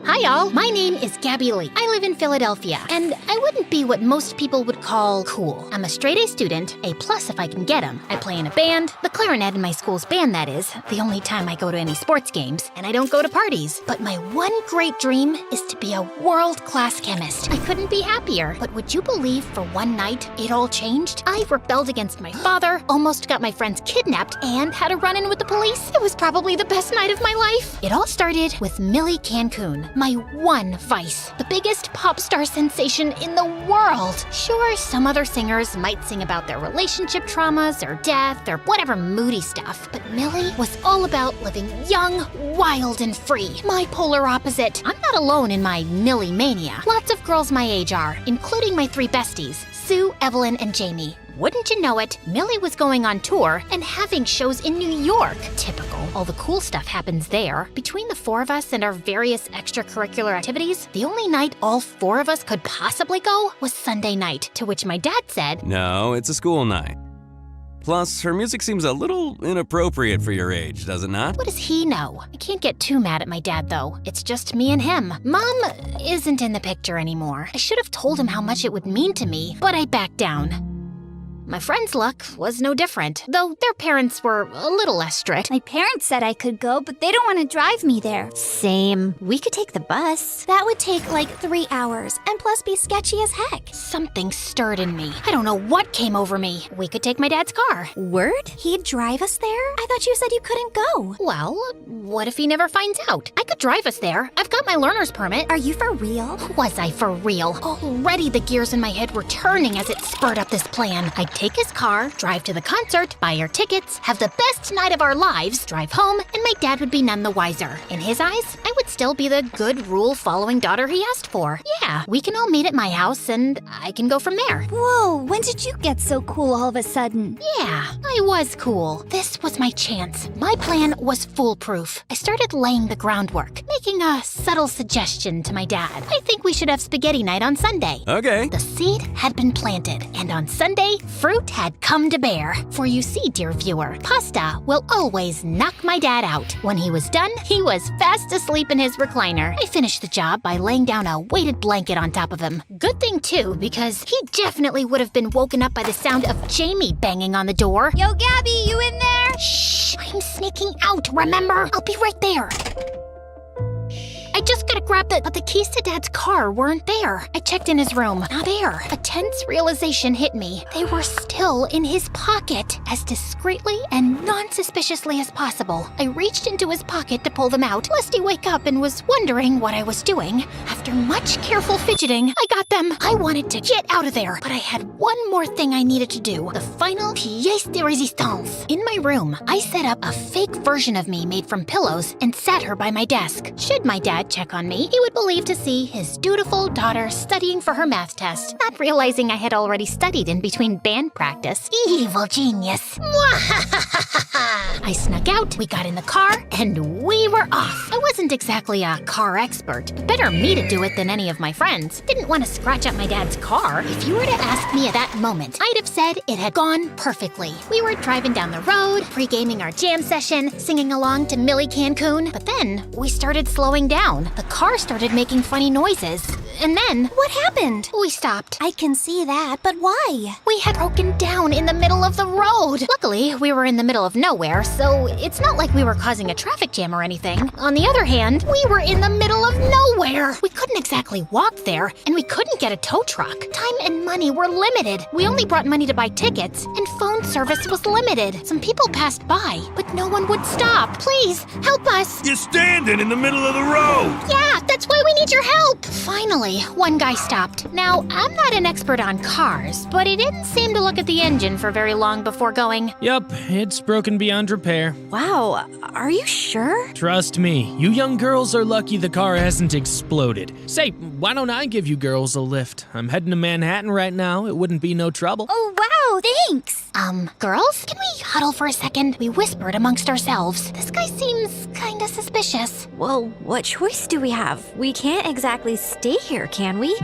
Hi y'all, my name is Gabby Lee. I live in Philadelphia, and I wouldn't be what most people would call cool. I'm a straight-A student, A+ if I can get them. I play in a band, the clarinet in my school's band that is, the only time I go to any sports games, and I don't go to parties. But my one great dream is to be a world-class chemist. I couldn't be happier, but would you believe for one night it all changed? I rebelled against my father, almost got my friends kidnapped, and had a run-in with the police. It was probably the best night of my life. It all started with Millie Cancun. My one vice, the biggest pop star sensation in the world. Sure, some other singers might sing about their relationship traumas or death or whatever moody stuff, but Millie was all about living young, wild, and free. My polar opposite. I'm not alone in my Millie mania. Lots of girls my age are, including my 3 besties, Sue, Evelyn, and Jamie. Wouldn't you know it, Millie was going on tour and having shows in New York. Typical. All the cool stuff happens there. Between the 4 of us and our various extracurricular activities, the only night all 4 of us could possibly go was Sunday night, to which my dad said, No, it's a school night. Plus, her music seems a little inappropriate for your age, does it not? What does he know? I can't get too mad at my dad, though. It's just me and him. Mom isn't in the picture anymore. I should have told him how much it would mean to me, but I backed down. My friend's luck was no different, though their parents were a little less strict. My parents said I could go, but they don't want to drive me there. Same. We could take the bus. That would take like 3 hours, and plus be sketchy as heck. Something stirred in me. I don't know what came over me. We could take my dad's car. Word? He'd drive us there? I thought you said you couldn't go. Well, what if he never finds out? I could drive us there. I've got my learner's permit. Are you for real? Was I for real? Already the gears in my head were turning as it spurred up this plan. I'd take his car, drive to the concert, buy our tickets, have the best night of our lives, drive home, and my dad would be none the wiser. In his eyes, I would still be the good rule-following daughter he asked for. Yeah, we can all meet at my house and I can go from there. Whoa, when did you get so cool all of a sudden? Yeah, I was cool. This was my chance. My plan was foolproof. I started laying the groundwork, making a subtle suggestion to my dad. I think we should have spaghetti night on Sunday. Okay. The seed had been planted, and on Sunday, fruit had come to bear. For you see, dear viewer, pasta will always knock my dad out. When he was done, he was fast asleep in his recliner. I finished the job by laying down a weighted blanket on top of him. Good thing, too, because he definitely would have been woken up by the sound of Jamie banging on the door. Yo, Gabby, you in there? Shh! I'm sneaking out, remember? I'll be right there. I just gotta grab but the keys to Dad's car weren't there. I checked in his room. Not there. A tense realization hit me. They were still in his pocket. As discreetly and non-suspiciously as possible, I reached into his pocket to pull them out, lest he wake up and was wondering what I was doing. After much careful fidgeting, I got them. I wanted to get out of there, but I had one more thing I needed to do. The final pièce de résistance. In my room, I set up a fake version of me made from pillows and sat her by my desk. Should my dad check on me, he would believe to see his dutiful daughter studying for her math test, not realizing I had already studied in between band practice. Evil genius. I snuck out, we got in the car, and we were off. I wasn't exactly a car expert, but better me to do it than any of my friends. Didn't want to scratch up my dad's car. If you were to ask me at that moment, I'd have said it had gone perfectly. We were driving down the road, pre-gaming our jam session, singing along to Millie Cancun, but then we started slowing down. The car started making funny noises. And then, What happened? we stopped. I can see that, but why? We had broken down in the middle of the road. Luckily, we were in the middle of nowhere, so it's not like we were causing a traffic jam or anything. On the other hand, we were in the middle of nowhere. We couldn't exactly walk there, and we couldn't get a tow truck. Time and money were limited. We only brought money to buy tickets, and phone service was limited. Some people passed by, but no one would stop. Please, help us. You're standing in the middle of the road! Yeah, that's why we need your help. Finally, one guy stopped. Now, I'm not an expert on cars, but he didn't seem to look at the engine for very long before going, Yup, it's broken beyond repair. Wow, are you sure? Trust me, you young girls are lucky the car hasn't exploded. Say, why don't I give you girls a lift? I'm heading to Manhattan right now. It wouldn't be no trouble. Oh, wow, thanks. Girls, can we huddle for a second? We whispered amongst ourselves. This guy seems kinda suspicious. Well, what choice do we have? We can't exactly stay here, can we?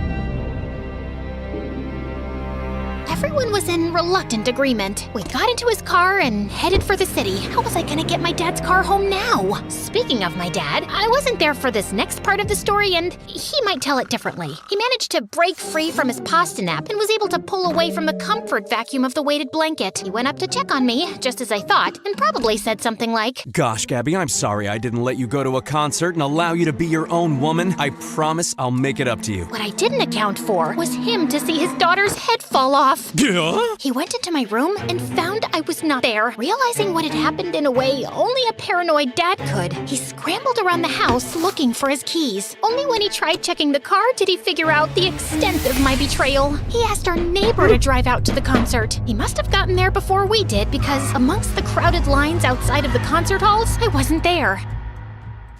Everyone was in reluctant agreement. We got into his car and headed for the city. How was I gonna get my dad's car home now? Speaking of my dad, I wasn't there for this next part of the story, and he might tell it differently. He managed to break free from his pasta nap and was able to pull away from the comfort vacuum of the weighted blanket. He went up to check on me, just as I thought, and probably said something like, Gosh, Gabby, I'm sorry I didn't let you go to a concert and allow you to be your own woman. I promise I'll make it up to you. What I didn't account for was him to see his daughter's head fall off. Yeah? He went into my room and found I was not there. Realizing what had happened in a way only a paranoid dad could, he scrambled around the house looking for his keys. Only when he tried checking the car did he figure out the extent of my betrayal. He asked our neighbor to drive out to the concert. He must have gotten there before we did because amongst the crowded lines outside of the concert halls, I wasn't there.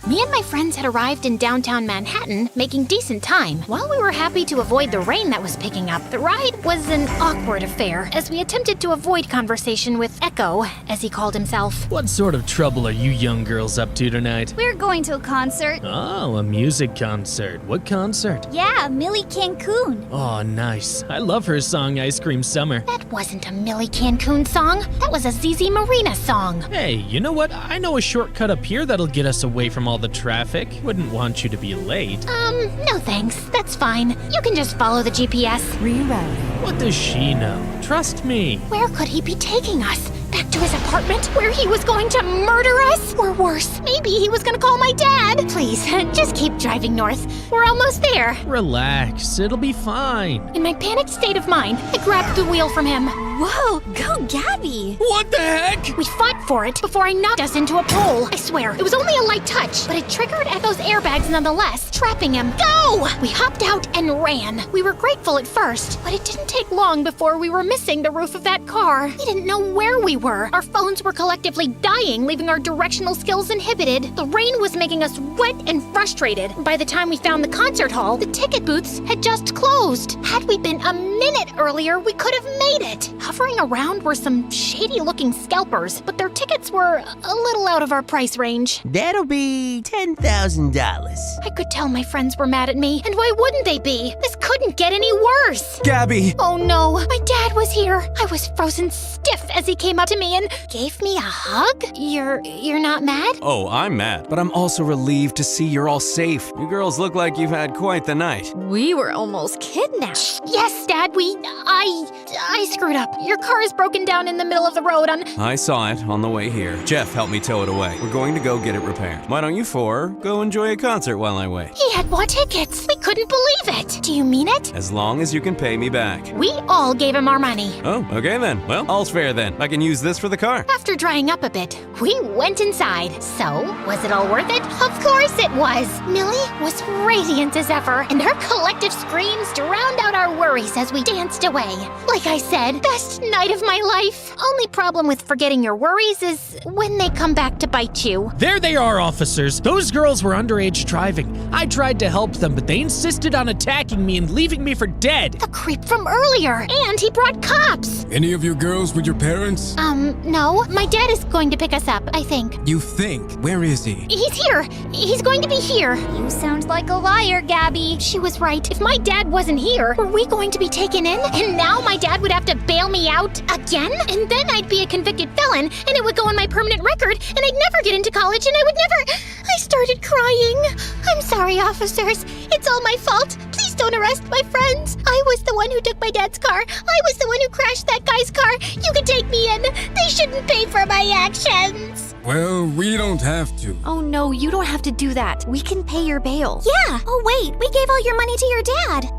Me and my friends had arrived in downtown Manhattan, making decent time. While we were happy to avoid the rain that was picking up, the ride was an awkward affair, as we attempted to avoid conversation with Echo, as he called himself. What sort of trouble are you young girls up to tonight? We're going to a concert. Oh, a music concert. What concert? Yeah, Millie Cancun. Oh, nice. I love her song Ice Cream Summer. That wasn't a Millie Cancun song. That was a ZZ Marina song. Hey, you know what? I know a shortcut up here that'll get us away from all the traffic. Wouldn't want you to be late. No thanks. That's fine. You can just follow the GPS. Rerouting. What does she know? Trust me. Where could he be taking us? Back to his apartment where he was going to murder us? Or worse, maybe he was gonna call my dad. Please, just keep driving north. We're almost there. Relax. It'll be fine. In my panicked state of mind, I grabbed the wheel from him. Whoa, go Gabby! What the heck? We fought for it before I knocked us into a pole. I swear, it was only a light touch, but it triggered Echo's airbags nonetheless, trapping him. Go! We hopped out and ran. We were grateful at first, but it didn't take long before we were missing the roof of that car. We didn't know where we were. Our phones were collectively dying, leaving our directional skills inhibited. The rain was making us wet and frustrated. By the time we found the concert hall, the ticket booths had just closed. Had we been a minute earlier, we could have made it. Hovering around were some shady-looking scalpers, but their tickets were a little out of our price range. That'll be $10,000. I could tell my friends were mad at me, and why wouldn't they be? This couldn't get any worse. Gabby! Oh no, my dad was here. I was frozen stiff as he came up to me and gave me a hug. You're not mad? Oh, I'm mad, but I'm also relieved to see you're all safe. You girls look like you've had quite the night. We were almost kidnapped. Yes, Dad, I screwed up. Your car is broken down in the middle of the road on... I saw it on the way here. Jeff helped me tow it away. We're going to go get it repaired. Why don't you four go enjoy a concert while I wait? He had bought tickets. We couldn't believe it. Do you mean it? As long as you can pay me back. We all gave him our money. Oh, okay then. Well, all's fair then. I can use this for the car. After drying up a bit, we went inside. So, was it all worth it? Of course it was. Millie was radiant as ever, and her collective screams drowned out our worries as we danced away. Like I said, best night of my life. Only problem with forgetting your worries is when they come back to bite you. There they are, officers. Those girls were underage driving. I tried to help them, but they insisted on attacking me and leaving me for dead. The creep from earlier, and he brought cops. Any of you girls with your parents? No. My dad is going to pick us up, I think. You think? Where is he? He's here. He's going to be here. You sound like a liar, Gabby. She was right. If my dad wasn't here, were we going to be taken in? And now my dad would have to bail me out again? And then I'd be a convicted felon, and it would go on my permanent record, and I'd never get into college, and I would never... I started crying. I'm sorry, officers. It's all my fault. Please don't arrest my friends. I was the one who took my dad's car. I was the one who crashed that guy's car. You can take me in. They shouldn't pay for my actions. Well, we don't have to. Oh no, you don't have to do that. We can pay your bail. Yeah. Oh wait, we gave all your money to your dad.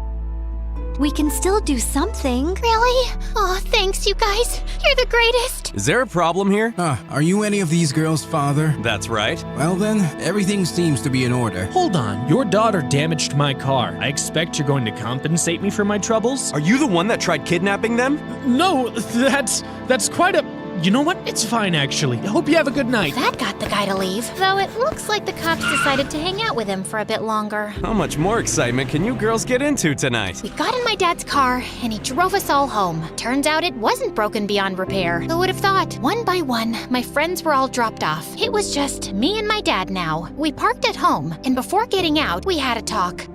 We can still do something. Really? Oh, thanks, you guys. You're the greatest. Is there a problem here? Are you any of these girls' father? That's right. Well then, everything seems to be in order. Hold on, your daughter damaged my car. I expect you're going to compensate me for my troubles? Are you the one that tried kidnapping them? No, that's quite a... You know what? It's fine, actually. I hope you have a good night. That got the guy to leave. Though it looks like the cops decided to hang out with him for a bit longer. How much more excitement can you girls get into tonight? We got in my dad's car, and he drove us all home. Turns out it wasn't broken beyond repair. Who would have thought? One by one, my friends were all dropped off. It was just me and my dad now. We parked at home, and before getting out, we had a talk.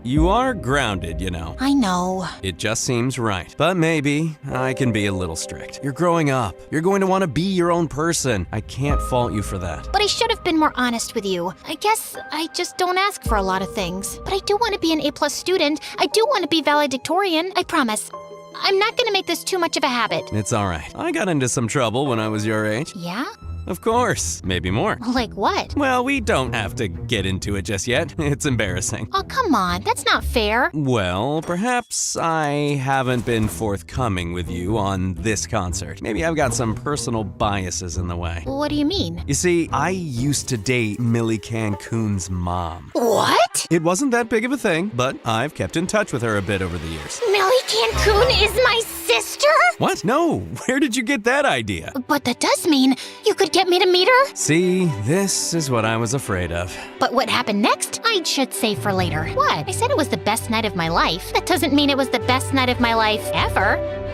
You are grounded, you know. I know. It just seems right. But maybe I can be a little strict. You're growing up. You're going to want to be your own person. I can't fault you for that. But I should have been more honest with you. I guess I just don't ask for a lot of things. But I do want to be an A+ student. I do want to be valedictorian. I promise. I'm not going to make this too much of a habit. It's all right. I got into some trouble when I was your age. Yeah? Of course. Maybe more. Like what? Well, we don't have to get into it just yet. It's embarrassing. Oh, come on. That's not fair. Well, perhaps I haven't been forthcoming with you on this concert. Maybe I've got some personal biases in the way. What do you mean? You see, I used to date Millie Cancun's mom. What? It wasn't that big of a thing, but I've kept in touch with her a bit over the years. Millie Cancun is my sister? What? No. Where did you get that idea? But that does mean you could get me to meet her? See, this is what I was afraid of. But what happened next, I should save for later. What? I said it was the best night of my life. That doesn't mean it was the best night of my life ever.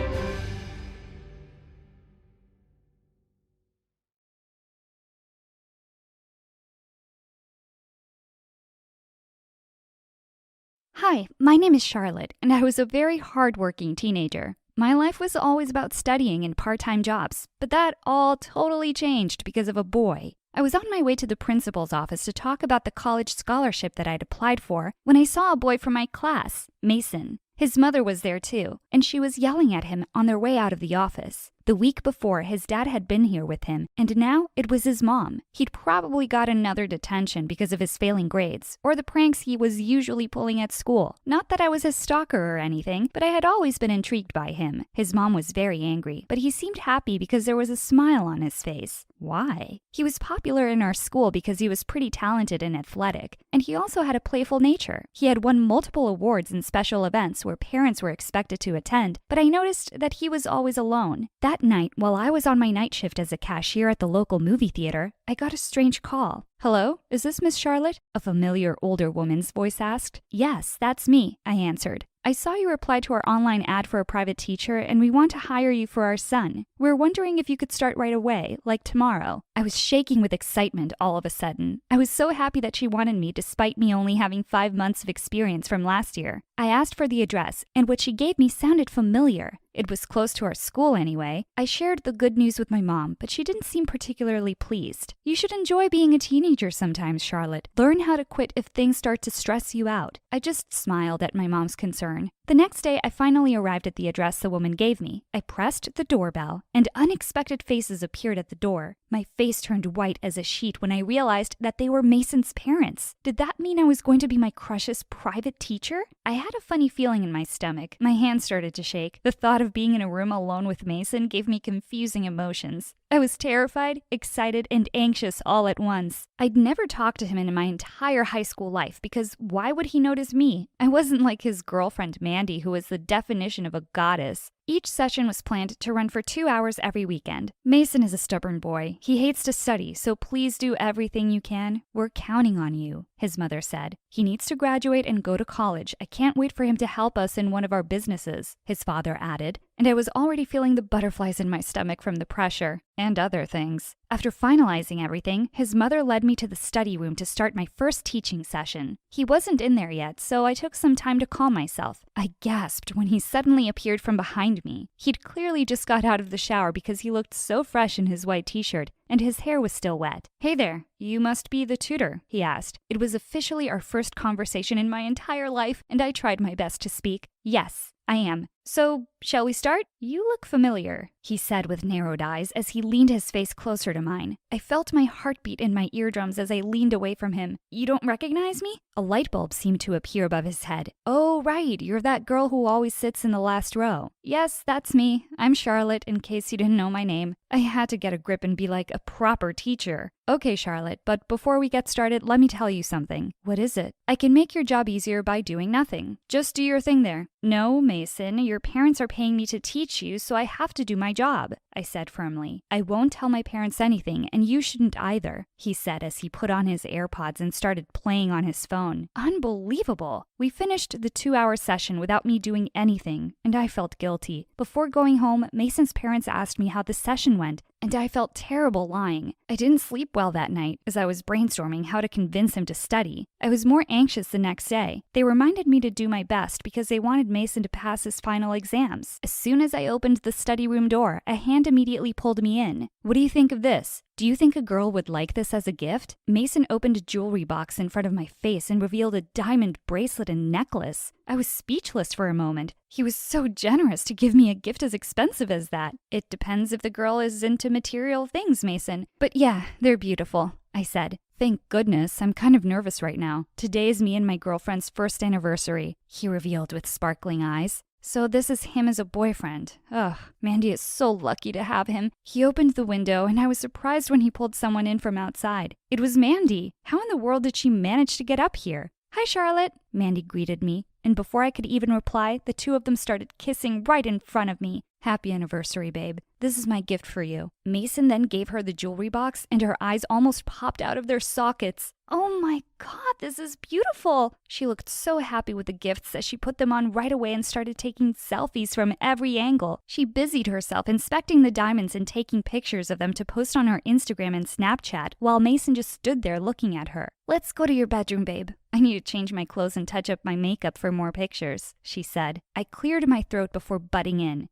Hi, my name is Charlotte, and I was a very hardworking teenager. My life was always about studying and part-time jobs, but that all totally changed because of a boy. I was on my way to the principal's office to talk about the college scholarship that I'd applied for when I saw a boy from my class, Mason. His mother was there too, and she was yelling at him on their way out of the office. The week before, his dad had been here with him, and now it was his mom. He'd probably got another detention because of his failing grades, or the pranks he was usually pulling at school. Not that I was his stalker or anything, but I had always been intrigued by him. His mom was very angry, but he seemed happy because there was a smile on his face. Why? He was popular in our school because he was pretty talented and athletic, and he also had a playful nature. He had won multiple awards in special events where parents were expected to attend, but I noticed that he was always alone. That night, while I was on my night shift as a cashier at the local movie theater, I got a strange call. "Hello, is this Miss Charlotte?" a familiar older woman's voice asked. "Yes, that's me," I answered. "I saw you reply to our online ad for a private teacher, and we want to hire you for our son. We're wondering if you could start right away, like tomorrow." I was shaking with excitement all of a sudden. I was so happy that she wanted me despite me only having 5 months of experience from last year. I asked for the address, and what she gave me sounded familiar. It was close to our school anyway. I shared the good news with my mom, but she didn't seem particularly pleased. "You should enjoy being a teenager sometimes, Charlotte. Learn how to quit if things start to stress you out." I just smiled at my mom's concern. The next day, I finally arrived at the address the woman gave me. I pressed the doorbell, and unexpected faces appeared at the door. My face turned white as a sheet when I realized that they were Mason's parents. Did that mean I was going to be my crush's private teacher? I had a funny feeling in my stomach. My hands started to shake. The thought of being in a room alone with Mason gave me confusing emotions. I was terrified, excited, and anxious all at once. I'd never talked to him in my entire high school life because why would he notice me? I wasn't like his girlfriend Mandy, who was the definition of a goddess. Each session was planned to run for 2 hours every weekend. Mason is a stubborn boy. He hates to study, so please do everything you can. We're counting on you, his mother said. He needs to graduate and go to college. I can't wait for him to help us in one of our businesses, his father added, and I was already feeling the butterflies in my stomach from the pressure and other things. After finalizing everything, his mother led me to the study room to start my first teaching session. He wasn't in there yet, so I took some time to calm myself. I gasped when he suddenly appeared from behind me. He'd clearly just got out of the shower because he looked so fresh in his white t-shirt, and his hair was still wet. "Hey there, you must be the tutor," he asked. It was officially our first conversation in my entire life, and I tried my best to speak. "Yes, I am. So, shall we start? You look familiar," he said with narrowed eyes as he leaned his face closer to mine. I felt my heartbeat in my eardrums as I leaned away from him. "You don't recognize me?" A light bulb seemed to appear above his head. "Oh, right, you're that girl who always sits in the last row." "Yes, that's me. I'm Charlotte, in case you didn't know my name." I had to get a grip and be like a proper teacher. "Okay, Charlotte, but before we get started, let me tell you something." "What is it?" "I can make your job easier by doing nothing. Just do your thing there." "No, Mason, your parents are paying me to teach you, so I have to do my job," I said firmly. "I won't tell my parents anything, and you shouldn't either," he said as he put on his AirPods and started playing on his phone. Unbelievable! We finished the 2-hour session without me doing anything, and I felt guilty. Before going home, Mason's parents asked me how the session went, and I felt terrible lying. I didn't sleep well that night as I was brainstorming how to convince him to study. I was more anxious the next day. They reminded me to do my best because they wanted Mason to pass his final exams. As soon as I opened the study room door, a hand immediately pulled me in. "What do you think of this? Do you think a girl would like this as a gift?" Mason opened a jewelry box in front of my face and revealed a diamond bracelet and necklace. I was speechless for a moment. He was so generous to give me a gift as expensive as that. "It depends if the girl is into material things, Mason. But yeah, they're beautiful," I said. "Thank goodness, I'm kind of nervous right now. Today is me and my girlfriend's first anniversary," he revealed with sparkling eyes. "So this is him as a boyfriend. Ugh, Mandy is so lucky to have him." He opened the window, and I was surprised when he pulled someone in from outside. It was Mandy. How in the world did she manage to get up here? "Hi, Charlotte," Mandy greeted me, and before I could even reply, the two of them started kissing right in front of me. "Happy anniversary, babe. This is my gift for you." Mason then gave her the jewelry box, and her eyes almost popped out of their sockets. "Oh my God, this is beautiful!" She looked so happy with the gifts that she put them on right away and started taking selfies from every angle. She busied herself inspecting the diamonds and taking pictures of them to post on her Instagram and Snapchat, while Mason just stood there looking at her. "Let's go to your bedroom, babe. I need to change my clothes and touch up my makeup for more pictures," she said. I cleared my throat before butting in.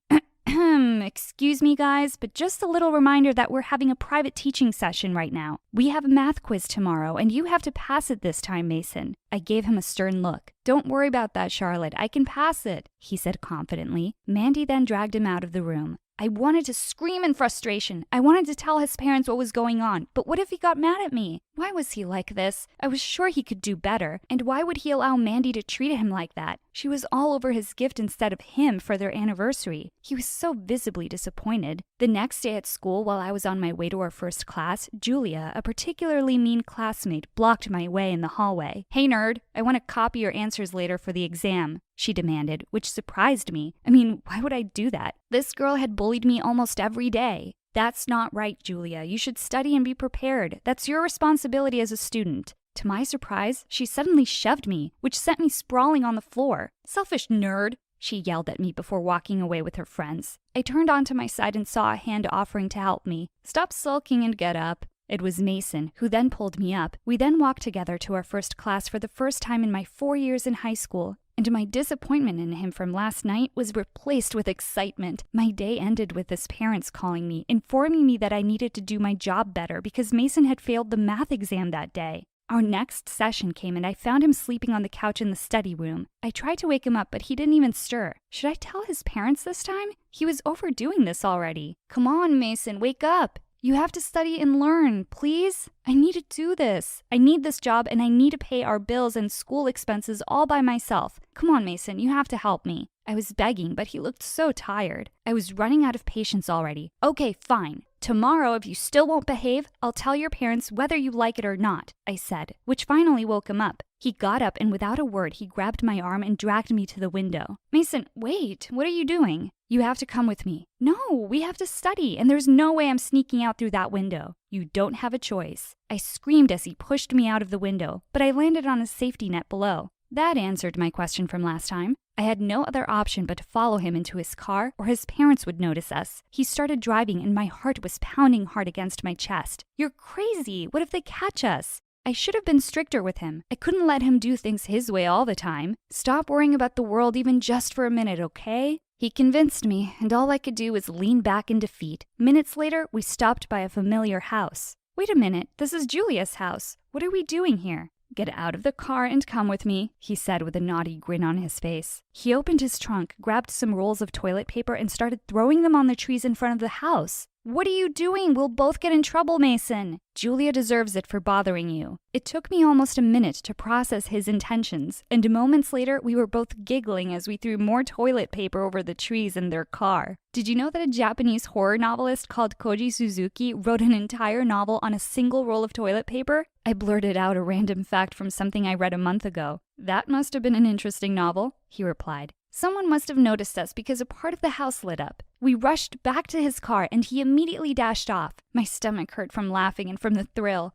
"Excuse me, guys, but just a little reminder that we're having a private teaching session right now. We have a math quiz tomorrow, and you have to pass it this time, Mason." I gave him a stern look. "Don't worry about that, Charlotte. I can pass it," he said confidently. Mandy then dragged him out of the room. I wanted to scream in frustration. I wanted to tell his parents what was going on, but what if he got mad at me? Why was he like this? I was sure he could do better, and why would he allow Mandy to treat him like that? She was all over his gift instead of him for their anniversary. He was so visibly disappointed. The next day at school, while I was on my way to our first class, Julia, a particularly mean classmate, blocked my way in the hallway. "Hey nerd, I want to copy your answers later for the exam," she demanded, which surprised me. I mean, why would I do that? This girl had bullied me almost every day. "That's not right, Julia. You should study and be prepared. That's your responsibility as a student." To my surprise, she suddenly shoved me, which sent me sprawling on the floor. "Selfish nerd," she yelled at me before walking away with her friends. I turned onto my side and saw a hand offering to help me. "Stop sulking and get up." It was Mason, who then pulled me up. We then walked together to our first class for the first time in my 4 years in high school. And my disappointment in him from last night was replaced with excitement. My day ended with his parents calling me, informing me that I needed to do my job better because Mason had failed the math exam that day. Our next session came and I found him sleeping on the couch in the study room. I tried to wake him up, but he didn't even stir. Should I tell his parents this time? He was overdoing this already. "Come on, Mason, wake up. You have to study and learn, please? I need to do this. I need this job and I need to pay our bills and school expenses all by myself. Come on, Mason, you have to help me." I was begging, but he looked so tired. I was running out of patience already. "Okay, fine. Tomorrow, if you still won't behave, I'll tell your parents whether you like it or not," I said, which finally woke him up. He got up and without a word, he grabbed my arm and dragged me to the window. "Mason, wait, what are you doing?" "You have to come with me." "No, we have to study, and there's no way I'm sneaking out through that window." "You don't have a choice." I screamed as he pushed me out of the window, but I landed on a safety net below. That answered my question from last time. I had no other option but to follow him into his car, or his parents would notice us. He started driving, and my heart was pounding hard against my chest. "You're crazy. What if they catch us?" I should have been stricter with him. I couldn't let him do things his way all the time. "Stop worrying about the world even just for a minute, okay?" He convinced me, and all I could do was lean back in defeat. Minutes later, we stopped by a familiar house. "Wait a minute, this is Julia's house. What are we doing here?" "Get out of the car and come with me," he said with a naughty grin on his face. He opened his trunk, grabbed some rolls of toilet paper, and started throwing them on the trees in front of the house. "What are you doing? We'll both get in trouble, Mason." "Julia deserves it for bothering you." It took me almost a minute to process his intentions, and moments later we were both giggling as we threw more toilet paper over the trees in their car. Did you know that a Japanese horror novelist called Koji Suzuki wrote an entire novel on a single roll of toilet paper? I blurted out a random fact from something I read a month ago. "That must have been an interesting novel," he replied. Someone must have noticed us because a part of the house lit up. We rushed back to his car and he immediately dashed off. My stomach hurt from laughing and from the thrill.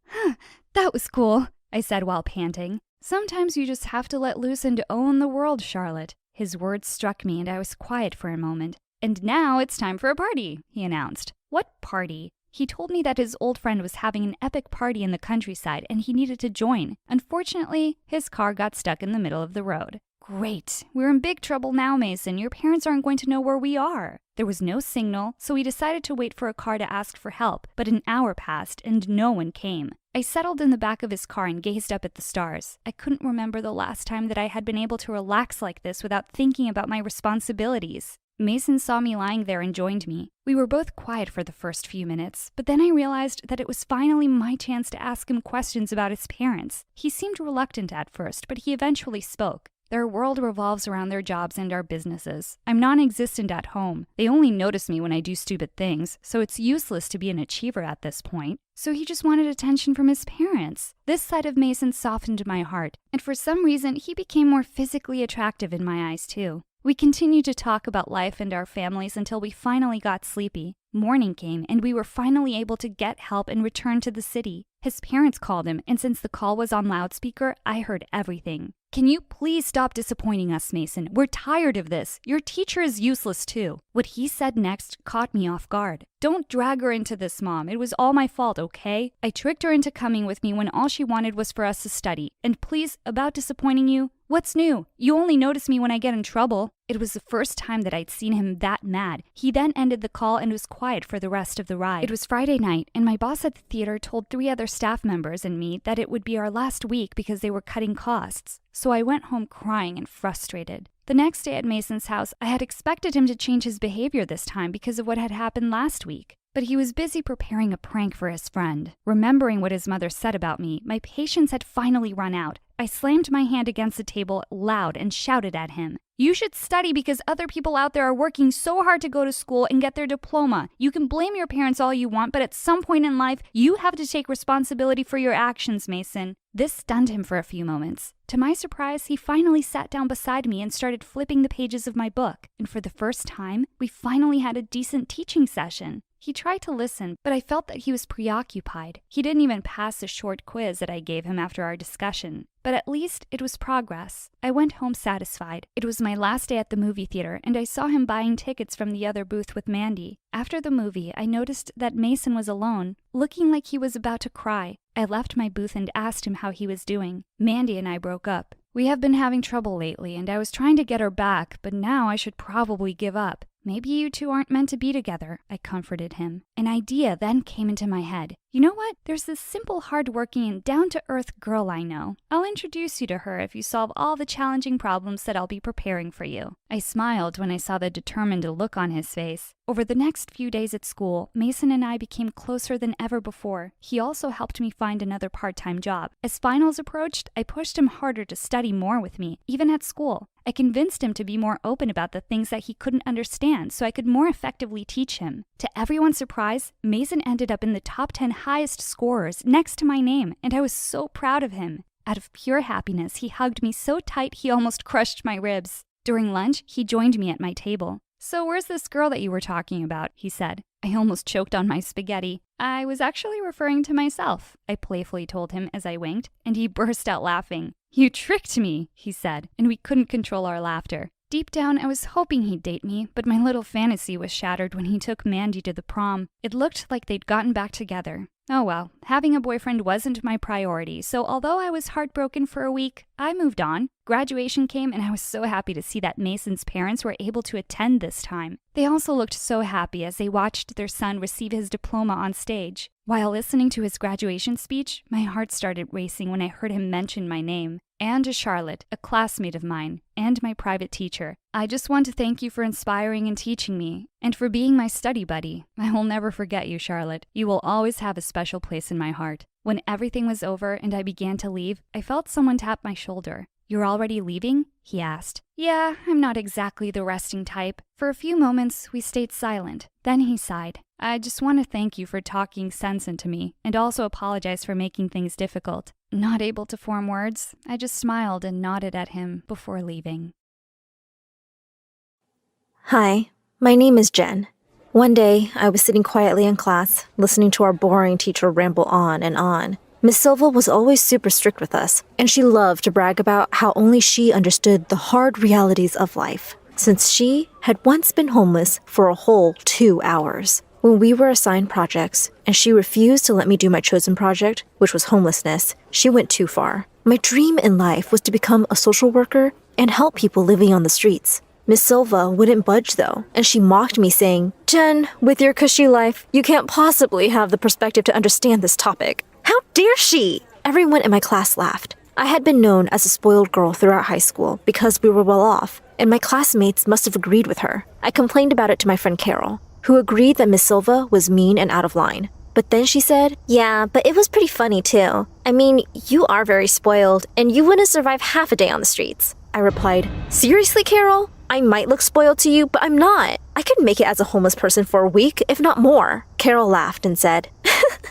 "That was cool," I said while panting. "Sometimes you just have to let loose and own the world, Charlotte." His words struck me and I was quiet for a moment. "And now it's time for a party," he announced. "What party?" He told me that his old friend was having an epic party in the countryside and he needed to join. Unfortunately, his car got stuck in the middle of the road. "Great. We're in big trouble now, Mason. Your parents aren't going to know where we are." There was no signal, so we decided to wait for a car to ask for help, but an hour passed and no one came. I settled in the back of his car and gazed up at the stars. I couldn't remember the last time that I had been able to relax like this without thinking about my responsibilities. Mason saw me lying there and joined me. We were both quiet for the first few minutes, but then I realized that it was finally my chance to ask him questions about his parents. He seemed reluctant at first, but he eventually spoke. "Their world revolves around their jobs and our businesses. I'm non-existent at home. They only notice me when I do stupid things, so it's useless to be an achiever at this point." So he just wanted attention from his parents. This side of Mason softened my heart, and for some reason he became more physically attractive in my eyes too. We continued to talk about life and our families until we finally got sleepy. Morning came, and we were finally able to get help and return to the city. His parents called him, and since the call was on loudspeaker, I heard everything. "Can you please stop disappointing us, Mason? We're tired of this. Your teacher is useless too." What he said next caught me off guard. "Don't drag her into this, Mom. It was all my fault, okay? I tricked her into coming with me when all she wanted was for us to study. And please, about disappointing you, what's new? You only notice me when I get in trouble." It was the first time that I'd seen him that mad. He then ended the call and was quiet for the rest of the ride. It was Friday night, and my boss at the theater told 3 other staff members and me that it would be our last week because they were cutting costs. So I went home crying and frustrated. The next day at Mason's house, I had expected him to change his behavior this time because of what had happened last week. But he was busy preparing a prank for his friend. Remembering what his mother said about me, my patience had finally run out. I slammed my hand against the table loud and shouted at him. You should study because other people out there are working so hard to go to school and get their diploma. You can blame your parents all you want, but at some point in life, you have to take responsibility for your actions, Mason. This stunned him for a few moments. To my surprise, he finally sat down beside me and started flipping the pages of my book. And for the first time, we finally had a decent teaching session. He tried to listen, but I felt that he was preoccupied. He didn't even pass a short quiz that I gave him after our discussion. But at least it was progress. I went home satisfied. It was my last day at the movie theater, and I saw him buying tickets from the other booth with Mandy. After the movie, I noticed that Mason was alone, looking like he was about to cry. I left my booth and asked him how he was doing. Mandy and I broke up. We have been having trouble lately, and I was trying to get her back, but now I should probably give up. Maybe you two aren't meant to be together, I comforted him. An idea then came into my head. You know what? There's this simple, hard-working, and down-to-earth girl I know. I'll introduce you to her if you solve all the challenging problems that I'll be preparing for you. I smiled when I saw the determined look on his face. Over the next few days at school, Mason and I became closer than ever before. He also helped me find another part-time job. As finals approached, I pushed him harder to study more with me, even at school. I convinced him to be more open about the things that he couldn't understand so I could more effectively teach him. To everyone's surprise, Mason ended up in the top 10 highest scorers next to my name, and I was so proud of him. Out of pure happiness, he hugged me so tight he almost crushed my ribs. During lunch, he joined me at my table. So where's this girl that you were talking about? He said. I almost choked on my spaghetti. I was actually referring to myself, I playfully told him as I winked, and he burst out laughing. You tricked me, he said, and we couldn't control our laughter. Deep down, I was hoping he'd date me, but my little fantasy was shattered when he took Mandy to the prom. It looked like they'd gotten back together. Oh well, having a boyfriend wasn't my priority, so although I was heartbroken for a week, I moved on. Graduation came, and I was so happy to see that Mason's parents were able to attend this time. They also looked so happy as they watched their son receive his diploma on stage. While listening to his graduation speech, my heart started racing when I heard him mention my name. And to Charlotte, a classmate of mine, and my private teacher. I just want to thank you for inspiring and teaching me, and for being my study buddy. I will never forget you, Charlotte. You will always have a special place in my heart. When everything was over and I began to leave, I felt someone tap my shoulder. You're already leaving? He asked. Yeah, I'm not exactly the resting type. For a few moments, we stayed silent. Then he sighed. I just want to thank you for talking sense into me, and also apologize for making things difficult. Not able to form words, I just smiled and nodded at him before leaving. Hi, my name is Jen. One day, I was sitting quietly in class, listening to our boring teacher ramble on and on. Miss Silva was always super strict with us, and she loved to brag about how only she understood the hard realities of life, since she had once been homeless for a whole 2 hours. When we were assigned projects, and she refused to let me do my chosen project, which was homelessness, she went too far. My dream in life was to become a social worker and help people living on the streets. Miss Silva wouldn't budge though, and she mocked me saying, Jen, with your cushy life, you can't possibly have the perspective to understand this topic. How dare she? Everyone in my class laughed. I had been known as a spoiled girl throughout high school because we were well off, and my classmates must have agreed with her. I complained about it to my friend Carol, who agreed that Miss Silva was mean and out of line. But then she said, yeah, but it was pretty funny too. I mean, you are very spoiled, and you wouldn't survive half a day on the streets. I replied, seriously, Carol? I might look spoiled to you, but I'm not. I could make it as a homeless person for a week, if not more. Carol laughed and said,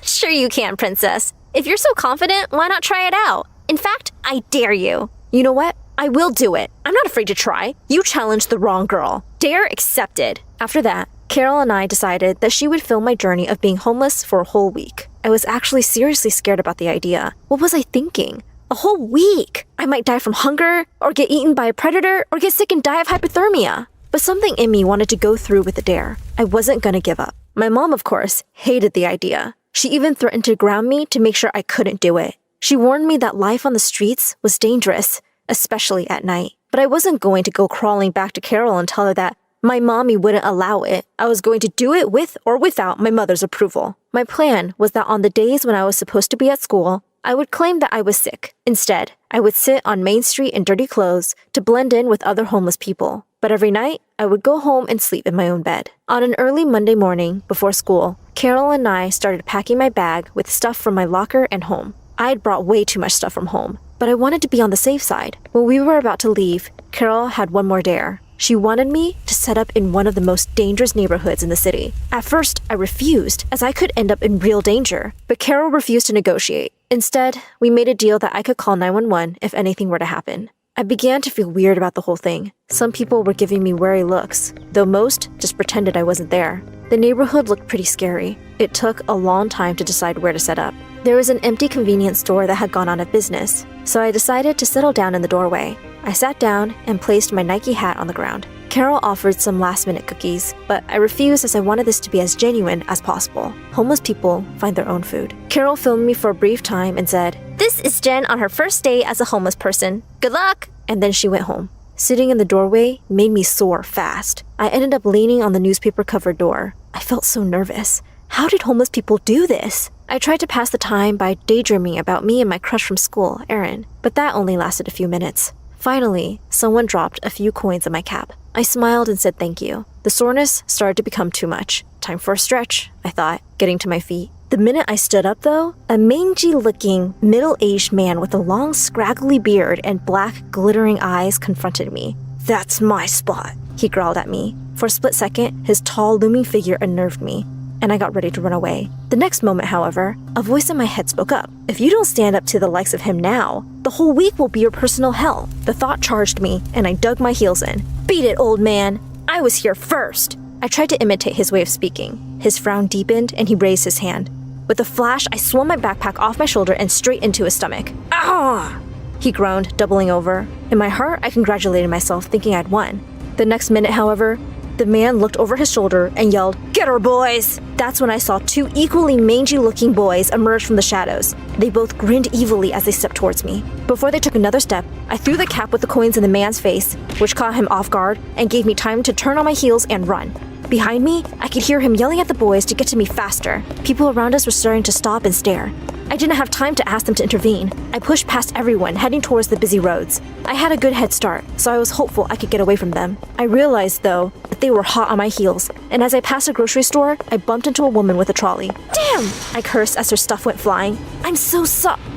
sure you can, princess. If you're so confident, why not try it out? In fact, I dare you. You know what? I will do it. I'm not afraid to try. You challenged the wrong girl. Dare accepted. After that, Carol and I decided that she would film my journey of being homeless for a whole week. I was actually seriously scared about the idea. What was I thinking? A whole week! I might die from hunger, or get eaten by a predator, or get sick and die of hypothermia. But something in me wanted to go through with the dare. I wasn't gonna give up. My mom, of course, hated the idea. She even threatened to ground me to make sure I couldn't do it. She warned me that life on the streets was dangerous, especially at night. But I wasn't going to go crawling back to Carol and tell her that my mommy wouldn't allow it. I was going to do it with or without my mother's approval. My plan was that on the days when I was supposed to be at school, I would claim that I was sick. Instead, I would sit on Main Street in dirty clothes to blend in with other homeless people. But every night, I would go home and sleep in my own bed. On an early Monday morning, before school, Carol and I started packing my bag with stuff from my locker and home. I had brought way too much stuff from home, but I wanted to be on the safe side. When we were about to leave, Carol had one more dare. She wanted me to set up in one of the most dangerous neighborhoods in the city. At first, I refused, as I could end up in real danger, but Carol refused to negotiate. Instead, we made a deal that I could call 911 if anything were to happen. I began to feel weird about the whole thing. Some people were giving me wary looks, though most just pretended I wasn't there. The neighborhood looked pretty scary. It took a long time to decide where to set up. There was an empty convenience store that had gone out of business, so I decided to settle down in the doorway. I sat down and placed my Nike hat on the ground. Carol offered some last-minute cookies, but I refused as I wanted this to be as genuine as possible. Homeless people find their own food. Carol filmed me for a brief time and said, "This is Jen on her first day as a homeless person. Good luck!" And then she went home. Sitting in the doorway made me sore fast. I ended up leaning on the newspaper-covered door. I felt so nervous. How did homeless people do this? I tried to pass the time by daydreaming about me and my crush from school, Erin, but that only lasted a few minutes. Finally, someone dropped a few coins in my cap. I smiled and said thank you. The soreness started to become too much. Time for a stretch, I thought, getting to my feet. The minute I stood up, though, a mangy-looking, middle-aged man with a long, scraggly beard and black, glittering eyes confronted me. "That's my spot," he growled at me. For a split second, his tall, looming figure unnerved me, and I got ready to run away. The next moment, however, a voice in my head spoke up. "If you don't stand up to the likes of him now, the whole week will be your personal hell." The thought charged me, and I dug my heels in. "Beat it, old man! I was here first!" I tried to imitate his way of speaking. His frown deepened, and he raised his hand. With a flash, I swung my backpack off my shoulder and straight into his stomach. "Ah!" He groaned, doubling over. In my heart, I congratulated myself, thinking I'd won. The next minute, however, the man looked over his shoulder and yelled, "Get her, boys!" That's when I saw two equally mangy-looking boys emerge from the shadows. They both grinned evilly as they stepped towards me. Before they took another step, I threw the cap with the coins in the man's face, which caught him off guard and gave me time to turn on my heels and run. Behind me, I could hear him yelling at the boys to get to me faster. People around us were starting to stop and stare. I didn't have time to ask them to intervene. I pushed past everyone, heading towards the busy roads. I had a good head start, so I was hopeful I could get away from them. I realized, though, that they were hot on my heels, and as I passed a grocery store, I bumped into a woman with a trolley. "Damn!" I cursed as her stuff went flying. "I'm so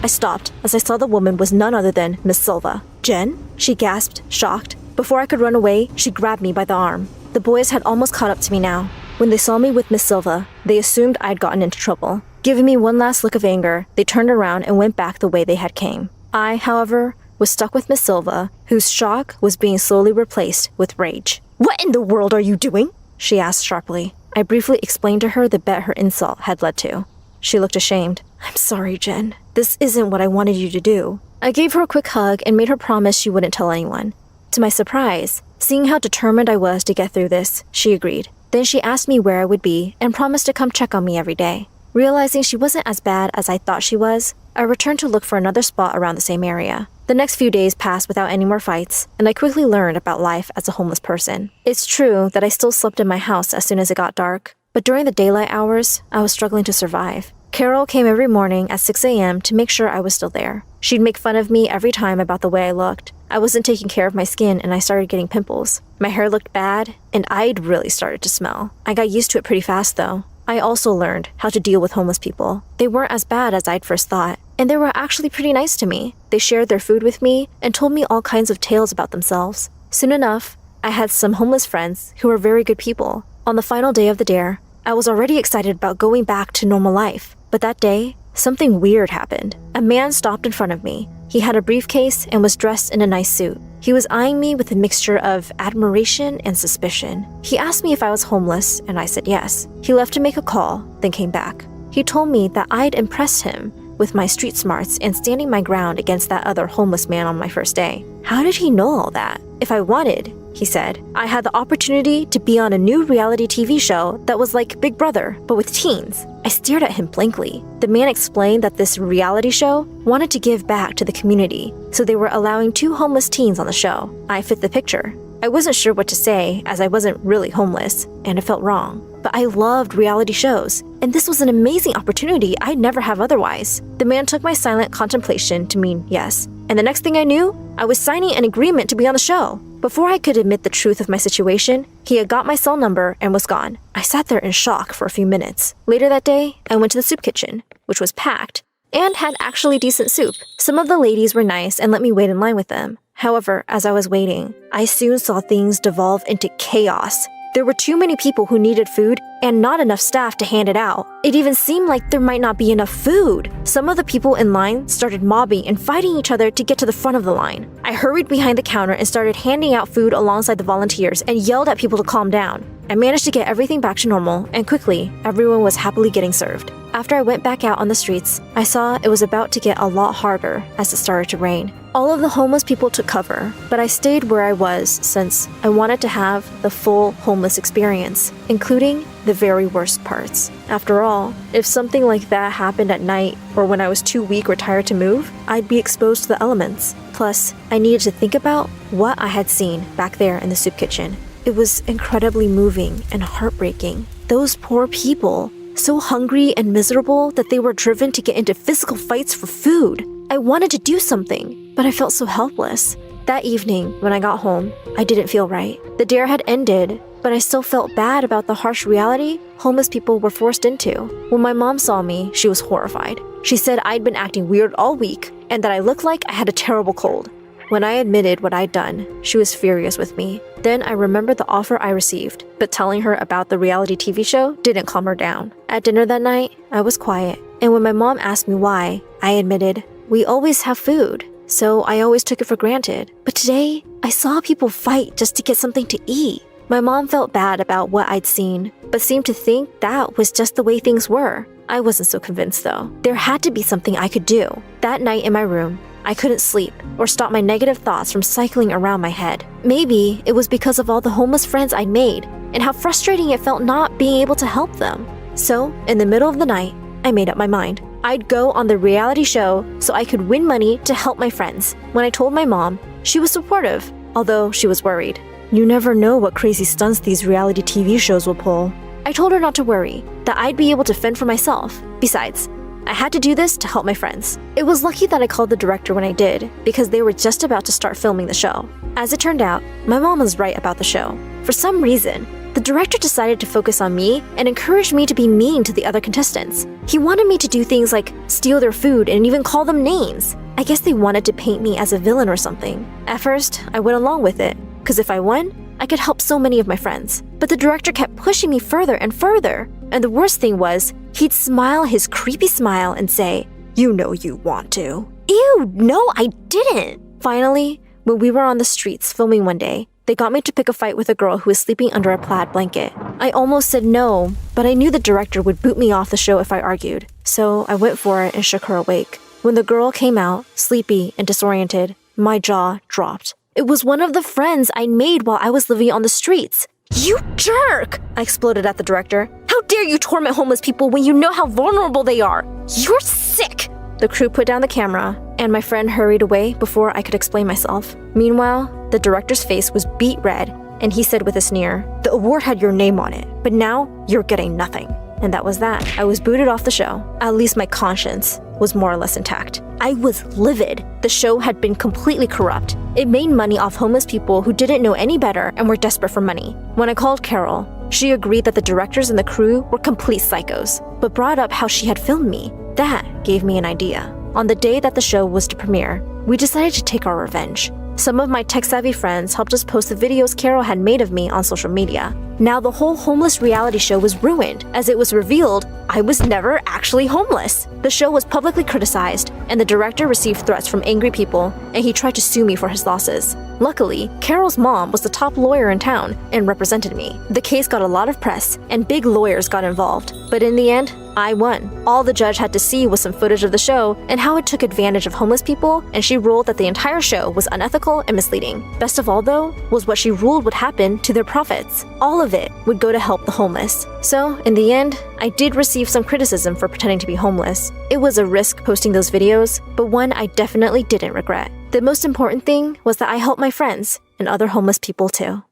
I stopped as I saw the woman was none other than Miss Silva. "Jen?" She gasped, shocked. Before I could run away, she grabbed me by the arm. The boys had almost caught up to me now. When they saw me with Miss Silva, they assumed I'd gotten into trouble. Giving me one last look of anger, they turned around and went back the way they had came. I, however, was stuck with Miss Silva, whose shock was being slowly replaced with rage. "What in the world are you doing?" she asked sharply. I briefly explained to her the bet her insult had led to. She looked ashamed. "I'm sorry, Jen. This isn't what I wanted you to do." I gave her a quick hug and made her promise she wouldn't tell anyone. To my surprise, seeing how determined I was to get through this, she agreed. Then she asked me where I would be and promised to come check on me every day. Realizing she wasn't as bad as I thought she was, I returned to look for another spot around the same area. The next few days passed without any more fights, and I quickly learned about life as a homeless person. It's true that I still slept in my house as soon as it got dark, but during the daylight hours, I was struggling to survive. Carol came every morning at 6 a.m. to make sure I was still there. She'd make fun of me every time about the way I looked. I wasn't taking care of my skin and I started getting pimples. My hair looked bad, and I'd really started to smell. I got used to it pretty fast, though. I also learned how to deal with homeless people. They weren't as bad as I'd first thought, and they were actually pretty nice to me. They shared their food with me and told me all kinds of tales about themselves. Soon enough, I had some homeless friends who were very good people. On the final day of the dare, I was already excited about going back to normal life. But that day, something weird happened. A man stopped in front of me. He had a briefcase and was dressed in a nice suit. He was eyeing me with a mixture of admiration and suspicion. He asked me if I was homeless, and I said yes. He left to make a call, then came back. He told me that I'd impressed him with my street smarts and standing my ground against that other homeless man on my first day. How did he know all that? If I wanted, he said, I had the opportunity to be on a new reality TV show that was like Big Brother, but with teens. I stared at him blankly. The man explained that this reality show wanted to give back to the community, so they were allowing 2 homeless teens on the show. I fit the picture. I wasn't sure what to say as I wasn't really homeless, and it felt wrong. But I loved reality shows, and this was an amazing opportunity I'd never have otherwise. The man took my silent contemplation to mean yes, and the next thing I knew, I was signing an agreement to be on the show. Before I could admit the truth of my situation, he had got my cell number and was gone. I sat there in shock for a few minutes. Later that day, I went to the soup kitchen, which was packed, and had actually decent soup. Some of the ladies were nice and let me wait in line with them. However, as I was waiting, I soon saw things devolve into chaos. There were too many people who needed food and not enough staff to hand it out. It even seemed like there might not be enough food. Some of the people in line started mobbing and fighting each other to get to the front of the line. I hurried behind the counter and started handing out food alongside the volunteers and yelled at people to calm down. I managed to get everything back to normal, and quickly, everyone was happily getting served. After I went back out on the streets, I saw it was about to get a lot harder as it started to rain. All of the homeless people took cover, but I stayed where I was since I wanted to have the full homeless experience, including the very worst parts. After all, if something like that happened at night or when I was too weak or tired to move, I'd be exposed to the elements. Plus, I needed to think about what I had seen back there in the soup kitchen. It was incredibly moving and heartbreaking. Those poor people, so hungry and miserable that they were driven to get into physical fights for food. I wanted to do something, but I felt so helpless. That evening, when I got home, I didn't feel right. The dare had ended, but I still felt bad about the harsh reality homeless people were forced into. When my mom saw me, she was horrified. She said I'd been acting weird all week and that I looked like I had a terrible cold. When I admitted what I'd done, she was furious with me. Then I remembered the offer I received, but telling her about the reality TV show didn't calm her down. At dinner that night, I was quiet, and when my mom asked me why, I admitted, "We always have food, so I always took it for granted. But today, I saw people fight just to get something to eat." My mom felt bad about what I'd seen, but seemed to think that was just the way things were. I wasn't so convinced though. There had to be something I could do. That night in my room, I couldn't sleep or stop my negative thoughts from cycling around my head. Maybe it was because of all the homeless friends I'd made and how frustrating it felt not being able to help them. So, in the middle of the night, I made up my mind. I'd go on the reality show so I could win money to help my friends. When I told my mom, she was supportive, although she was worried. "You never know what crazy stunts these reality TV shows will pull." I told her not to worry, that I'd be able to fend for myself. Besides, I had to do this to help my friends. It was lucky that I called the director when I did, because they were just about to start filming the show. As it turned out, my mom was right about the show. For some reason, the director decided to focus on me and encouraged me to be mean to the other contestants. He wanted me to do things like steal their food and even call them names. I guess they wanted to paint me as a villain or something. At first, I went along with it, because if I won, I could help so many of my friends. But the director kept pushing me further and further. And the worst thing was, he'd smile his creepy smile and say, "You know you want to." Ew, no, I didn't. Finally, when we were on the streets filming one day, they got me to pick a fight with a girl who was sleeping under a plaid blanket. I almost said no, but I knew the director would boot me off the show if I argued. So I went for it and shook her awake. When the girl came out, sleepy and disoriented, my jaw dropped. It was one of the friends I made while I was living on the streets. "You jerk!" I exploded at the director. "How dare you torment homeless people when you know how vulnerable they are? You're sick!" The crew put down the camera, and my friend hurried away before I could explain myself. Meanwhile, the director's face was beet red, and he said with a sneer, "The award had your name on it, but now you're getting nothing." And that was that. I was booted off the show. At least my conscience was more or less intact. I was livid. The show had been completely corrupt. It made money off homeless people who didn't know any better and were desperate for money. When I called Carol, she agreed that the directors and the crew were complete psychos, but brought up how she had filmed me. That gave me an idea. On the day that the show was to premiere, we decided to take our revenge. Some of my tech-savvy friends helped us post the videos Carol had made of me on social media. Now the whole homeless reality show was ruined, as it was revealed I was never actually homeless. The show was publicly criticized, and the director received threats from angry people, and he tried to sue me for his losses. Luckily, Carol's mom was the top lawyer in town and represented me. The case got a lot of press, and big lawyers got involved. But in the end, I won. All the judge had to see was some footage of the show and how it took advantage of homeless people, and she ruled that the entire show was unethical and misleading. Best of all, though, was what she ruled would happen to their profits. All of it would go to help the homeless. So, in the end, I did receive some criticism for pretending to be homeless. It was a risk posting those videos, but one I definitely didn't regret. The most important thing was that I helped my friends, and other homeless people too.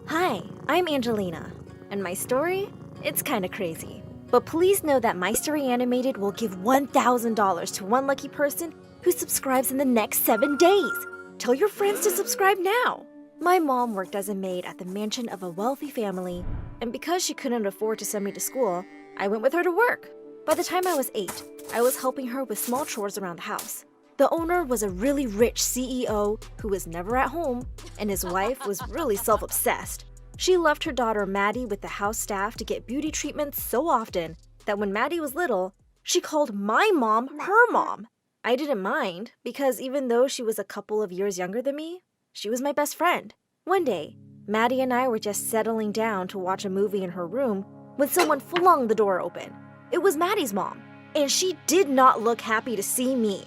Hi, I'm Angelina, and my story? It's kinda crazy. But please know that My Story Animated will give $1,000 to one lucky person who subscribes in the next 7 days. Tell your friends to subscribe now. My mom worked as a maid at the mansion of a wealthy family, and because she couldn't afford to send me to school, I went with her to work. By the time I was 8, I was helping her with small chores around the house. The owner was a really rich CEO who was never at home, and his wife was really self-obsessed. She left her daughter Maddie with the house staff to get beauty treatments so often that when Maddie was little, she called my mom her mom. I didn't mind because even though she was a couple of years younger than me, she was my best friend. One day, Maddie and I were just settling down to watch a movie in her room when someone flung the door open. It was Maddie's mom, and she did not look happy to see me.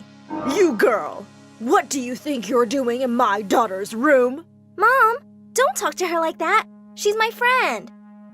You girl, what do you think you're doing in my daughter's room? Mom, don't talk to her like that. She's my friend.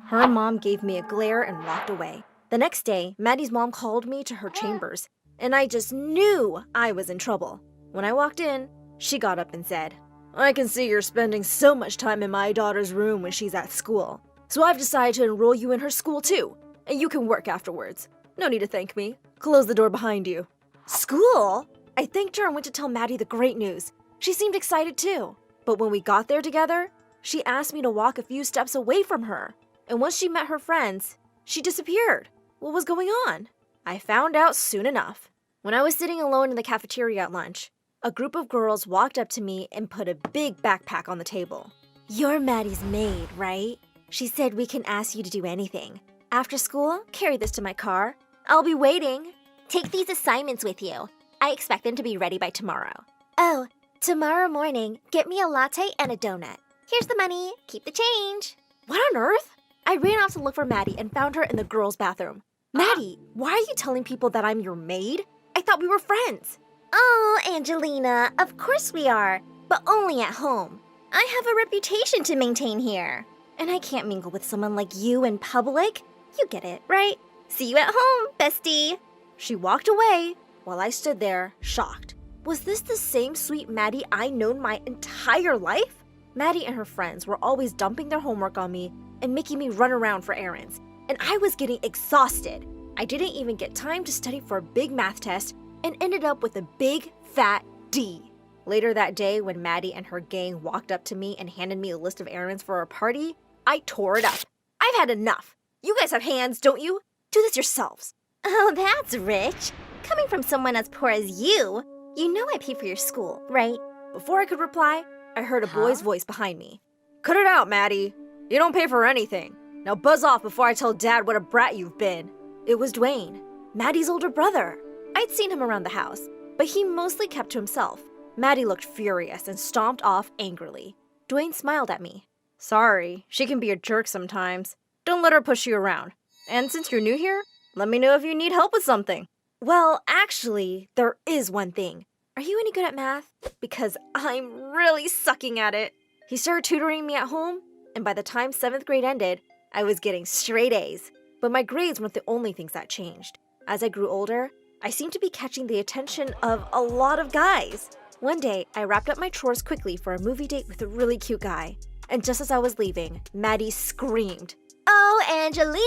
Her mom gave me a glare and walked away. The next day, Maddie's mom called me to her chambers, and I just knew I was in trouble. When I walked in, she got up and said, I can see you're spending so much time in my daughter's room when she's at school, so I've decided to enroll you in her school too, and you can work afterwards. No need to thank me. Close the door behind you. School? I thanked her and went to tell Maddie the great news. She seemed excited too. But when we got there together, she asked me to walk a few steps away from her. And once she met her friends, she disappeared. What was going on? I found out soon enough. When I was sitting alone in the cafeteria at lunch, a group of girls walked up to me and put a big backpack on the table. You're Maddie's maid, right? She said we can ask you to do anything. After school, carry this to my car. I'll be waiting. Take these assignments with you. I expect them to be ready by tomorrow. Oh, tomorrow morning, get me a latte and a donut. Here's the money. Keep the change. What on earth? I ran off to look for Maddie and found her in the girls' bathroom. Maddie, why are you telling people that I'm your maid? I thought we were friends. Oh, Angelina, of course we are, but only at home. I have a reputation to maintain here. And I can't mingle with someone like you in public. You get it, right? See you at home, bestie. She walked away while I stood there, shocked. Was this the same sweet Maddie I known my entire life? Maddie and her friends were always dumping their homework on me and making me run around for errands, and I was getting exhausted. I didn't even get time to study for a big math test and ended up with a big, fat D. Later that day, when Maddie and her gang walked up to me and handed me a list of errands for a party, I tore it up. I've had enough. You guys have hands, don't you? Do this yourselves. Oh, that's rich. Coming from someone as poor as you know I pay for your school, right? Before I could reply, I heard a boy's voice behind me. Cut it out, Maddie. You don't pay for anything. Now buzz off before I tell Dad what a brat you've been. It was Dwayne, Maddie's older brother. I'd seen him around the house, but he mostly kept to himself. Maddie looked furious and stomped off angrily. Dwayne smiled at me. Sorry, she can be a jerk sometimes. Don't let her push you around. And since you're new here, let me know if you need help with something. Well, actually, there is one thing. Are you any good at math? Because I'm really sucking at it. He started tutoring me at home, and by the time 7th grade ended, I was getting straight A's. But my grades weren't the only things that changed. As I grew older, I seemed to be catching the attention of a lot of guys. One day, I wrapped up my chores quickly for a movie date with a really cute guy. And just as I was leaving, Maddie screamed, Oh, Angelina!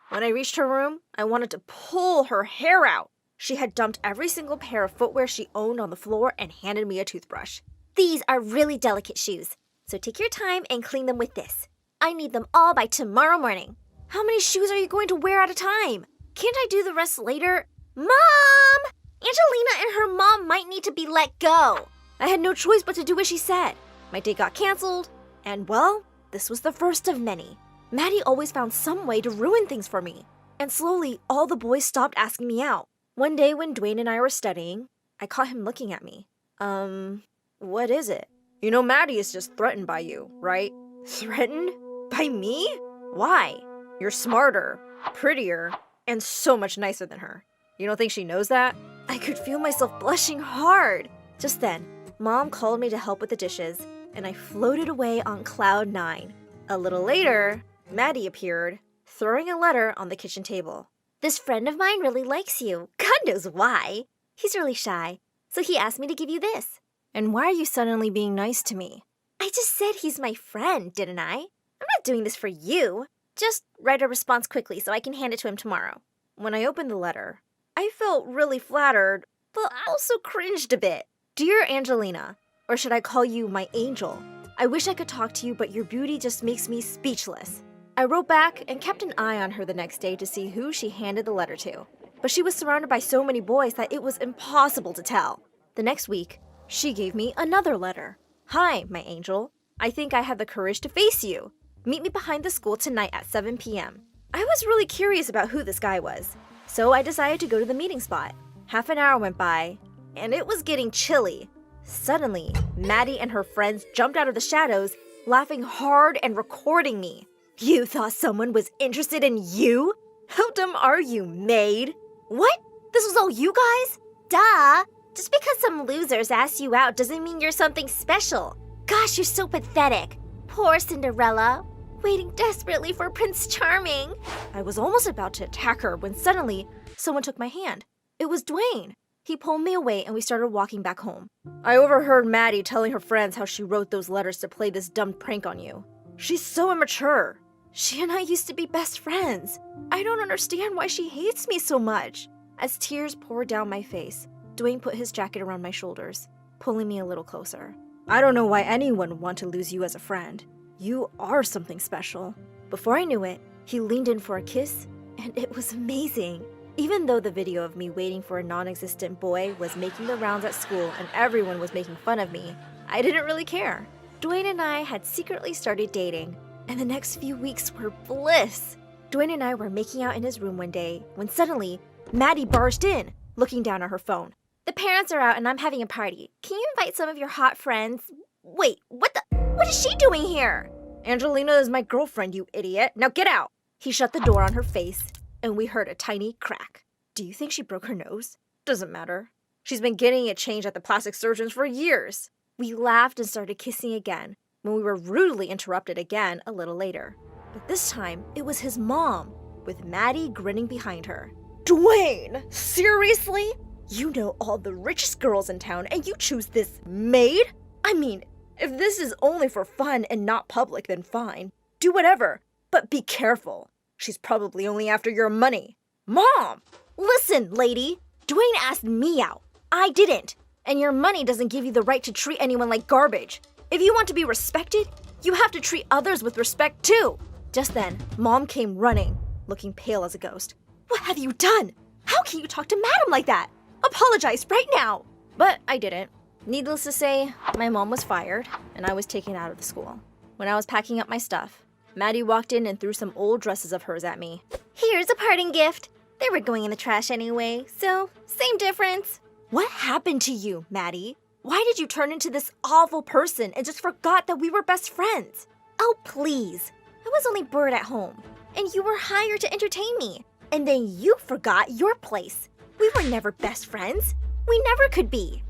When I reached her room, I wanted to pull her hair out. She had dumped every single pair of footwear she owned on the floor and handed me a toothbrush. These are really delicate shoes, so take your time and clean them with this. I need them all by tomorrow morning. How many shoes are you going to wear at a time? Can't I do the rest later? Mom! Angelina and her mom might need to be let go. I had no choice but to do what she said. My date got canceled, and well, this was the first of many. Maddie always found some way to ruin things for me, and slowly all the boys stopped asking me out. One day when Dwayne and I were studying, I caught him looking at me. What is it? You know Maddie is just threatened by you, right? Threatened? By me? Why? You're smarter, prettier, and so much nicer than her. You don't think she knows that? I could feel myself blushing hard. Just then, Mom called me to help with the dishes, and I floated away on cloud 9. A little later, Maddie appeared, throwing a letter on the kitchen table. This friend of mine really likes you. God knows why. He's really shy, so he asked me to give you this. And why are you suddenly being nice to me? I just said he's my friend, didn't I? I'm not doing this for you. Just write a response quickly so I can hand it to him tomorrow. When I opened the letter, I felt really flattered, but also cringed a bit. Dear Angelina, or should I call you my angel? I wish I could talk to you, but your beauty just makes me speechless. I wrote back and kept an eye on her the next day to see who she handed the letter to. But she was surrounded by so many boys that it was impossible to tell. The next week, she gave me another letter. Hi, my angel. I think I have the courage to face you. Meet me behind the school tonight at 7 p.m. I was really curious about who this guy was, so I decided to go to the meeting spot. Half an hour went by, and it was getting chilly. Suddenly, Maddie and her friends jumped out of the shadows, laughing hard and recording me. You thought someone was interested in you? How dumb are you, maid? What? This was all you guys? Duh! Just because some losers asked you out doesn't mean you're something special. Gosh, you're so pathetic. Poor Cinderella, waiting desperately for Prince Charming. I was almost about to attack her when suddenly someone took my hand. It was Dwayne. He pulled me away and we started walking back home. I overheard Maddie telling her friends how she wrote those letters to play this dumb prank on you. She's so immature. She and I used to be best friends. I don't understand why she hates me so much. As tears poured down my face, Dwayne put his jacket around my shoulders, pulling me a little closer. I don't know why anyone would want to lose you as a friend. You are something special. Before I knew it, he leaned in for a kiss, and it was amazing. Even though the video of me waiting for a non-existent boy was making the rounds at school and everyone was making fun of me, I didn't really care. Dwayne and I had secretly started dating, and the next few weeks were bliss. Dwayne and I were making out in his room one day when suddenly, Maddie barged in, looking down at her phone. The parents are out and I'm having a party. Can you invite some of your hot friends? Wait, what is she doing here? Angelina is my girlfriend, you idiot. Now get out. He shut the door on her face, and we heard a tiny crack. Do you think she broke her nose? Doesn't matter. She's been getting it changed at the plastic surgeons for years. We laughed and started kissing again when we were rudely interrupted again a little later. But this time, it was his mom, with Maddie grinning behind her. Dwayne, seriously? You know all the richest girls in town and you choose this maid? I mean, if this is only for fun and not public, then fine. Do whatever, but be careful. She's probably only after your money. Mom! Listen, lady. Dwayne asked me out. I didn't. And your money doesn't give you the right to treat anyone like garbage. If you want to be respected, you have to treat others with respect too. Just then, Mom came running, looking pale as a ghost. What have you done? How can you talk to Madam like that? Apologize right now. But I didn't. Needless to say, my mom was fired, and I was taken out of the school. When I was packing up my stuff, Maddie walked in and threw some old dresses of hers at me. Here's a parting gift. They were going in the trash anyway, so same difference. What happened to you, Maddie? Why did you turn into this awful person and just forgot that we were best friends? Oh, please. I was only bored at home, and you were hired to entertain me. And then you forgot your place. We were never best friends. We never could be.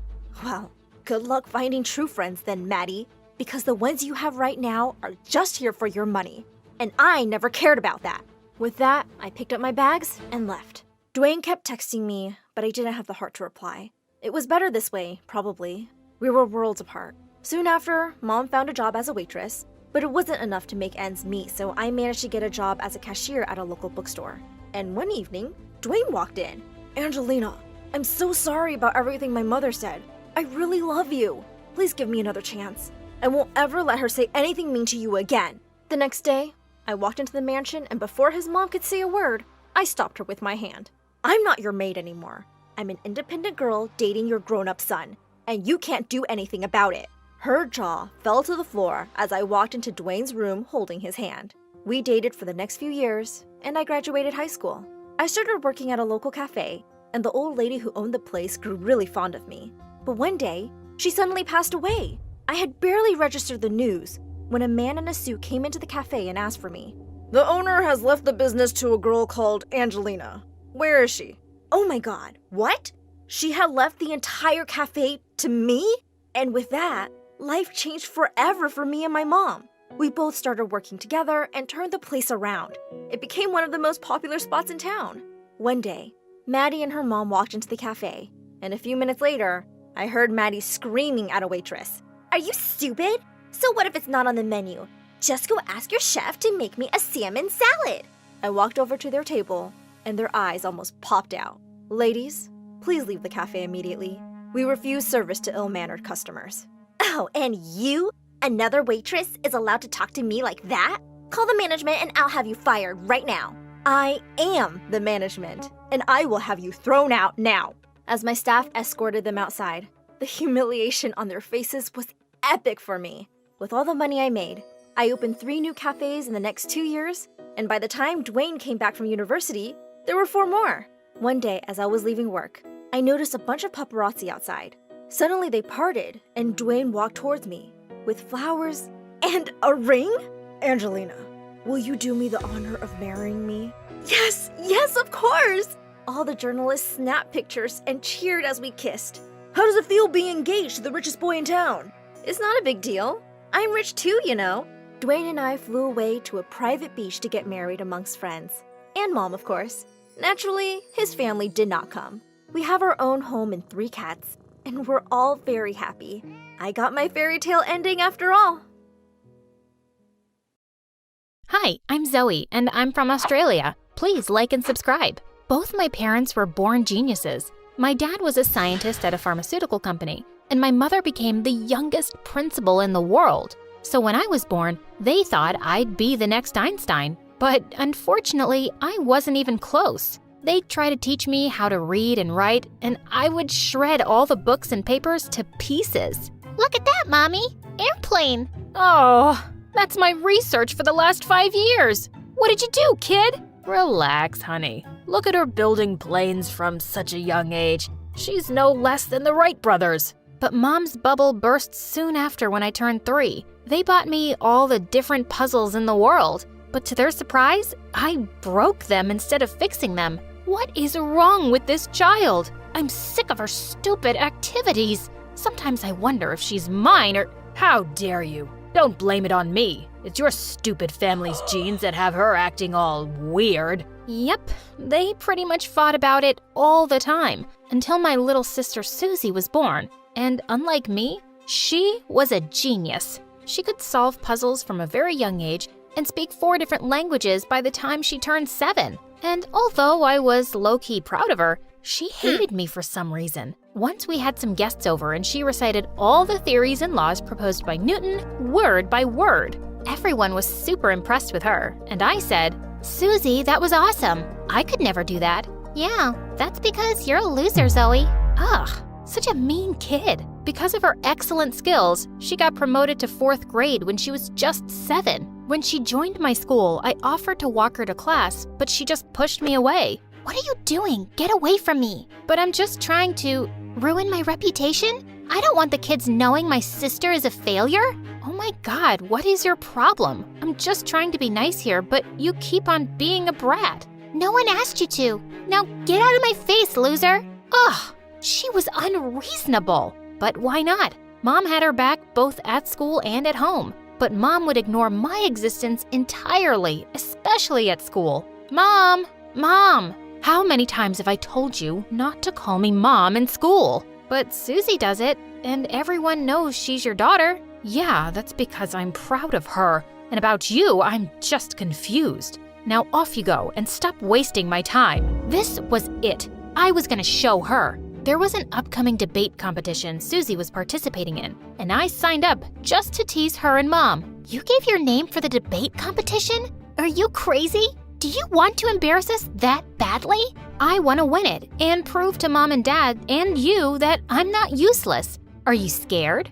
Well, good luck finding true friends then, Maddie, because the ones you have right now are just here for your money. And I never cared about that. With that, I picked up my bags and left. Dwayne kept texting me, but I didn't have the heart to reply. It was better this way, probably. We were worlds apart. Soon after, Mom found a job as a waitress, but it wasn't enough to make ends meet, so I managed to get a job as a cashier at a local bookstore. And one evening, Dwayne walked in. Angelina, I'm so sorry about everything my mother said. I really love you. Please give me another chance. I won't ever let her say anything mean to you again. The next day, I walked into the mansion, and before his mom could say a word, I stopped her with my hand. I'm not your maid anymore. I'm an independent girl dating your grown-up son, and you can't do anything about it. Her jaw fell to the floor as I walked into Dwayne's room holding his hand. We dated for the next few years, and I graduated high school. I started working at a local cafe, and the old lady who owned the place grew really fond of me. But one day, she suddenly passed away. I had barely registered the news when a man in a suit came into the cafe and asked for me. The owner has left the business to a girl called Angelina. Where is she? Oh my god, what? She had left the entire cafe to me? And with that, life changed forever for me and my mom. We both started working together and turned the place around. It became one of the most popular spots in town. One day, Maddie and her mom walked into the cafe, and a few minutes later, I heard Maddie screaming at a waitress. Are you stupid? So what if it's not on the menu? Just go ask your chef to make me a salmon salad. I walked over to their table, and their eyes almost popped out. Ladies, please leave the cafe immediately. We refuse service to ill-mannered customers. Oh, and you? Another waitress is allowed to talk to me like that? Call the management and I'll have you fired right now. I am the management, and I will have you thrown out now. As my staff escorted them outside, the humiliation on their faces was epic for me. With all the money I made, I opened 3 new cafes in the next 2 years, and by the time Dwayne came back from university, there were 4 more. One day, as I was leaving work, I noticed a bunch of paparazzi outside. Suddenly they parted, and Dwayne walked towards me with flowers and a ring. Angelina, will you do me the honor of marrying me? Yes, of course! All the journalists snapped pictures and cheered as we kissed. How does it feel being engaged to the richest boy in town? It's not a big deal. I'm rich too, you know. Dwayne and I flew away to a private beach to get married amongst friends. And Mom, of course. Naturally, his family did not come. We have our own home and 3 cats, and we're all very happy. I got my fairy tale ending after all. Hi, I'm Zoe, and I'm from Australia. Please like and subscribe. Both my parents were born geniuses. My dad was a scientist at a pharmaceutical company, and my mother became the youngest principal in the world. So when I was born, they thought I'd be the next Einstein. But unfortunately, I wasn't even close. They'd try to teach me how to read and write, and I would shred all the books and papers to pieces. Look at that, Mommy. Airplane. Oh, that's my research for the last 5 years. What did you do, kid? Relax, honey. Look at her building planes from such a young age. She's no less than the Wright brothers. But Mom's bubble burst soon after when I turned 3. They bought me all the different puzzles in the world. But to their surprise, I broke them instead of fixing them. What is wrong with this child? I'm sick of her stupid activities. Sometimes I wonder if she's mine or… How dare you? Don't blame it on me. It's your stupid family's genes that have her acting all weird. Yep, they pretty much fought about it all the time until my little sister Susie was born. And unlike me, she was a genius. She could solve puzzles from a very young age and speak 4 different languages by the time she turned 7. And although I was low-key proud of her, she hated me for some reason. Once we had some guests over and she recited all the theories and laws proposed by Newton, word by word. Everyone was super impressed with her, and I said, Susie, that was awesome. I could never do that. Yeah, that's because you're a loser, Zoe. Ugh, such a mean kid. Because of her excellent skills, she got promoted to 4th grade when she was just 7. When she joined my school, I offered to walk her to class, but she just pushed me away. What are you doing? Get away from me. But I'm just trying to… Ruin my reputation? I don't want the kids knowing my sister is a failure. Oh my God, what is your problem? I'm just trying to be nice here, but you keep on being a brat. No one asked you to. Now get out of my face, loser. Ugh, she was unreasonable. But why not? Mom had her back both at school and at home. But Mom would ignore my existence entirely, especially at school. Mom! How many times have I told you not to call me Mom in school? But Susie does it, and everyone knows she's your daughter. Yeah, that's because I'm proud of her. And about you, I'm just confused. Now off you go and stop wasting my time. This was it. I was gonna show her. There was an upcoming debate competition Susie was participating in, and I signed up just to tease her and Mom. You gave your name for the debate competition? Are you crazy? Do you want to embarrass us that badly? I want to win it and prove to Mom and Dad and you that I'm not useless. Are you scared?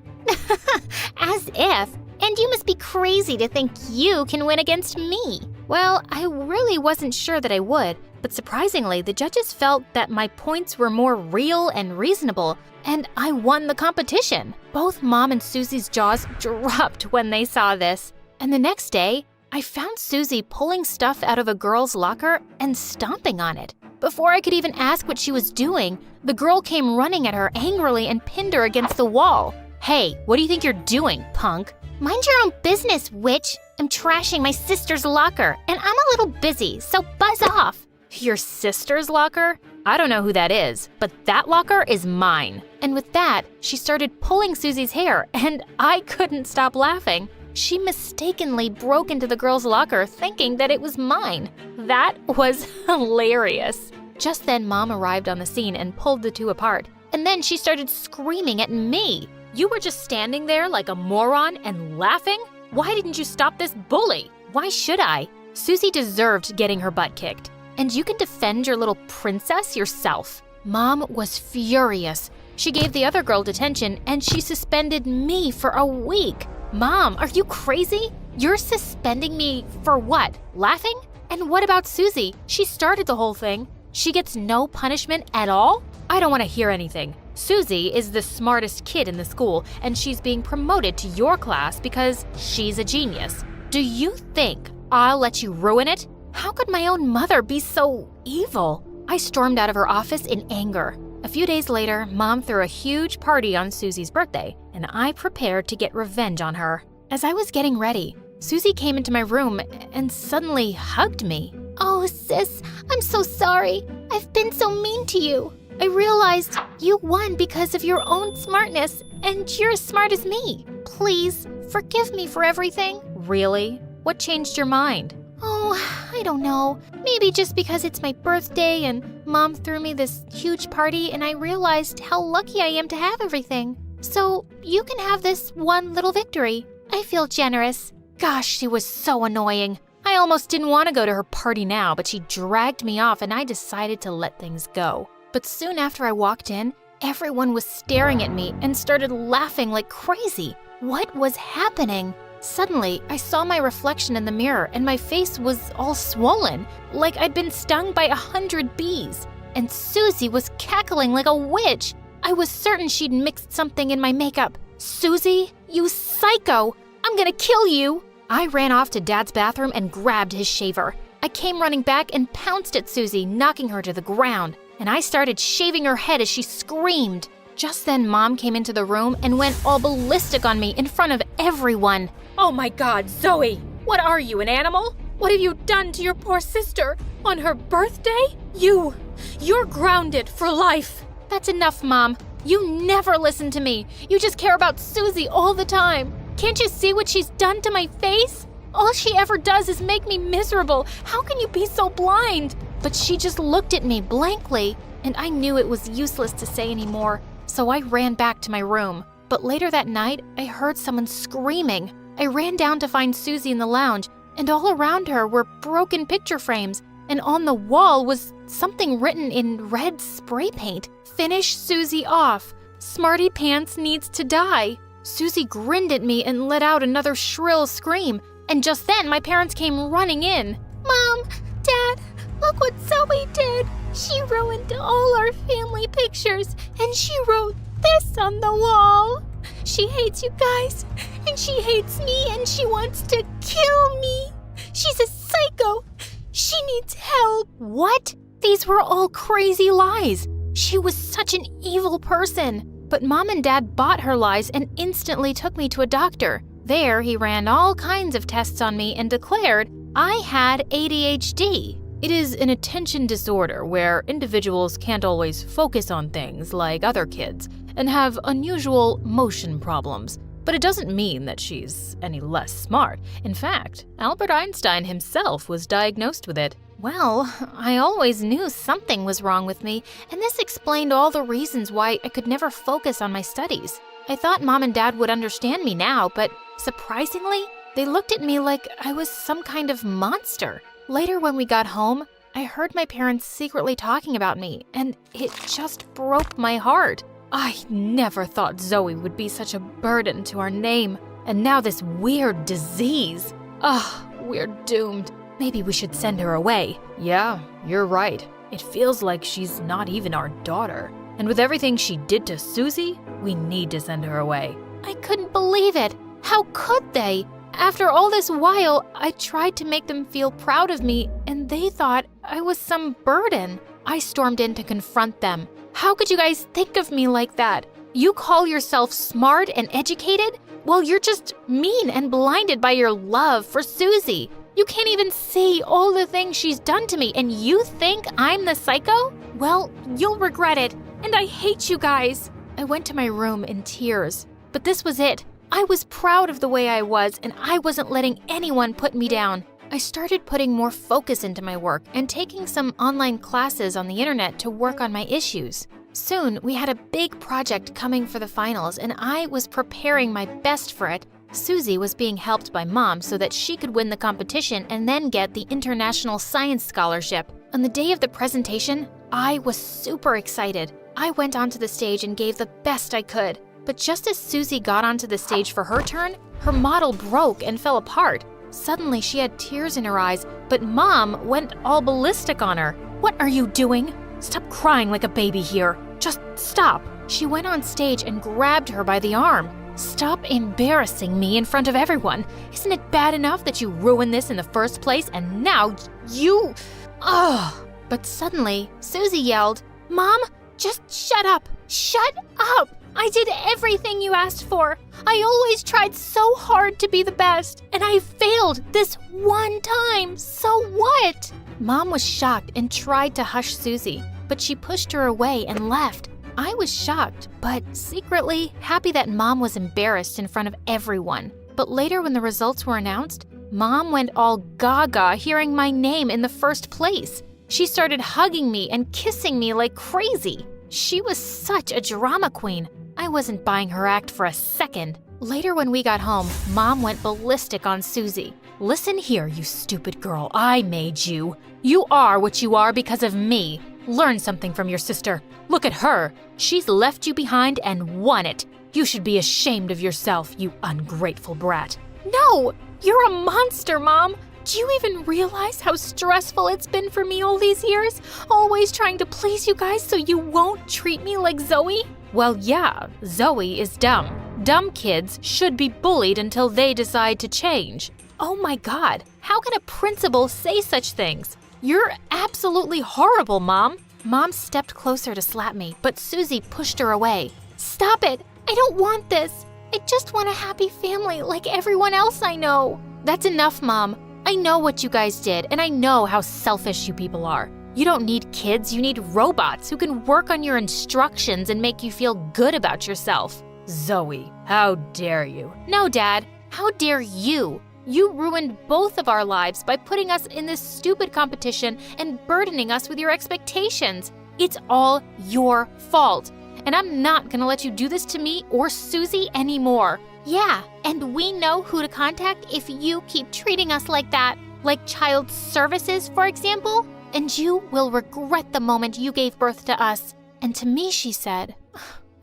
As if. And you must be crazy to think you can win against me. Well, I really wasn't sure that I would, but surprisingly, the judges felt that my points were more real and reasonable, and I won the competition. Both Mom and Susie's jaws dropped when they saw this. And the next day, I found Susie pulling stuff out of a girl's locker and stomping on it. Before I could even ask what she was doing, the girl came running at her angrily and pinned her against the wall. Hey, what do you think you're doing, punk? Mind your own business, witch. I'm trashing my sister's locker, and I'm a little busy, so buzz off. Your sister's locker? I don't know who that is, but that locker is mine. And with that, she started pulling Susie's hair, and I couldn't stop laughing. She mistakenly broke into the girl's locker thinking that it was mine. That was hilarious. Just then, Mom arrived on the scene and pulled the two apart. And then she started screaming at me. You were just standing there like a moron and laughing? Why didn't you stop this bully? Why should I? Susie deserved getting her butt kicked. And you can defend your little princess yourself. Mom was furious. She gave the other girl detention and she suspended me for a week. Mom, are you crazy? You're suspending me for what? Laughing? And what about Susie? She started the whole thing. She gets no punishment at all? I don't want to hear anything. Susie is the smartest kid in the school, and she's being promoted to your class because she's a genius. Do you think I'll let you ruin it? How could my own mother be so evil? I stormed out of her office in anger. A few days later, Mom threw a huge party on Susie's birthday, and I prepared to get revenge on her. As I was getting ready, Susie came into my room and suddenly hugged me. Oh, sis, I'm so sorry. I've been so mean to you. I realized you won because of your own smartness, and you're as smart as me. Please, forgive me for everything. Really? What changed your mind? Oh, I don't know. Maybe just because it's my birthday and Mom threw me this huge party and I realized how lucky I am to have everything. So you can have this one little victory. I feel generous. Gosh, she was so annoying. I almost didn't want to go to her party now, but she dragged me off and I decided to let things go. But soon after I walked in, everyone was staring at me and started laughing like crazy. What was happening? Suddenly, I saw my reflection in the mirror and my face was all swollen, like I'd been stung by 100 bees. And Susie was cackling like a witch. I was certain she'd mixed something in my makeup. Susie, you psycho! I'm gonna kill you! I ran off to Dad's bathroom and grabbed his shaver. I came running back and pounced at Susie, knocking her to the ground. And I started shaving her head as she screamed. Just then, Mom came into the room and went all ballistic on me in front of everyone. Oh my God, Zoe! What are you, an animal? What have you done to your poor sister? On her birthday? You're grounded for life. That's enough, Mom. You never listen to me. You just care about Susie all the time. Can't you see what she's done to my face? All she ever does is make me miserable. How can you be so blind? But she just looked at me blankly, and I knew it was useless to say anymore, so I ran back to my room. But later that night, I heard someone screaming. I ran down to find Susie in the lounge, and all around her were broken picture frames, and on the wall was something written in red spray paint. Finish Susie off. Smarty Pants needs to die. Susie grinned at me and let out another shrill scream, and just then my parents came running in. Mom, Dad, look what Zoe did. She ruined all our family pictures, and she wrote this on the wall. She hates you guys, and she hates me, and she wants to kill me. She's a psycho. She needs help. What? These were all crazy lies. She was such an evil person. But Mom and Dad bought her lies and instantly took me to a doctor. There, he ran all kinds of tests on me and declared I had ADHD. It is an attention disorder where individuals can't always focus on things like other kids and have unusual motion problems. But it doesn't mean that she's any less smart. In fact, Albert Einstein himself was diagnosed with it. Well, I always knew something was wrong with me, and this explained all the reasons why I could never focus on my studies. I thought Mom and Dad would understand me now, but surprisingly, they looked at me like I was some kind of monster. Later when we got home, I heard my parents secretly talking about me, and it just broke my heart. I never thought Zoe would be such a burden to our name, and now this weird disease. Ugh, we're doomed. Maybe we should send her away. Yeah, you're right. It feels like she's not even our daughter. And with everything she did to Susie, we need to send her away. I couldn't believe it. How could they? After all this while, I tried to make them feel proud of me, and they thought I was some burden. I stormed in to confront them. How could you guys think of me like that? You call yourself smart and educated? Well, you're just mean and blinded by your love for Susie. You can't even see all the things she's done to me, and you think I'm the psycho? Well, you'll regret it, and I hate you guys. I went to my room in tears, but this was it. I was proud of the way I was, and I wasn't letting anyone put me down. I started putting more focus into my work and taking some online classes on the internet to work on my issues. Soon, we had a big project coming for the finals, and I was preparing my best for it. Susie was being helped by Mom so that she could win the competition and then get the International Science Scholarship. On the day of the presentation, I was super excited. I went onto the stage and gave the best I could. But just as Susie got onto the stage for her turn, her model broke and fell apart. Suddenly, she had tears in her eyes, but Mom went all ballistic on her. "What are you doing? Stop crying like a baby here. Just stop." She went on stage and grabbed her by the arm. "Stop embarrassing me in front of everyone. Isn't it bad enough that you ruined this in the first place, and now you... Ugh." But suddenly, Susie yelled, "Mom, just shut up. Shut up. I did everything you asked for. I always tried so hard to be the best, and I failed this one time. So what?" Mom was shocked and tried to hush Susie, but she pushed her away and left. I was shocked, but secretly happy that Mom was embarrassed in front of everyone. But later when the results were announced, Mom went all gaga hearing my name in the first place. She started hugging me and kissing me like crazy. She was such a drama queen. I wasn't buying her act for a second. Later when we got home, Mom went ballistic on Susie. "Listen here, you stupid girl. I made you. You are what you are because of me. Learn something from your sister. Look at her. She's left you behind and won it. You should be ashamed of yourself, you ungrateful brat." "No, you're a monster, Mom. Do you even realize how stressful it's been for me all these years? Always trying to please you guys so you won't treat me like Zoe?" Well, yeah, Zoe is dumb. Dumb kids should be bullied until they decide to change. Oh my God, how can a principal say such things? You're absolutely horrible, Mom. Mom stepped closer to slap me, but Susie pushed her away. "Stop it! I don't want this. I just want a happy family like everyone else I know." "That's enough, Mom. I know what you guys did, and I know how selfish you people are. You don't need kids, you need robots who can work on your instructions and make you feel good about yourself." "Zoe, how dare you?" "No, Dad, how dare you? You ruined both of our lives by putting us in this stupid competition and burdening us with your expectations. It's all your fault, and I'm not gonna let you do this to me or Susie anymore." "Yeah, and we know who to contact if you keep treating us like that. Like child services, for example. And you will regret the moment you gave birth to us." And to me, she said,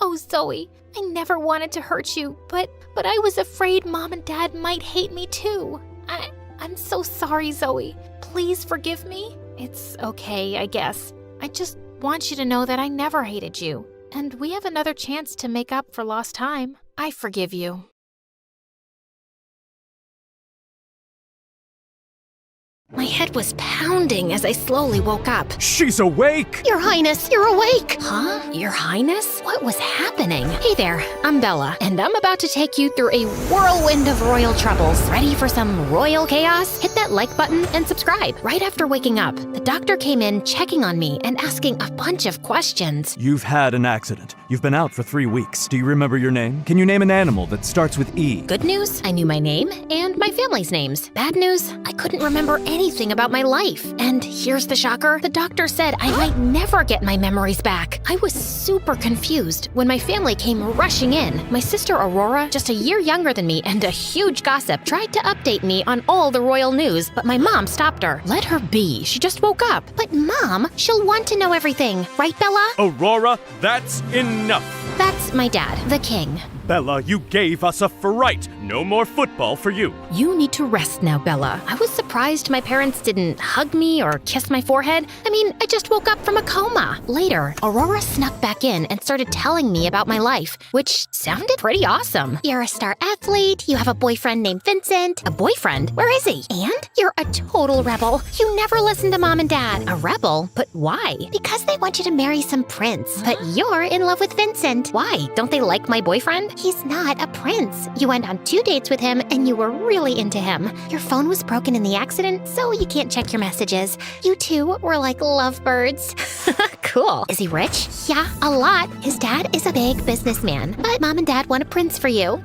"Oh, Zoe, I never wanted to hurt you, but I was afraid Mom and Dad might hate me too. I'm so sorry, Zoe. Please forgive me." "It's okay, I guess. I just want you to know that I never hated you, and we have another chance to make up for lost time. I forgive you." My head was pounding as I slowly woke up. She's awake! Your Highness, you're awake! Huh? Your Highness? What was happening? Hey there, I'm Bella, and I'm about to take you through a whirlwind of royal troubles. Ready for some royal chaos? Hit that like button and subscribe. Right after waking up, the doctor came in checking on me and asking a bunch of questions. You've had an accident. You've been out for 3 weeks. Do you remember your name? Can you name an animal that starts with E? Good news, I knew my name and my family's names. Bad news, I couldn't remember anything about my life. And here's the shocker. The doctor said I might never get my memories back. I was super confused when my family came rushing in. My sister Aurora, just a year younger than me and a huge gossip, tried to update me on all the royal news, but my mom stopped her. Let her be. She just woke up. But Mom, she'll want to know everything, right, Bella? Aurora, that's enough! That's my dad, the king. Bella, you gave us a fright. No more football for you. You need to rest now, Bella. I was surprised my parents didn't hug me or kiss my forehead. I mean, I just woke up from a coma. Later, Aurora snuck back in and started telling me about my life, which sounded pretty awesome. You're a star athlete, you have a boyfriend named Vincent. A boyfriend? Where is he? And you're a total rebel. You never listen to Mom and Dad. A rebel? But why? Because they want you to marry some prince. But you're in love with Vincent. Why? Don't they like my boyfriend? He's not a prince. You went on 2 dates with him and you were really into him. Your phone was broken in the accident, so you can't check your messages. You two were like lovebirds. Cool. Is he rich? Yeah, a lot. His dad is a big businessman, but mom and dad want a prince for you.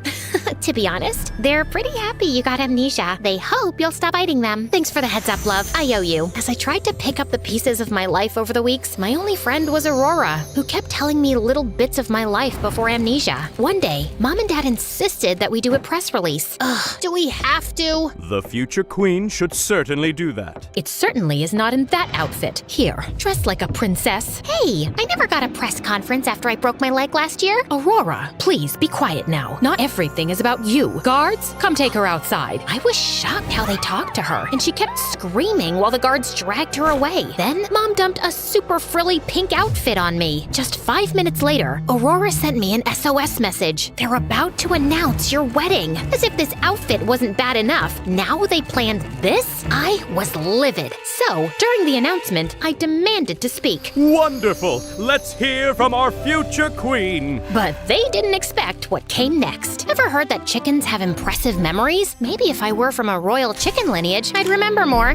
To be honest, they're pretty happy you got amnesia. They hope you'll stop biting them. Thanks for the heads up, love. I owe you. As I tried to pick up the pieces of my life over the weeks, my only friend was Aurora, who kept telling me little bits of my life before amnesia. One day, mom and dad insisted that we do a press release. Ugh, do we have to? The future queen should certainly do that. It certainly is not in that outfit. Here, dress like a princess. Hey, I never got a press conference after I broke my leg last year. Aurora, please be quiet now. Not everything is about you. Guards, come take her outside. I was shocked how they talked to her, and she kept screaming while the guards dragged her away. Then, Mom dumped a super frilly pink outfit on me. Just 5 minutes later, Aurora sent me an SOS message. They're about to announce your wedding. As if this outfit wasn't bad enough, now they planned this? I was livid. So, during the announcement, I demanded to speak. Wonderful! Let's hear from our future queen! But they didn't expect what came next. Ever heard that chickens have impressive memories? Maybe if I were from a royal chicken lineage, I'd remember more.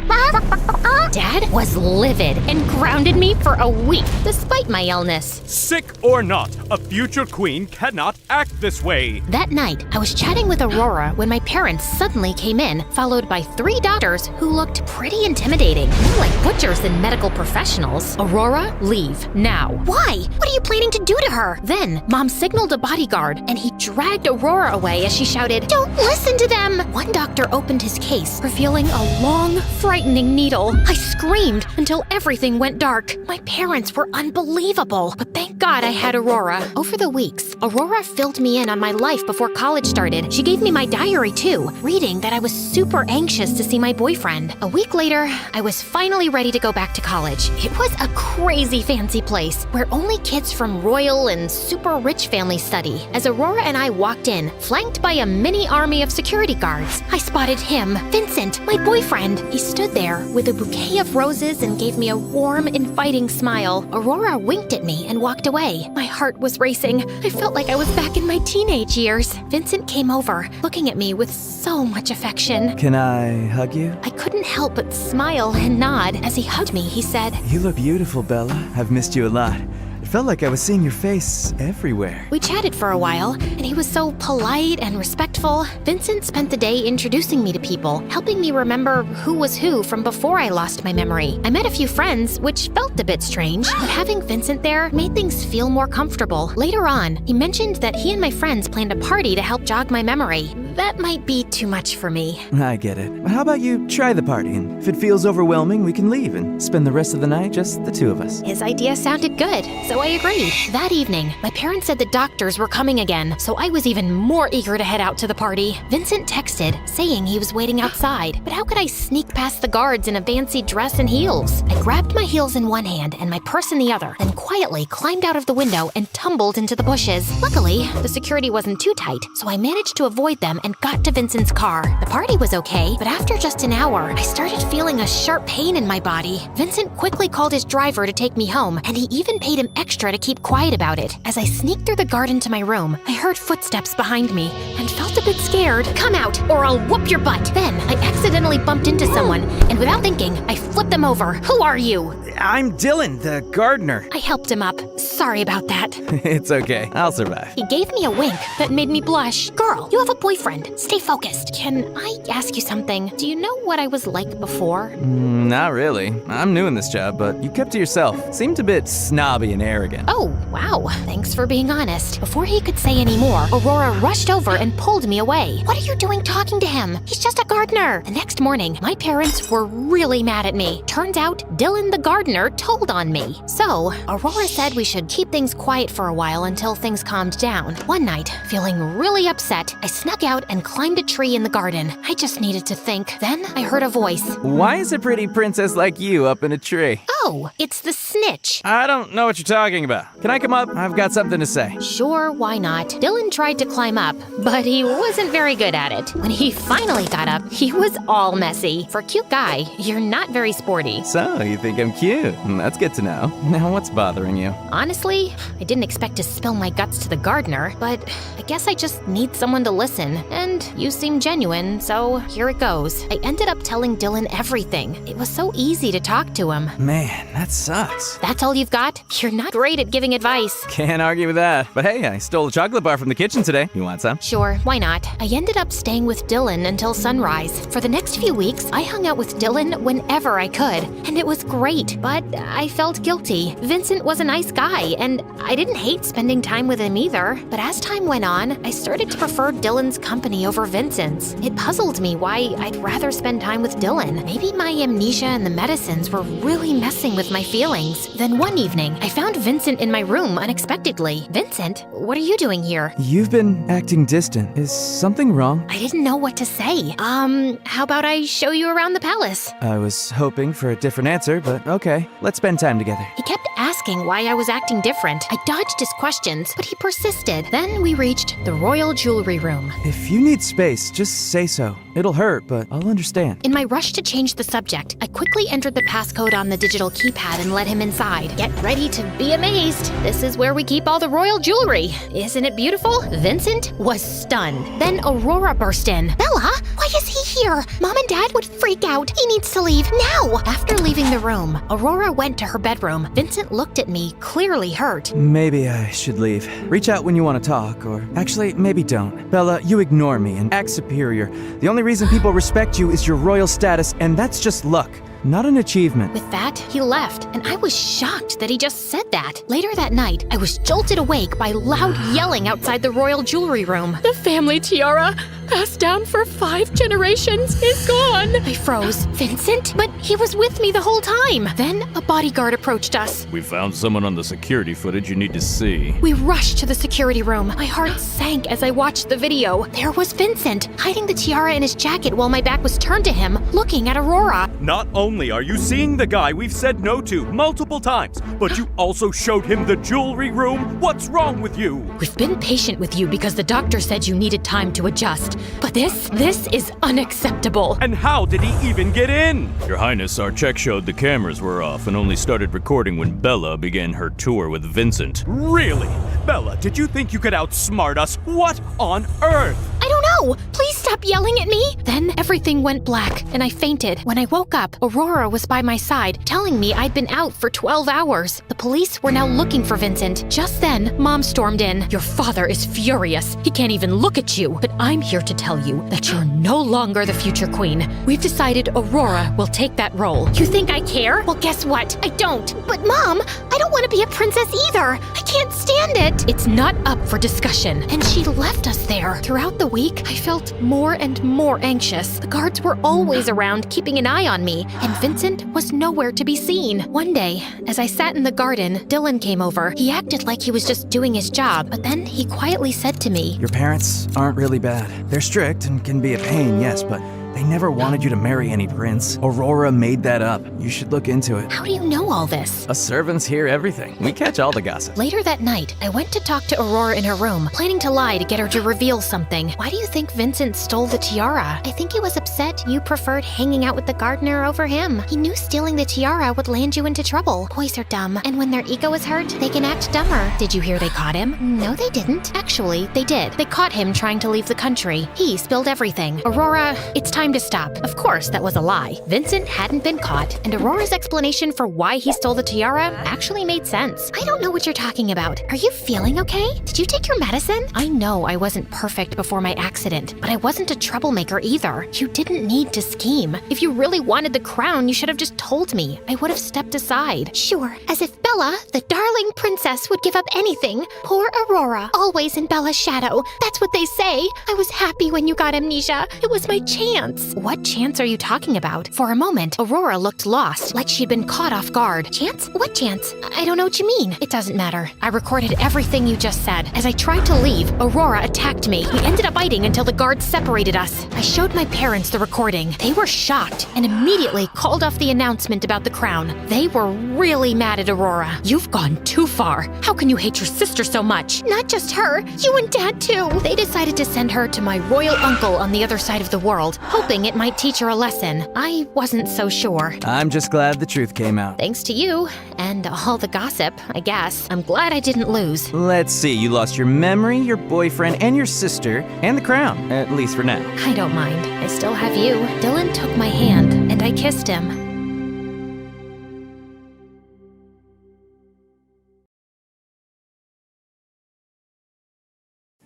Dad was livid and grounded me for a week, despite my illness. Sick or not, a future queen cannot act this way. That night, I was chatting with Aurora when my parents suddenly came in, followed by 3 daughters who looked pretty intimidating, more like butchers than medical professionals. Aurora, leave, now. Why? What are you planning to do to her? Then, Mom signaled a bodyguard, and he dragged Aurora away as she shouted, "Don't listen to them!" One doctor opened his case, revealing a long, frightening needle. I screamed until everything went dark. My parents were unbelievable, but thank God I had Aurora. Over the weeks, Aurora filled me in on my life before college started. She gave me my diary too, reading that I was super anxious to see my boyfriend. A week later, I was finally ready to go back to college. It was a crazy fancy place where only kids from royal and super rich families study. As Aurora and I walked in, flanked by a mini army of security guards, I spotted him, Vincent, my boyfriend. He stood there with a bouquet of roses and gave me a warm, inviting smile. Aurora winked at me and walked away. My heart was racing. I felt like I was back in my teenage years. Vincent came over, looking at me with so much affection. Can I hug you? I couldn't help but smile and nod. As he hugged me, he said, You look beautiful, Bella. I've missed you a lot. It felt like I was seeing your face everywhere. We chatted for a while, and he was so polite and respectful. Vincent spent the day introducing me to people, helping me remember who was who from before I lost my memory. I met a few friends, which felt a bit strange, but having Vincent there made things feel more comfortable. Later on, he mentioned that he and my friends planned a party to help jog my memory. That might be too much for me. I get it. But how about you try the party, and if it feels overwhelming, we can leave and spend the rest of the night just the 2 of us. His idea sounded good, so I agreed. That evening, my parents said the doctors were coming again, so I was even more eager to head out to the party. Vincent texted, saying he was waiting outside, but how could I sneak past the guards in a fancy dress and heels? I grabbed my heels in one hand and my purse in the other, then quietly climbed out of the window and tumbled into the bushes. Luckily, the security wasn't too tight, so I managed to avoid them and got to Vincent's car. The party was okay, but after just an hour, I started feeling a sharp pain in my body. Vincent quickly called his driver to take me home, and he even paid him extra to keep quiet about it. As I sneaked through the garden to my room, I heard footsteps behind me and felt a bit scared. Come out, or I'll whoop your butt. Then I accidentally bumped into someone, and without thinking, I flipped them over. Who are you? I'm Dylan, the gardener. I helped him up. Sorry about that. It's okay. I'll survive. He gave me a wink that made me blush. Girl, you have a boyfriend. Stay focused. Can I ask you something? Do you know what I was like before? Not really. I'm new in this job, but you kept to yourself. Seemed a bit snobby and arrogant. Oh, wow. Thanks for being honest. Before he could say any more, Aurora rushed over and pulled me away. What are you doing talking to him? He's just a gardener. The next morning, my parents were really mad at me. Turns out, Dylan the gardener told on me. So, Aurora said we should keep things quiet for a while until things calmed down. One night, feeling really upset, I snuck out and climbed a tree in the garden. I just needed to think. Then I heard a voice. Why is a pretty princess like you up in a tree? Oh, it's the snitch. I don't know what you're talking about? Can I come up? I've got something to say. Sure, why not? Dylan tried to climb up, but he wasn't very good at it. When he finally got up, he was all messy. For a cute guy, you're not very sporty. So, you think I'm cute? That's good to know. Now, what's bothering you? Honestly, I didn't expect to spill my guts to the gardener, but I guess I just need someone to listen. And you seem genuine, so here it goes. I ended up telling Dylan everything. It was so easy to talk to him. Man, that sucks. That's all you've got? You're not great at giving advice. Can't argue with that. But hey, I stole a chocolate bar from the kitchen today. You want some? Sure, why not? I ended up staying with Dylan until sunrise. For the next few weeks, I hung out with Dylan whenever I could, and it was great, but I felt guilty. Vincent was a nice guy, and I didn't hate spending time with him either. But as time went on, I started to prefer Dylan's company over Vincent's. It puzzled me why I'd rather spend time with Dylan. Maybe my amnesia and the medicines were really messing with my feelings. Then one evening, I found Vincent in my room unexpectedly. Vincent, what are you doing here? You've been acting distant. Is something wrong? I didn't know what to say. How about I show you around the palace? I was hoping for a different answer, but okay. Let's spend time together. He kept asking why I was acting different. I dodged his questions, but he persisted. Then we reached the royal jewelry room. If you need space, just say so. It'll hurt, but I'll understand. In my rush to change the subject, I quickly entered the passcode on the digital keypad and let him inside. Get ready to be amazed. This is where we keep all the royal jewelry. Isn't it beautiful? Vincent was stunned. Then Aurora burst in. Bella, why is he here? Mom and Dad would freak out. He needs to leave now. After leaving the room, Aurora went to her bedroom. Vincent looked at me, clearly hurt. Maybe I should leave. Reach out when you want to talk, or actually, maybe don't. Bella, you ignore me and act superior. The only reason people respect you is your royal status, and that's just luck. Not an achievement. With that, he left, and I was shocked that he just said that. Later that night, I was jolted awake by loud yelling outside the royal jewelry room. The family tiara, passed down for 5 generations, is gone. I froze. Vincent? But he was with me the whole time. Then a bodyguard approached us. We found someone on the security footage you need to see. We rushed to the security room. My heart sank as I watched the video. There was Vincent, hiding the tiara in his jacket while my back was turned to him, looking at Aurora. Not only are you seeing the guy we've said no to multiple times, but you also showed him the jewelry room? What's wrong with you? We've been patient with you because the doctor said you needed time to adjust. But this is unacceptable. And how did he even get in? Your Highness, our check showed the cameras were off and only started recording when Bella began her tour with Vincent. Really? Bella, did you think you could outsmart us? What on earth? I don't know. Please stop yelling at me. Then everything went black and I fainted. When I woke up, Aurora was by my side, telling me I'd been out for 12 hours. The police were now looking for Vincent. Just then, Mom stormed in. Your father is furious. He can't even look at you. But I'm here to tell you that you're no longer the future queen. We've decided Aurora will take that role. You think I care? Well, guess what? I don't. But Mom, I don't want to be a princess either. I can't stand it. It's not up for discussion. And she left us there. Throughout the week, I felt more and more anxious. The guards were always around, keeping an eye on me, and Vincent was nowhere to be seen. One day, as I sat in the garden, Dylan came over. He acted like he was just doing his job, but then he quietly said to me, Your parents aren't really bad. They're strict and can be a pain, yes, but they never wanted you to marry any prince. Aurora made that up. You should look into it. How do you know all this? Us servants hear everything. We catch all the gossip. Later that night, I went to talk to Aurora in her room, planning to lie to get her to reveal something. Why do you think Vincent stole the tiara? I think he was upset you preferred hanging out with the gardener over him. He knew stealing the tiara would land you into trouble. Boys are dumb, and when their ego is hurt, they can act dumber. Did you hear they caught him? No, they didn't. Actually, they did. They caught him trying to leave the country. He spilled everything. Aurora, it's time to stop. Of course, that was a lie. Vincent hadn't been caught, and Aurora's explanation for why he stole the tiara actually made sense. I don't know what you're talking about. Are you feeling okay? Did you take your medicine? I know I wasn't perfect before my accident, but I wasn't a troublemaker either. You didn't need to scheme. If you really wanted the crown, you should have just told me. I would have stepped aside. Sure, as if Bella, the darling princess, would give up anything. Poor Aurora, always in Bella's shadow. That's what they say. I was happy when you got amnesia. It was my chance. What chance are you talking about? For a moment, Aurora looked lost, like she'd been caught off guard. Chance? What chance? I don't know what you mean. It doesn't matter. I recorded everything you just said. As I tried to leave, Aurora attacked me. We ended up fighting until the guards separated us. I showed my parents the recording. They were shocked and immediately called off the announcement about the crown. They were really mad at Aurora. Sarah, you've gone too far. How can you hate your sister so much? Not just her, you and Dad too. They decided to send her to my royal uncle on the other side of the world, hoping it might teach her a lesson. I wasn't so sure. I'm just glad the truth came out. Thanks to you, and all the gossip, I guess. I'm glad I didn't lose. Let's see, you lost your memory, your boyfriend, and your sister, and the crown, at least for now. I don't mind. I still have you. Dylan took my hand, and I kissed him.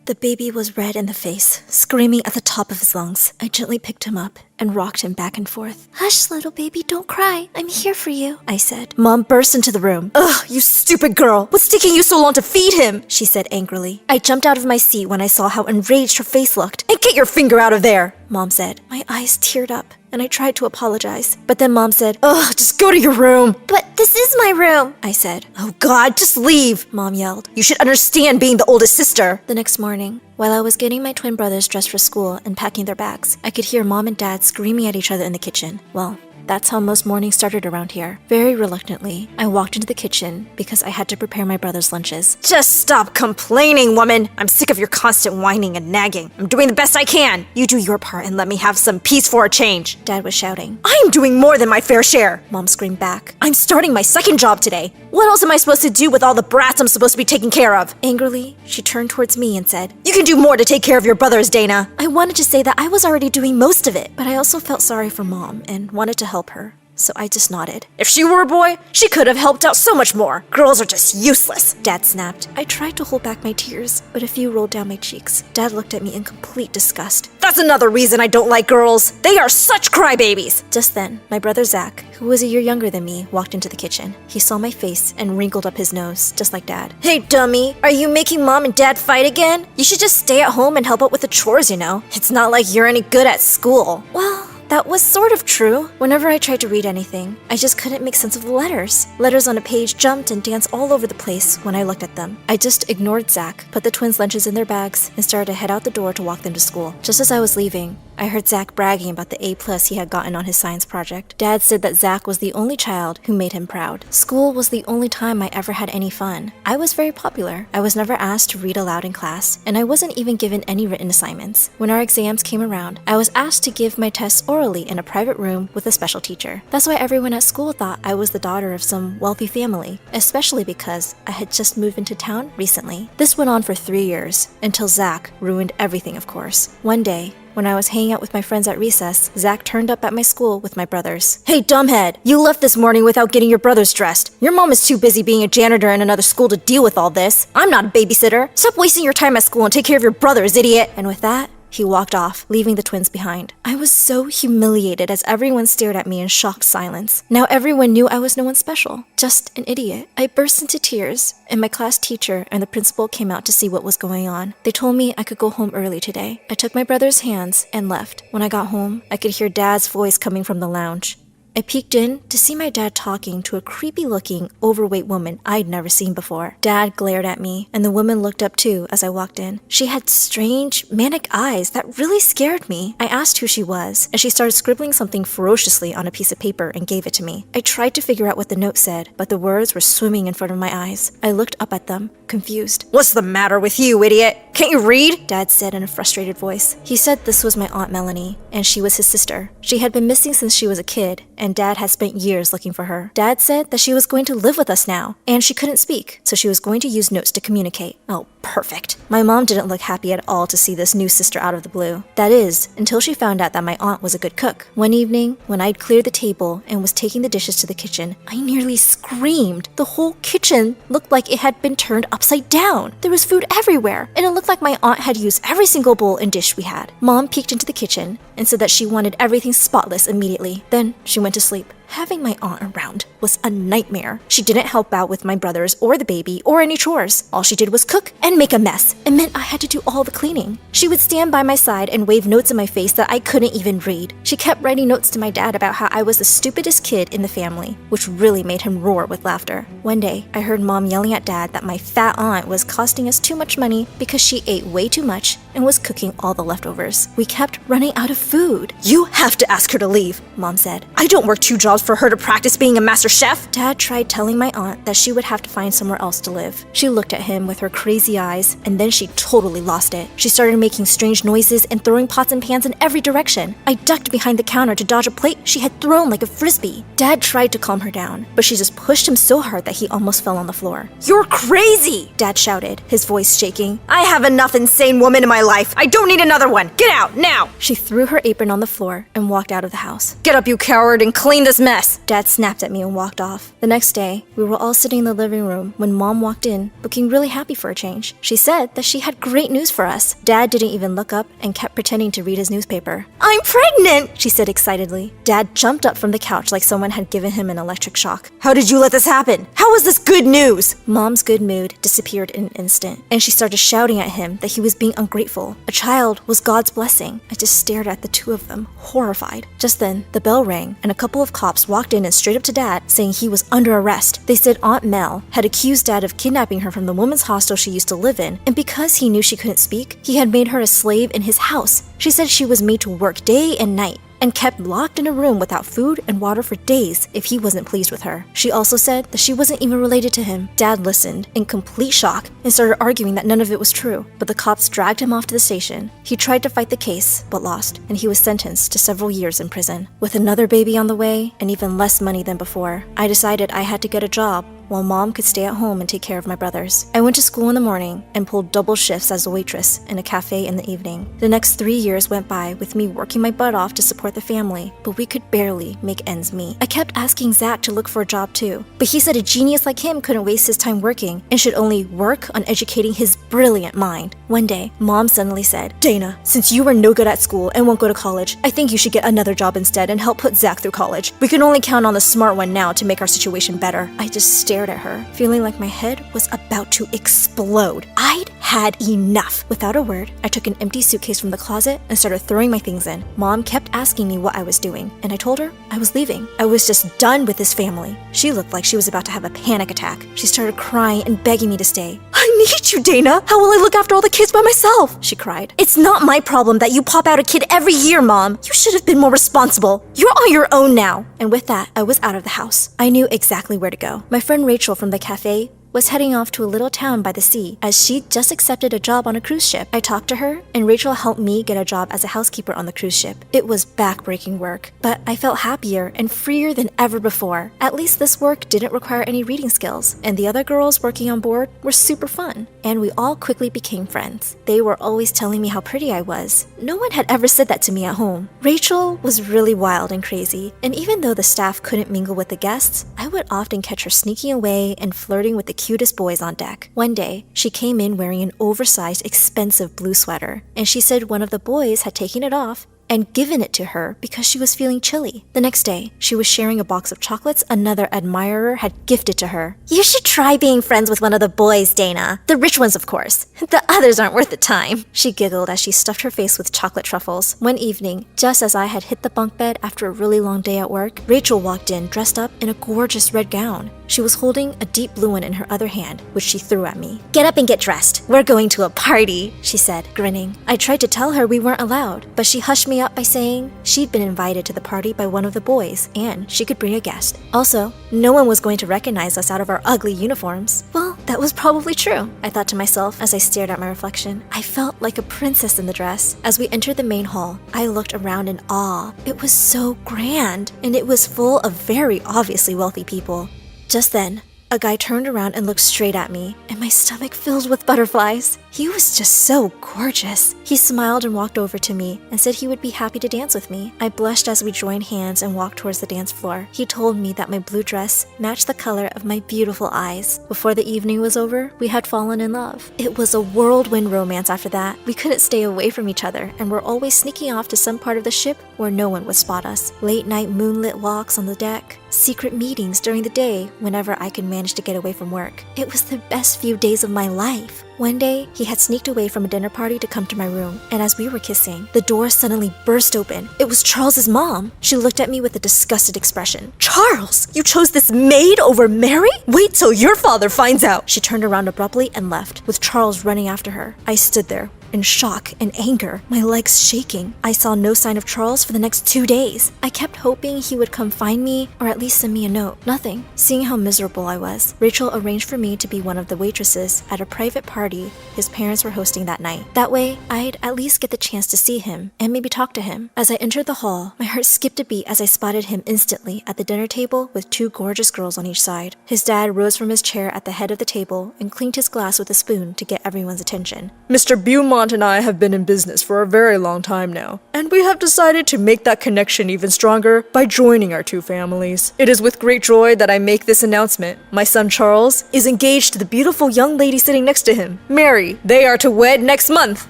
The baby was red in the face, screaming at the top of his lungs. I gently picked him up and rocked him back and forth. Hush, little baby, don't cry. I'm here for you, I said. Mom burst into the room. Ugh, you stupid girl. What's taking you so long to feed him? She said angrily. I jumped out of my seat when I saw how enraged her face looked. And get your finger out of there, Mom said. My eyes teared up, and I tried to apologize. But then Mom said, ugh, just go to your room. But this is my room, I said. Oh God, just leave, Mom yelled. You should understand being the oldest sister. The next morning, while I was getting my twin brothers dressed for school and packing their bags, I could hear Mom and Dad screaming at each other in the kitchen. Well, that's how most mornings started around here. Very reluctantly, I walked into the kitchen because I had to prepare my brothers' lunches. Just stop complaining, woman! I'm sick of your constant whining and nagging. I'm doing the best I can. You do your part and let me have some peace for a change, Dad was shouting. I'm doing more than my fair share, Mom screamed back. I'm starting my second job today. What else am I supposed to do with all the brats I'm supposed to be taking care of? Angrily, she turned towards me and said, you can do more to take care of your brothers, Dana. I wanted to say that I was already doing most of it, but I also felt sorry for Mom and wanted to help her. So I just nodded. If she were a boy, she could have helped out so much more. Girls are just useless, Dad snapped. I tried to hold back my tears, but a few rolled down my cheeks. Dad looked at me in complete disgust. That's another reason I don't like girls. They are such crybabies. Just then, my brother Zach, who was a year younger than me, walked into the kitchen. He saw my face and wrinkled up his nose, just like Dad. Hey, dummy, are you making Mom and Dad fight again? You should just stay at home and help out with the chores, you know. It's not like you're any good at school. Well, that was sort of true. Whenever I tried to read anything, I just couldn't make sense of the letters. Letters on a page jumped and danced all over the place when I looked at them. I just ignored Zach, put the twins' lunches in their bags, and started to head out the door to walk them to school. Just as I was leaving, I heard Zach bragging about the A+ he had gotten on his science project. Dad said that Zach was the only child who made him proud. School was the only time I ever had any fun. I was very popular. I was never asked to read aloud in class, and I wasn't even given any written assignments. When our exams came around, I was asked to give my tests orally in a private room with a special teacher. That's why everyone at school thought I was the daughter of some wealthy family, especially because I had just moved into town recently. This went on for 3 years, until Zach ruined everything, of course. One day, when I was hanging out with my friends at recess, Zach turned up at my school with my brothers. Hey, dumbhead! You left this morning without getting your brothers dressed. Your mom is too busy being a janitor in another school to deal with all this. I'm not a babysitter. Stop wasting your time at school and take care of your brothers, idiot! And with that, he walked off, leaving the twins behind. I was so humiliated as everyone stared at me in shocked silence. Now everyone knew I was no one special, just an idiot. I burst into tears, and my class teacher and the principal came out to see what was going on. They told me I could go home early today. I took my brother's hands and left. When I got home, I could hear Dad's voice coming from the lounge. I peeked in to see my dad talking to a creepy-looking, overweight woman I'd never seen before. Dad glared at me, and the woman looked up too as I walked in. She had strange, manic eyes that really scared me. I asked who she was, and she started scribbling something ferociously on a piece of paper and gave it to me. I tried to figure out what the note said, but the words were swimming in front of my eyes. I looked up at them, confused. What's the matter with you, idiot? Can't you read? Dad said in a frustrated voice. He said this was my Aunt Melanie, and she was his sister. She had been missing since she was a kid, and Dad had spent years looking for her. Dad said that she was going to live with us now, and she couldn't speak, so she was going to use notes to communicate. Oh, perfect. My mom didn't look happy at all to see this new sister out of the blue. That is, until she found out that my aunt was a good cook. One evening, when I'd cleared the table and was taking the dishes to the kitchen, I nearly screamed. The whole kitchen looked like it had been turned upside down. There was food everywhere, and it looked like my aunt had used every single bowl and dish we had. Mom peeked into the kitchen and said that she wanted everything spotless immediately. Then she went to sleep. Having my aunt around was a nightmare. She didn't help out with my brothers or the baby or any chores. All she did was cook and make a mess. It meant I had to do all the cleaning. She would stand by my side and wave notes in my face that I couldn't even read. She kept writing notes to my dad about how I was the stupidest kid in the family, which really made him roar with laughter. One day, I heard Mom yelling at Dad that my fat aunt was costing us too much money because she ate way too much and was cooking all the leftovers. We kept running out of food. You have to ask her to leave, Mom said. I don't work 2 jobs for her to practice being a master chef. Dad tried telling my aunt that she would have to find somewhere else to live. She looked at him with her crazy eyes, and then she totally lost it. She started making strange noises and throwing pots and pans in every direction. I ducked behind the counter to dodge a plate she had thrown like a frisbee. Dad tried to calm her down, but she just pushed him so hard that he almost fell on the floor. You're crazy, Dad shouted, his voice shaking. I have enough insane women in my life. I don't need another one. Get out, now! She threw her apron on the floor and walked out of the house. Get up, you coward, and clean this mess! Dad snapped at me and walked off. The next day, we were all sitting in the living room when Mom walked in, looking really happy for a change. She said that she had great news for us. Dad didn't even look up and kept pretending to read his newspaper. I'm pregnant, she said excitedly. Dad jumped up from the couch like someone had given him an electric shock. How did you let this happen? How is this good news? Mom's good mood disappeared in an instant, and she started shouting at him that he was being ungrateful. A child was God's blessing. I just stared at the two of them, horrified. Just then, the bell rang, and a couple of cops walked in and straight up to Dad, saying he was under arrest. They said Aunt Mel had accused Dad of kidnapping her from the women's hostel she used to live in, and because he knew she couldn't speak, he had made her a slave in his house. She said she was made to work day and night, and kept locked in a room without food and water for days if he wasn't pleased with her. She also said that she wasn't even related to him. Dad listened in complete shock and started arguing that none of it was true, but the cops dragged him off to the station. He tried to fight the case, but lost, and he was sentenced to several years in prison. With another baby on the way and even less money than before, I decided I had to get a job while Mom could stay at home and take care of my brothers. I went to school in the morning and pulled double shifts as a waitress in a cafe in the evening. The next 3 years went by with me working my butt off to support the family, but we could barely make ends meet. I kept asking Zach to look for a job too, but he said a genius like him couldn't waste his time working and should only work on educating his brilliant mind. One day, Mom suddenly said, Dana, since you are no good at school and won't go to college, I think you should get another job instead and help put Zach through college. We can only count on the smart one now to make our situation better. I just stared at her, feeling like my head was about to explode. I'd had enough. Without a word, I took an empty suitcase from the closet and started throwing my things in. Mom kept asking me what I was doing, and I told her I was leaving. I was just done with this family. She looked like she was about to have a panic attack. She started crying and begging me to stay. I need you, Dana. How will I look after all the kids by myself? She cried. It's not my problem that you pop out a kid every year, Mom. You should have been more responsible. You're on your own now. And with that, I was out of the house. I knew exactly where to go. My friend Rachel from the cafe was heading off to a little town by the sea as she'd just accepted a job on a cruise ship. I talked to her, and Rachel helped me get a job as a housekeeper on the cruise ship. It was back-breaking work, but I felt happier and freer than ever before. At least this work didn't require any reading skills, and the other girls working on board were super fun, and we all quickly became friends. They were always telling me how pretty I was. No one had ever said that to me at home. Rachel was really wild and crazy, and even though the staff couldn't mingle with the guests, I would often catch her sneaking away and flirting with the cutest boys on deck. One day, she came in wearing an oversized, expensive blue sweater, and she said one of the boys had taken it off and given it to her because she was feeling chilly. The next day, she was sharing a box of chocolates another admirer had gifted to her. You should try being friends with one of the boys, Dana. The rich ones, of course. The others aren't worth the time. She giggled as she stuffed her face with chocolate truffles. One evening, just as I had hit the bunk bed after a really long day at work, Rachel walked in dressed up in a gorgeous red gown. She was holding a deep blue one in her other hand, which she threw at me. Get up and get dressed. We're going to a party, she said, grinning. I tried to tell her we weren't allowed, but she hushed me up by saying she'd been invited to the party by one of the boys, and she could bring a guest. Also, no one was going to recognize us out of our ugly uniforms. Well, that was probably true, I thought to myself as I stared at my reflection. I felt like a princess in the dress. As we entered the main hall, I looked around in awe. It was so grand, and it was full of very obviously wealthy people. Just then, a guy turned around and looked straight at me, and my stomach filled with butterflies. He was just so gorgeous. He smiled and walked over to me and said he would be happy to dance with me. I blushed as we joined hands and walked towards the dance floor. He told me that my blue dress matched the color of my beautiful eyes. Before the evening was over, we had fallen in love. It was a whirlwind romance after that. We couldn't stay away from each other and were always sneaking off to some part of the ship where no one would spot us. Late night moonlit walks on the deck, secret meetings during the day whenever I could manage to get away from work. It was the best few days of my life. One day, he had sneaked away from a dinner party to come to my room, and as we were kissing, the door suddenly burst open. It was Charles's mom. She looked at me with a disgusted expression. "Charles, you chose this maid over Mary? Wait till your father finds out!" She turned around abruptly and left, with Charles running after her. I stood there, in shock and anger, my legs shaking. I saw no sign of Charles for the next 2 days. I kept hoping he would come find me or at least send me a note. Nothing. Seeing how miserable I was, Rachel arranged for me to be one of the waitresses at a private party his parents were hosting that night. That way, I'd at least get the chance to see him and maybe talk to him. As I entered the hall, my heart skipped a beat as I spotted him instantly at the dinner table with 2 gorgeous girls on each side. His dad rose from his chair at the head of the table and cleaned his glass with a spoon to get everyone's attention. Mr. Beaumont and I have been in business for a very long time now, and we have decided to make that connection even stronger by joining our 2 families. It is with great joy that I make this announcement. My son Charles is engaged to the beautiful young lady sitting next to him, Mary. They are to wed next month,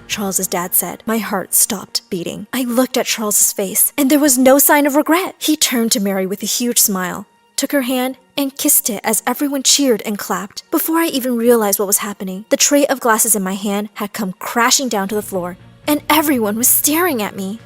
Charles's dad said. My heart stopped beating. I looked at Charles's face, and there was no sign of regret. He turned to Mary with a huge smile, took her hand, and kissed it as everyone cheered and clapped. Before I even realized what was happening, the tray of glasses in my hand had come crashing down to the floor, and everyone was staring at me.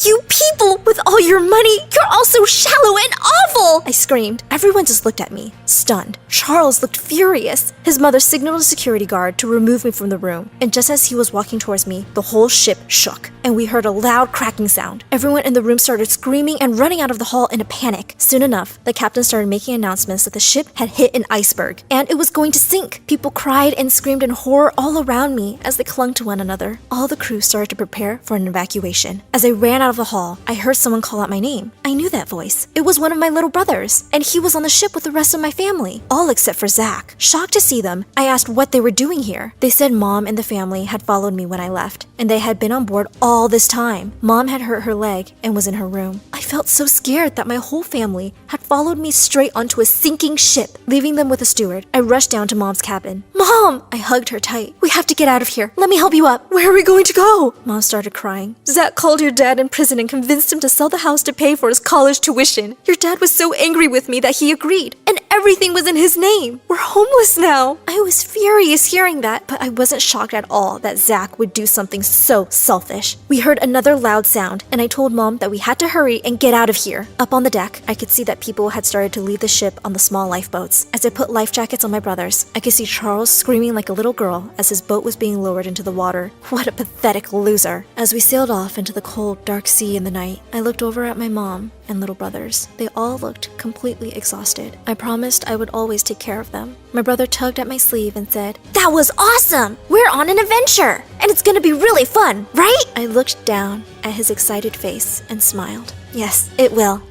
You people with all your money, you're all so shallow and awful! I screamed. Everyone just looked at me, stunned. Charles looked furious. His mother signaled a security guard to remove me from the room, and just as he was walking towards me, the whole ship shook, and we heard a loud cracking sound. Everyone in the room started screaming and running out of the hall in a panic. Soon enough, the captain started making announcements that the ship had hit an iceberg, and it was going to sink. People cried and screamed in horror all around me as they clung to one another. All the crew started to prepare for an evacuation. As I ran out of the hall, I heard someone call out my name. I knew that voice. It was one of my little brothers, and he was on the ship with the rest of my family, all except for Zach. Shocked to see them, I asked what they were doing here. They said Mom and the family had followed me when I left, and they had been on board all this time. Mom had hurt her leg and was in her room. I felt so scared that my whole family had followed me straight onto a sinking ship, leaving them with a steward. I rushed down to Mom's cabin. Mom! I hugged her tight. We have to get out of here. Let me help you up. Where are we going to go? Mom started crying. Zach called your dad in prison and convinced him to sell the house to pay for his college tuition. Your dad was so angry with me that he agreed, and everything was in his name. We're homeless now. I was furious hearing that, but I wasn't shocked at all that Zach would do something so selfish. We heard another loud sound, and I told Mom that we had to hurry and get out of here. Up on the deck, I could see that people had started to leave the ship on the small lifeboats. As I put life jackets on my brothers, I could see Charles screaming like a little girl as his boat was being lowered into the water. What a pathetic loser. As we sailed off into the cold, dark sea in the night, I looked over at my mom and little brothers. They all looked completely exhausted. I promised I would always take care of them. My brother tugged at my sleeve and said, "That was awesome! We're on an adventure! And it's gonna be really fun, right?" I looked down at his excited face and smiled. Yes, it will.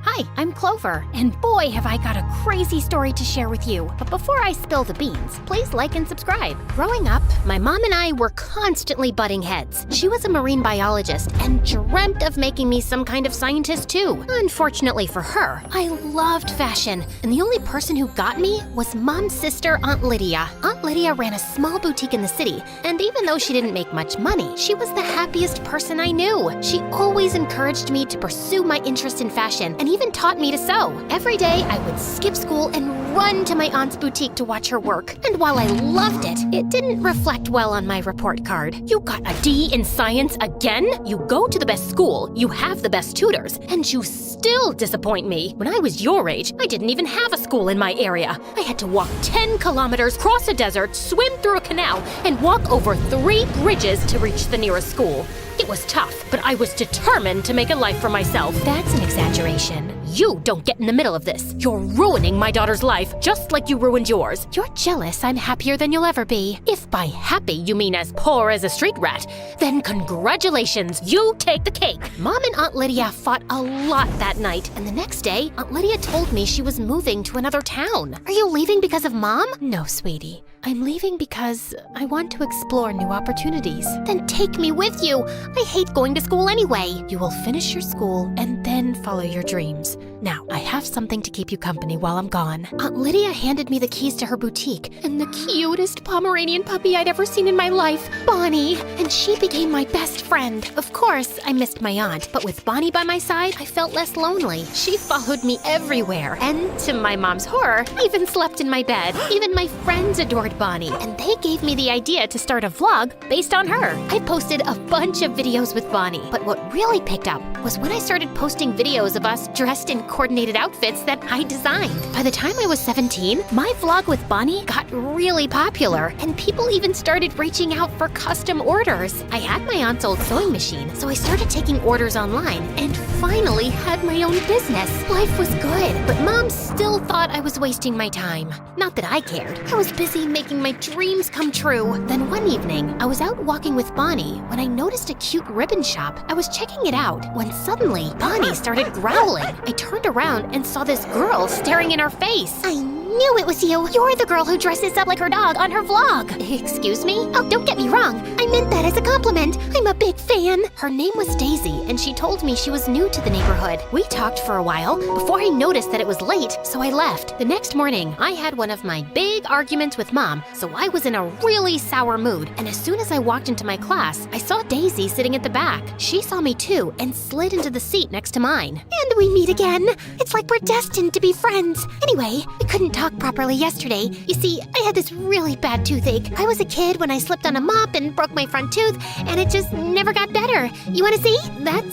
Hi, I'm Clover, and boy have I got a crazy story to share with you. But before I spill the beans, please like and subscribe. Growing up, my mom and I were constantly butting heads. She was a marine biologist and dreamt of making me some kind of scientist too. Unfortunately for her, I loved fashion, and the only person who got me was Mom's sister, Aunt Lydia. Aunt Lydia ran a small boutique in the city, and even though she didn't make much money, she was the happiest person I knew. She always encouraged me to pursue my interest in fashion, and even taught me to sew. Every day, I would skip school and run to my aunt's boutique to watch her work. And while I loved it, it didn't reflect well on my report card. You got a D in science again? You go to the best school, you have the best tutors, and you still disappoint me. When I was your age, I didn't even have a school in my area. I had to walk 10 kilometers, cross a desert, swim through a canal, and walk over 3 bridges to reach the nearest school. It was tough, but I was determined to make a life for myself. That's an exaggeration. You don't get in the middle of this. You're ruining my daughter's life, just like you ruined yours. You're jealous I'm happier than you'll ever be. If by happy you mean as poor as a street rat, then congratulations, you take the cake. Mom and Aunt Lydia fought a lot that night, and the next day, Aunt Lydia told me she was moving to another town. Are you leaving because of Mom? No, sweetie. I'm leaving because I want to explore new opportunities. Then take me with you. I hate going to school anyway. You will finish your school and then follow your dreams. Now, I have something to keep you company while I'm gone. Aunt Lydia handed me the keys to her boutique, and the cutest Pomeranian puppy I'd ever seen in my life, Bonnie, and she became my best friend. Of course, I missed my aunt, but with Bonnie by my side, I felt less lonely. She followed me everywhere, and to my mom's horror, even slept in my bed. Even my friends adored Bonnie, and they gave me the idea to start a vlog based on her. I posted a bunch of videos with Bonnie, but what really picked up was when I started posting videos of us dressed in coordinated outfits that I designed. By the time I was 17, my vlog with Bonnie got really popular, and people even started reaching out for custom orders. I had my aunt's old sewing machine, so I started taking orders online and finally had my own business. Life was good, but Mom still thought I was wasting my time. Not that I cared. I was busy making my dreams come true. Then one evening, I was out walking with Bonnie when I noticed a cute ribbon shop. I was checking it out when suddenly Bonnie started growling. I turned around and saw this girl staring in her face. I knew it was you. You're the girl who dresses up like her dog on her vlog. Excuse me? Oh, don't get me wrong. I meant that as a compliment. I'm a big fan. Her name was Daisy, and she told me she was new to the neighborhood. We talked for a while before I noticed that it was late, so I left. The next morning, I had one of my big arguments with Mom, so I was in a really sour mood. And as soon as I walked into my class, I saw Daisy sitting at the back. She saw me too and slid into the seat next to mine. And we meet again. It's like we're destined to be friends. Anyway, we couldn't talk properly yesterday. You see, I had this really bad toothache. I was a kid when I slipped on a mop and broke my front tooth, and it just never got better. You want to see? That's,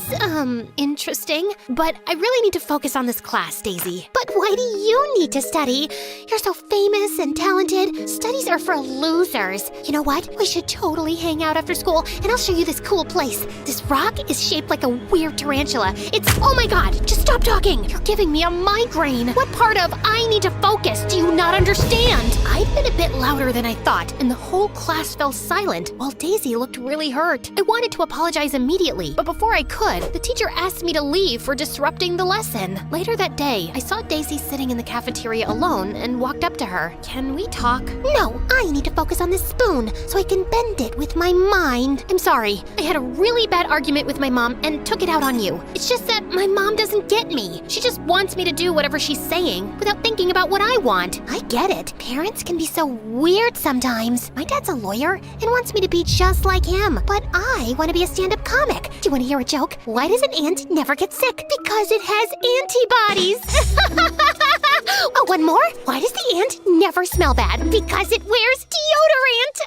interesting. But I really need to focus on this class, Daisy. But why do you need to study? You're so famous and talented. Studies are for losers. You know what? We should totally hang out after school, and I'll show you this cool place. This rock is shaped like a weird tarantula. It's, oh my god, just stop talking. You're giving me a migraine. What part of I need to focus do you not understand? I'd been a bit louder than I thought, and the whole class fell silent while Daisy looked really hurt. I wanted to apologize immediately, but before I could, the teacher asked me to leave for disrupting the lesson. Later that day, I saw Daisy sitting in the cafeteria alone and walked up to her. Can we talk? No, I need to focus on this spoon so I can bend it with my mind. I'm sorry. I had a really bad argument with my mom and took it out on you. It's just that my mom doesn't get me. She just wants me to do whatever she's saying without thinking about what I want. I get it. Parents can be so weird sometimes. My dad's a lawyer and wants me to be just like him, but I want to be a stand-up comic. Do you want to hear a joke? Why does an ant never get sick? Because it has antibodies. Oh, one more. Why does the ant never smell bad? Because it wears deodorant.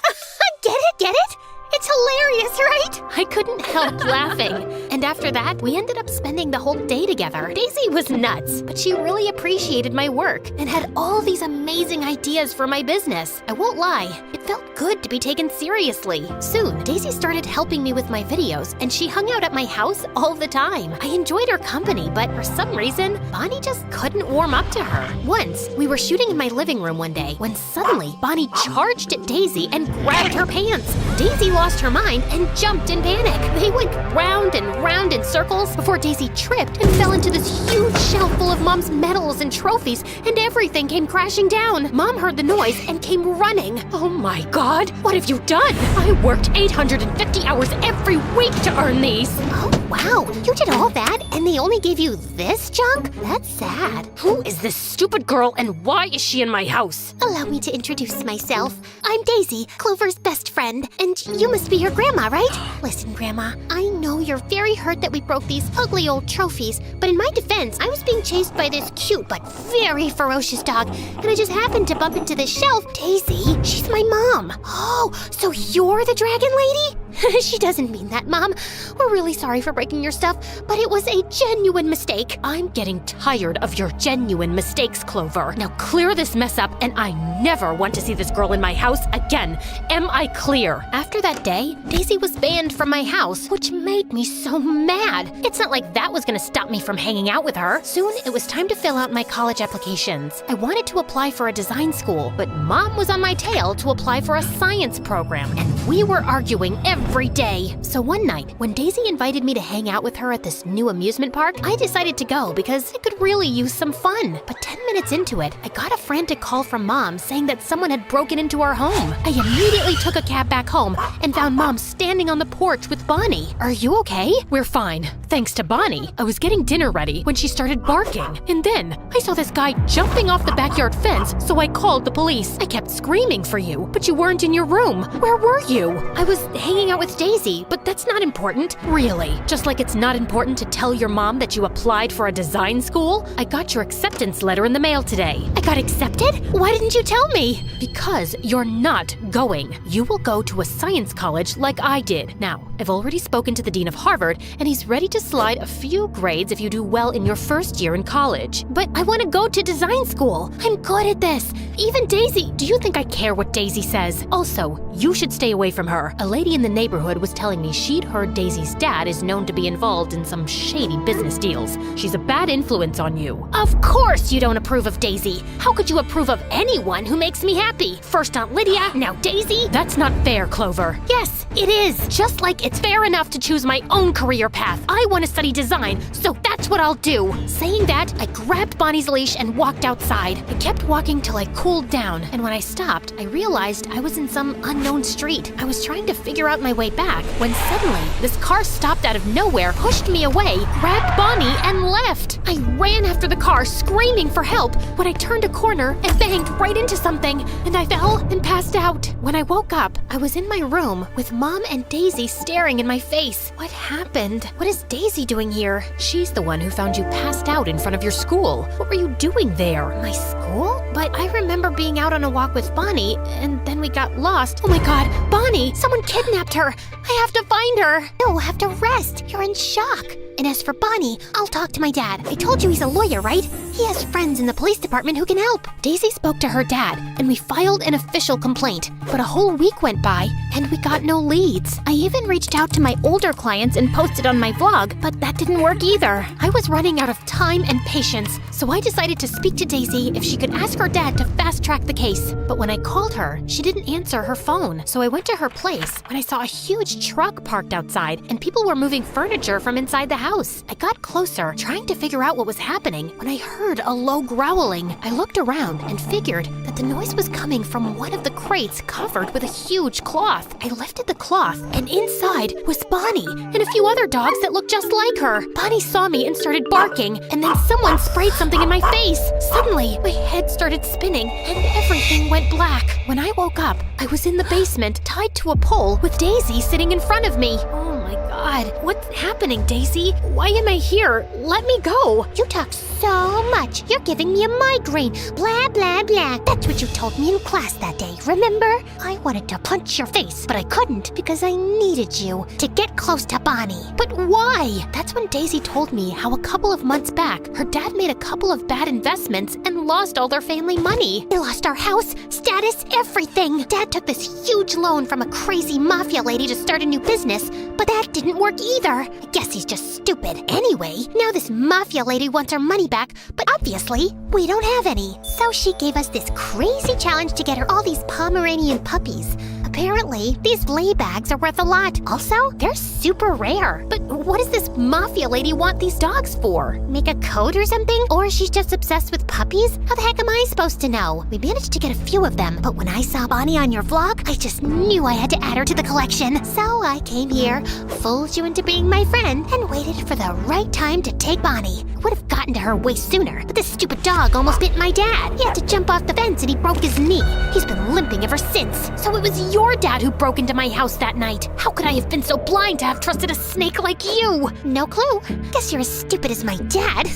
Get it? Get it? It's hilarious, right? I couldn't help laughing. And after that, we ended up spending the whole day together. Daisy was nuts, but she really appreciated my work and had all these amazing ideas for my business. I won't lie, it felt good to be taken seriously. Soon, Daisy started helping me with my videos, and she hung out at my house all the time. I enjoyed her company, but for some reason, Bonnie just couldn't warm up to her. Once, we were shooting in my living room one day when suddenly Bonnie charged at Daisy and grabbed her pants. Daisy lost her mind and jumped in panic. They went round and round in circles before Daisy tripped and fell into this huge shelf full of Mom's medals and trophies, and everything came crashing down. Mom heard the noise and came running. Oh my god, what have you done? I worked 850 hours every week to earn these. Oh wow, you did all that and they only gave you this junk? That's sad. Who is this stupid girl and why is she in my house? Allow me to introduce myself. I'm Daisy, Clover's best friend, and you must be her grandma, right? Listen, Grandma, I know you're very hurt that we broke these ugly old trophies, but in my defense, I was being chased by this cute but very ferocious dog, and I just happened to bump into this shelf. Daisy, she's my mom. Oh, so you're the dragon lady? She doesn't mean that, Mom. We're really sorry for breaking your stuff, but it was a genuine mistake. I'm getting tired of your genuine mistakes, Clover. Now clear this mess up, and I never want to see this girl in my house again. Am I clear? After that day, Daisy was banned from my house, which made me so mad. It's not like that was gonna stop me from hanging out with her. Soon, it was time to fill out my college applications. I wanted to apply for a design school, but Mom was on my tail to apply for a science program, and we were arguing every day. So one night, when Daisy invited me to hang out with her at this new amusement park, I decided to go because I could really use some fun. But 10 minutes into it, I got a frantic call from Mom saying that someone had broken into our home. I immediately took a cab back home and found Mom standing on the porch with Bonnie. Are you okay? We're fine. Thanks to Bonnie, I was getting dinner ready when she started barking. And then I saw this guy jumping off the backyard fence, so I called the police. I kept screaming for you, but you weren't in your room. Where were you? I was hanging out with Daisy, but that's not important. Really. Just like it's not important to tell your mom that you applied for a design school, I got your acceptance letter in the mail today. I got accepted? Why didn't you tell me? Because you're not going. You will go to a science college like I did. Now, I've already spoken to the dean of Harvard, and he's ready to slide a few grades if you do well in your first year in college. But I want to go to design school. I'm good at this. Even Daisy. Do you think I care what Daisy says? Also, you should stay away from her. A lady in the neighborhood was telling me she'd heard Daisy's dad is known to be involved in some shady business deals. She's a bad influence on you. Of course you don't approve of Daisy. How could you approve of anyone who makes me happy? First Aunt Lydia, now Daisy. That's not fair, Clover. Yes, it is. Just like it's fair enough to choose my own career path. I want to study design, so that's what I'll do. Saying that, I grabbed Bonnie's leash and walked outside. I kept walking till I cooled down, and when I stopped, I realized I was in some unknown street. I was trying to figure out my way back when suddenly this car stopped out of nowhere, pushed me away, grabbed Bonnie, and left. I ran after the car, screaming for help. When I turned a corner, I banged right into something, and I fell and passed out. When I woke up, I was in my room with Mom and Daisy staring in my face. What happened? What is Daisy doing here? She's the one who found you passed out in front of your school. What were you doing there? My school? But I remember being out on a walk with Bonnie, and then we got lost. Oh my god, Bonnie! Someone kidnapped her! I have to find her! You'll have to rest. You're in shock. And as for Bonnie, I'll talk to my dad. I told you he's a lawyer, right? He has friends in the police department who can help. Daisy spoke to her dad, and we filed an official complaint. But a whole week went by, and we got no leads. I even reached out to my older clients and posted on my vlog, but that didn't work either. I was running out of time and patience, so I decided to speak to Daisy if she could ask her dad to fast-track the case. But when I called her, she didn't answer her phone. So I went to her place when I saw a huge truck parked outside, and people were moving furniture from inside the house. I got closer, trying to figure out what was happening, when I heard a low growling. I looked around and figured that the noise was coming from one of the crates covered with a huge cloth. I lifted the cloth, and inside was Bonnie and a few other dogs that looked just like her. Bonnie saw me and started barking, and then someone sprayed something in my face. Suddenly, my head started spinning, and everything went black. When I woke up, I was in the basement, tied to a pole, with Daisy sitting in front of me. Oh my god, what's happening, Daisy? Why am I here? Let me go. You talk so much. You're giving me a migraine. Blah, blah, blah. That's what you told me in class that day, remember? I wanted to punch your face, but I couldn't because I needed you to get close to Bonnie. But why? That's when Daisy told me how a couple of months back, her dad made a couple of bad investments and lost all their family money. They lost our house, status, everything. Dad took this huge loan from a crazy mafia lady to start a new business, but that didn't work either. I guess he's just stupid. Anyway, now this mafia lady wants her money back, but obviously, we don't have any. So she gave us this crazy challenge to get her all these Pomeranian puppies. Apparently, these lay bags are worth a lot. Also, they're super rare. But what does this mafia lady want these dogs for? Make a code or something? Or she's just obsessed with puppies? How the heck am I supposed to know? We managed to get a few of them, but when I saw Bonnie on your vlog, I just knew I had to add her to the collection. So I came here, fooled you into being my friend, and waited for the right time to take Bonnie. I would have gotten to her way sooner, but this stupid dog almost bit my dad. He had to jump off the fence and he broke his knee. He's been limping ever since. So it was your dad who broke into my house that night. How could I have been so blind to have trusted a snake like you? No clue. Guess you're as stupid as my dad.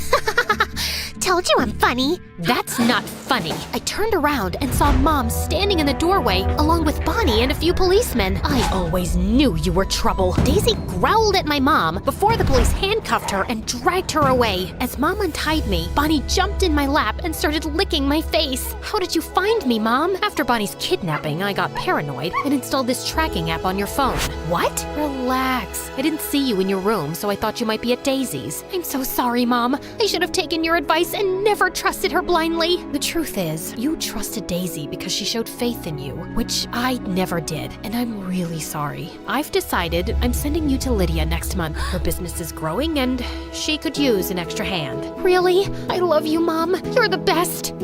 Told you I'm funny. That's not funny. I turned around and saw Mom standing in the doorway along with Bonnie and a few policemen. I always knew you were trouble. Daisy growled at my mom before the police handcuffed her and dragged her away. As Mom untied me, Bonnie jumped in my lap and started licking my face. How did you find me, Mom? After Bonnie's kidnapping, I got paranoid and installed this tracking app on your phone. What? Relax. I didn't see you in your room, so I thought you might be at Daisy's. I'm so sorry, Mom. I should have taken your advice and never trusted her blindly. The truth is, you trusted Daisy because she showed faith in you, which I never did, and I'm really sorry. I've decided I'm sending you to Lydia next month. Her business is growing and she could use an extra hand. Really? I love you, Mom. You're the best.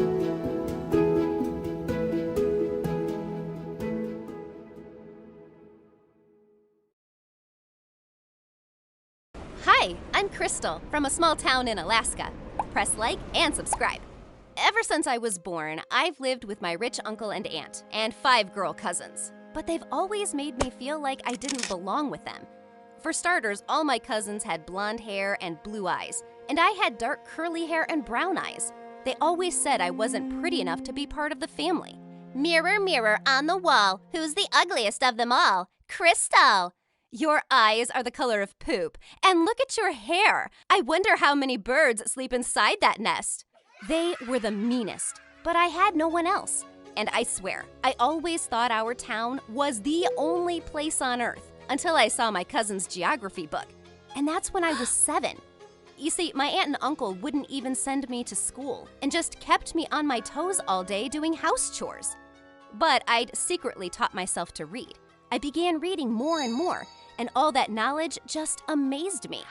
Hi, I'm Crystal from a small town in Alaska. Press like and subscribe. Ever since I was born, I've lived with my rich uncle and aunt and 5 girl cousins. But they've always made me feel like I didn't belong with them. For starters, all my cousins had blonde hair and blue eyes, and I had dark curly hair and brown eyes. They always said I wasn't pretty enough to be part of the family. Mirror, mirror on the wall, who's the ugliest of them all? Crystal! Your eyes are the color of poop, and look at your hair. I wonder how many birds sleep inside that nest. They were the meanest, but I had no one else. And I swear, I always thought our town was the only place on earth until I saw my cousin's geography book. And that's when I was 7. You see, my aunt and uncle wouldn't even send me to school and just kept me on my toes all day doing house chores. But I'd secretly taught myself to read. I began reading more and more, and all that knowledge just amazed me.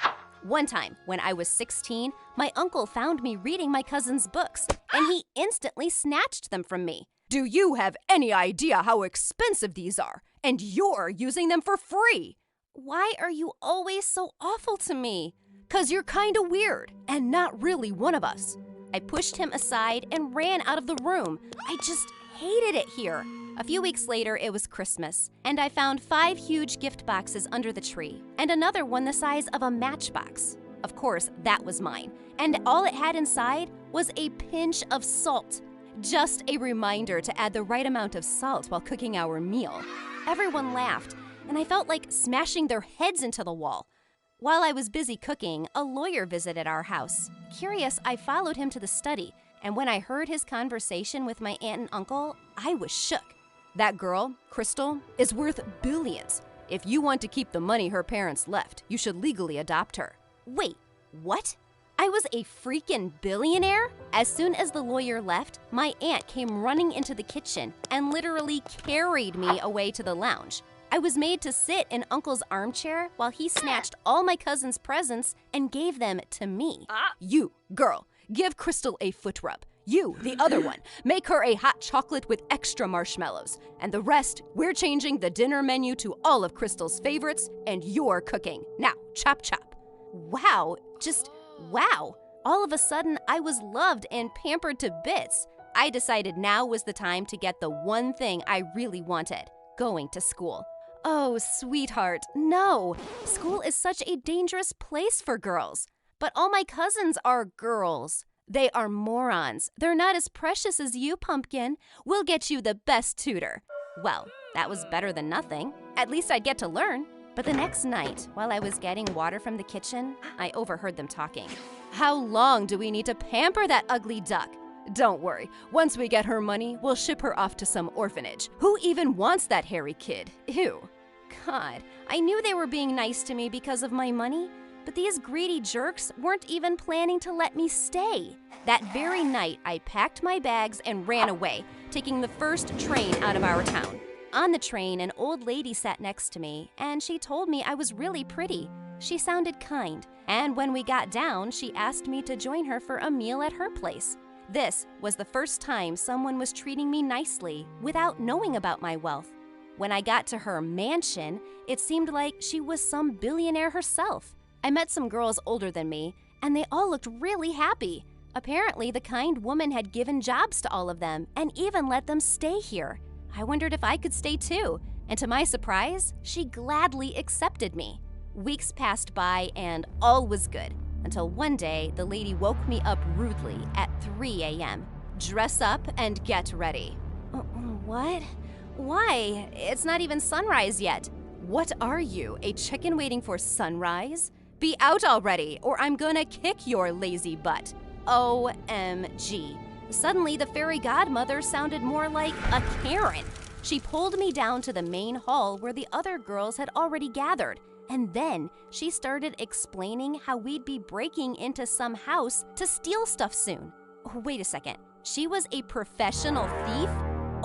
One time, when I was 16, my uncle found me reading my cousin's books, and he instantly snatched them from me. Do you have any idea how expensive these are? And you're using them for free. Why are you always so awful to me? 'Cause you're kinda weird, and not really one of us. I pushed him aside and ran out of the room. I just hated it here. A few weeks later, it was Christmas, and I found 5 huge gift boxes under the tree, and another one the size of a matchbox. Of course, that was mine, and all it had inside was a pinch of salt. Just a reminder to add the right amount of salt while cooking our meal. Everyone laughed, and I felt like smashing their heads into the wall. While I was busy cooking, a lawyer visited our house. Curious, I followed him to the study, and when I heard his conversation with my aunt and uncle, I was shook. That girl, Crystal, is worth billions. If you want to keep the money her parents left, you should legally adopt her. Wait, what? I was a freaking billionaire? As soon as the lawyer left, my aunt came running into the kitchen and literally carried me away to the lounge. I was made to sit in Uncle's armchair while he snatched all my cousin's presents and gave them to me. You, girl, give Crystal a foot rub. You, the other one, make her a hot chocolate with extra marshmallows. And the rest, we're changing the dinner menu to all of Crystal's favorites, and you're cooking. Now, chop chop. Wow, just wow. All of a sudden, I was loved and pampered to bits. I decided now was the time to get the one thing I really wanted, going to school. Oh, sweetheart, no. School is such a dangerous place for girls. But all my cousins are girls. They are morons. They're not as precious as you, Pumpkin. We'll get you the best tutor. Well, that was better than nothing. At least I'd get to learn. But the next night, while I was getting water from the kitchen, I overheard them talking. How long do we need to pamper that ugly duck? Don't worry. Once we get her money, we'll ship her off to some orphanage. Who even wants that hairy kid? Ew. God, I knew they were being nice to me because of my money. But these greedy jerks weren't even planning to let me stay. That very night, I packed my bags and ran away, taking the first train out of our town. On the train, an old lady sat next to me, and she told me I was really pretty. She sounded kind, and when we got down, she asked me to join her for a meal at her place. This was the first time someone was treating me nicely without knowing about my wealth. When I got to her mansion, it seemed like she was some billionaire herself. I met some girls older than me, and they all looked really happy. Apparently, the kind woman had given jobs to all of them and even let them stay here. I wondered if I could stay too, and to my surprise, she gladly accepted me. Weeks passed by and all was good, until one day the lady woke me up rudely at 3 a.m. Dress up and get ready. What? Why? It's not even sunrise yet. What are you, a chicken waiting for sunrise? Be out already, or I'm gonna kick your lazy butt. OMG. Suddenly, the fairy godmother sounded more like a Karen. She pulled me down to the main hall where the other girls had already gathered, and then she started explaining how we'd be breaking into some house to steal stuff soon. Wait a second, she was a professional thief?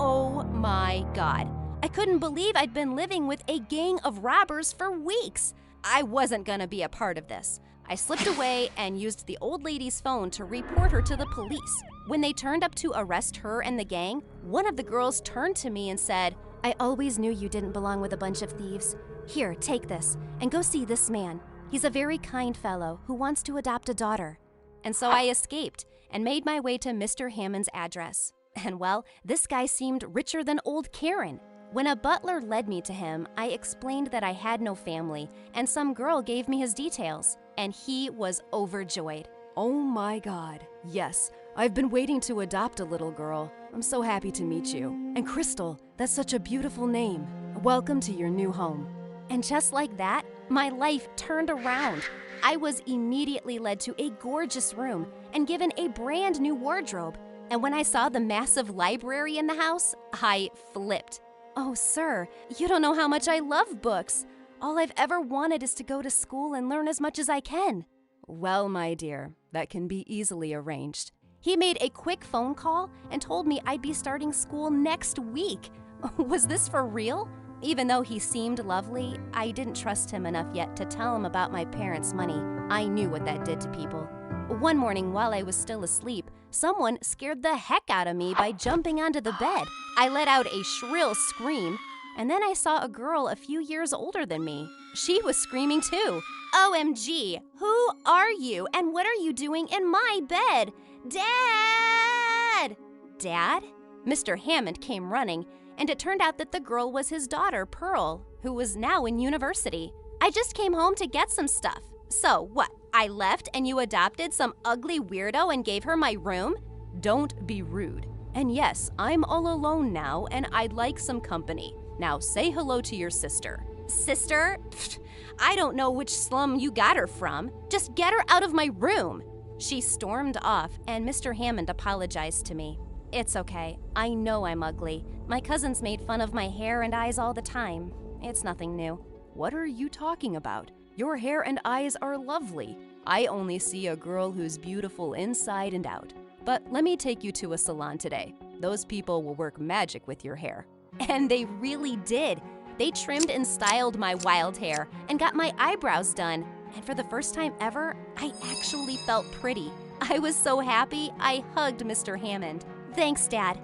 Oh my God. I couldn't believe I'd been living with a gang of robbers for weeks. I wasn't gonna be a part of this. I slipped away and used the old lady's phone to report her to the police. When they turned up to arrest her and the gang, one of the girls turned to me and said, "I always knew you didn't belong with a bunch of thieves. Here, take this, and go see this man. He's a very kind fellow who wants to adopt a daughter. And so I escaped and made my way to Mr. Hammond's address. And well, this guy seemed richer than old Karen. When a butler led me to him, I explained that I had no family, and some girl gave me his details, and he was overjoyed. Oh my God, yes, I've been waiting to adopt a little girl. I'm so happy to meet you. And Crystal, that's such a beautiful name. Welcome to your new home. And just like that, my life turned around. I was immediately led to a gorgeous room and given a brand new wardrobe. And when I saw the massive library in the house, I flipped. Oh, sir, you don't know how much I love books. All I've ever wanted is to go to school and learn as much as I can. Well, my dear, that can be easily arranged. He made a quick phone call and told me I'd be starting school next week. Was this for real? Even though he seemed lovely, I didn't trust him enough yet to tell him about my parents' money. I knew what that did to people. One morning while I was still asleep, someone scared the heck out of me by jumping onto the bed. I let out a shrill scream, and then I saw a girl a few years older than me. She was screaming too. OMG, who are you and what are you doing in my bed? Dad! Dad? Mr. Hammond came running, and it turned out that the girl was his daughter, Pearl, who was now in university. I just came home to get some stuff. So what, I left and you adopted some ugly weirdo and gave her my room? Don't be rude. And yes, I'm all alone now and I'd like some company. Now say hello to your sister. Sister? Pfft, I don't know which slum you got her from. Just get her out of my room. She stormed off and Mr. Hammond apologized to me. It's okay. I know I'm ugly. My cousins made fun of my hair and eyes all the time. It's nothing new. What are you talking about? Your hair and eyes are lovely. I only see a girl who's beautiful inside and out. But let me take you to a salon today. Those people will work magic with your hair. And they really did. They trimmed and styled my wild hair and got my eyebrows done. And for the first time ever, I actually felt pretty. I was so happy, I hugged Mr. Hammond. Thanks, Dad.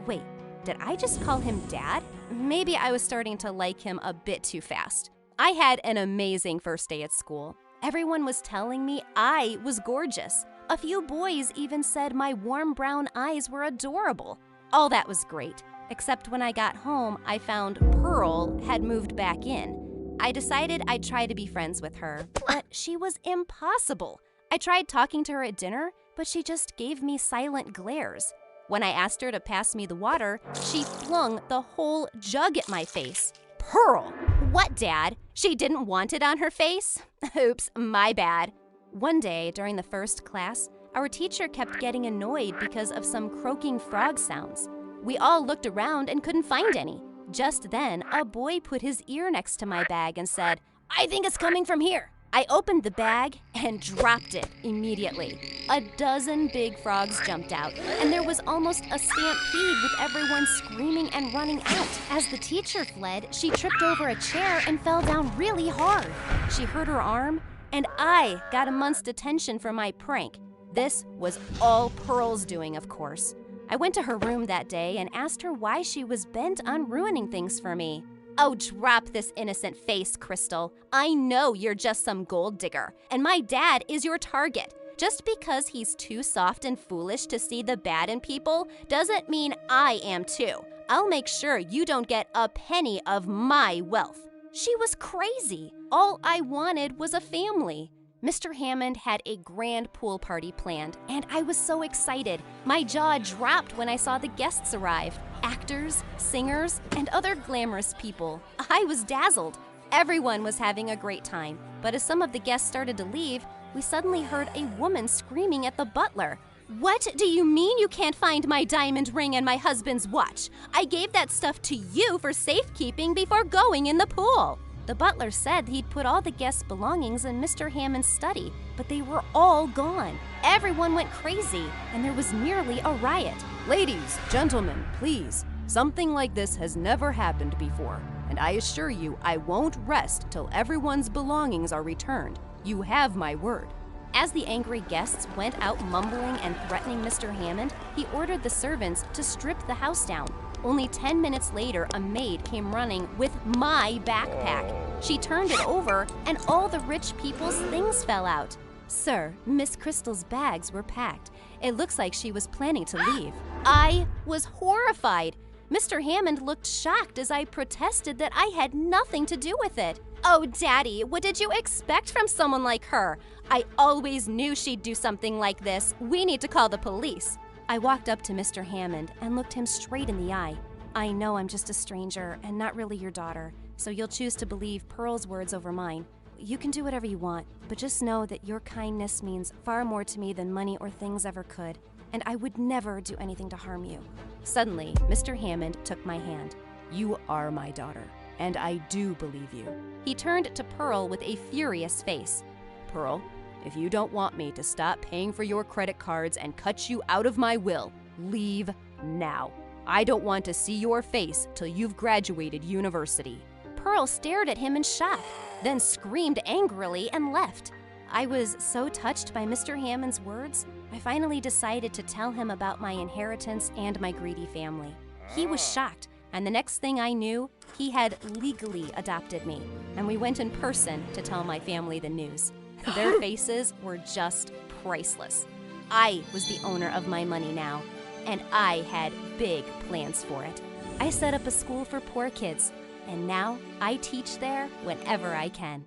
Wait, did I just call him Dad? Maybe I was starting to like him a bit too fast. I had an amazing first day at school. Everyone was telling me I was gorgeous. A few boys even said my warm brown eyes were adorable. All that was great, except when I got home, I found Pearl had moved back in. I decided I'd try to be friends with her, but she was impossible. I tried talking to her at dinner, but she just gave me silent glares. When I asked her to pass me the water, she flung the whole jug at my face. Pearl! What, Dad? She didn't want it on her face? Oops, my bad. One day, during the first class, our teacher kept getting annoyed because of some croaking frog sounds. We all looked around and couldn't find any. Just then, a boy put his ear next to my bag and said, "I think it's coming from here." I opened the bag and dropped it immediately. A dozen big frogs jumped out, and there was almost a stampede with everyone screaming and running out. As the teacher fled, she tripped over a chair and fell down really hard. She hurt her arm, and I got a month's detention for my prank. This was all Pearl's doing, of course. I went to her room that day and asked her why she was bent on ruining things for me. Oh, drop this innocent face, Crystal. I know you're just some gold digger, and my dad is your target. Just because he's too soft and foolish to see the bad in people doesn't mean I am too. I'll make sure you don't get a penny of my wealth. She was crazy. All I wanted was a family. Mr. Hammond had a grand pool party planned, and I was so excited. My jaw dropped when I saw the guests arrive. Actors, singers, and other glamorous people. I was dazzled. Everyone was having a great time, but as some of the guests started to leave, we suddenly heard a woman screaming at the butler. "What do you mean you can't find my diamond ring and my husband's watch? I gave that stuff to you for safekeeping before going in the pool." The butler said he'd put all the guests' belongings in Mr. Hammond's study, but they were all gone. Everyone went crazy, and there was nearly a riot. Ladies, gentlemen, please. Something like this has never happened before, and I assure you I won't rest till everyone's belongings are returned. You have my word. As the angry guests went out mumbling and threatening Mr. Hammond, he ordered the servants to strip the house down. Only 10 minutes later, a maid came running with my backpack. She turned it over, and all the rich people's things fell out. Sir, Miss Crystal's bags were packed. It looks like she was planning to leave. I was horrified. Mr. Hammond looked shocked as I protested that I had nothing to do with it. Oh, Daddy, what did you expect from someone like her? I always knew she'd do something like this. We need to call the police. I walked up to Mr. Hammond and looked him straight in the eye. I know I'm just a stranger and not really your daughter, so you'll choose to believe Pearl's words over mine. You can do whatever you want, but just know that your kindness means far more to me than money or things ever could, and I would never do anything to harm you. Suddenly, Mr. Hammond took my hand. You are my daughter, and I do believe you. He turned to Pearl with a furious face. Pearl, if you don't want me to stop paying for your credit cards and cut you out of my will, leave now. I don't want to see your face till you've graduated university. Pearl stared at him in shock, then screamed angrily and left. I was so touched by Mr. Hammond's words, I finally decided to tell him about my inheritance and my greedy family. He was shocked, and the next thing I knew, he had legally adopted me, and we went in person to tell my family the news. Their faces were just priceless. I was the owner of my money now, and I had big plans for it. I set up a school for poor kids, and now I teach there whenever I can.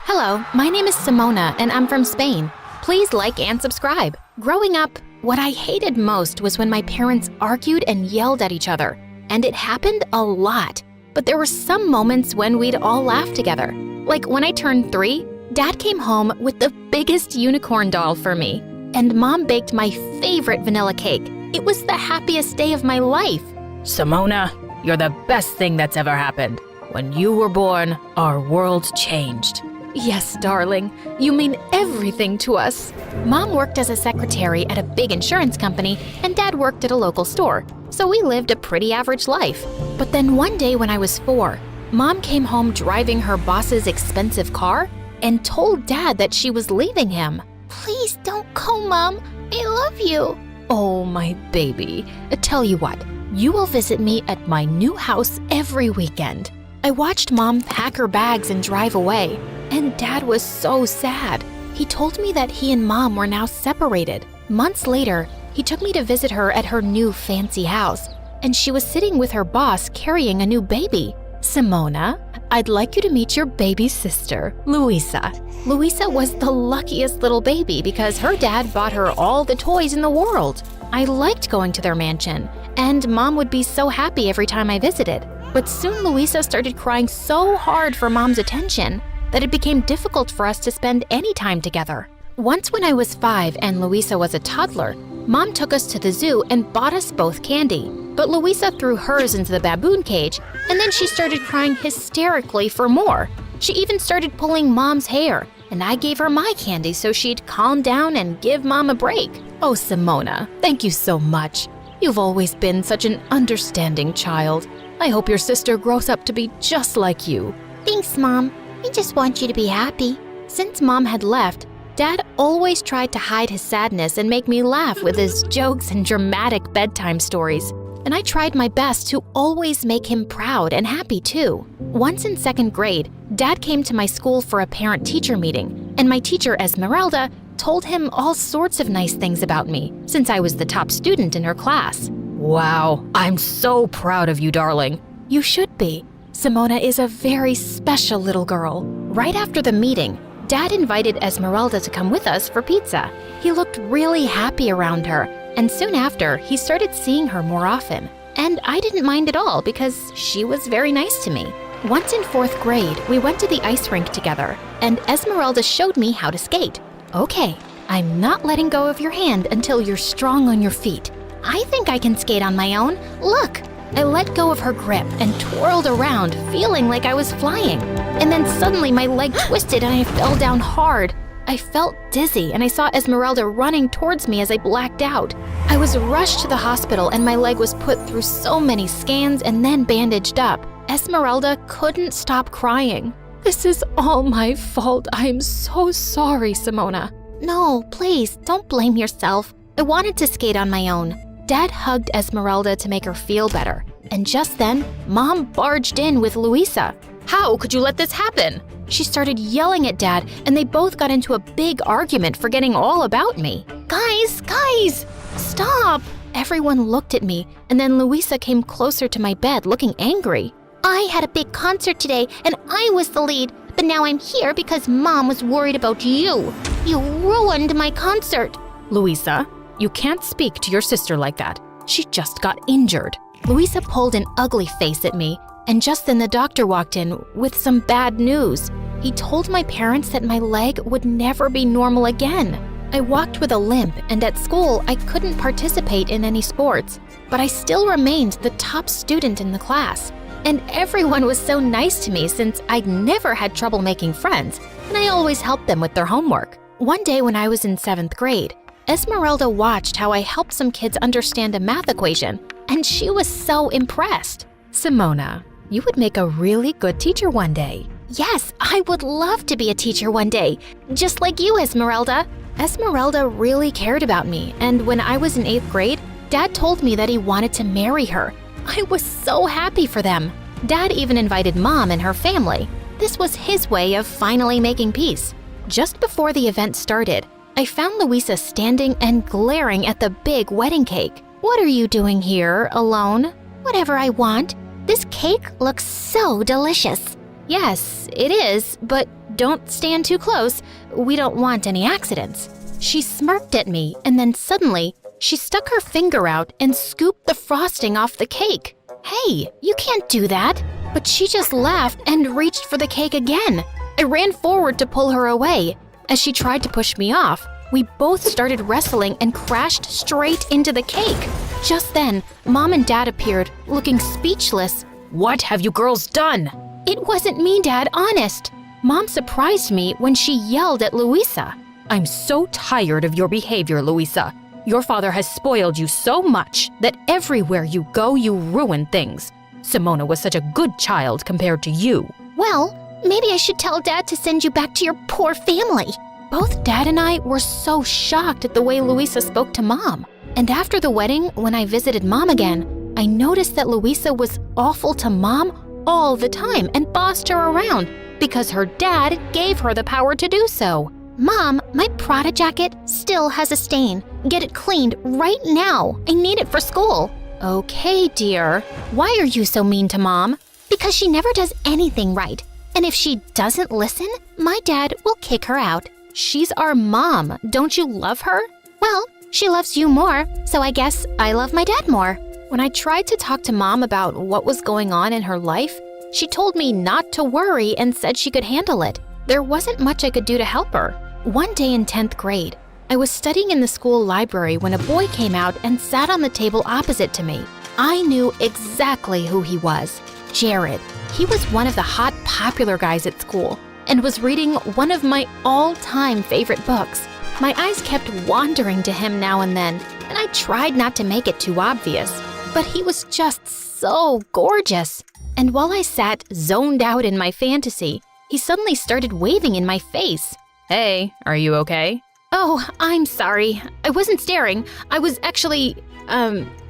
Hello, my name is Simona, and I'm from Spain. Please like and subscribe. Growing up, what I hated most was when my parents argued and yelled at each other. And it happened a lot. But there were some moments when we'd all laugh together. Like when I turned 3, Dad came home with the biggest unicorn doll for me. And Mom baked my favorite vanilla cake. It was the happiest day of my life. Simona, you're the best thing that's ever happened. When you were born, our world changed. Yes, darling. You mean everything to us. Mom worked as a secretary at a big insurance company, and Dad worked at a local store. So we lived a pretty average life. But then one day when I was 4, Mom came home driving her boss's expensive car and told Dad that she was leaving him. Please don't go, Mom. I love you. Oh, my baby. Tell you what, you will visit me at my new house every weekend. I watched Mom pack her bags and drive away, and Dad was so sad. He told me that he and Mom were now separated. Months later, he took me to visit her at her new fancy house, and she was sitting with her boss carrying a new baby. Simona, I'd like you to meet your baby sister, Luisa. Luisa was the luckiest little baby because her dad bought her all the toys in the world. I liked going to their mansion, and Mom would be so happy every time I visited. But soon Luisa started crying so hard for Mom's attention that it became difficult for us to spend any time together. Once when I was 5 and Luisa was a toddler, Mom took us to the zoo and bought us both candy. But Luisa threw hers into the baboon cage, and then she started crying hysterically for more. She even started pulling Mom's hair, and I gave her my candy so she'd calm down and give Mom a break. Oh, Simona, thank you so much. You've always been such an understanding child. I hope your sister grows up to be just like you. Thanks, Mom. I just want you to be happy. Since Mom had left, Dad always tried to hide his sadness and make me laugh with his jokes and dramatic bedtime stories. And I tried my best to always make him proud and happy too. Once in 2nd grade, Dad came to my school for a parent-teacher meeting, and my teacher, Esmeralda, told him all sorts of nice things about me, since I was the top student in her class. Wow, I'm so proud of you, darling. You should be. Simona is a very special little girl. Right after the meeting, Dad invited Esmeralda to come with us for pizza. He looked really happy around her, and soon after, he started seeing her more often. And I didn't mind at all because she was very nice to me. Once in 4th grade, we went to the ice rink together, and Esmeralda showed me how to skate. Okay, I'm not letting go of your hand until you're strong on your feet. I think I can skate on my own. Look! I let go of her grip and twirled around, feeling like I was flying. And then suddenly my leg twisted and I fell down hard. I felt dizzy and I saw Esmeralda running towards me as I blacked out. I was rushed to the hospital and my leg was put through so many scans and then bandaged up. Esmeralda couldn't stop crying. This is all my fault. I am so sorry, Simona. No, please, don't blame yourself. I wanted to skate on my own. Dad hugged Esmeralda to make her feel better, and just then, Mom barged in with Luisa. How could you let this happen? She started yelling at Dad, and they both got into a big argument, forgetting all about me. Guys, stop! Everyone looked at me, and then Luisa came closer to my bed, looking angry. I had a big concert today, and I was the lead, but now I'm here because Mom was worried about you. You ruined my concert. Luisa, you can't speak to your sister like that. She just got injured. Luisa pulled an ugly face at me, and just then the doctor walked in with some bad news. He told my parents that my leg would never be normal again. I walked with a limp, and at school I couldn't participate in any sports, but I still remained the top student in the class. And everyone was so nice to me since I'd never had trouble making friends, and I always helped them with their homework. One day when I was in 7th grade, Esmeralda watched how I helped some kids understand a math equation, and she was so impressed. Simona, you would make a really good teacher one day. Yes, I would love to be a teacher one day, just like you, Esmeralda. Esmeralda really cared about me, and when I was in 8th grade, Dad told me that he wanted to marry her. I was so happy for them. Dad even invited Mom and her family. This was his way of finally making peace. Just before the event started, I found Luisa standing and glaring at the big wedding cake. What are you doing here, alone? Whatever I want. This cake looks so delicious. Yes, it is, but don't stand too close. We don't want any accidents. She smirked at me, and then suddenly, she stuck her finger out and scooped the frosting off the cake. Hey, you can't do that. But she just laughed and reached for the cake again. I ran forward to pull her away. As she tried to push me off, we both started wrestling and crashed straight into the cake. Just then, Mom and Dad appeared, looking speechless. What have you girls done? It wasn't me, Dad, honest. Mom surprised me when she yelled at Luisa. I'm so tired of your behavior, Luisa. Your father has spoiled you so much that everywhere you go, you ruin things. Simona was such a good child compared to you. Well, maybe I should tell Dad to send you back to your poor family. Both Dad and I were so shocked at the way Luisa spoke to Mom. And after the wedding, when I visited Mom again, I noticed that Luisa was awful to Mom all the time and bossed her around because her dad gave her the power to do so. Mom, my Prada jacket still has a stain. Get it cleaned right now. I need it for school. Okay, dear. Why are you so mean to Mom? Because she never does anything right. And if she doesn't listen, my dad will kick her out. She's our mom. Don't you love her? Well, she loves you more, so I guess I love my dad more. When I tried to talk to Mom about what was going on in her life, she told me not to worry and said she could handle it. There wasn't much I could do to help her. One day in 10th grade, I was studying in the school library when a boy came out and sat on the table opposite to me. I knew exactly who he was. Jared. He was one of the hot, popular guys at school and was reading one of my all-time favorite books. My eyes kept wandering to him now and then, and I tried not to make it too obvious. But he was just so gorgeous. And while I sat zoned out in my fantasy, he suddenly started waving in my face. Hey, are you okay? Oh, I'm sorry. I wasn't staring. I was actually,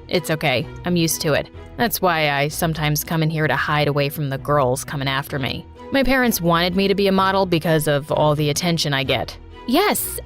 it's okay. I'm used to it. That's why I sometimes come in here to hide away from the girls coming after me. My parents wanted me to be a model because of all the attention I get. Yes,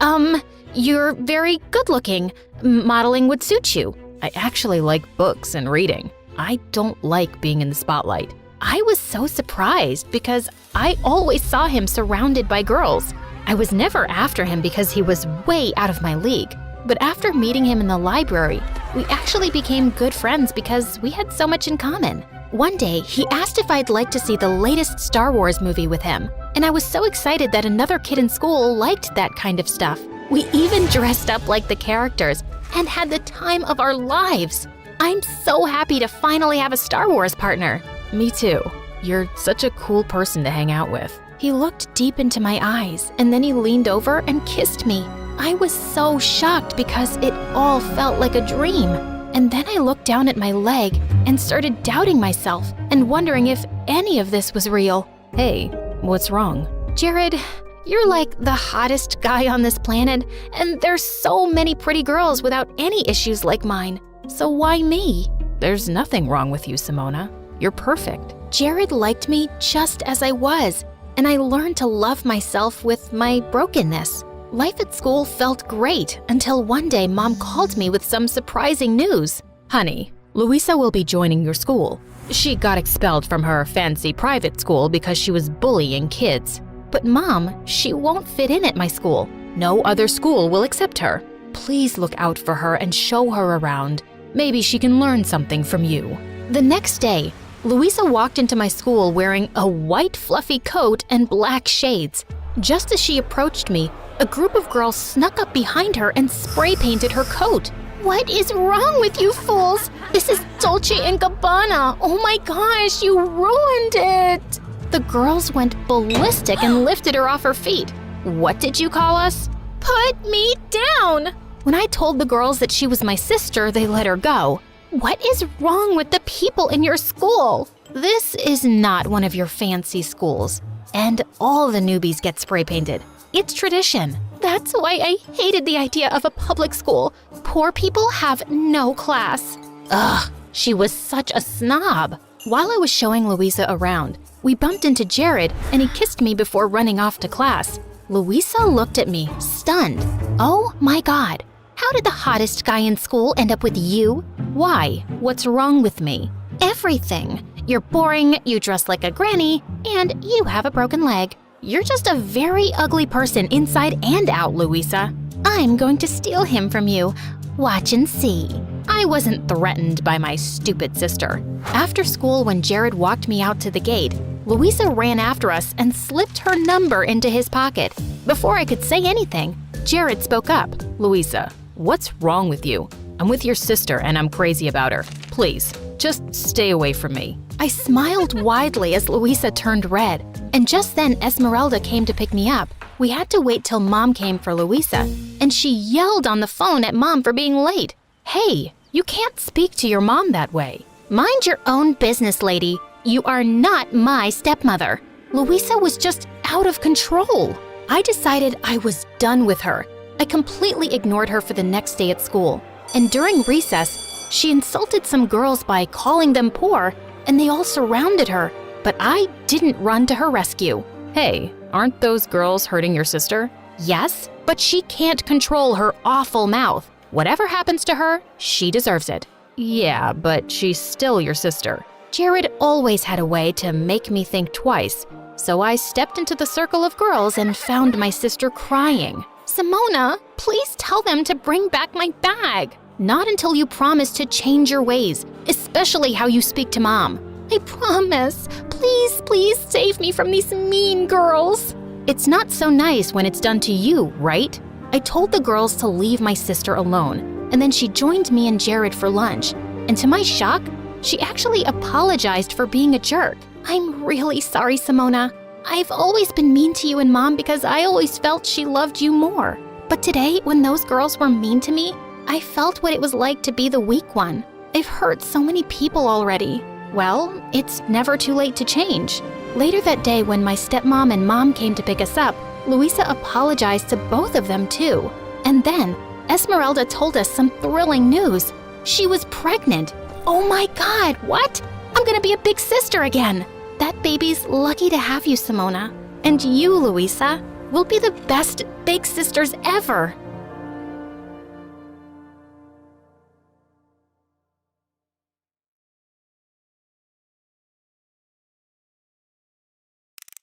you're very good looking. Modeling would suit you. I actually like books and reading. I don't like being in the spotlight. I was so surprised because I always saw him surrounded by girls. I was never after him because he was way out of my league. But after meeting him in the library, we actually became good friends because we had so much in common. One day, he asked if I'd like to see the latest Star Wars movie with him, and I was so excited that another kid in school liked that kind of stuff. We even dressed up like the characters and had the time of our lives. I'm so happy to finally have a Star Wars partner. Me too. You're such a cool person to hang out with. He looked deep into my eyes, and then he leaned over and kissed me. I was so shocked because it all felt like a dream. And then I looked down at my leg and started doubting myself and wondering if any of this was real. Hey, what's wrong? Jared, you're like the hottest guy on this planet, and there's so many pretty girls without any issues like mine. So why me? There's nothing wrong with you, Simona. You're perfect. Jared liked me just as I was, and I learned to love myself with my brokenness. Life at school felt great until one day Mom called me with some surprising news. Honey, Louisa will be joining your school. She got expelled from her fancy private school because she was bullying kids. But Mom, she won't fit in at my school. No other school will accept her. Please look out for her and show her around. Maybe she can learn something from you. The next day, Louisa walked into my school wearing a white fluffy coat and black shades. Just as she approached me, a group of girls snuck up behind her and spray painted her coat. What is wrong with you fools? This is Dolce & Gabbana. Oh my gosh, you ruined it. The girls went ballistic and lifted her off her feet. What did you call us? Put me down. When I told the girls that she was my sister, they let her go. What is wrong with the people in your school? This is not one of your fancy schools, and all the newbies get spray painted. It's tradition. That's why I hated the idea of a public school. Poor people have no class. Ugh, she was such a snob. While I was showing Louisa around, we bumped into Jared, and he kissed me before running off to class. Louisa looked at me, stunned. Oh my God. How did the hottest guy in school end up with you? Why? What's wrong with me? Everything. You're boring, you dress like a granny, and you have a broken leg. You're just a very ugly person inside and out, Louisa. I'm going to steal him from you. Watch and see. I wasn't threatened by my stupid sister. After school, when Jared walked me out to the gate, Louisa ran after us and slipped her number into his pocket. Before I could say anything, Jared spoke up. Louisa, what's wrong with you? I'm with your sister and I'm crazy about her. Please, just stay away from me. I smiled widely as Louisa turned red, and just then Esmeralda came to pick me up. We had to wait till Mom came for Louisa, and she yelled on the phone at Mom for being late. Hey, you can't speak to your mom that way. Mind your own business, lady. You are not my stepmother. Louisa was just out of control. I decided I was done with her. I completely ignored her for the next day at school. And during recess, she insulted some girls by calling them poor, and they all surrounded her. But I didn't run to her rescue. Hey, aren't those girls hurting your sister? Yes, but she can't control her awful mouth. Whatever happens to her, she deserves it. Yeah, but she's still your sister. Jared always had a way to make me think twice, so I stepped into the circle of girls and found my sister crying. Simona, please tell them to bring back my bag. Not until you promise to change your ways, especially how you speak to Mom. I promise. Please, please save me from these mean girls. It's not so nice when it's done to you, right? I told the girls to leave my sister alone, and then she joined me and Jared for lunch. And to my shock, she actually apologized for being a jerk. I'm really sorry, Simona. I've always been mean to you and Mom because I always felt she loved you more. But today, when those girls were mean to me, I felt what it was like to be the weak one. I've hurt so many people already. Well, it's never too late to change. Later that day, when my stepmom and Mom came to pick us up, Louisa apologized to both of them too. And then, Esmeralda told us some thrilling news. She was pregnant. Oh my God, what? I'm gonna be a big sister again. That baby's lucky to have you, Simona. And you, Louisa, will be the best big sisters ever.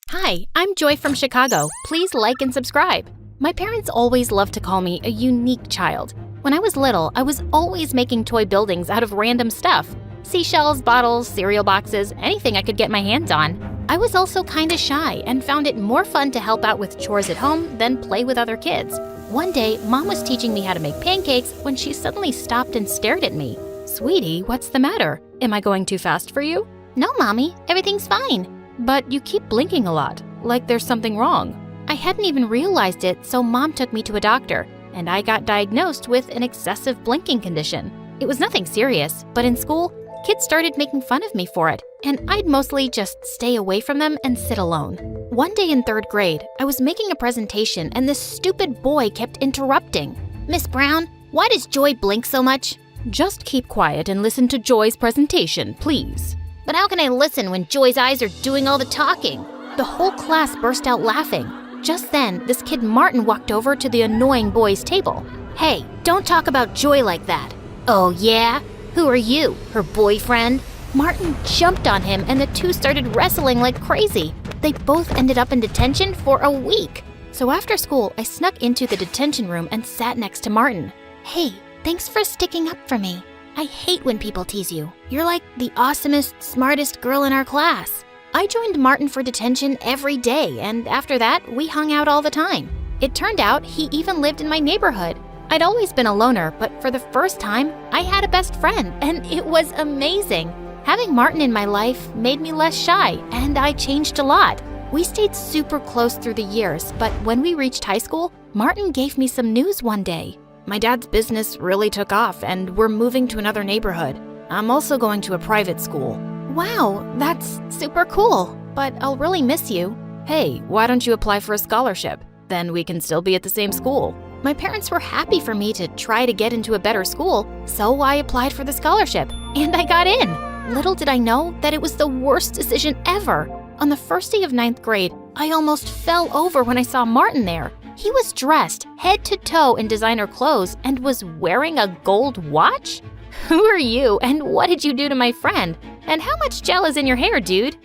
Hi, I'm Joy from Chicago. Please like and subscribe. My parents always loved to call me a unique child. When I was little, I was always making toy buildings out of random stuff. Seashells, bottles, cereal boxes, anything I could get my hands on. I was also kinda shy and found it more fun to help out with chores at home than play with other kids. One day, Mom was teaching me how to make pancakes when she suddenly stopped and stared at me. Sweetie, what's the matter? Am I going too fast for you? No, Mommy, everything's fine. But you keep blinking a lot, like there's something wrong. I hadn't even realized it, so Mom took me to a doctor, and I got diagnosed with an excessive blinking condition. It was nothing serious, but in school, kids started making fun of me for it, and I'd mostly just stay away from them and sit alone. One day in 3rd grade, I was making a presentation and this stupid boy kept interrupting. Miss Brown, why does Joy blink so much? Just keep quiet and listen to Joy's presentation, please. But how can I listen when Joy's eyes are doing all the talking? The whole class burst out laughing. Just then, this kid Martin walked over to the annoying boy's table. Hey, don't talk about Joy like that. Oh yeah? Who are you, her boyfriend? Martin jumped on him and the two started wrestling like crazy. They both ended up in detention for a week. So after school, I snuck into the detention room and sat next to Martin. Hey, thanks for sticking up for me. I hate when people tease you. You're like the awesomest, smartest girl in our class. I joined Martin for detention every day, and after that, we hung out all the time. It turned out he even lived in my neighborhood. I'd always been a loner, but for the first time, I had a best friend, and it was amazing. Having Martin in my life made me less shy, and I changed a lot. We stayed super close through the years, but when we reached high school, Martin gave me some news one day. My dad's business really took off, and we're moving to another neighborhood. I'm also going to a private school. Wow, that's super cool, but I'll really miss you. Hey, why don't you apply for a scholarship? Then we can still be at the same school. My parents were happy for me to try to get into a better school, so I applied for the scholarship, and I got in. Little did I know that it was the worst decision ever. On the first day of 9th grade, I almost fell over when I saw Martin there. He was dressed head to toe in designer clothes and was wearing a gold watch? Who are you, and what did you do to my friend? And how much gel is in your hair, dude?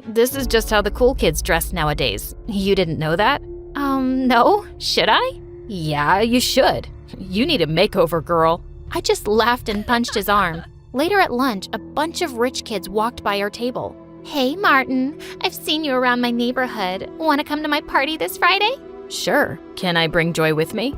This is just how the cool kids dress nowadays. You didn't know that? No. Should I? Yeah, you should. You need a makeover, girl. I just laughed and punched his arm. Later at lunch, a bunch of rich kids walked by our table. Hey, Martin. I've seen you around my neighborhood. Want to come to my party this Friday? Sure. Can I bring Joy with me?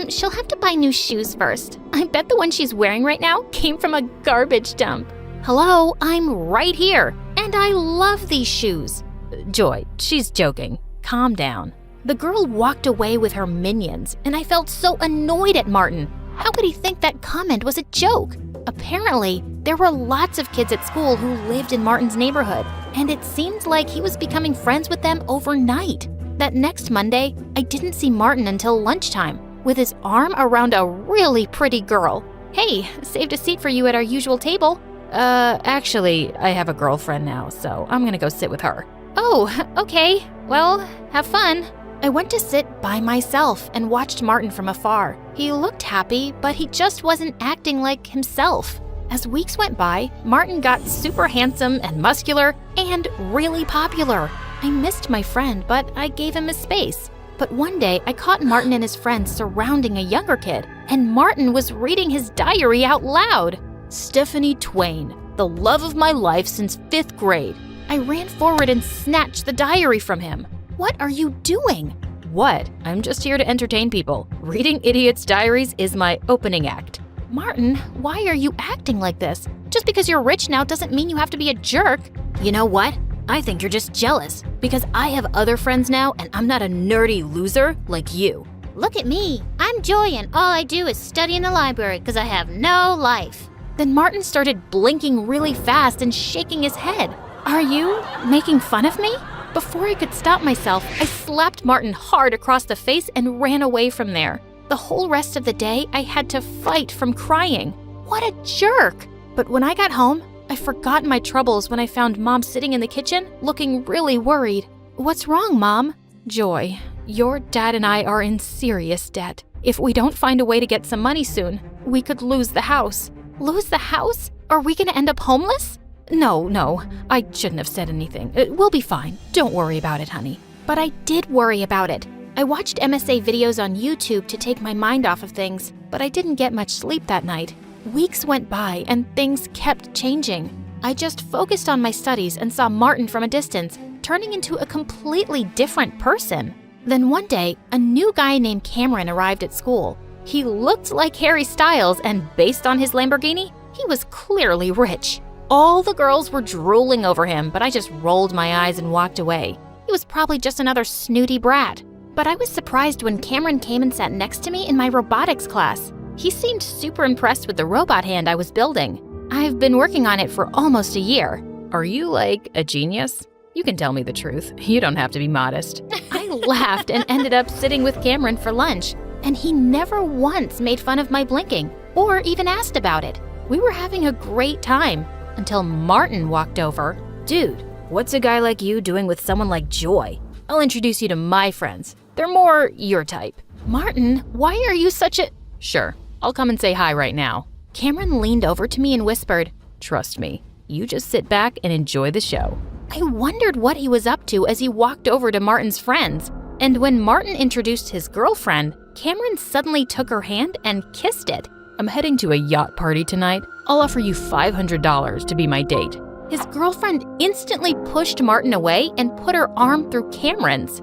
She'll have to buy new shoes first. I bet the one she's wearing right now came from a garbage dump. Hello, I'm right here, and I love these shoes. Joy, she's joking. Calm down. The girl walked away with her minions, and I felt so annoyed at Martin. How could he think that comment was a joke? Apparently, there were lots of kids at school who lived in Martin's neighborhood, and it seemed like he was becoming friends with them overnight. That next Monday, I didn't see Martin until lunchtime, with his arm around a really pretty girl. Hey, saved a seat for you at our usual table. Actually, I have a girlfriend now, so I'm gonna go sit with her. Oh, okay. Well, have fun. I went to sit by myself and watched Martin from afar. He looked happy, but he just wasn't acting like himself. As weeks went by, Martin got super handsome and muscular and really popular. I missed my friend, but I gave him his space. But one day, I caught Martin and his friends surrounding a younger kid, and Martin was reading his diary out loud. Stephanie Twain, the love of my life since 5th grade. I ran forward and snatched the diary from him. What are you doing? What? I'm just here to entertain people. Reading idiots' diaries is my opening act. Martin, why are you acting like this? Just because you're rich now doesn't mean you have to be a jerk. You know what? I think you're just jealous because I have other friends now and I'm not a nerdy loser like you. Look at me. I'm Joy and all I do is study in the library because I have no life. Then Martin started blinking really fast and shaking his head. Are you making fun of me? Before I could stop myself, I slapped Martin hard across the face and ran away from there. The whole rest of the day, I had to fight from crying. What a jerk! But when I got home, I forgot my troubles when I found Mom sitting in the kitchen, looking really worried. What's wrong, Mom? Joy, your dad and I are in serious debt. If we don't find a way to get some money soon, we could lose the house. Lose the house? Are we gonna end up homeless? No, I shouldn't have said anything. We'll be fine. Don't worry about it, honey. But I did worry about it. I watched MSA videos on YouTube to take my mind off of things, but I didn't get much sleep that night. Weeks went by and things kept changing. I just focused on my studies and saw Martin from a distance, turning into a completely different person. Then one day, a new guy named Cameron arrived at school. He looked like Harry Styles, and based on his Lamborghini, he was clearly rich. All the girls were drooling over him, but I just rolled my eyes and walked away. He was probably just another snooty brat. But I was surprised when Cameron came and sat next to me in my robotics class. He seemed super impressed with the robot hand I was building. I've been working on it for almost a year. Are you like a genius? You can tell me the truth. You don't have to be modest. I laughed and ended up sitting with Cameron for lunch, and he never once made fun of my blinking or even asked about it. We were having a great time until Martin walked over. Dude, what's a guy like you doing with someone like Joy? I'll introduce you to my friends. They're more your type. Martin, why are you such a… Sure, I'll come and say hi right now. Cameron leaned over to me and whispered, Trust me, you just sit back and enjoy the show. I wondered what he was up to as he walked over to Martin's friends. And when Martin introduced his girlfriend, Cameron suddenly took her hand and kissed it. I'm heading to a yacht party tonight. I'll offer you $500 to be my date. His girlfriend instantly pushed Martin away and put her arm through Cameron's.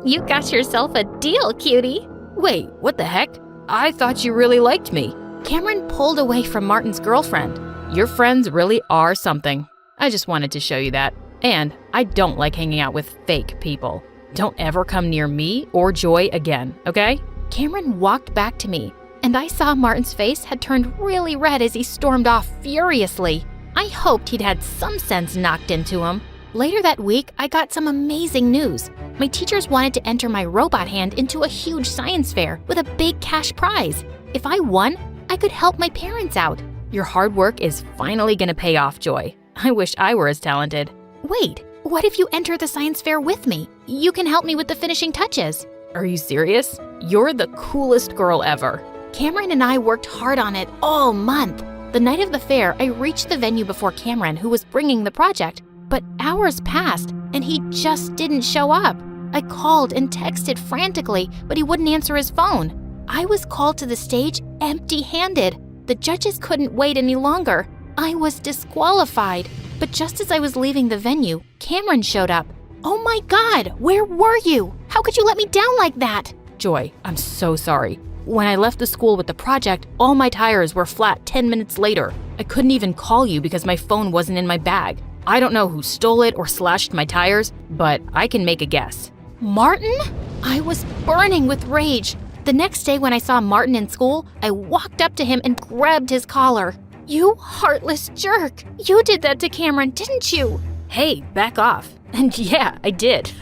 You got yourself a deal, cutie. Wait, what the heck? I thought you really liked me. Cameron pulled away from Martin's girlfriend. Your friends really are something. I just wanted to show you that. And I don't like hanging out with fake people. Don't ever come near me or Joy again, okay? Cameron walked back to me, and I saw Martin's face had turned really red as he stormed off furiously. I hoped he'd had some sense knocked into him. Later that week, I got some amazing news. My teachers wanted to enter my robot hand into a huge science fair with a big cash prize. If I won, I could help my parents out. Your hard work is finally gonna pay off, Joy. I wish I were as talented. Wait, what if you enter the science fair with me? You can help me with the finishing touches. Are you serious? You're the coolest girl ever. Cameron and I worked hard on it all month. The night of the fair, I reached the venue before Cameron, who was bringing the project. But hours passed, and he just didn't show up. I called and texted frantically, but he wouldn't answer his phone. I was called to the stage empty-handed. The judges couldn't wait any longer. I was disqualified. But just as I was leaving the venue, Cameron showed up. Oh my God, where were you? How could you let me down like that? Joy, I'm so sorry. When I left the school with the project, all my tires were flat 10 minutes later. I couldn't even call you because my phone wasn't in my bag. I don't know who stole it or slashed my tires, but I can make a guess. Martin? I was burning with rage. The next day when I saw Martin in school, I walked up to him and grabbed his collar. You heartless jerk! You did that to Cameron, didn't you? Hey, back off. And yeah, I did.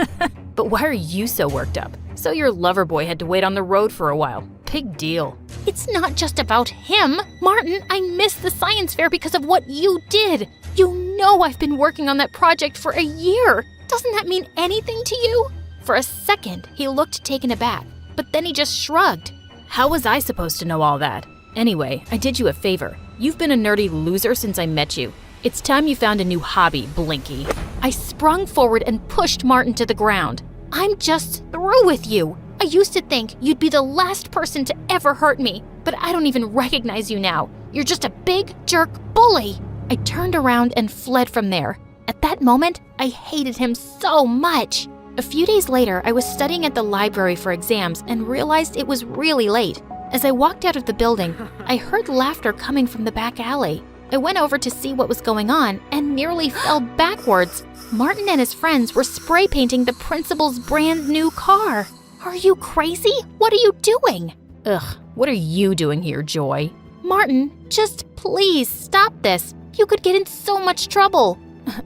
But why are you so worked up? So your lover boy had to wait on the road for a while. Big deal. It's not just about him. Martin, I missed the science fair because of what you did. You know I've been working on that project for a year. Doesn't that mean anything to you? For a second, he looked taken aback, but then he just shrugged. How was I supposed to know all that? Anyway, I did you a favor. You've been a nerdy loser since I met you. It's time you found a new hobby, Blinky. I sprung forward and pushed Martin to the ground. I'm just through with you. I used to think you'd be the last person to ever hurt me, but I don't even recognize you now. You're just a big jerk bully. I turned around and fled from there. At that moment, I hated him so much. A few days later, I was studying at the library for exams and realized it was really late. As I walked out of the building, I heard laughter coming from the back alley. I went over to see what was going on and nearly fell backwards. Martin and his friends were spray painting the principal's brand new car. Are you crazy? What are you doing? Ugh, what are you doing here, Joy? Martin, just please stop this. You could get in so much trouble.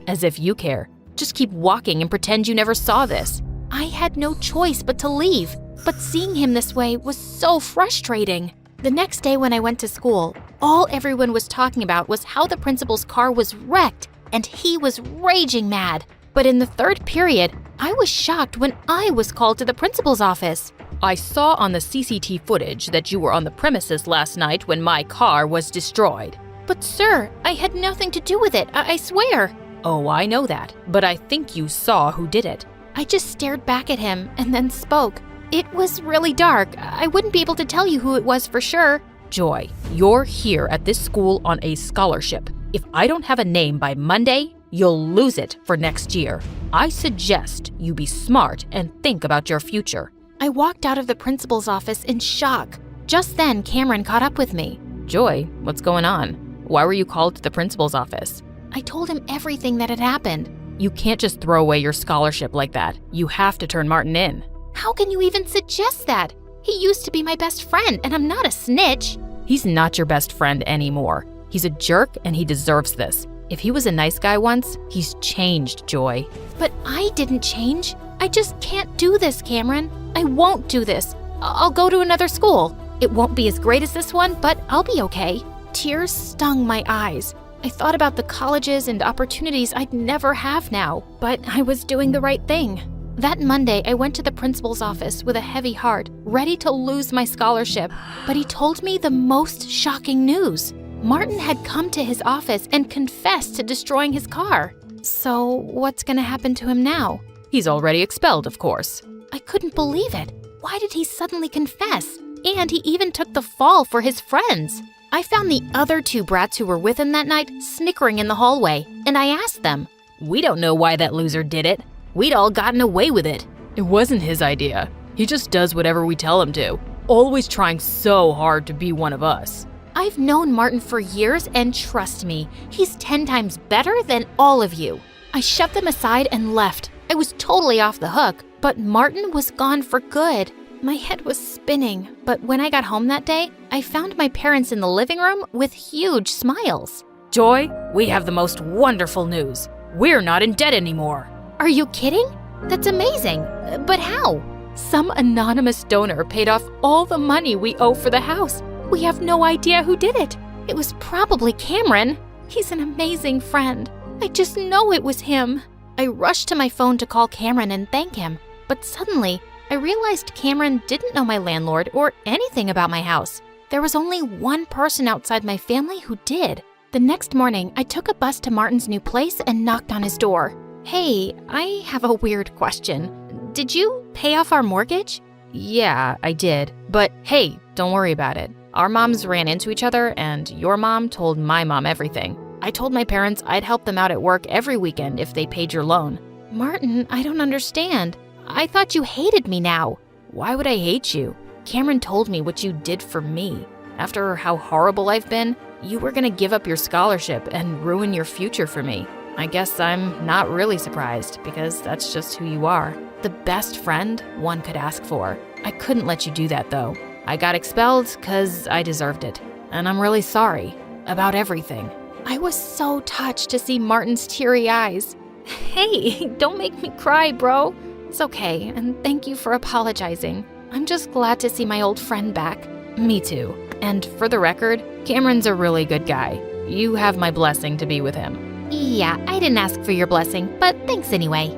As if you care. Just keep walking and pretend you never saw this. I had no choice but to leave, but seeing him this way was so frustrating. The next day when I went to school, all everyone was talking about was how the principal's car was wrecked, and he was raging mad. But in the third period, I was shocked when I was called to the principal's office. I saw on the CCTV footage that you were on the premises last night when my car was destroyed. But sir, I had nothing to do with it, I swear. Oh, I know that, but I think you saw who did it. I just stared back at him and then spoke. It was really dark. I wouldn't be able to tell you who it was for sure. Joy, you're here at this school on a scholarship. If I don't have a name by Monday, you'll lose it for next year. I suggest you be smart and think about your future. I walked out of the principal's office in shock. Just then, Cameron caught up with me. Joy, what's going on? Why were you called to the principal's office? I told him everything that had happened. You can't just throw away your scholarship like that. You have to turn Martin in. How can you even suggest that? He used to be my best friend, and I'm not a snitch. He's not your best friend anymore. He's a jerk, and he deserves this. If he was a nice guy once, he's changed, Joy. But I didn't change. I just can't do this, Cameron. I won't do this. I'll go to another school. It won't be as great as this one, but I'll be okay. Tears stung my eyes. I thought about the colleges and opportunities I'd never have now, but I was doing the right thing. That Monday, I went to the principal's office with a heavy heart, ready to lose my scholarship, but he told me the most shocking news. Martin had come to his office and confessed to destroying his car. So what's gonna happen to him now? He's already expelled, of course. I couldn't believe it. Why did he suddenly confess? And he even took the fall for his friends. I found the other 2 brats who were with him that night snickering in the hallway, and I asked them, "We don't know why that loser did it. We'd all gotten away with it. It wasn't his idea. He just does whatever we tell him to, always trying so hard to be one of us." I've known Martin for years, and trust me, he's 10 times better than all of you. I shoved them aside and left. I was totally off the hook, but Martin was gone for good. My head was spinning, but when I got home that day, I found my parents in the living room with huge smiles. "Joy, we have the most wonderful news. We're not in debt anymore." Are you kidding? That's amazing. But how? Some anonymous donor paid off all the money we owe for the house. We have no idea who did it. It was probably Cameron. He's an amazing friend. I just know it was him. I rushed to my phone to call Cameron and thank him, but suddenly I realized Cameron didn't know my landlord or anything about my house. There was only one person outside my family who did. The next morning, I took a bus to Martin's new place and knocked on his door. Hey, I have a weird question. Did you pay off our mortgage? Yeah, I did. But hey, don't worry about it. Our moms ran into each other, and your mom told my mom everything. I told my parents I'd help them out at work every weekend if they paid your loan. Martin, I don't understand. I thought you hated me now. Why would I hate you? Cameron told me what you did for me. After how horrible I've been, you were gonna give up your scholarship and ruin your future for me. I guess I'm not really surprised, because that's just who you are. The best friend one could ask for. I couldn't let you do that, though. I got expelled because I deserved it. And I'm really sorry about everything. I was so touched to see Martin's teary eyes. Hey, don't make me cry, bro. It's okay, and thank you for apologizing. I'm just glad to see my old friend back. Me too. And for the record, Cameron's a really good guy. You have my blessing to be with him. Yeah, I didn't ask for your blessing, but thanks anyway.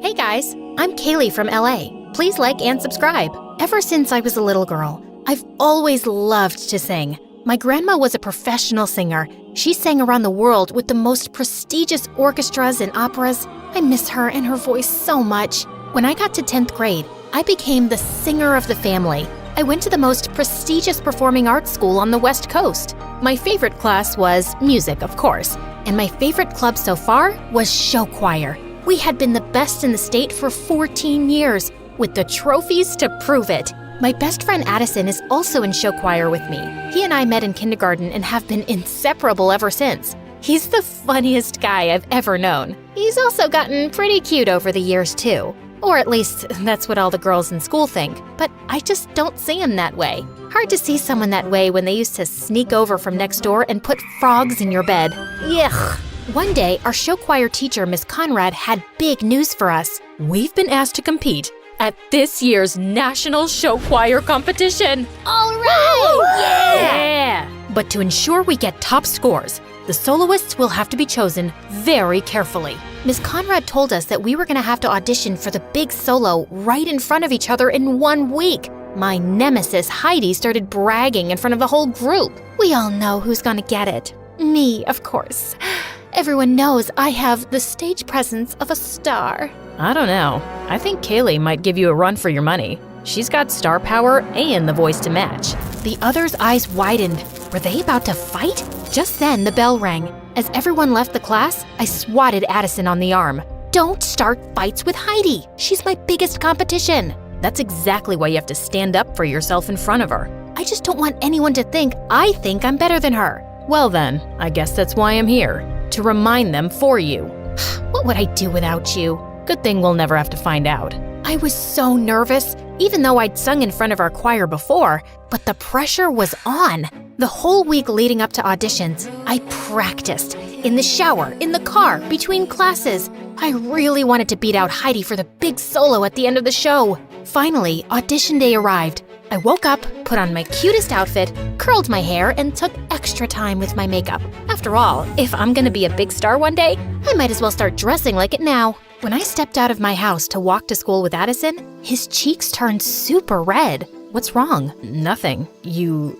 Hey guys, I'm Kaylee from LA. Please like and subscribe. Ever since I was a little girl, I've always loved to sing. My grandma was a professional singer. She sang around the world with the most prestigious orchestras and operas. I miss her and her voice so much. When I got to 10th grade, I became the singer of the family. I went to the most prestigious performing arts school on the West Coast. My favorite class was music, of course, and my favorite club so far was show choir. We had been the best in the state for 14 years, with the trophies to prove it. My best friend Addison is also in show choir with me. He and I met in kindergarten and have been inseparable ever since. He's the funniest guy I've ever known. He's also gotten pretty cute over the years, too. Or at least, that's what all the girls in school think. But I just don't see him that way. Hard to see someone that way when they used to sneak over from next door and put frogs in your bed. Yuck. One day, our show choir teacher, Miss Conrad, had big news for us. We've been asked to compete at this year's National Show Choir Competition. All right! Yeah! But to ensure we get top scores, the soloists will have to be chosen very carefully. Miss Conrad told us that we were going to have to audition for the big solo right in front of each other in 1 week. My nemesis, Heidi, started bragging in front of the whole group. We all know who's going to get it. Me, of course. Everyone knows I have the stage presence of a star. I don't know. I think Kaylee might give you a run for your money. She's got star power and the voice to match. The others' eyes widened. Were they about to fight? Just then, the bell rang. As everyone left the class, I swatted Addison on the arm. Don't start fights with Heidi. She's my biggest competition. That's exactly why you have to stand up for yourself in front of her. I just don't want anyone to think I think I'm better than her. Well then, I guess that's why I'm here. To remind them for you. What would I do without you? Good thing we'll never have to find out. I was so nervous, even though I'd sung in front of our choir before, but the pressure was on. The whole week leading up to auditions, I practiced. In the shower, in the car, between classes. I really wanted to beat out Heidi for the big solo at the end of the show. Finally, audition day arrived. I woke up, put on my cutest outfit, curled my hair, and took extra time with my makeup. After all, if I'm gonna be a big star one day, I might as well start dressing like it now. When I stepped out of my house to walk to school with Addison, his cheeks turned super red. What's wrong? Nothing. You,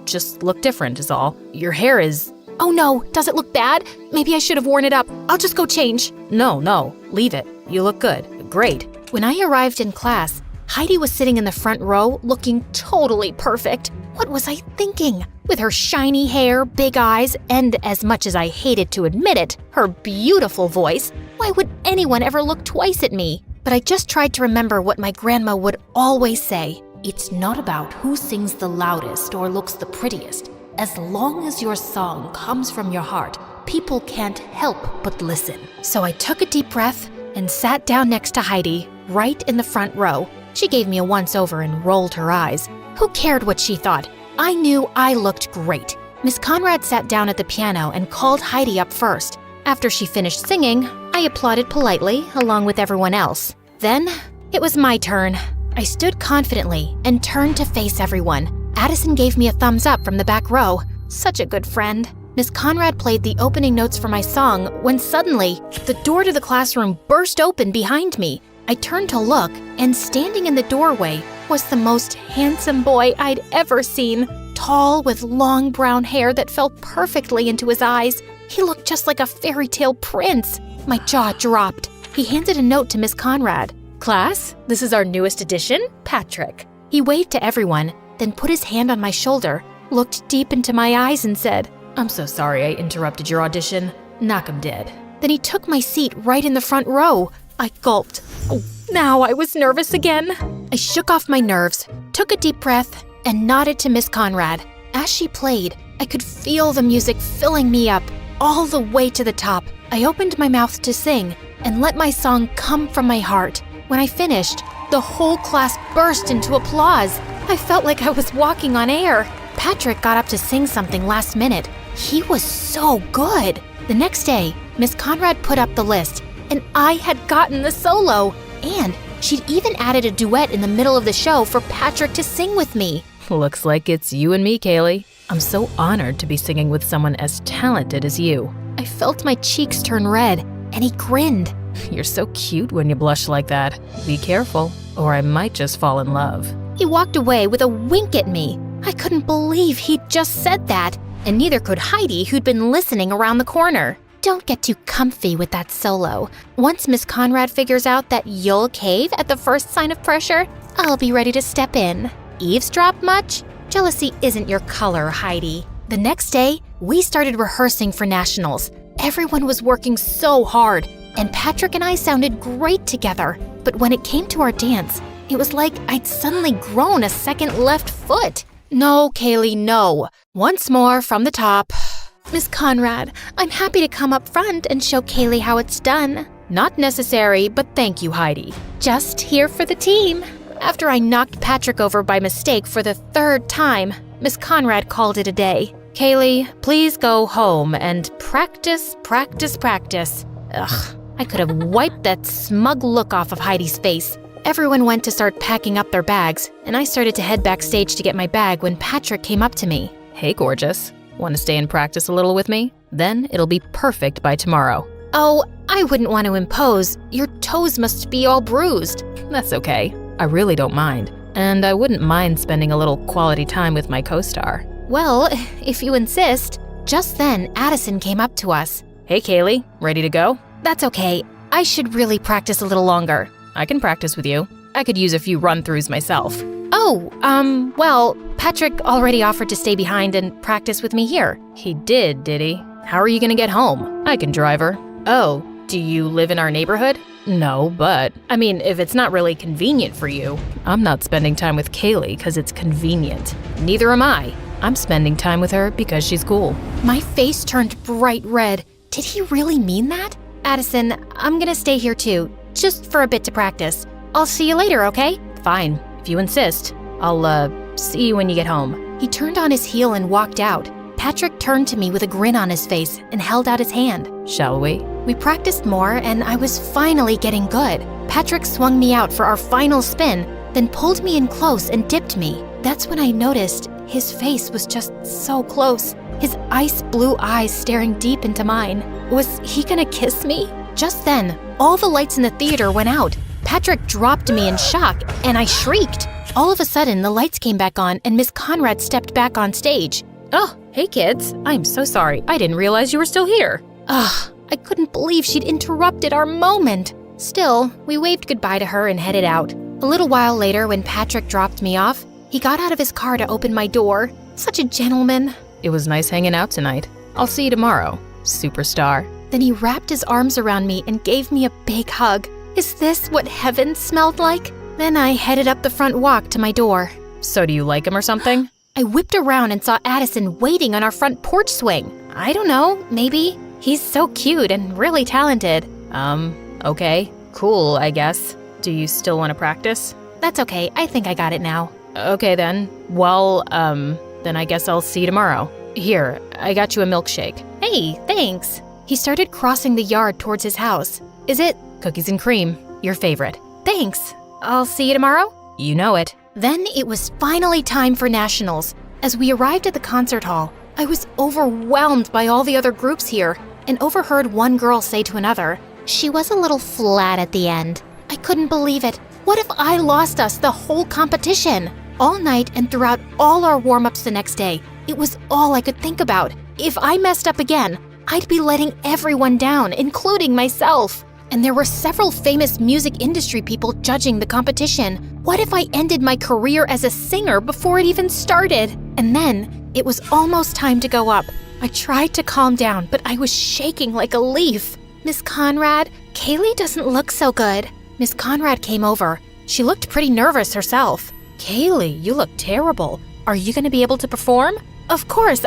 just look different is all. Your hair is... Oh no, does it look bad? Maybe I should have worn it up. I'll just go change. No, leave it. You look good. Great. When I arrived in class, Heidi was sitting in the front row looking totally perfect. What was I thinking? With her shiny hair, big eyes, and as much as I hated to admit it, her beautiful voice, why would anyone ever look twice at me? But I just tried to remember what my grandma would always say. It's not about who sings the loudest or looks the prettiest. As long as your song comes from your heart, people can't help but listen. So I took a deep breath and sat down next to Heidi, right in the front row. She gave me a once-over and rolled her eyes. Who cared what she thought? I knew I looked great. Miss Conrad sat down at the piano and called Heidi up first. After she finished singing, I applauded politely, along with everyone else. Then, it was my turn. I stood confidently and turned to face everyone. Addison gave me a thumbs up from the back row. Such a good friend. Miss Conrad played the opening notes for my song when suddenly, the door to the classroom burst open behind me. I turned to look, and standing in the doorway was the most handsome boy I'd ever seen. Tall, with long brown hair that fell perfectly into his eyes. He looked just like a fairy tale prince. My jaw dropped. He handed a note to Miss Conrad. "Class, this is our newest addition, Patrick." He waved to everyone, then put his hand on my shoulder, looked deep into my eyes and said, "I'm so sorry I interrupted your audition. Knock 'em dead." Then he took my seat right in the front row. I gulped. Oh, now I was nervous again. I shook off my nerves, took a deep breath, and nodded to Miss Conrad. As she played, I could feel the music filling me up, all the way to the top. I opened my mouth to sing and let my song come from my heart. When I finished, the whole class burst into applause. I felt like I was walking on air. Patrick got up to sing something last minute. He was so good. The next day, Miss Conrad put up the list, and I had gotten the solo. And she'd even added a duet in the middle of the show for Patrick to sing with me. Looks like it's you and me, Kaylee. I'm so honored to be singing with someone as talented as you. I felt my cheeks turn red, and he grinned. You're so cute when you blush like that. Be careful, or I might just fall in love. He walked away with a wink at me. I couldn't believe he'd just said that, and neither could Heidi, who'd been listening around the corner. Don't get too comfy with that solo. Once Miss Conrad figures out that you'll cave at the first sign of pressure, I'll be ready to step in. Eavesdrop much? Jealousy isn't your color, Heidi. The next day, we started rehearsing for nationals. Everyone was working so hard, and Patrick and I sounded great together. But when it came to our dance, it was like I'd suddenly grown a second left foot. No, Kaylee, no. Once more from the top. Miss Conrad, I'm happy to come up front and show Kaylee how it's done. Not necessary, but thank you, Heidi. Just here for the team. After I knocked Patrick over by mistake for the third time, Miss Conrad called it a day. Kaylee, please go home and practice. Ugh, I could have wiped that smug look off of Heidi's face. Everyone went to start packing up their bags, and I started to head backstage to get my bag when Patrick came up to me. Hey, gorgeous. Want to stay and practice a little with me? Then it'll be perfect by tomorrow. Oh, I wouldn't want to impose. Your toes must be all bruised. That's okay. I really don't mind. And I wouldn't mind spending a little quality time with my co-star. Well, if you insist. Just then, Addison came up to us. Hey, Kaylee, ready to go? That's okay. I should really practice a little longer. I can practice with you. I could use a few run-throughs myself. Oh, well, Patrick already offered to stay behind and practice with me here. He did he? How are you gonna get home? I can drive her. Oh, do you live in our neighborhood? No, but, I mean, if it's not really convenient for you, I'm not spending time with Kaylee because it's convenient. Neither am I. I'm spending time with her because she's cool. My face turned bright red. Did he really mean that? Addison, I'm gonna stay here too, just for a bit to practice. I'll see you later, okay? Fine, if you insist. I'll, see you when you get home. He turned on his heel and walked out. Patrick turned to me with a grin on his face and held out his hand. Shall we? We practiced more, and I was finally getting good. Patrick swung me out for our final spin, then pulled me in close and dipped me. That's when I noticed his face was just so close, his ice blue eyes staring deep into mine. Was he gonna kiss me? Just then, all the lights in the theater went out. Patrick dropped me in shock, and I shrieked. All of a sudden, the lights came back on, and Miss Conrad stepped back on stage. Oh, hey kids. I'm so sorry. I didn't realize you were still here. Ugh, I couldn't believe she'd interrupted our moment. Still, we waved goodbye to her and headed out. A little while later, when Patrick dropped me off, he got out of his car to open my door. Such a gentleman. It was nice hanging out tonight. I'll see you tomorrow, superstar. Then he wrapped his arms around me and gave me a big hug. Is this what heaven smelled like? Then I headed up the front walk to my door. So do you like him or something? I whipped around and saw Addison waiting on our front porch swing. I don't know, maybe. He's so cute and really talented. Okay. Cool, I guess. Do you still want to practice? That's okay, I think I got it now. Okay then. Well, then I guess I'll see you tomorrow. Here, I got you a milkshake. Hey, thanks. He started crossing the yard towards his house. Is it? Cookies and cream, your favorite. Thanks. I'll see you tomorrow? You know it. Then it was finally time for nationals. As we arrived at the concert hall, I was overwhelmed by all the other groups here and overheard one girl say to another, "She was a little flat at the end." I couldn't believe it. What if I lost us the whole competition? All night and throughout all our warm-ups the next day, it was all I could think about. If I messed up again, I'd be letting everyone down, including myself. And there were several famous music industry people judging the competition. What if I ended my career as a singer before it even started? And then, it was almost time to go up. I tried to calm down, but I was shaking like a leaf. Miss Conrad, Kaylee doesn't look so good. Miss Conrad came over. She looked pretty nervous herself. Kaylee, you look terrible. Are you going to be able to perform? Of course,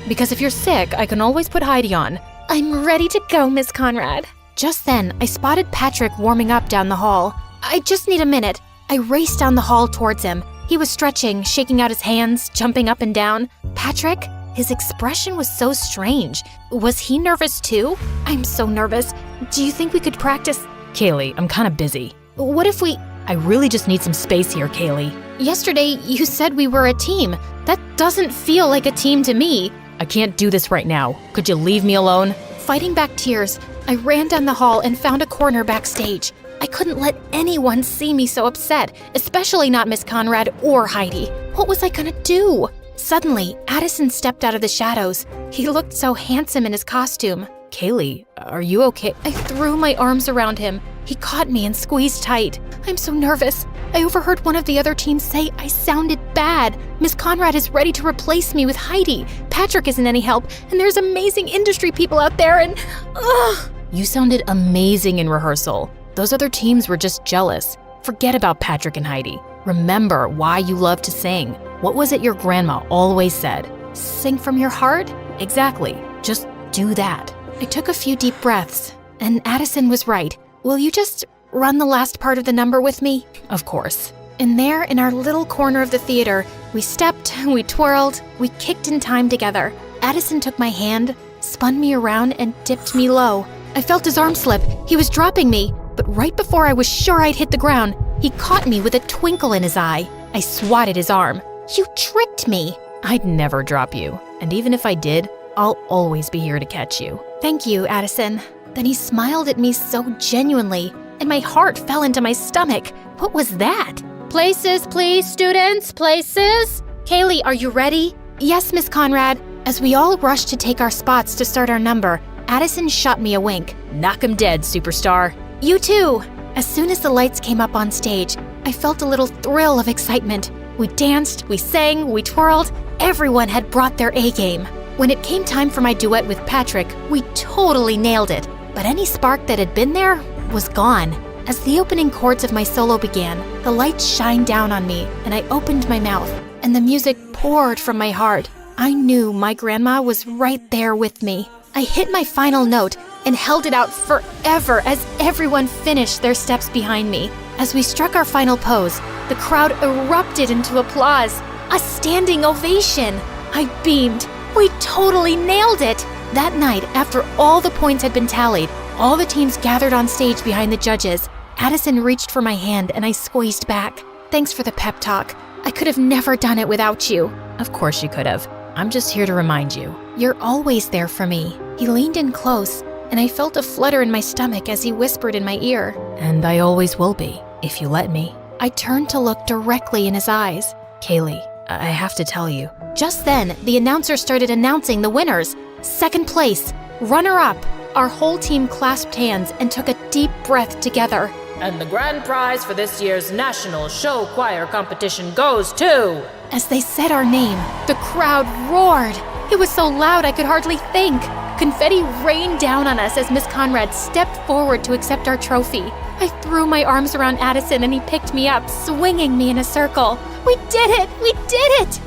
Because if you're sick, I can always put Heidi on. I'm ready to go, Miss Conrad. Just then, I spotted Patrick warming up down the hall. I just need a minute. I raced down the hall towards him. He was stretching, shaking out his hands, jumping up and down. Patrick? His expression was so strange. Was he nervous too? I'm so nervous. Do you think we could practice? Kaylee, I'm kind of busy. What if we... I really just need some space here, Kaylee. Yesterday, you said we were a team. That doesn't feel like a team to me. I can't do this right now. Could you leave me alone? Fighting back tears, I ran down the hall and found a corner backstage. I couldn't let anyone see me so upset, especially not Miss Conrad or Heidi. What was I gonna do? Suddenly, Addison stepped out of the shadows. He looked so handsome in his costume. Kaylee, are you okay? I threw my arms around him. He caught me and squeezed tight. I'm so nervous. I overheard one of the other teams say I sounded bad. Miss Conrad is ready to replace me with Heidi. Patrick isn't any help, and there's amazing industry people out there, and... Ugh! You sounded amazing in rehearsal. Those other teams were just jealous. Forget about Patrick and Heidi. Remember why you love to sing. What was it your grandma always said? Sing from your heart? Exactly. Just do that. I took a few deep breaths, and Addison was right. Will you just run the last part of the number with me? Of course. And there, in our little corner of the theater, we stepped, we twirled, we kicked in time together. Addison took my hand, spun me around, and dipped me low. I felt his arm slip. He was dropping me, but right before I was sure I'd hit the ground, he caught me with a twinkle in his eye. I swatted his arm. You tricked me. I'd never drop you, and even if I did, I'll always be here to catch you. Thank you, Addison. Then he smiled at me so genuinely, and my heart fell into my stomach. What was that? Places, please, students, places. Kaylee, are you ready? Yes, Miss Conrad. As we all rushed to take our spots to start our number, Addison shot me a wink. Knock 'em dead, superstar. You too. As soon as the lights came up on stage, I felt a little thrill of excitement. We danced, we sang, we twirled. Everyone had brought their A-game. When it came time for my duet with Patrick, we totally nailed it. But any spark that had been there was gone. As the opening chords of my solo began, the lights shined down on me, and I opened my mouth, and the music poured from my heart. I knew my grandma was right there with me. I hit my final note and held it out forever as everyone finished their steps behind me. As we struck our final pose, the crowd erupted into applause, a standing ovation. I beamed. We totally nailed it! That night, after all the points had been tallied, all the teams gathered on stage behind the judges. Addison reached for my hand and I squeezed back. Thanks for the pep talk. I could have never done it without you. Of course you could have. I'm just here to remind you. You're always there for me. He leaned in close, and I felt a flutter in my stomach as he whispered in my ear. And I always will be, if you let me. I turned to look directly in his eyes. Kaylee, I have to tell you. Just then, the announcer started announcing the winners. Second place, runner-up. Our whole team clasped hands and took a deep breath together. And the grand prize for this year's National Show Choir competition goes to... As they said our name, the crowd roared. It was so loud I could hardly think. Confetti rained down on us as Miss Conrad stepped forward to accept our trophy. I threw my arms around Addison and he picked me up, swinging me in a circle. We did it! We did it!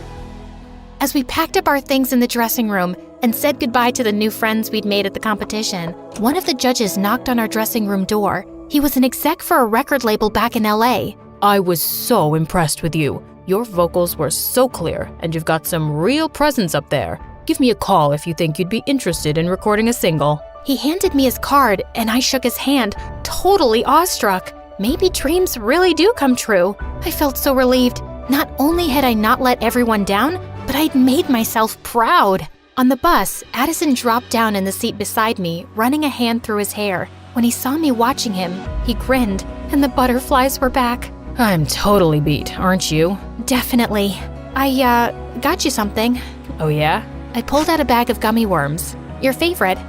As we packed up our things in the dressing room and said goodbye to the new friends we'd made at the competition, one of the judges knocked on our dressing room door. He was an exec for a record label back in LA. I was so impressed with you. Your vocals were so clear, and you've got some real presence up there. Give me a call if you think you'd be interested in recording a single. He handed me his card, and I shook his hand, totally awestruck. Maybe dreams really do come true. I felt so relieved. Not only had I not let everyone down, but I'd made myself proud. On the bus, Addison dropped down in the seat beside me, running a hand through his hair. When he saw me watching him, he grinned, and the butterflies were back. I'm totally beat, aren't you? Definitely. I, got you something. Oh yeah? I pulled out a bag of gummy worms. Your favorite.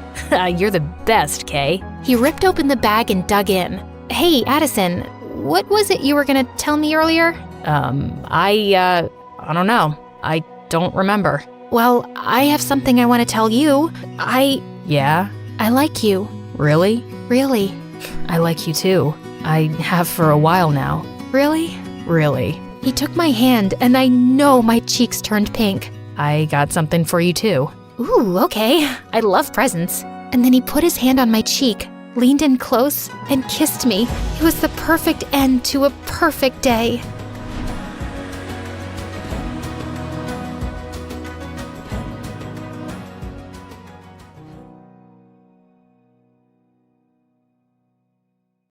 You're the best, Kay. He ripped open the bag and dug in. Hey, Addison, what was it you were gonna tell me earlier? I don't know. I don't remember. Well, I have something I want to tell you. Yeah? I like you. Really? Really. I like you too. I have for a while now. Really? Really. He took my hand and I know my cheeks turned pink. I got something for you too. Ooh, okay. I love presents. And then he put his hand on my cheek, leaned in close, and kissed me. It was the perfect end to a perfect day.